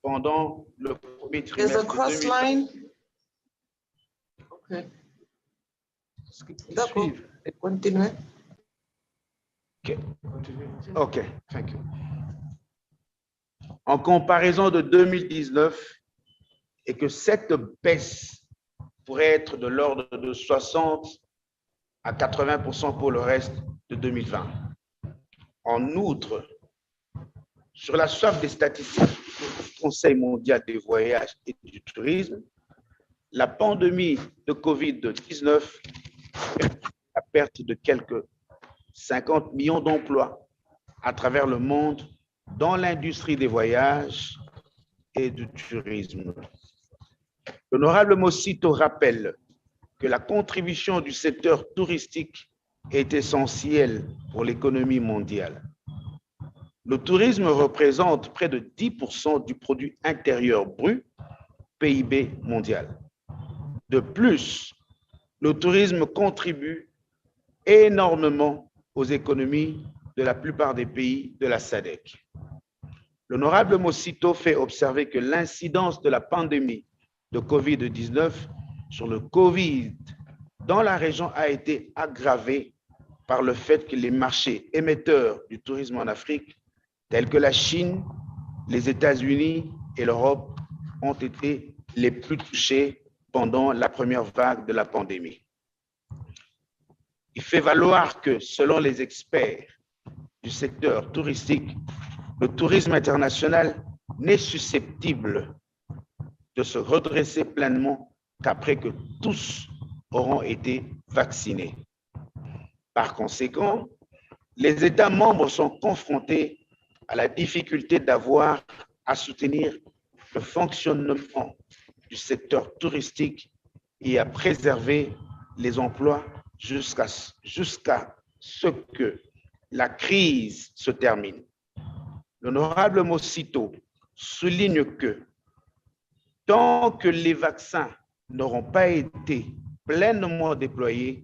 [SPEAKER 22] pendant le premier trimestre.
[SPEAKER 1] There's a cross line. Okay. D'accord. Continuez.
[SPEAKER 22] OK, thank you. En comparaison de 2019, et que cette baisse pourrait être de l'ordre de 60 à 80% pour le reste de 2020. En outre, sur la soif des statistiques du Conseil mondial des voyages et du tourisme, la pandémie de COVID-19 a la perte de quelques 50 millions d'emplois à travers le monde dans l'industrie des voyages et du tourisme. L'honorable Mosito rappelle que la contribution du secteur touristique est essentielle pour l'économie mondiale. Le tourisme représente près de 10% du produit intérieur brut, PIB mondial. De plus, le tourisme contribue énormément aux économies de la plupart des pays de la SADC. L'honorable Mosito fait observer que l'incidence de la pandémie de COVID-19 sur le Covid dans la région a été aggravée par le fait que les marchés émetteurs du tourisme en Afrique, tels que la Chine, les États-Unis et l'Europe, ont été les plus touchés pendant la première vague de la pandémie. Il fait valoir que, selon les experts du secteur touristique, le tourisme international n'est susceptible de se redresser pleinement qu'après que tous auront été vaccinés. Par conséquent, les États membres sont confrontés à la difficulté d'avoir à soutenir le fonctionnement du secteur touristique et à préserver les emplois jusqu'à ce que la crise se termine. L'honorable Mosito souligne que tant que les vaccins n'auront pas été pleinement déployés,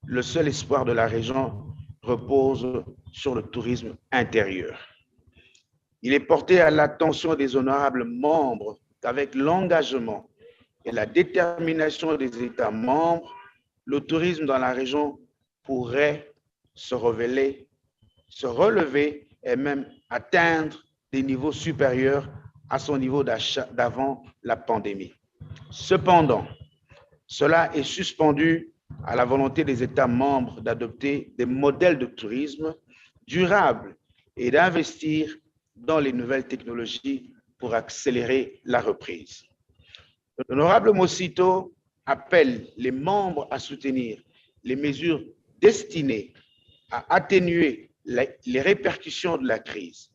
[SPEAKER 22] le seul espoir de la région repose sur le tourisme intérieur. Il est porté à l'attention des honorables membres qu'avec l'engagement et la détermination des États membres, le tourisme dans la région pourrait se relever et même atteindre des niveaux supérieurs à son niveau d'avant la pandémie. Cependant, cela est suspendu à la volonté des États membres d'adopter des modèles de tourisme durables et d'investir dans les nouvelles technologies pour accélérer la reprise. L'honorable Mosito appelle les membres à soutenir les mesures destinées à atténuer les répercussions de la crise.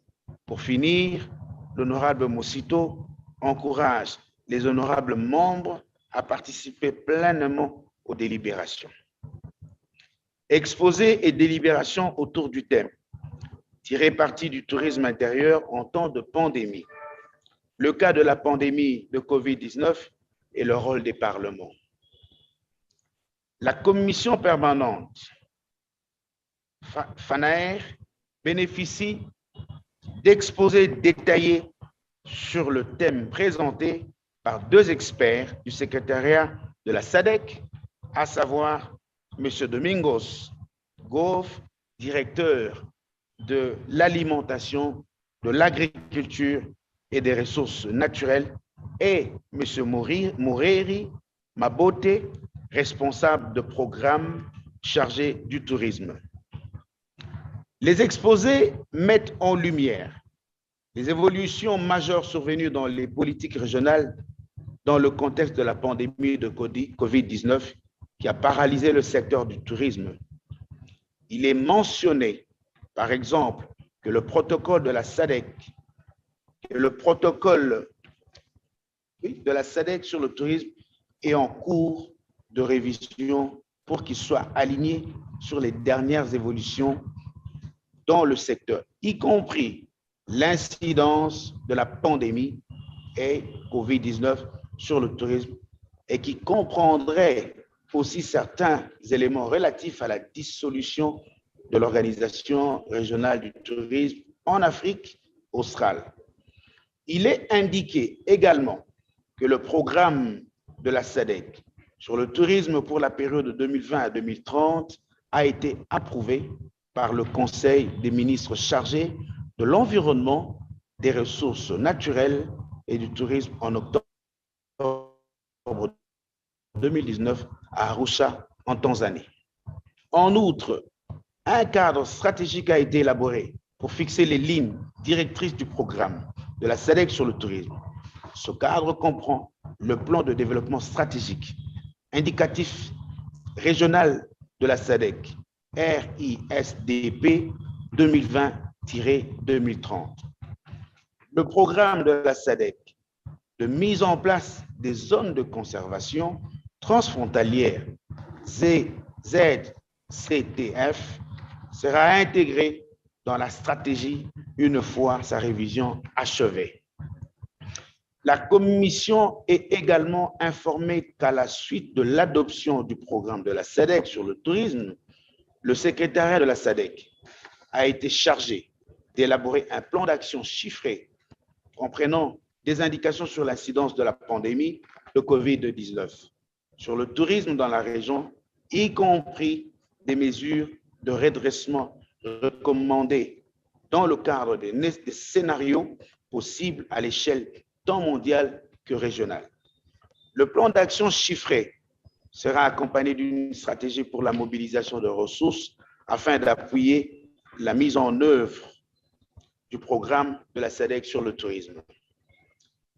[SPEAKER 22] Pour finir, l'honorable Mosito encourage les honorables membres à participer pleinement aux délibérations. Exposé et délibération autour du thème tirer parti du tourisme intérieur en temps de pandémie, le cas de la pandémie de COVID-19 et le rôle des parlements. La commission permanente FANAER bénéficie d'exposés détaillés sur le thème présenté par deux experts du secrétariat de la SADC, à savoir M. Domingos Gove, directeur de l'alimentation, de l'agriculture et des ressources naturelles, et M. Moureri Mabote, responsable de programme chargé du tourisme. Les exposés mettent en lumière les évolutions majeures survenues dans les politiques régionales dans le contexte de la pandémie de COVID-19 qui a paralysé le secteur du tourisme. Il est mentionné, par exemple, que le protocole de la SADC, sur le tourisme est en cours de révision pour qu'il soit aligné sur les dernières évolutions dans le secteur, y compris l'incidence de la pandémie et COVID-19 sur le tourisme et qui comprendrait aussi certains éléments relatifs à la dissolution de l'Organisation régionale du tourisme en Afrique australe. Il est indiqué également que le programme de la SADC sur le tourisme pour la période de 2020 à 2030 a été approuvé par le Conseil des ministres chargés de l'environnement, des ressources naturelles et du tourisme en octobre 2019 à Arusha, en Tanzanie. En outre, un cadre stratégique a été élaboré pour fixer les lignes directrices du programme de la SADC sur le tourisme. Ce cadre comprend le plan de développement stratégique indicatif régional de la SADC, RISDP 2030. Le programme de la SADC de mise en place des zones de conservation transfrontalières ZCTF sera intégré dans la stratégie une fois sa révision achevée. La Commission est également informée qu'à la suite de l'adoption du programme de la SADC sur le tourisme, le secrétariat de la SADC a été chargé d'élaborer un plan d'action chiffré comprenant des indications sur l'incidence de la pandémie de COVID-19 sur le tourisme dans la région, y compris des mesures de redressement recommandées dans le cadre des scénarios possibles à l'échelle tant mondiale que régionale. Le plan d'action chiffré sera accompagné d'une stratégie pour la mobilisation de ressources afin d'appuyer la mise en œuvre du programme de la SADC sur le tourisme.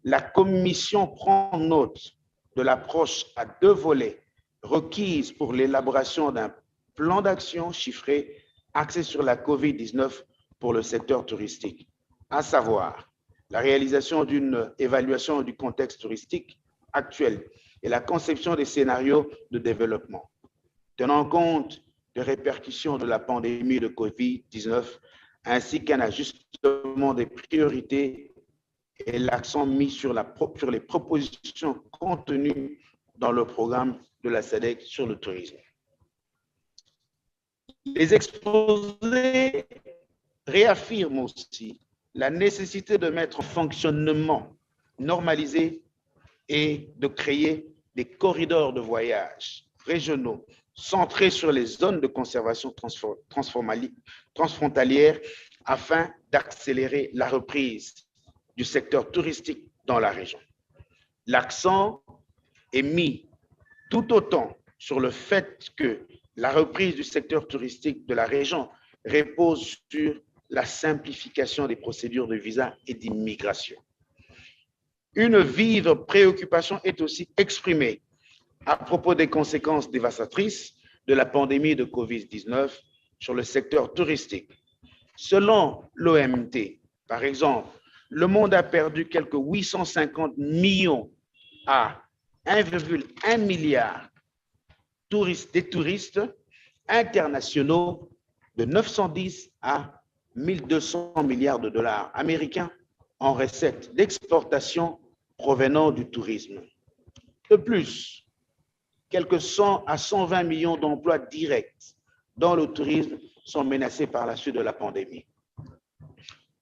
[SPEAKER 22] La Commission prend note de l'approche à 2 volets requise pour l'élaboration d'un plan d'action chiffré axé sur la COVID-19 pour le secteur touristique, à savoir la réalisation d'une évaluation du contexte touristique actuel et la conception des scénarios de développement, tenant compte des répercussions de la pandémie de COVID-19 ainsi qu'un ajustement des priorités et l'accent mis sur les propositions contenues dans le programme de la SADC sur le tourisme. Les exposés réaffirment aussi la nécessité de mettre en fonctionnement normalisé et de créer des corridors de voyage régionaux centrés sur les zones de conservation transfrontalières afin d'accélérer la reprise du secteur touristique dans la région. L'accent est mis tout autant sur le fait que la reprise du secteur touristique de la région repose sur la simplification des procédures de visa et d'immigration. Une vive préoccupation est aussi exprimée à propos des conséquences dévastatrices de la pandémie de COVID-19 sur le secteur touristique. Selon l'OMT, par exemple, le monde a perdu quelques 850 millions à 1,1 milliard des touristes internationaux de 910 à 1200 milliards de dollars américains en recettes d'exportation provenant du tourisme. De plus, quelques 100 à 120 millions d'emplois directs dans le tourisme sont menacés par la suite de la pandémie.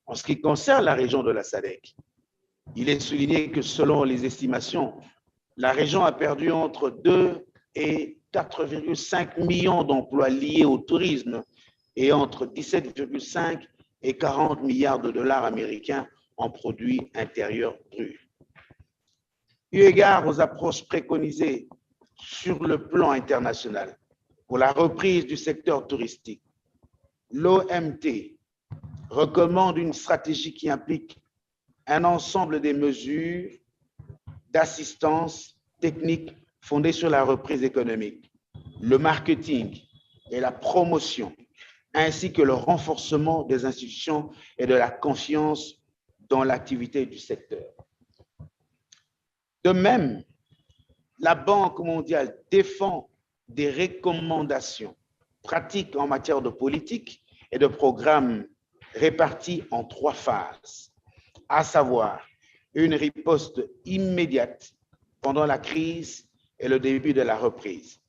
[SPEAKER 22] En ce qui concerne la région de la SADC, il est souligné que selon les estimations, la région a perdu entre 2 et 4,5 millions d'emplois liés au tourisme et entre 17,5 et 40 milliards de dollars américains en produits intérieurs bruts. Eu égard aux approches préconisées sur le plan international pour la reprise du secteur touristique, l'OMT recommande une stratégie qui implique un ensemble des mesures d'assistance technique fondées sur la reprise économique, le marketing et la promotion, ainsi que le renforcement des institutions et de la confiance dans l'activité du secteur. De même, la Banque mondiale défend des recommandations pratiques en matière de politique et de programmes répartis en 3 phases, à savoir une riposte immédiate pendant la crise et le début de la reprise,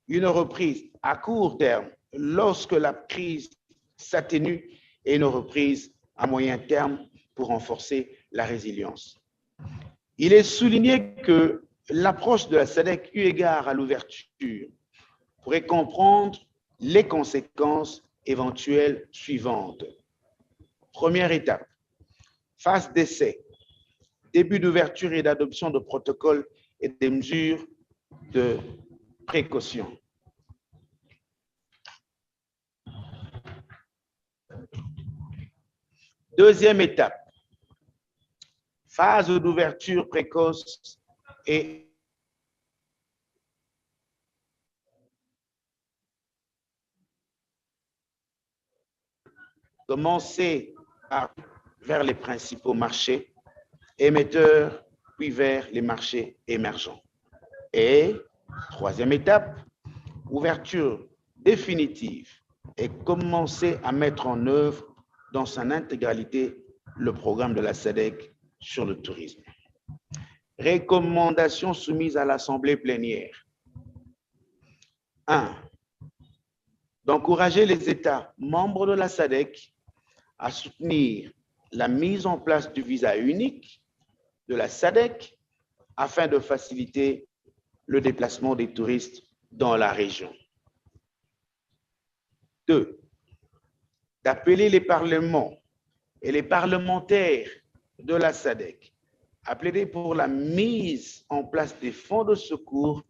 [SPEAKER 22] une reprise à court terme lorsque la crise s'atténue et une reprise à moyen terme pour renforcer la résilience. Il est souligné que l'approche de la SADC eu égard à l'ouverture pourrait comprendre les conséquences éventuelles suivantes. Première étape, phase d'essai, début d'ouverture et d'adoption de protocoles et des mesures de précaution. Deuxième étape, phase d'ouverture précoce et Commencer vers les principaux marchés émetteurs, puis vers les marchés émergents. Et troisième étape, ouverture définitive et commencer à mettre en œuvre dans son intégralité le programme de la SADC sur le tourisme. Recommandations soumises à l'Assemblée plénière. 1. D'encourager les États membres de la SADC à soutenir la mise en place du visa unique de la SADC afin de faciliter le déplacement des touristes dans la région. 2. D'appeler les parlements et les parlementaires de la SADC à plaider pour la mise en place des fonds de secours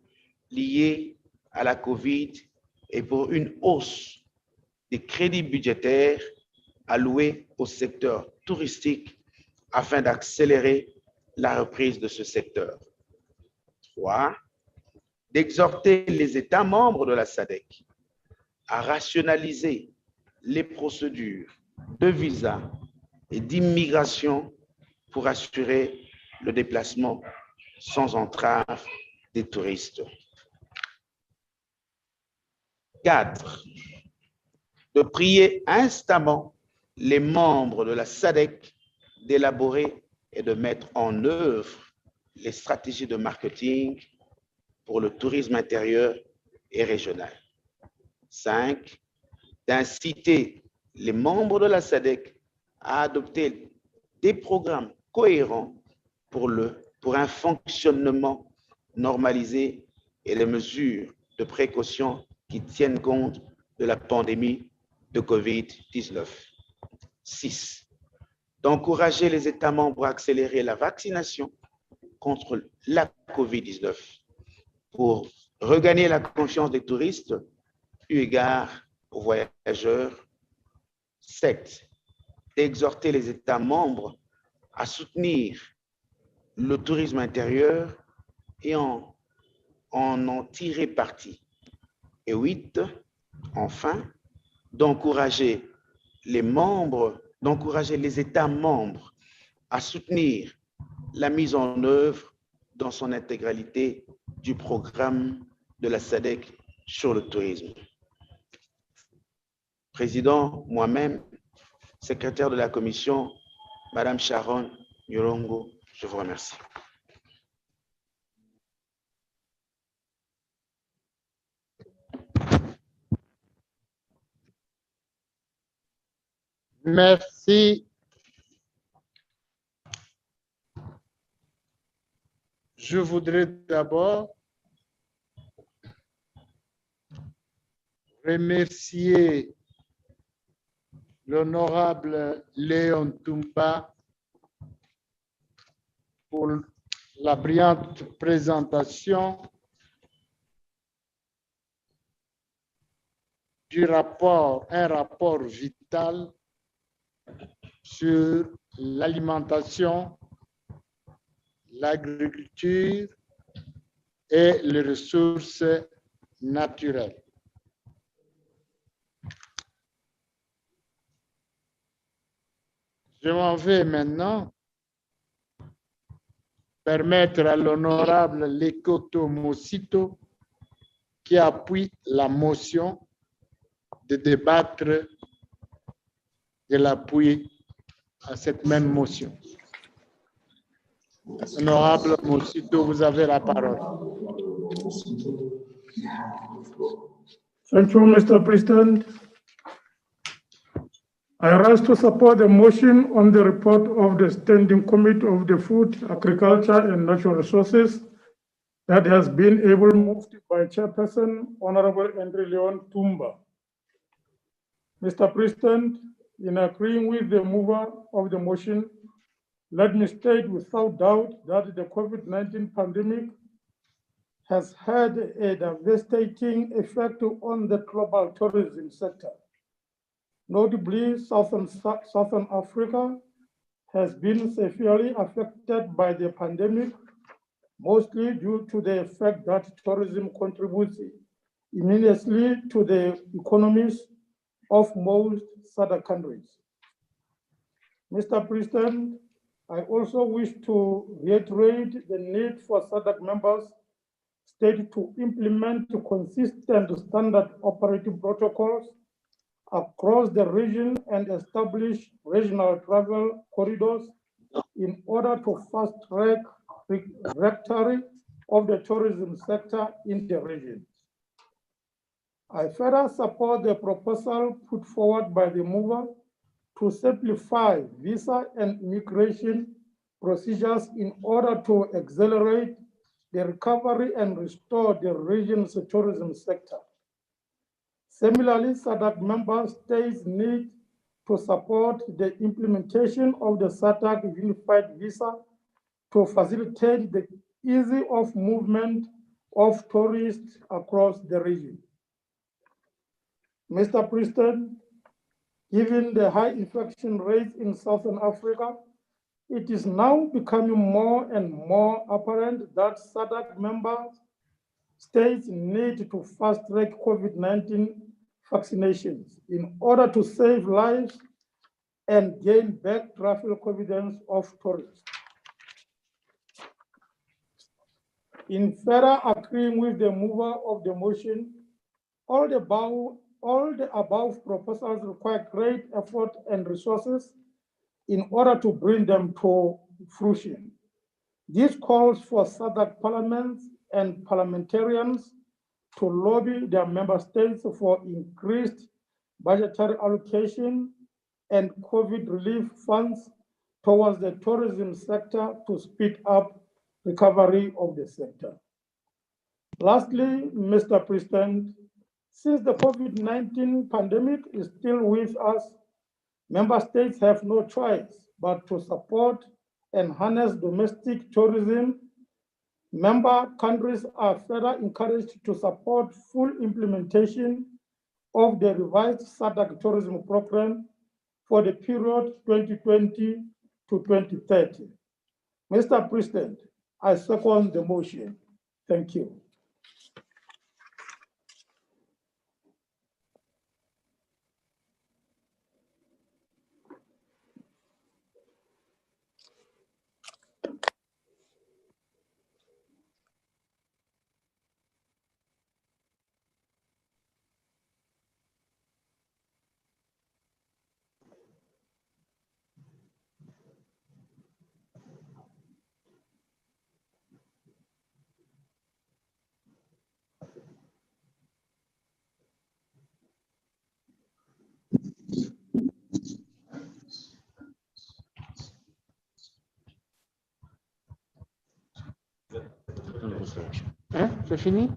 [SPEAKER 22] liés à la COVID et pour une hausse des crédits budgétaires alloués au secteur touristique afin d'accélérer la reprise de ce secteur. 3. D'exhorter les États membres de la SADC à rationaliser les procédures de visa et d'immigration pour assurer le déplacement sans entrave des touristes. 4. De prier instamment les membres de la SADC d'élaborer et de mettre en œuvre les stratégies de marketing pour le tourisme intérieur et régional. 5. D'inciter les membres de la SADC à adopter des programmes cohérents pour un fonctionnement normalisé et les mesures de précaution qui tiennent compte de la pandémie de COVID-19. 6. D'encourager les États membres à accélérer la vaccination contre la COVID-19 pour regagner la confiance des touristes eu égard aux voyageurs. 7. D'exhorter les États membres à soutenir le tourisme intérieur et en tirer parti. Et 8. Enfin, d'encourager les États membres à soutenir la mise en œuvre dans son intégralité du programme de la SADC sur le tourisme. Président, moi-même, secrétaire de la commission, Madame Sharon Nyorongo, je vous remercie.
[SPEAKER 21] Merci. Je voudrais d'abord remercier l'honorable Léon Toumba pour la brillante présentation du rapport, un rapport vital sur l'alimentation, l'agriculture et les ressources naturelles. Je m'en vais maintenant permettre à l'honorable Lekoto Mosito, qui appuie la motion, de débattre de l'appui à cette même motion. Honorable Mosito, vous avez la parole.
[SPEAKER 15] Thank you, Mr. President. I rise to support the motion on the report of the Standing Committee of the Food, Agriculture and Natural Resources that has been able moved by Chairperson Honorable Andrew Leon Tumba. Mr. President, in agreeing with the mover of the motion, let me state without doubt that the COVID-19 pandemic has had a devastating effect on the global tourism sector. Notably, Southern Africa has been severely affected by the pandemic, mostly due to the fact that tourism contributes immensely to the economies of most other countries. Mr. President, I also wish to reiterate the need for SADC members state to implement consistent standard operating protocols across the region and establish regional travel corridors in order to fast-track recovery of the tourism sector in the region. I further support the proposal put forward by the mover to simplify visa and immigration procedures in order to accelerate the recovery and restore the region's tourism sector. Similarly, SADC member states need to support the implementation of the SADC Unified Visa to facilitate the ease of movement of tourists across the region. Mr. President, given the high infection rates in Southern Africa, it is now becoming more and more apparent that SADC member states need to fast-track COVID-19 vaccinations in order to save lives and gain back travel confidence of tourists. In further agreeing with the mover of the motion, all the above proposals require great effort and resources in order to bring them to fruition. This calls for SADC parliaments and parliamentarians to lobby their member states for increased budgetary allocation and COVID relief funds towards the tourism sector to speed up recovery of the sector. Lastly, Mr. President, since the COVID-19 pandemic is still with us, member states have no choice but to support and harness domestic tourism. Member countries are further encouraged to support full implementation of the revised SADC tourism program for the period 2020 to 2030. Mr. President, I second the motion. Thank you.
[SPEAKER 17] Hein? C'est fini?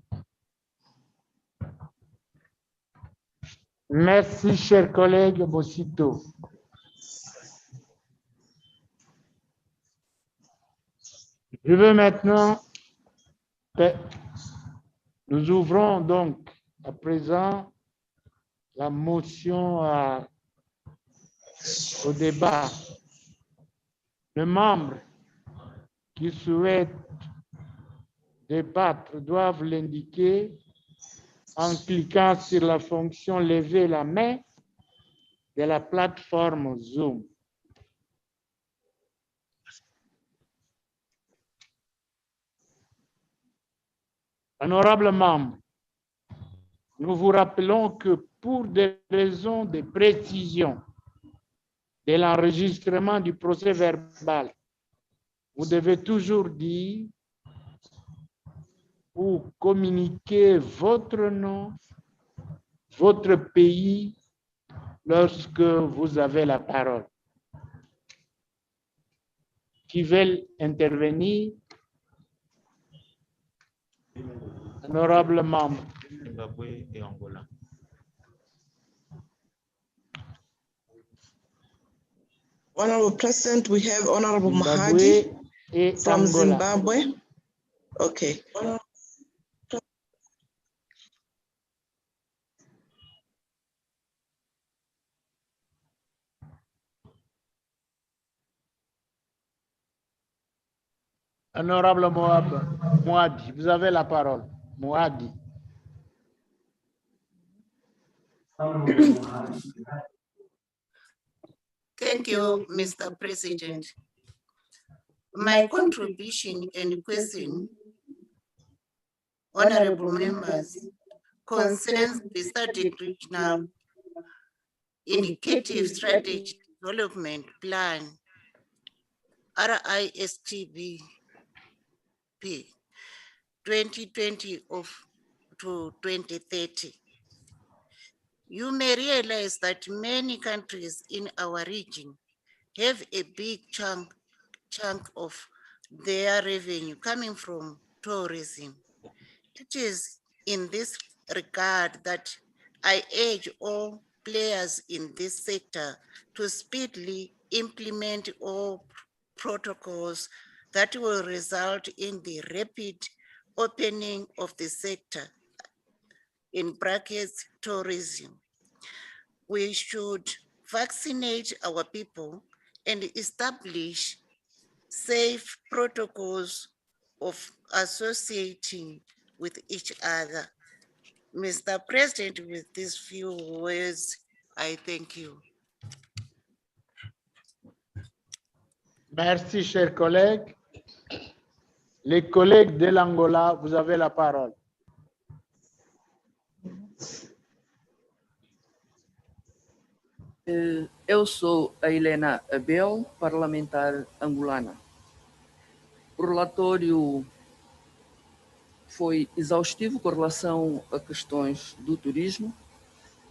[SPEAKER 17] Merci, cher collègue Bossito. Je veux maintenant, nous ouvrons donc à présent la motion au débat. Les membres qui souhaitent débattre doivent l'indiquer en cliquant sur la fonction lever la main de la plateforme Zoom. Honorables membres, nous vous rappelons que pour des raisons de précision de l'enregistrement du procès verbal, vous devez toujours dire ou communiquer votre nom, votre pays lorsque vous avez la parole. Qui veulent intervenir? Honorable membre.
[SPEAKER 18] Zimbabwe et Angola.
[SPEAKER 1] Honorable President, we have Honorable
[SPEAKER 17] Zimbabwe
[SPEAKER 1] Mahadi from
[SPEAKER 17] Angola.
[SPEAKER 1] Zimbabwe. Okay.
[SPEAKER 17] Honorable Mouadi, vous avez la parole. Mouadi.
[SPEAKER 12] Okay,
[SPEAKER 3] Thank you, Mr. President. My contribution and question, honorable members, concerns the SADC Regional Indicative Strategy Development Plan, RISTB 2020 to 2030. You may realize that many countries in our region have a big chunk of their revenue coming from tourism. It is in this regard that I urge all players in this sector to speedily implement all protocols that will result in the rapid opening of the sector, in brackets, tourism. We should vaccinate our people and establish safe protocols of associating with each other. Mr. President, with these few words, I thank you.
[SPEAKER 17] Merci, chers collègues. Les collègues de l'Angola, vous avez la parole.
[SPEAKER 4] Eu sou a Helena Abel, parlamentar angolana. O relatório foi exaustivo com relação a questões do turismo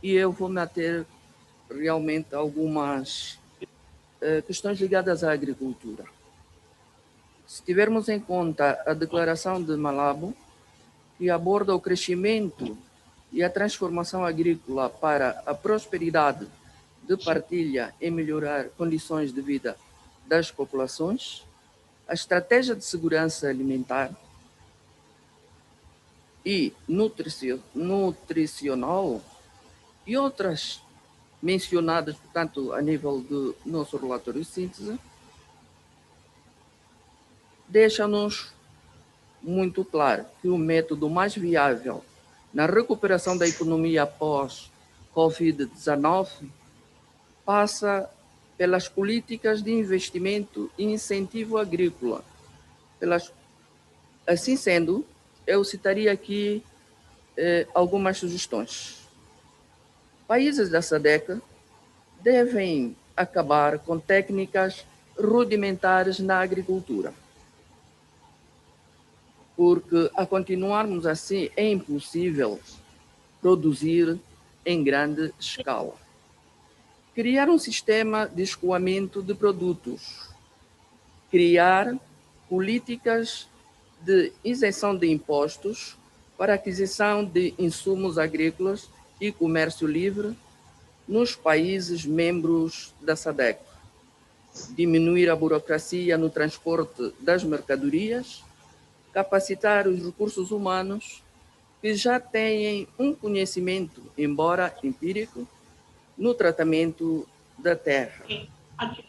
[SPEAKER 4] e eu vou me ater realmente a algumas questões ligadas à agricultura. Se tivermos em conta a declaração de Malabo, que aborda o crescimento e a transformação agrícola para a prosperidade de partilha e melhorar condições de vida das populações, a estratégia de segurança alimentar e nutricional e outras mencionadas, portanto, a nível do nosso relatório de síntese, deixa-nos muito claro que o método mais viável na recuperação da economia após Covid-19 passa pelas políticas de investimento e incentivo agrícola. Assim sendo, eu citaria aqui algumas sugestões. Países da SADC devem acabar com técnicas rudimentares na agricultura, porque a continuarmos assim é impossível produzir em grande escala. Criar um sistema de escoamento de produtos, criar políticas de isenção de impostos para aquisição de insumos agrícolas e comércio livre nos países membros da SADC, diminuir a burocracia no transporte das mercadorias, capacitar os recursos humanos que já têm um conhecimento, embora empírico, no tratamento da terra.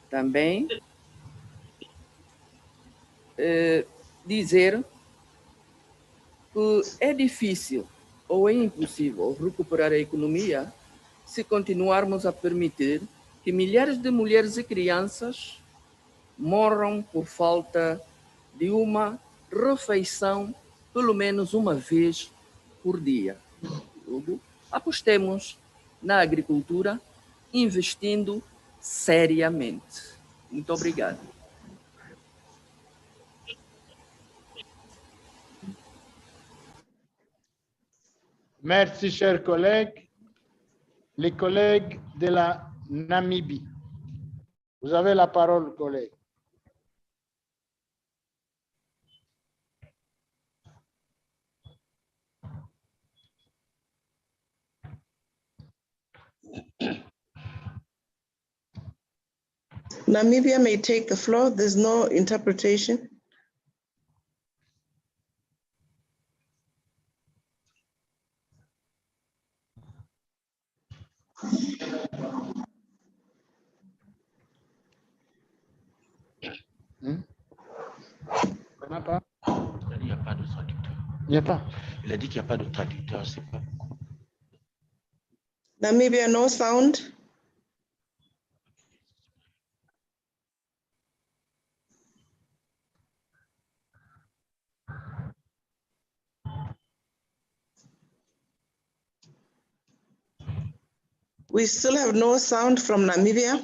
[SPEAKER 4] Também dizer que é difícil ou é impossível recuperar a economia se continuarmos a permitir que milhares de mulheres e crianças morram por falta de uma refeição pelo menos uma vez por dia. Apostemos na agricultura, investindo seriamente. Muito obrigado.
[SPEAKER 17] Merci, chers collègues. Les collègues de la Namibie. Vous avez la parole, collègue.
[SPEAKER 1] Namibia may take the floor. There's no interpretation.
[SPEAKER 17] Il n'y a pas.
[SPEAKER 18] Il n'y a pas de traducteur.
[SPEAKER 17] Il n'y a pas.
[SPEAKER 18] Il a dit qu'il n'y a pas de traducteur, c'est pas pourquoi.
[SPEAKER 1] Namibia, no sound. We still have no sound from Namibia.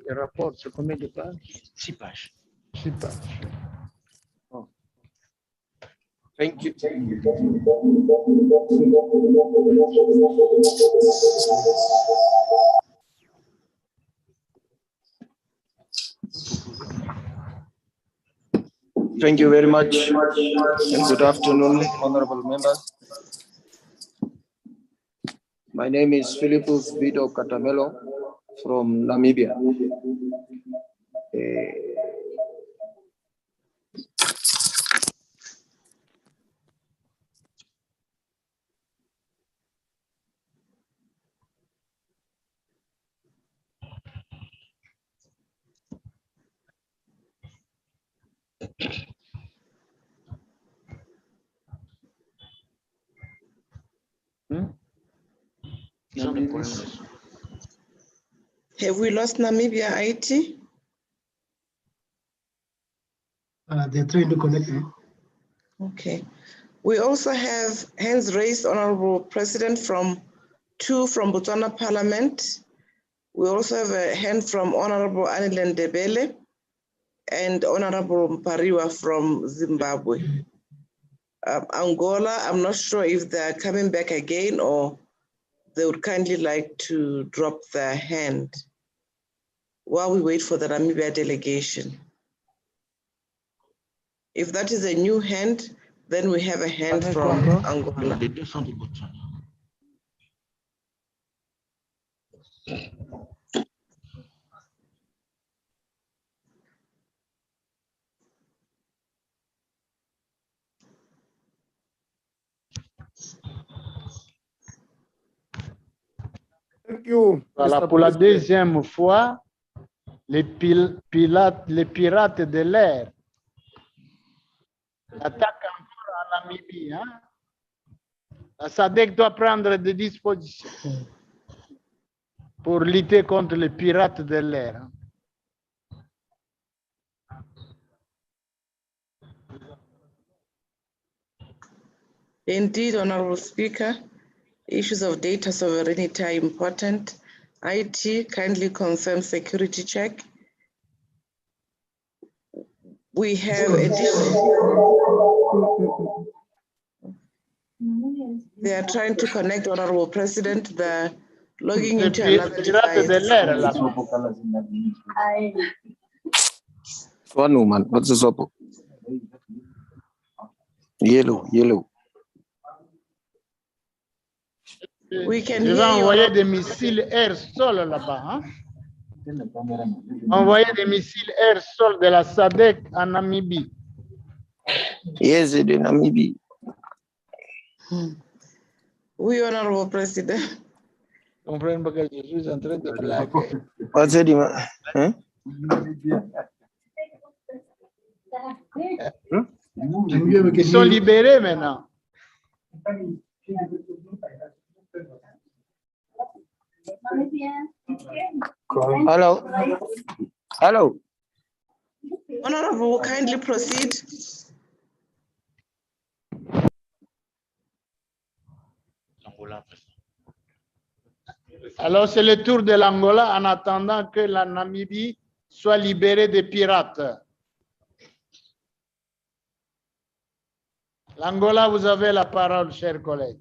[SPEAKER 17] Le rapport, c'est combien de pages?
[SPEAKER 18] 6 pages.
[SPEAKER 17] 6 pages.
[SPEAKER 18] Oh. Thank you.
[SPEAKER 8] Thank you very much, and good afternoon, honorable members. My name is Philippus Vito Katamelo from Namibia.
[SPEAKER 1] Have we lost Namibia, IT?
[SPEAKER 14] They're trying to connect you.
[SPEAKER 1] Okay. We also have hands raised, Honorable President, from 2 from Botswana Parliament. We also have a hand from Honorable Anilen Debele and Honorable Mpariwa from Zimbabwe. Angola, I'm not sure if they're coming back again or they would kindly like to drop their hand while we wait for the Namibia delegation. If that is a new hand, then we have a hand from Angola.
[SPEAKER 20] Thank you.
[SPEAKER 17] Voilà,
[SPEAKER 20] Mr.
[SPEAKER 17] pour la
[SPEAKER 20] President.
[SPEAKER 17] deuxième fois, les pirates de l'air attaquent encore en Namibie. Hein? La SADC doit prendre des dispositions pour lutter contre les pirates de l'air. Hein?
[SPEAKER 1] Indeed, Honorable Speaker, issues of data sovereignty are important. IT kindly confirm security check. We have they are trying to connect, Honorable President. They're logging into another device.
[SPEAKER 8] One man, what's this up? Yellow.
[SPEAKER 1] We can
[SPEAKER 17] Je vais
[SPEAKER 1] hear you.
[SPEAKER 17] envoyer des missiles air-sol là-bas. Hein? Envoyer des missiles air-sol de la SADC en Namibie.
[SPEAKER 8] Yes, in Namibia.
[SPEAKER 1] Oui, Honorable President.
[SPEAKER 17] Comprends que je suis en train de blaguer.
[SPEAKER 8] What's it, hein?
[SPEAKER 17] Ils sont libérés maintenant.
[SPEAKER 8] Hello.
[SPEAKER 1] Honorable, kindly proceed.
[SPEAKER 17] Alors, c'est le tour de l'Angola en attendant que la Namibie soit libérée des pirates. L'Angola, vous avez la parole, chers collègues.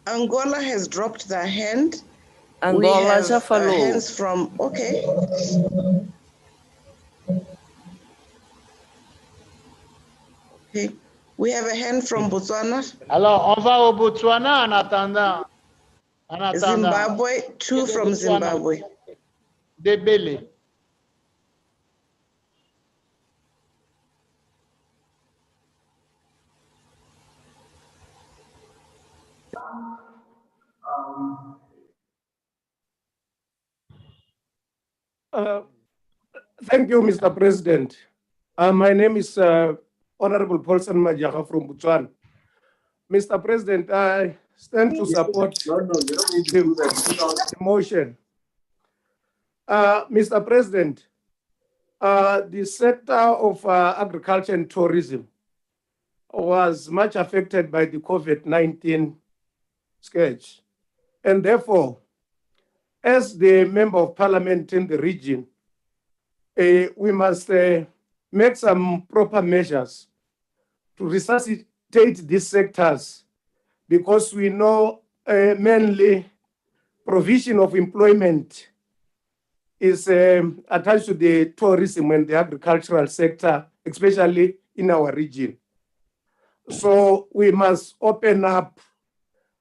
[SPEAKER 1] Angola has dropped their hand.
[SPEAKER 4] Angola já falou.
[SPEAKER 1] Hands from, okay. Okay. We have a hand from Botswana.
[SPEAKER 17] Alors, on va au Botswana en attendant.
[SPEAKER 1] Zimbabwe, 2 from Zimbabwe.
[SPEAKER 17] Debele.
[SPEAKER 20] Thank you, Mr. President. My name is Honorable Paulson Majaha from Botswana. Mr. President, I stand to support the motion. Mr. President, the sector of agriculture and tourism was much affected by the COVID-19 scourge. And therefore, as the member of parliament in the region, we must make some proper measures to resuscitate these sectors, because we know mainly provision of employment is attached to the tourism and the agricultural sector, especially in our region. So we must open up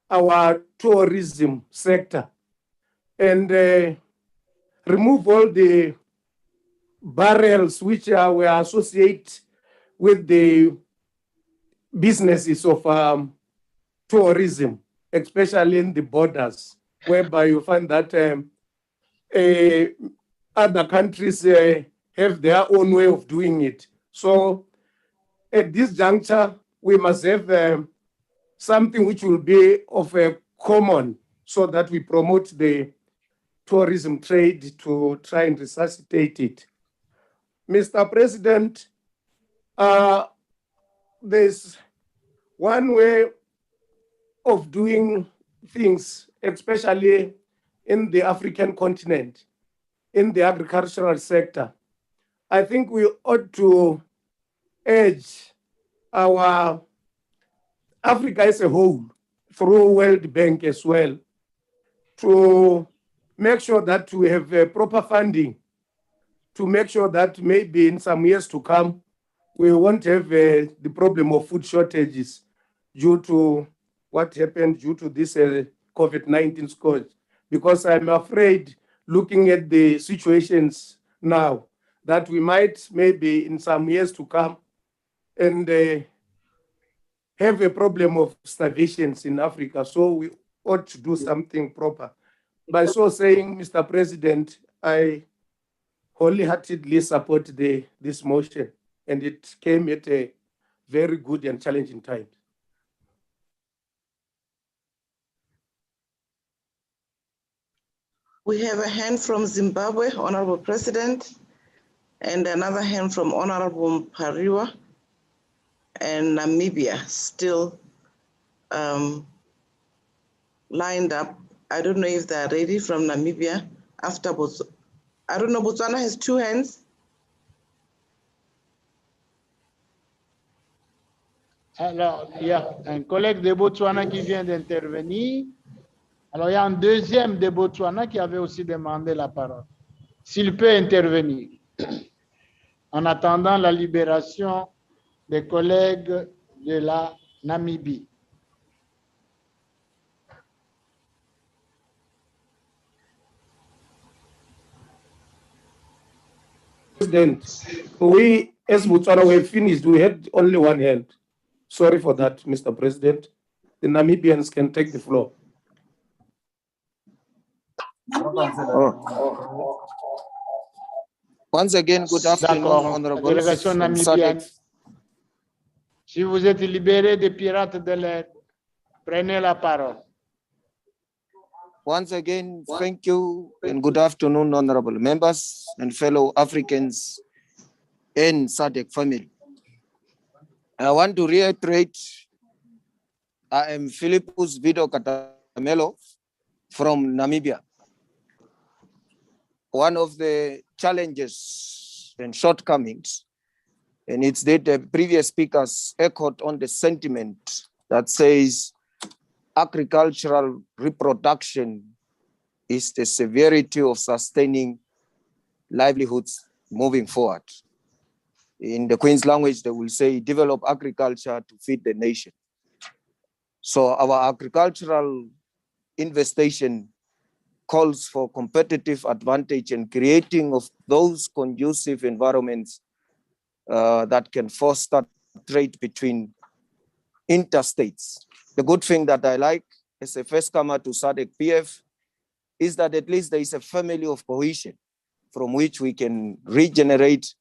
[SPEAKER 20] our tourism sector and remove all the barriers which were associated with the businesses of tourism, especially in the borders, whereby you find that other countries have their own way of doing it. So at this juncture, we must have something which will be of a common, so that we promote the tourism trade to try and resuscitate it. Mr. President, there's one way of doing things, especially in the African continent, in the agricultural sector. I think we ought to urge our Africa as a whole, through World Bank as well, to make sure that we have proper funding, to make sure that maybe in some years to come, we won't have the problem of food shortages due to what happened due to this COVID-19 scourge. Because I'm afraid, looking at the situations now, that we might maybe in some years to come and have a problem of starvations in Africa. So we ought to do something proper. By so saying, Mr. President, I wholeheartedly support this motion, and it came at a very good and challenging time.
[SPEAKER 1] We have a hand from Zimbabwe, Honorable President, and another hand from Honorable Pariwa, and Namibia still lined up. I don't know if they're ready from Namibia after Botswana. I don't know, Botswana has two hands.
[SPEAKER 17] Alors, il y a un collègue de Botswana qui vient d'intervenir. Alors, il y a un deuxième de Botswana qui avait aussi demandé la parole. S'il peut intervenir. En attendant la libération des collègues de la Namibie.
[SPEAKER 20] President, we, as Botswana, we finished. We had only one hand. Sorry for that, Mr. President. The Namibians can take the floor.
[SPEAKER 18] Once again, good afternoon, honorable.
[SPEAKER 17] Délégation namibienne. Si vous êtes libéré des pirates de l'air, prenez la parole.
[SPEAKER 18] Once again, thank you and good afternoon, honorable members and fellow Africans and SADC family. I want to reiterate, I am Philippus Vido Katamelo from Namibia. One of the challenges and shortcomings, and it's that the previous speakers echoed on the sentiment that says agricultural reproduction is the severity of sustaining livelihoods moving forward. In the Queen's language, they will say, develop agriculture to feed the nation. So our agricultural investigation calls for competitive advantage and creating of those conducive environments that can foster trade between interstates. The good thing that I like as a first comer to SADC PF is that at least there is a family of cohesion from which we can regenerate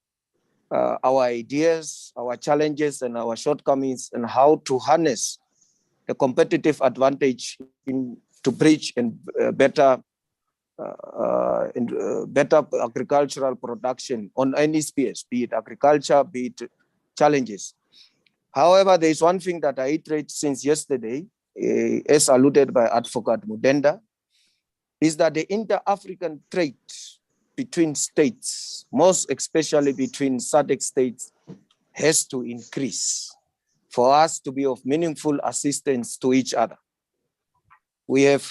[SPEAKER 18] our ideas, our challenges, and our shortcomings, and how to harness the competitive advantage to bridge and better agricultural production on any space, be it agriculture, be it challenges. However, there is one thing that I iterate since yesterday, as alluded by Advocate Mudenda, is that the inter-African trade between states, most especially between SADC states, has to increase for us to be of meaningful assistance to each other. We have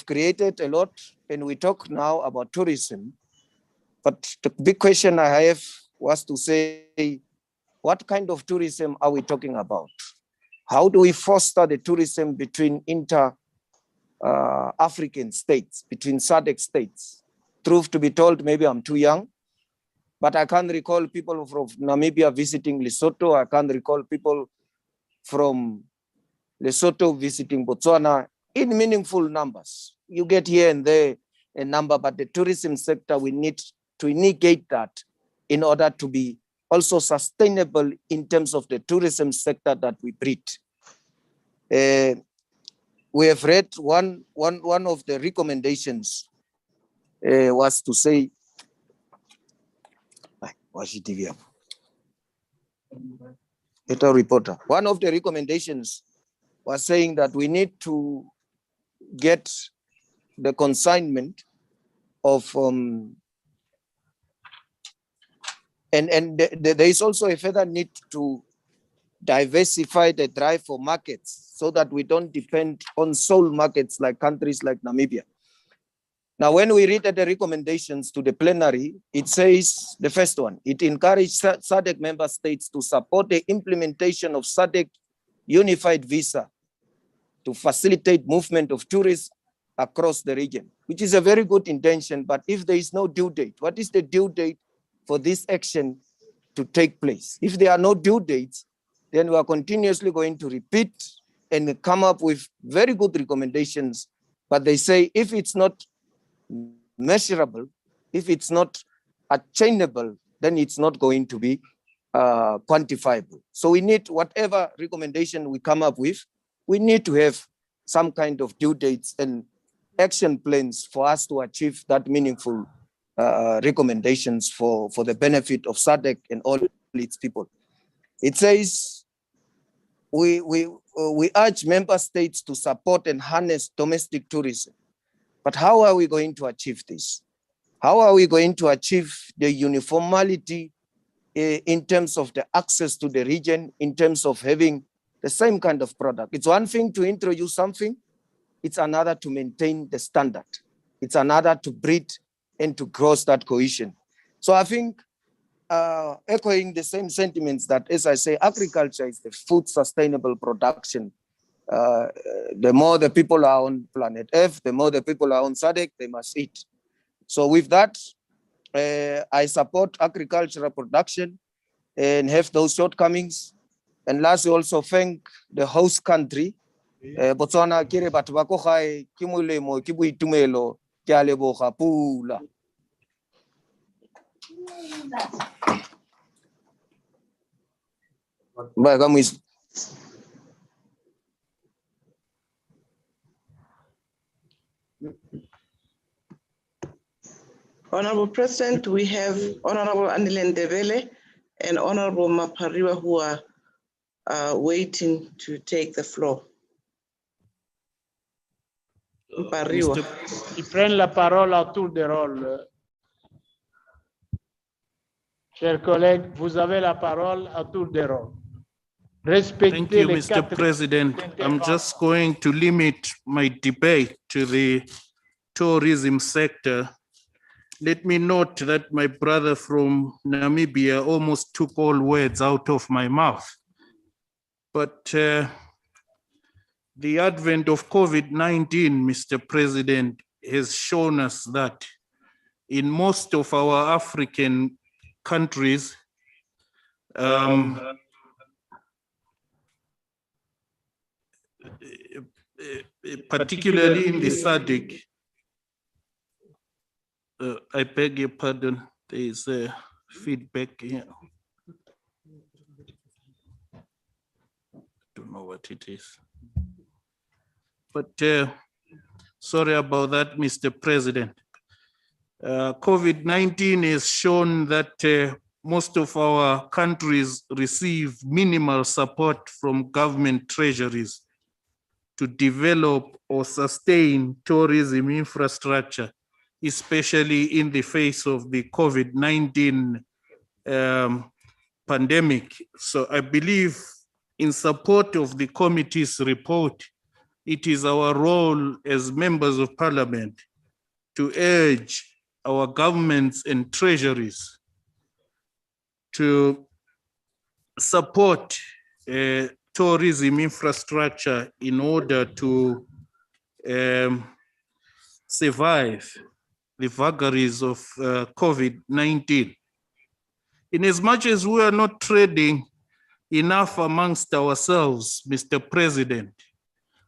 [SPEAKER 18] created a lot, and we talk now about tourism, but the big question I have was to say, what kind of tourism are we talking about? How do we foster the tourism between inter-African states, between SADC states? Truth to be told, maybe I'm too young, but I can't recall people from Namibia visiting Lesotho. I can't recall people from Lesotho visiting Botswana in meaningful numbers. You get here and there a number, but the tourism sector, we need to negate that in order to be also sustainable in terms of the tourism sector that we breed. We have read one of the recommendations was to say, reporter. One of the recommendations was saying that we need to get the consignment of there is also a further need to diversify the drive for markets so that we don't depend on sole markets like countries like Namibia. Now, when we read the recommendations to the plenary, it says, the first one, it encouraged SADC member states to support the implementation of SADC unified visa to facilitate movement of tourists across the region, which is a very good intention, but if there is no due date, what is the due date for this action to take place? If there are no due dates, then we are continuously going to repeat and come up with very good recommendations, but they say if it's not measurable, if it's not attainable, then it's not going to be quantifiable. So we need, whatever recommendation we come up with, we need to have some kind of due dates and action plans for us to achieve that meaningful recommendations for the benefit of SADC and all its people. It says, we urge member states to support and harness domestic tourism. But how are we going to achieve this? How are we going to achieve the uniformity in terms of the access to the region, in terms of having the same kind of product? It's one thing to introduce something, it's another to maintain the standard. It's another to breed and to grow that cohesion. So I think, echoing the same sentiments that, as I say, agriculture is the food sustainable production. The more the people are on planet Earth, the more the people are on SADC, they must eat. So with that, I support agricultural production and have those shortcomings. And lastly, also thank the host country, Botswana, kire batho ba ko gae ke molemo ke boitumelo ke a leboga pula. Bye, guys.
[SPEAKER 1] Honorable President, we have Honorable Anile Ndebele and Honorable Mapariwa who are waiting to take the floor. Mapariwa.
[SPEAKER 21] Ils prennent la parole à tour de rôle. Chers collègues, vous avez la parole à tour de rôle.
[SPEAKER 9] Thank you, Mr. President. I'm just going to limit my debate to the tourism sector. Let me note that my brother from Namibia almost took all words out of my mouth. But the advent of COVID-19, Mr. President, has shown us that in most of our African countries, particularly in the SADC. I beg your pardon, there is a feedback here. Don't know what it is. But sorry about that, Mr. President. COVID-19 has shown that most of our countries receive minimal support from government treasuries to develop or sustain tourism infrastructure, especially in the face of the COVID-19 pandemic. So I believe in support of the committee's report, it is our role as members of parliament to urge our governments and treasuries to support tourism infrastructure in order to survive the vagaries of COVID-19. In as much as we are not trading enough amongst ourselves, Mr. President,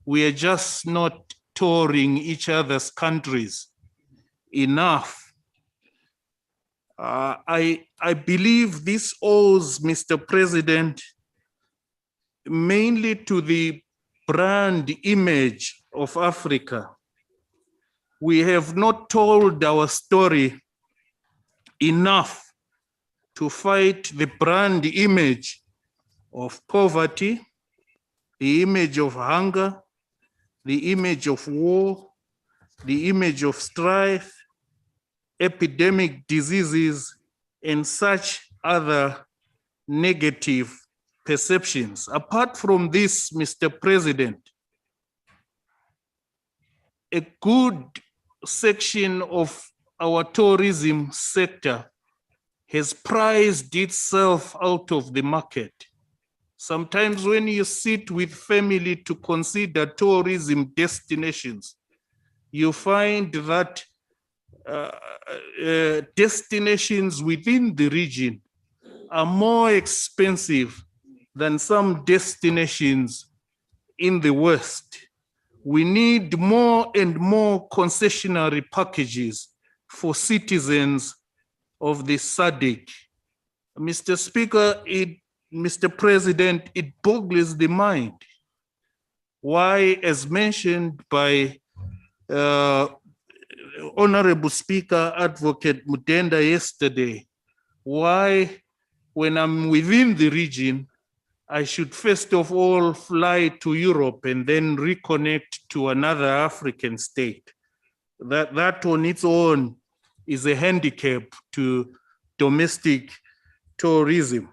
[SPEAKER 9] we are just not touring each other's countries enough. I believe this owes, Mr. President, mainly to the brand image of Africa. We have not told our story enough to fight the brand image of poverty, the image of hunger, the image of war, the image of strife, epidemic diseases, and such other negative perceptions. Apart from this, Mr. President, a good section of our tourism sector has priced itself out of the market. Sometimes when you sit with family to consider tourism destinations, you find that destinations within the region are more expensive than some destinations in the West. We need more and more concessionary packages for citizens of the SADC. Mr. Speaker, Mr. President, it boggles the mind why, as mentioned by Honorable Speaker Advocate Mudenda yesterday, why when I'm within the region, I should first of all fly to Europe and then reconnect to another African state. That on its own is a handicap to domestic tourism.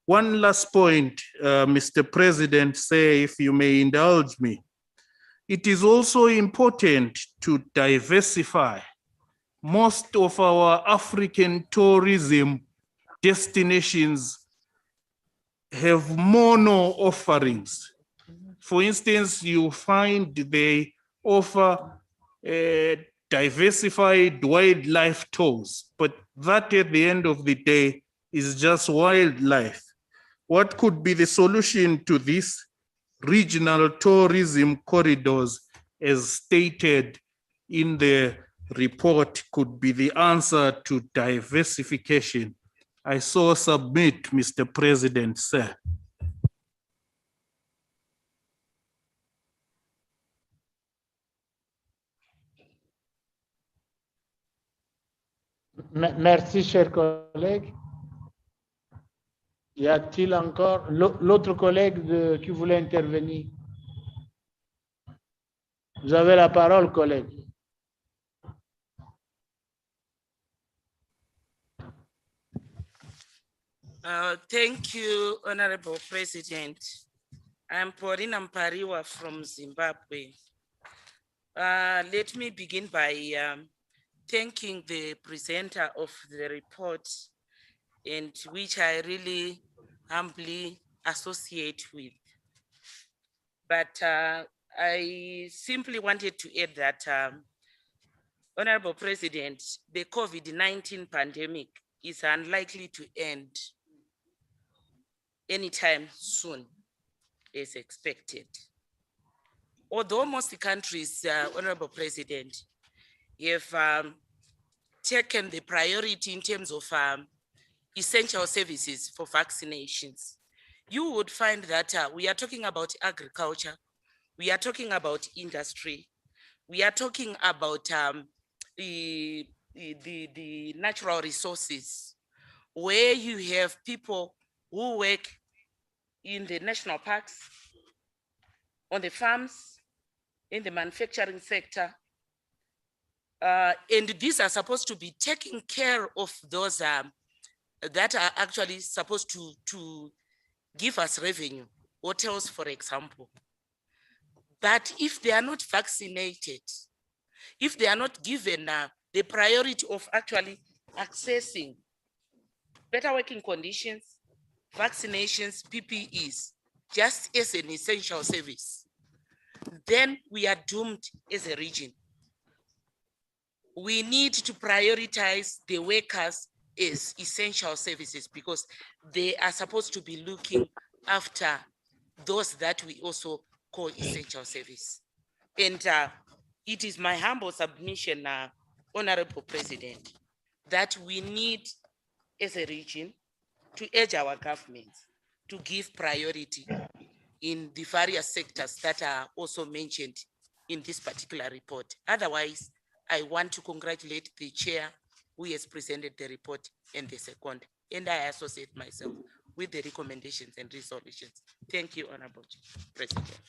[SPEAKER 9] One last point, Mr. President, say, if you may indulge me. It is also important to diversify. Most of our African tourism destinations have mono offerings. For instance, you find they offer diversified wildlife tours, but that at the end of the day is just wildlife. What could be the solution to this? Regional tourism corridors, as stated in the report, could be the answer to diversification. I so submit, Mr. President, sir.
[SPEAKER 21] Merci, chers collègues. Y a-t-il encore l'autre collègue qui voulait intervenir? Vous avez la parole, collègue.
[SPEAKER 12] Thank you, Honorable President. I'm Paulina Mpariwa from Zimbabwe. Let me begin by thanking the presenter of the report, and which I really humbly associate with. But I simply wanted to add that, Honorable President, the COVID-19 pandemic is unlikely to end anytime soon, as expected. although most countries, Honorable President, have taken the priority in terms of essential services for vaccinations, you would find that we are talking about agriculture, we are talking about industry, we are talking about the natural resources, where you have people who work in the national parks, on the farms, in the manufacturing sector. And these are supposed to be taking care of those that are actually supposed to give us revenue, hotels, for example. But if they are not vaccinated, if they are not given the priority of actually accessing better working conditions, vaccinations, PPEs, just as an essential service, then we are doomed as a region. We need to prioritize the workers as essential services because they are supposed to be looking after those that we also call essential service. And it is my humble submission, Honorable President, that we need as a region to urge our governments to give priority in the various sectors that are also mentioned in this particular report. Otherwise, I want to congratulate the chair who has presented the report and the second, and I associate myself with the recommendations and resolutions. Thank you, Honorable President.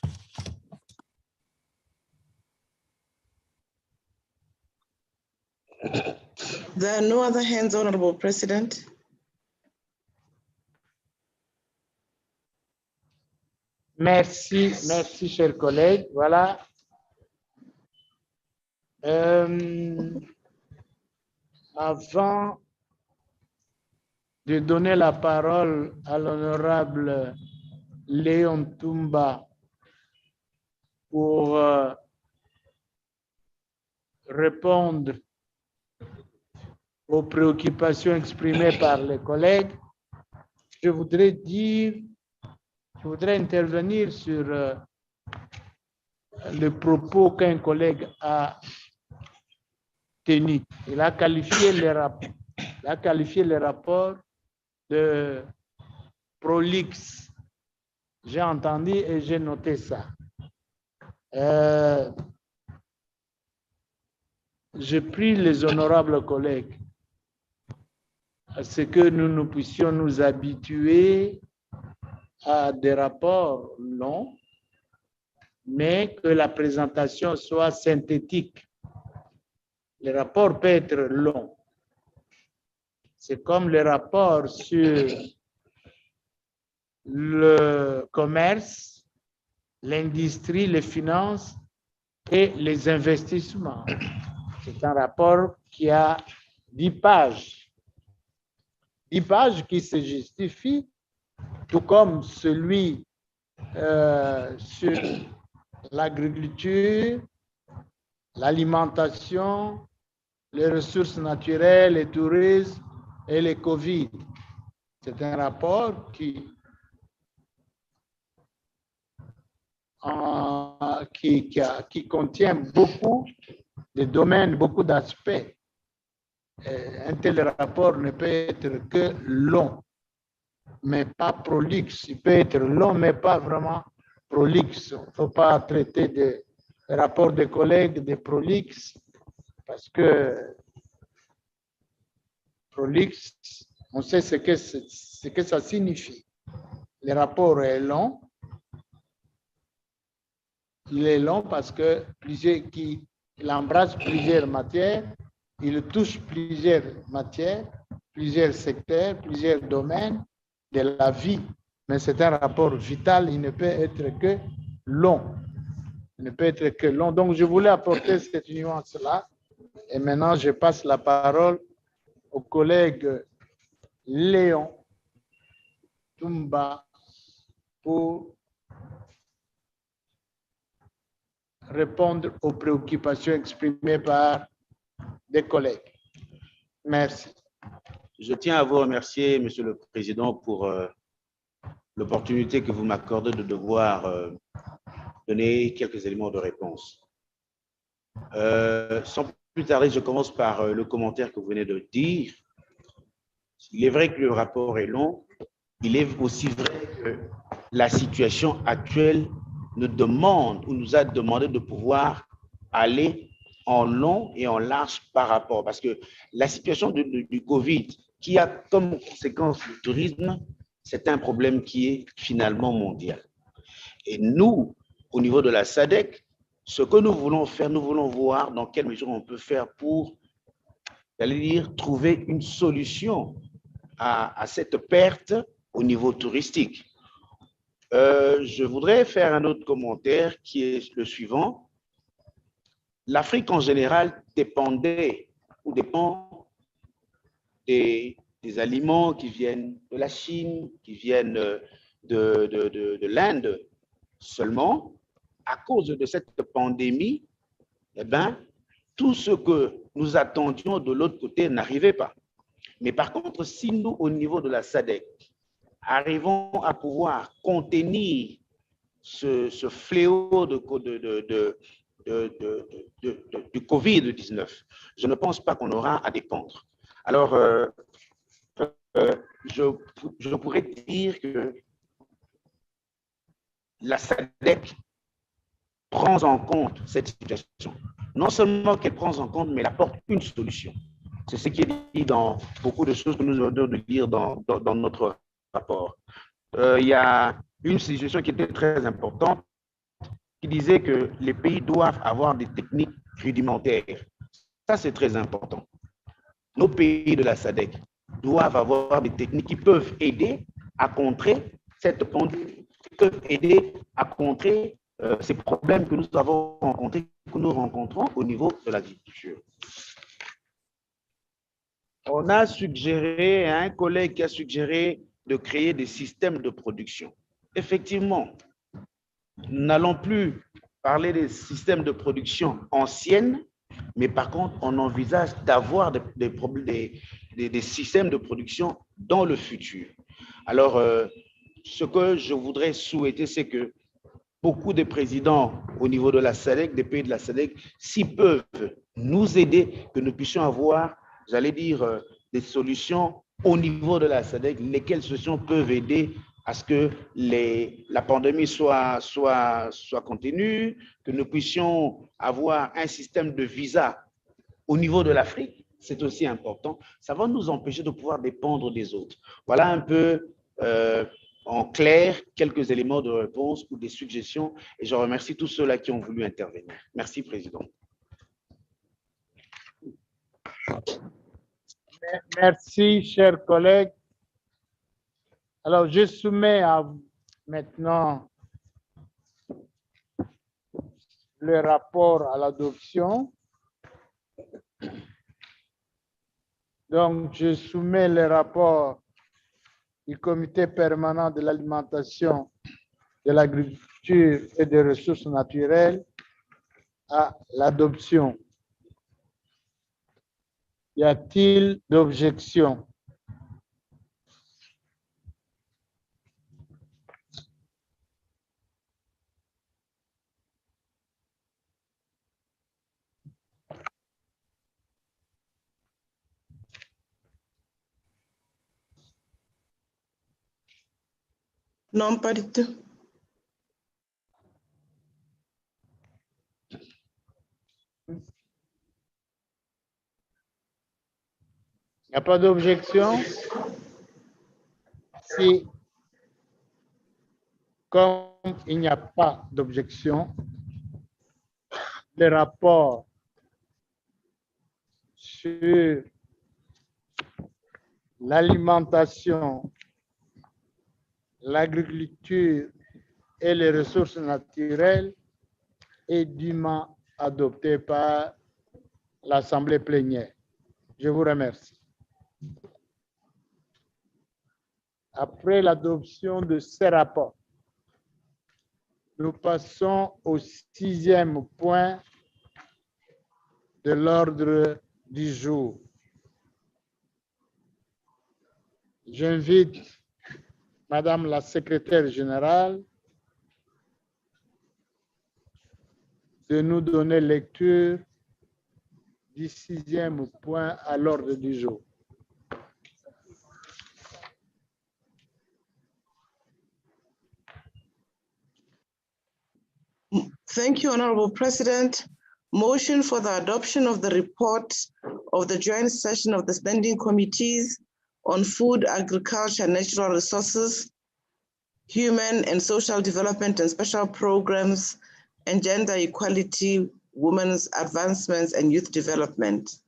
[SPEAKER 1] There are no other hands, Honorable President.
[SPEAKER 21] Merci, merci, chers collègues. Voilà. Avant de donner la parole à l'honorable Léon Toumba pour répondre aux préoccupations exprimées par les collègues, je voudrais intervenir sur le propos qu'un collègue a tenu. Il a qualifié le rapport de prolixe. J'ai entendu et j'ai noté ça. Je prie les honorables collègues à ce que nous puissions nous habituer à des rapports longs, mais que la présentation soit synthétique. Le rapport peut être long. C'est comme le rapport sur le commerce, l'industrie, les finances et les investissements. C'est un rapport qui a 10 pages. 10 pages qui se justifient, tout comme celui sur l'agriculture, l'alimentation, les ressources naturelles, le tourisme et le Covid. C'est un rapport qui contient beaucoup de domaines, beaucoup d'aspects. Un tel rapport ne peut être que long, mais pas prolixe. Il peut être long, mais pas vraiment prolixe. Il ne faut pas traiter de rapport des collègues de prolixe, parce que prolixe, on sait ce que ça signifie. Le rapport est long. Il est long parce que il embrasse plusieurs matières, il touche plusieurs matières, plusieurs secteurs, plusieurs domaines de la vie. Mais c'est un rapport vital, il ne peut être que long. Il ne peut être que long. Donc, je voulais apporter cette nuance-là. Et maintenant, je passe la parole au collègue Léon Toumba pour répondre aux préoccupations exprimées par des collègues. Merci.
[SPEAKER 22] Je tiens à vous remercier, Monsieur le Président, pour l'opportunité que vous m'accordez de devoir donner quelques éléments de réponse. Sans plus tarder, je commence par le commentaire que vous venez de dire. Il est vrai que le rapport est long. Il est aussi vrai que la situation actuelle nous demande ou nous a demandé de pouvoir aller en long et en large par rapport. Parce que la situation du Covid, qui a comme conséquence le tourisme, c'est un problème qui est finalement mondial. Et nous, au niveau de la SADC, ce que nous voulons faire, nous voulons voir dans quelle mesure on peut faire pour, j'allais dire, trouver une solution à cette perte au niveau touristique. Je voudrais faire un autre commentaire qui est le suivant. L'Afrique en général dépendait ou dépend des aliments qui viennent de la Chine, qui viennent de l'Inde. Seulement, à cause de cette pandémie, eh ben, tout ce que nous attendions de l'autre côté n'arrivait pas. Mais par contre, si nous, au niveau de la SADC, arrivons à pouvoir contenir ce fléau du Covid-19, je ne pense pas qu'on aura à dépendre. Alors, je pourrais dire que la SADC prend en compte cette situation. Non seulement qu'elle prend en compte, mais elle apporte une solution. C'est ce qui est dit dans beaucoup de choses que nous avons de lire dans notre rapport. Il y a une situation qui était très importante, qui disait que les pays doivent avoir des techniques rudimentaires. Ça, c'est très important. Nos pays de la SADC doivent avoir des techniques qui peuvent aider à contrer cette pandémie, qui peuvent aider à contrer ces problèmes que nous avons rencontrés, que nous rencontrons au niveau de l'agriculture. On a suggéré, un collègue qui a suggéré de créer des systèmes de production. Effectivement, nous n'allons plus parler des systèmes de production anciennes, mais par contre, on envisage d'avoir des systèmes de production dans le futur. Alors, ce que je voudrais souhaiter, c'est que beaucoup de présidents au niveau de la SADC, des pays de la SADC, s'ils peuvent nous aider, que nous puissions avoir, j'allais dire, des solutions au niveau de la SADC, lesquelles solutions peuvent aider à ce que la pandémie soit contenue, que nous puissions avoir un système de visa au niveau de l'Afrique, c'est aussi important. Ça va nous empêcher de pouvoir dépendre des autres. Voilà un peu en clair quelques éléments de réponse ou des suggestions et je remercie tous ceux-là qui ont voulu intervenir. Merci, Président.
[SPEAKER 21] Merci, chers collègues. Alors, je soumets maintenant le rapport à l'adoption. Donc, je soumets le rapport du Comité permanent de l'alimentation, de l'agriculture et des ressources naturelles à l'adoption. Y a-t-il d'objection?
[SPEAKER 1] Non, pas du tout.
[SPEAKER 21] Il n'y a pas d'objection? Si, comme il n'y a pas d'objection, le rapport sur l'alimentation, l'agriculture et les ressources naturelles est dûment adopté par l'Assemblée plénière. Je vous remercie. Après l'adoption de ces rapports, nous passons au 6e point de l'ordre du jour. J'invite Madame la secrétaire générale de nous donner lecture du 6e point à l'ordre du jour.
[SPEAKER 1] Thank you, Honorable President. Motion for the adoption of the report of the joint session of the standing committees on food, agriculture, natural resources, human and social development and special programs, and gender equality, women's advancements, and youth development.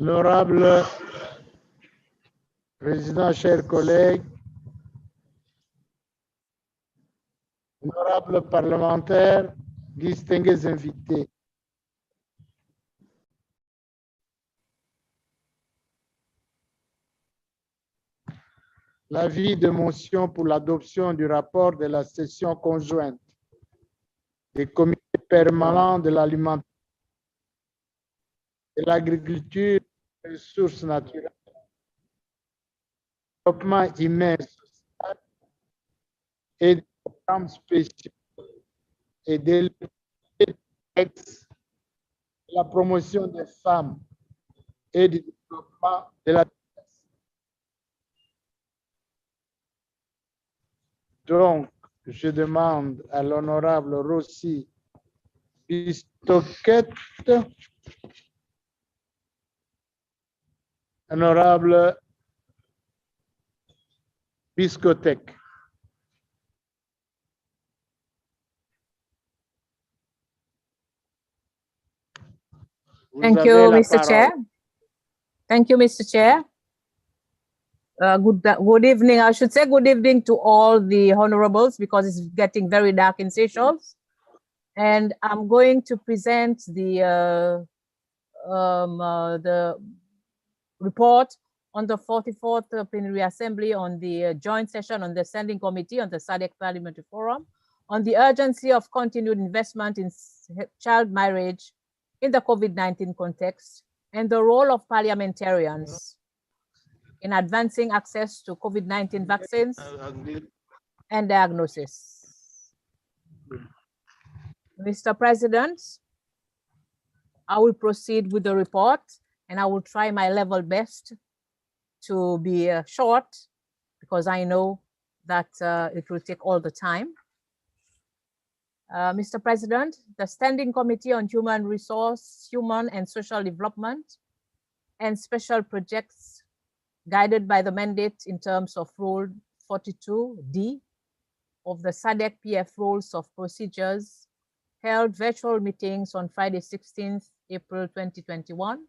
[SPEAKER 21] Honorable Président, chers collègues, honorables parlementaires, distingués invités, l'avis de motion pour l'adoption du rapport de la session conjointe des comités permanents de l'alimentation, de l'agriculture, des ressources naturelles, développement humain et social et des programmes spéciaux et de la promotion des femmes et du développement de la. Donc, je demande à l'honorable Rossi Bistoquette, honorable Biscothèque.
[SPEAKER 6] Thank you, Mr. Chair. Thank you, Mr. Chair. Good evening. I should say good evening to all the honorables because it's getting very dark in Seychelles. And I'm going to present the report on the 44th Plenary Assembly on the joint session on the Standing Committee on the SADC Parliamentary Forum on the urgency of continued investment in child marriage in the COVID-19 context and the role of parliamentarians in advancing access to COVID-19 vaccines and diagnosis. Mr. President, I will proceed with the report and I will try my level best to be short because I know that it will take all the time. Mr. President, the Standing Committee on Human and Social Development and Special Projects guided by the mandate in terms of Rule 42D of the SADC PF Rules of Procedures, held virtual meetings on Friday, 16th April 2021,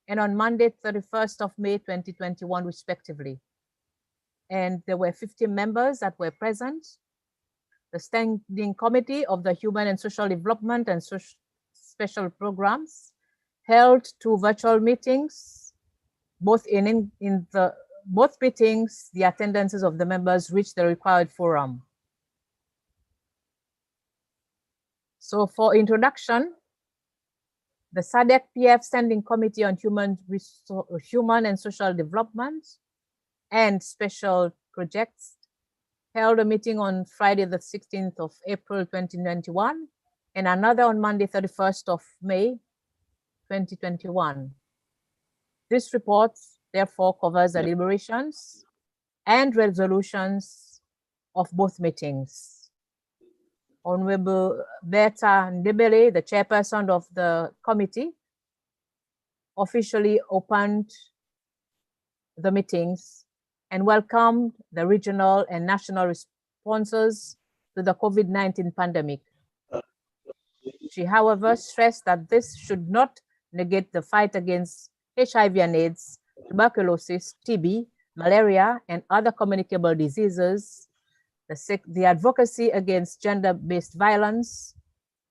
[SPEAKER 6] and on Monday, 31st of May 2021, respectively. And there were 50 members that were present. The Standing Committee of the Human and Social Development and Special Programs held 2 virtual meetings. Both both meetings, the attendances of the members reached the required forum. So for introduction, the SADC PF Standing Committee on Human and Social Development and Special Projects held a meeting on Friday, the 16th of April, 2021, and another on Monday, 31st of May, 2021. This report, therefore, covers the deliberations and resolutions of both meetings. Honorable Berta Ndebele, the chairperson of the committee, officially opened the meetings and welcomed the regional and national responses to the COVID-19 pandemic. She, however, stressed that this should not negate the fight against HIV and AIDS, tuberculosis, TB, malaria, and other communicable diseases, the advocacy against gender-based violence,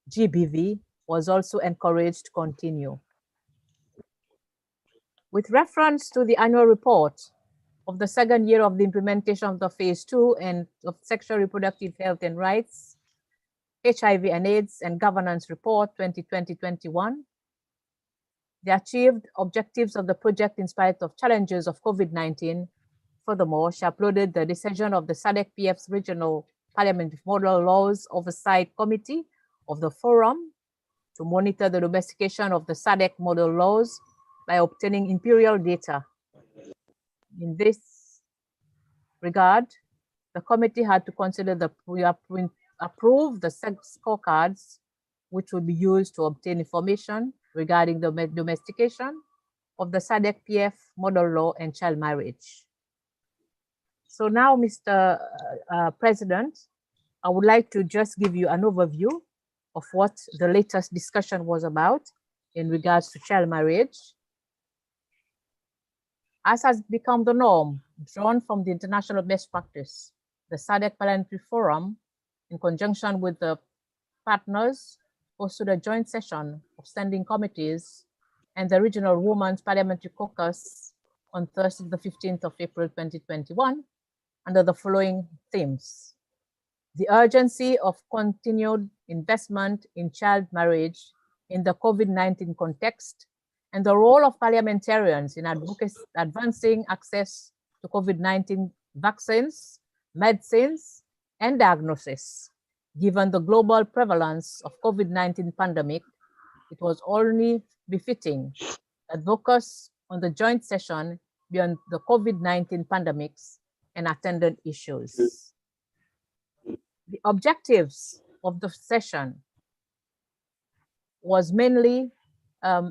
[SPEAKER 6] GBV, was also encouraged to continue. With reference to the annual report of the second year of the implementation of the phase 2 and of sexual reproductive health and rights, HIV and AIDS and governance report 2020-21, the achieved objectives of the project in spite of challenges of COVID-19. Furthermore, she uploaded the decision of the SADC-PF's Regional Parliament Model Laws Oversight Committee of the Forum to monitor the domestication of the SADC model laws by obtaining imperial data. In this regard, the committee had to consider approve the scorecards, which would be used to obtain information regarding the domestication of the SADC-PF model law and child marriage. So now, Mr. President, I would like to just give you an overview of what the latest discussion was about in regards to child marriage. As has become the norm, drawn from the international best practice, the SADC Parliamentary Forum, in conjunction with the partners, hosted a joint session of standing committees and the Regional Women's Parliamentary Caucus on Thursday, the 15th of April, 2021, under the following themes: the urgency of continued investment in child marriage in the COVID-19 context, and the role of parliamentarians in advancing access to COVID-19 vaccines, medicines, and diagnosis. Given the global prevalence of COVID-19 pandemic, it was only befitting that focus on the joint session beyond the COVID-19 pandemics and attendant issues. The objectives of the session was mainly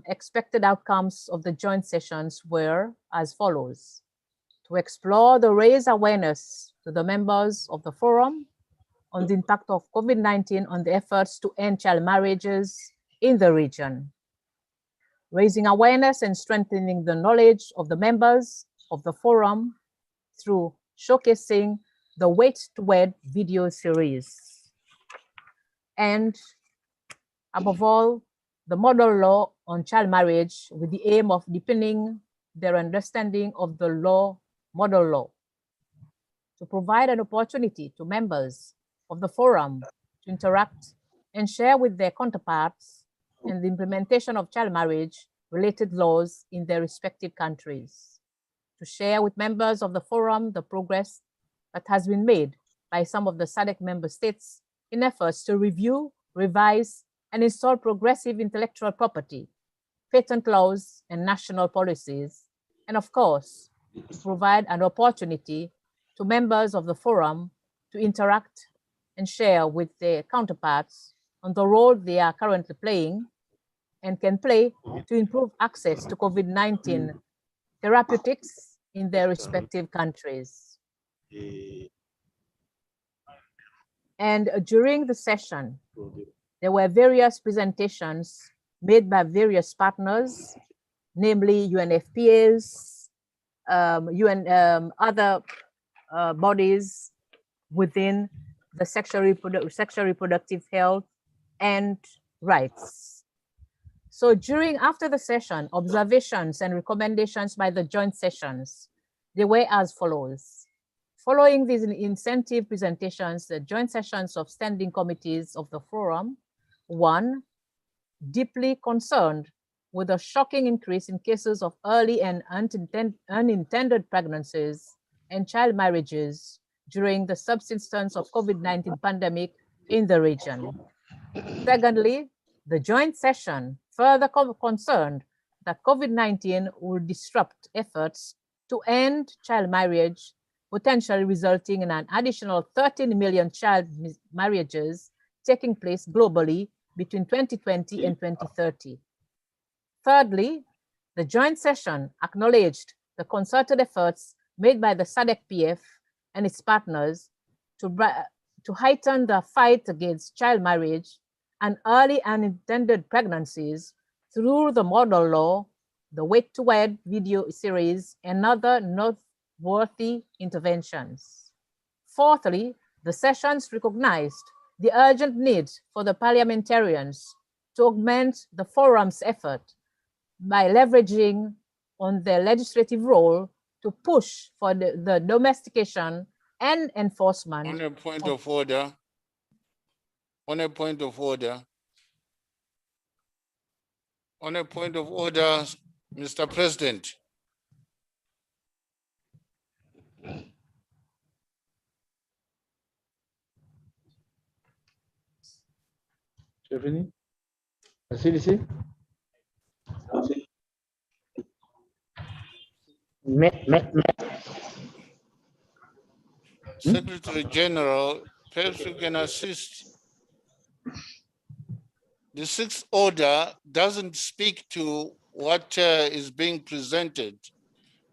[SPEAKER 6] expected outcomes of the joint sessions were as follows: to explore the raise awareness to the members of the forum on the impact of COVID-19 on the efforts to end child marriages in the region, raising awareness and strengthening the knowledge of the members of the forum through showcasing the Wait to Wed video series, and above all, the model law on child marriage with the aim of deepening their understanding of the model law, to provide an opportunity to members of the forum to interact and share with their counterparts in the implementation of child marriage related laws in their respective countries, to share with members of the forum the progress that has been made by some of the SADC member states in efforts to review, revise, and install progressive intellectual property, patent laws, and national policies, and of course, to provide an opportunity to members of the forum to interact and share with their counterparts on the role they are currently playing and can play to improve access to COVID-19 therapeutics in their respective countries. And during the session, there were various presentations made by various partners, namely UNFPAs, other bodies within the sexual reproductive health and rights. So after the session, observations and recommendations by the joint sessions, they were as follows. Following these incentive presentations, the joint sessions of standing committees of the forum, 1, deeply concerned with a shocking increase in cases of early and unintended pregnancies and child marriages during the subsistence of COVID-19 pandemic in the region. Secondly, the joint session further concerned that COVID-19 will disrupt efforts to end child marriage, potentially resulting in an additional 13 million child marriages taking place globally between 2020 and 2030. Thirdly, the joint session acknowledged the concerted efforts made by the SADC-PF and its partners to heighten the fight against child marriage and early unintended pregnancies through the model law, the Wait to Wed video series, and other noteworthy interventions. Fourthly, the sessions recognized the urgent need for the parliamentarians to augment the forum's effort by leveraging on their legislative role to push for the domestication and enforcement.
[SPEAKER 9] On a point of order. On a point of order. On a point of order, Mr. President.
[SPEAKER 21] C'est fini? Merci, ici.
[SPEAKER 9] Secretary General, perhaps you can assist. The sixth order doesn't speak to what is being presented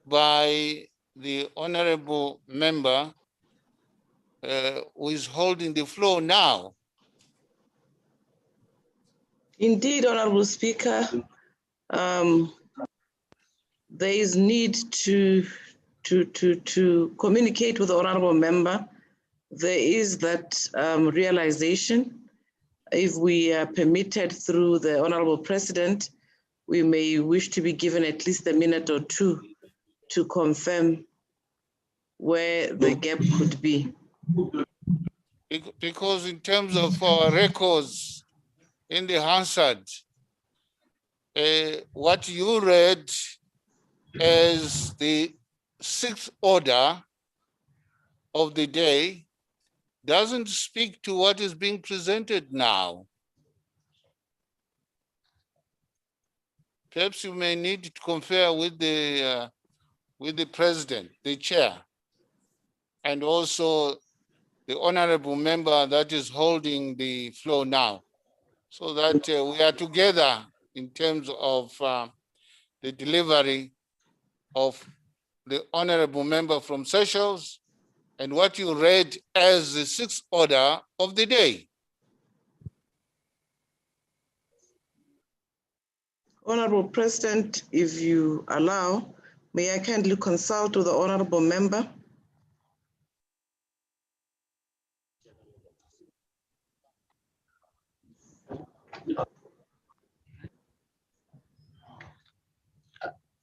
[SPEAKER 9] by the honorable member who is holding the floor now.
[SPEAKER 1] Indeed, Honorable Speaker, there is need to communicate with the honorable member. There is that realization. If we are permitted through the honorable president, we may wish to be given at least a minute or two to confirm where the gap could be.
[SPEAKER 9] Because in terms of our records in the Hansard, what you read as the sixth order of the day doesn't speak to what is being presented now. Perhaps you may need to confer with the president, the chair, and also the honorable member that is holding the floor now, so that we are together in terms of the delivery of the honorable member from Seychelles and what you read as the sixth order of the day.
[SPEAKER 1] Honorable President, if you allow, may I kindly consult with the honorable member?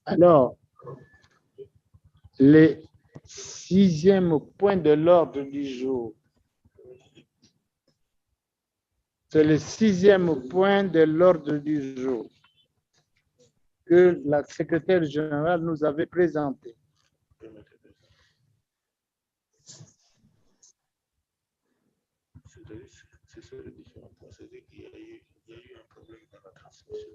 [SPEAKER 21] Alors, le sixième point de l'ordre du jour. C'est le sixième point de l'ordre du jour que la secrétaire générale nous avait présenté.
[SPEAKER 22] C'est ça le différent point, c'est qu'il y a eu un problème dans la transmission.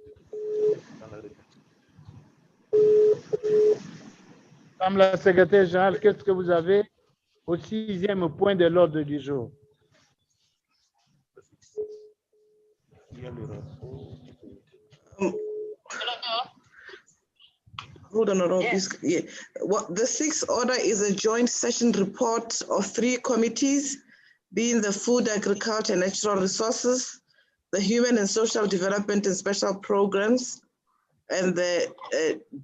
[SPEAKER 21] Madame la secrétaire générale, qu'est-ce que vous avez au sixième point de l'ordre du jour?
[SPEAKER 22] Il y a le rapport.
[SPEAKER 1] Hold on, yeah. The sixth order is a joint session report of 3 committees, being the Food, Agriculture, and Natural Resources, the Human and Social Development and Special Programs, and the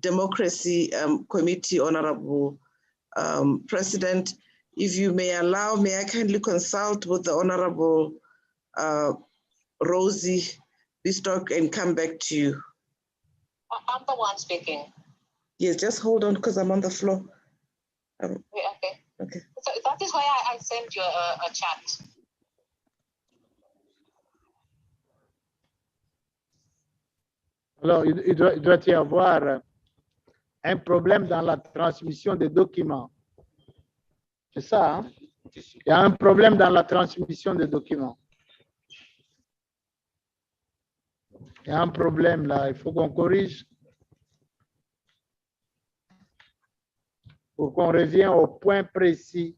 [SPEAKER 1] Democracy Committee, Honorable President. If you may allow, may I kindly consult with the Honorable Rosie Bistock and come back to you.
[SPEAKER 2] I'm the one speaking.
[SPEAKER 1] Yes, just hold on because I'm on the floor.
[SPEAKER 2] Okay.
[SPEAKER 1] Okay.
[SPEAKER 2] So that is why I sent you a chat.
[SPEAKER 21] Alors, il doit y avoir un problème dans la transmission des documents. C'est ça, hein? Il y a un problème dans la transmission des documents. Il y a un problème là, il faut qu'on corrige. Pour qu'on revienne au point précis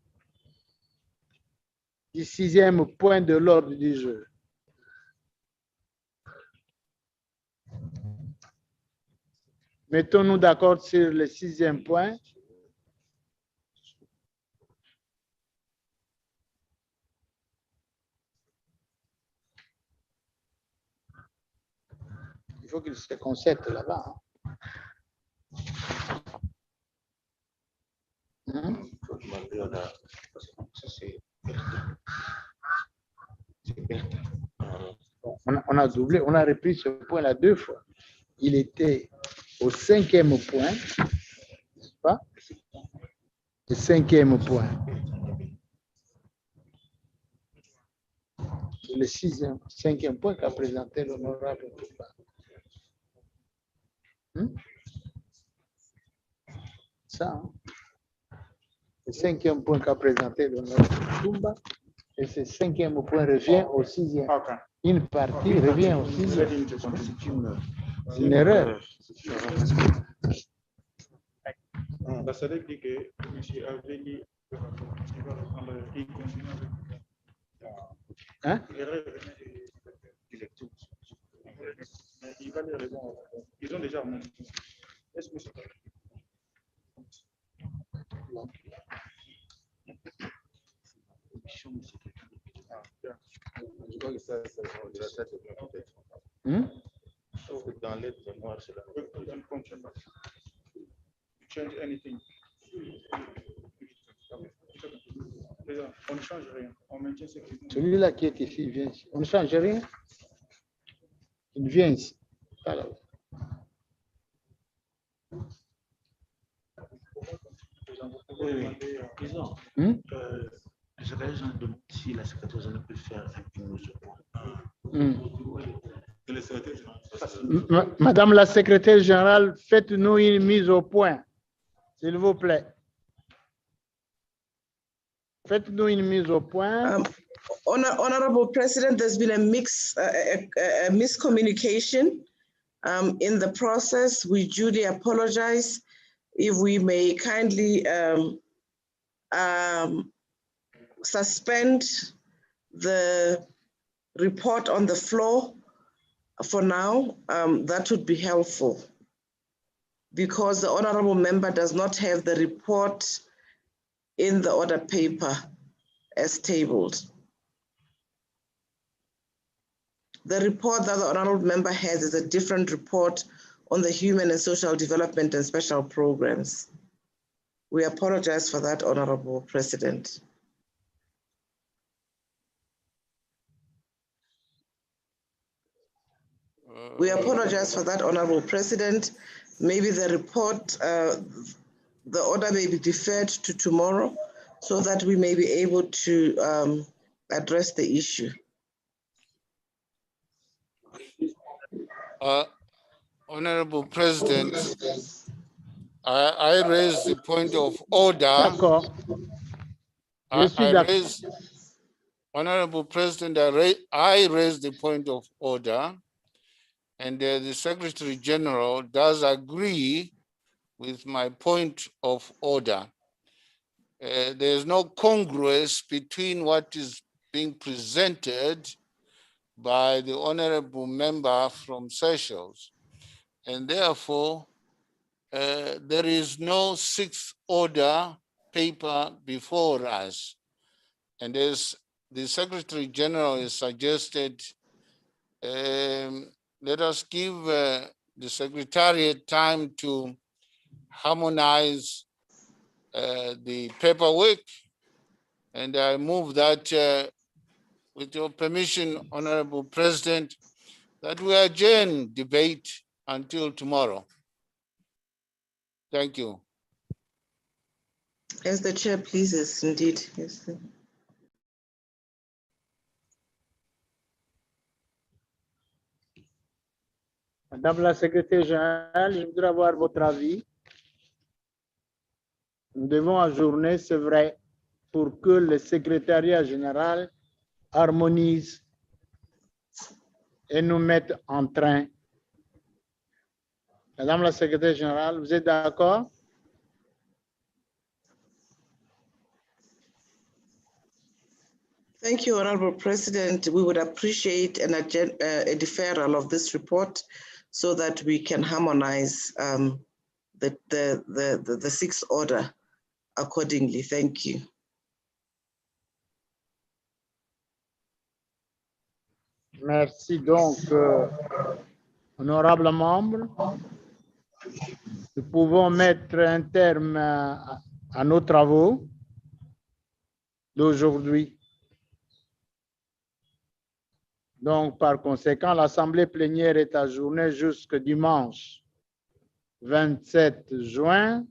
[SPEAKER 21] du sixième point de l'ordre du jour. Mettons-nous d'accord sur le sixième point. Il faut qu'il se concerte là-bas. On a doublé, on a repris ce point-là 2 fois. Il était au cinquième point, n'est-ce pas? Le cinquième point. C'est le cinquième point qu'a présenté l'honorable. ça. Hein. Le 5e point qu'a présenté l'honorable Toumba, et ce 5e point revient au 6e. Okay. Une partie revient au 6e. C'est une erreur.
[SPEAKER 10] La SADC dit que M. Aveli va reprendre et continuer avec
[SPEAKER 21] Hein?
[SPEAKER 10] Il va les répondre. Ils ont déjà remonté. Est-ce que c'est je crois que ça sauf que dans l'aide de noir, c'est la change anything. On ne change rien. On maintient ce qui est.
[SPEAKER 21] Celui-là qui est ici, il vient ici. On ne change rien. Il vient ici. Voilà.
[SPEAKER 22] Président, le secrétaire général demande si la secrétaire générale peut faire un mise au point.
[SPEAKER 21] Madame la secrétaire générale, faites-nous une mise au point, s'il vous plaît. Faites-nous une mise au point.
[SPEAKER 1] Honorable President, there's been a miscommunication in the process. We duly apologize. If we may kindly suspend the report on the floor for now, that would be helpful, because the honorable member does not have the report in the order paper as tabled. The report that the honorable member has is a different report on the human and social development and special programs. We apologize for that, Honorable President. We apologize for that, Honorable President. Maybe the report, the order may be deferred to tomorrow so that we may be able to address the issue.
[SPEAKER 16] Honorable President, I raise the point of order. Honorable President, I raise the point of order, and the Secretary General does agree with my point of order. There's no congruence between what is being presented by the honorable member from Seychelles, and therefore there is no sixth order paper before us. And as the Secretary General has suggested, let us give the Secretariat time to harmonize the paperwork, and I move that with your permission, Honorable President, that we adjourn debate until tomorrow. Thank you.
[SPEAKER 1] As the chair pleases, indeed. Yes.
[SPEAKER 21] Madame la secrétaire générale, je voudrais avoir votre avis. Nous devons ajourner, c'est vrai, pour que le secrétariat général harmonise et nous mette en train. Madame la secrétaire générale, vous êtes d'accord?
[SPEAKER 1] Thank you, Honorable President. We would appreciate a deferral of this report so that we can harmonize the sixth order accordingly. Thank you.
[SPEAKER 21] Merci donc, honorables membres. Nous pouvons mettre un terme à nos travaux d'aujourd'hui. Donc, par conséquent, l'Assemblée plénière est ajournée jusqu'au dimanche 27 juin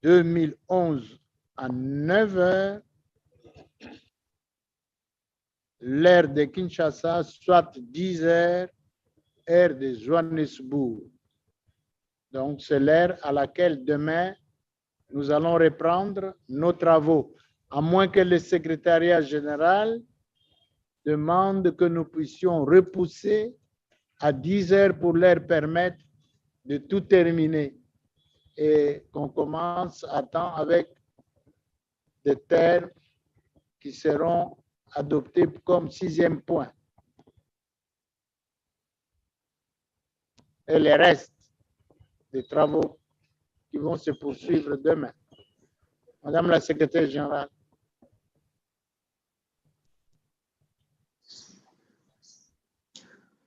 [SPEAKER 21] 2011 à 9 h, l'heure de Kinshasa, soit 10 h, heure de Johannesburg. Donc, c'est l'heure à laquelle demain nous allons reprendre nos travaux, à moins que le secrétariat général demande que nous puissions repousser à 10 heures pour leur permettre de tout terminer et qu'on commence à temps avec des termes qui seront adoptés comme 6e point. Et les restes des travaux qui vont se poursuivre demain. Madame la secrétaire générale.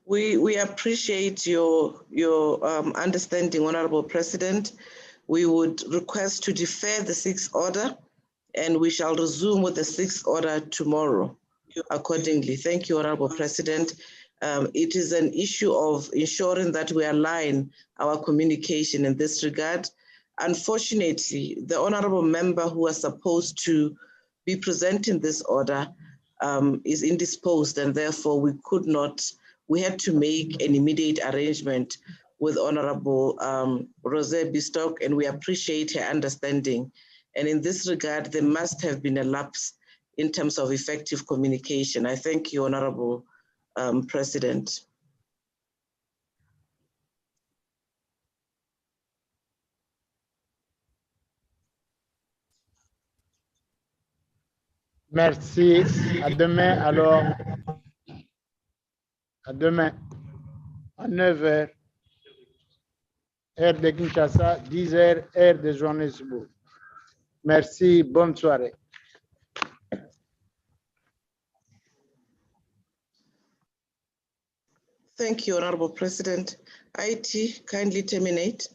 [SPEAKER 1] We appreciate your understanding, Honorable President. We would request to defer the 6th order, and we shall resume with the 6th order tomorrow accordingly. Thank you, Honorable President. It is an issue of ensuring that we align our communication in this regard. Unfortunately, the Honorable Member who was supposed to be presenting this order is indisposed, and therefore we had to make an immediate arrangement with Honorable Rosé Bistock, and we appreciate her understanding. And in this regard, there must have been a lapse in terms of effective communication. I thank you, Honorable President.
[SPEAKER 21] Merci. À demain, alors. À demain, à 9 heures, heure de Kinshasa, 10 heures, heure de Johannesburg. Merci, bonne soirée.
[SPEAKER 1] Thank you, Honorable President. IT, kindly terminate.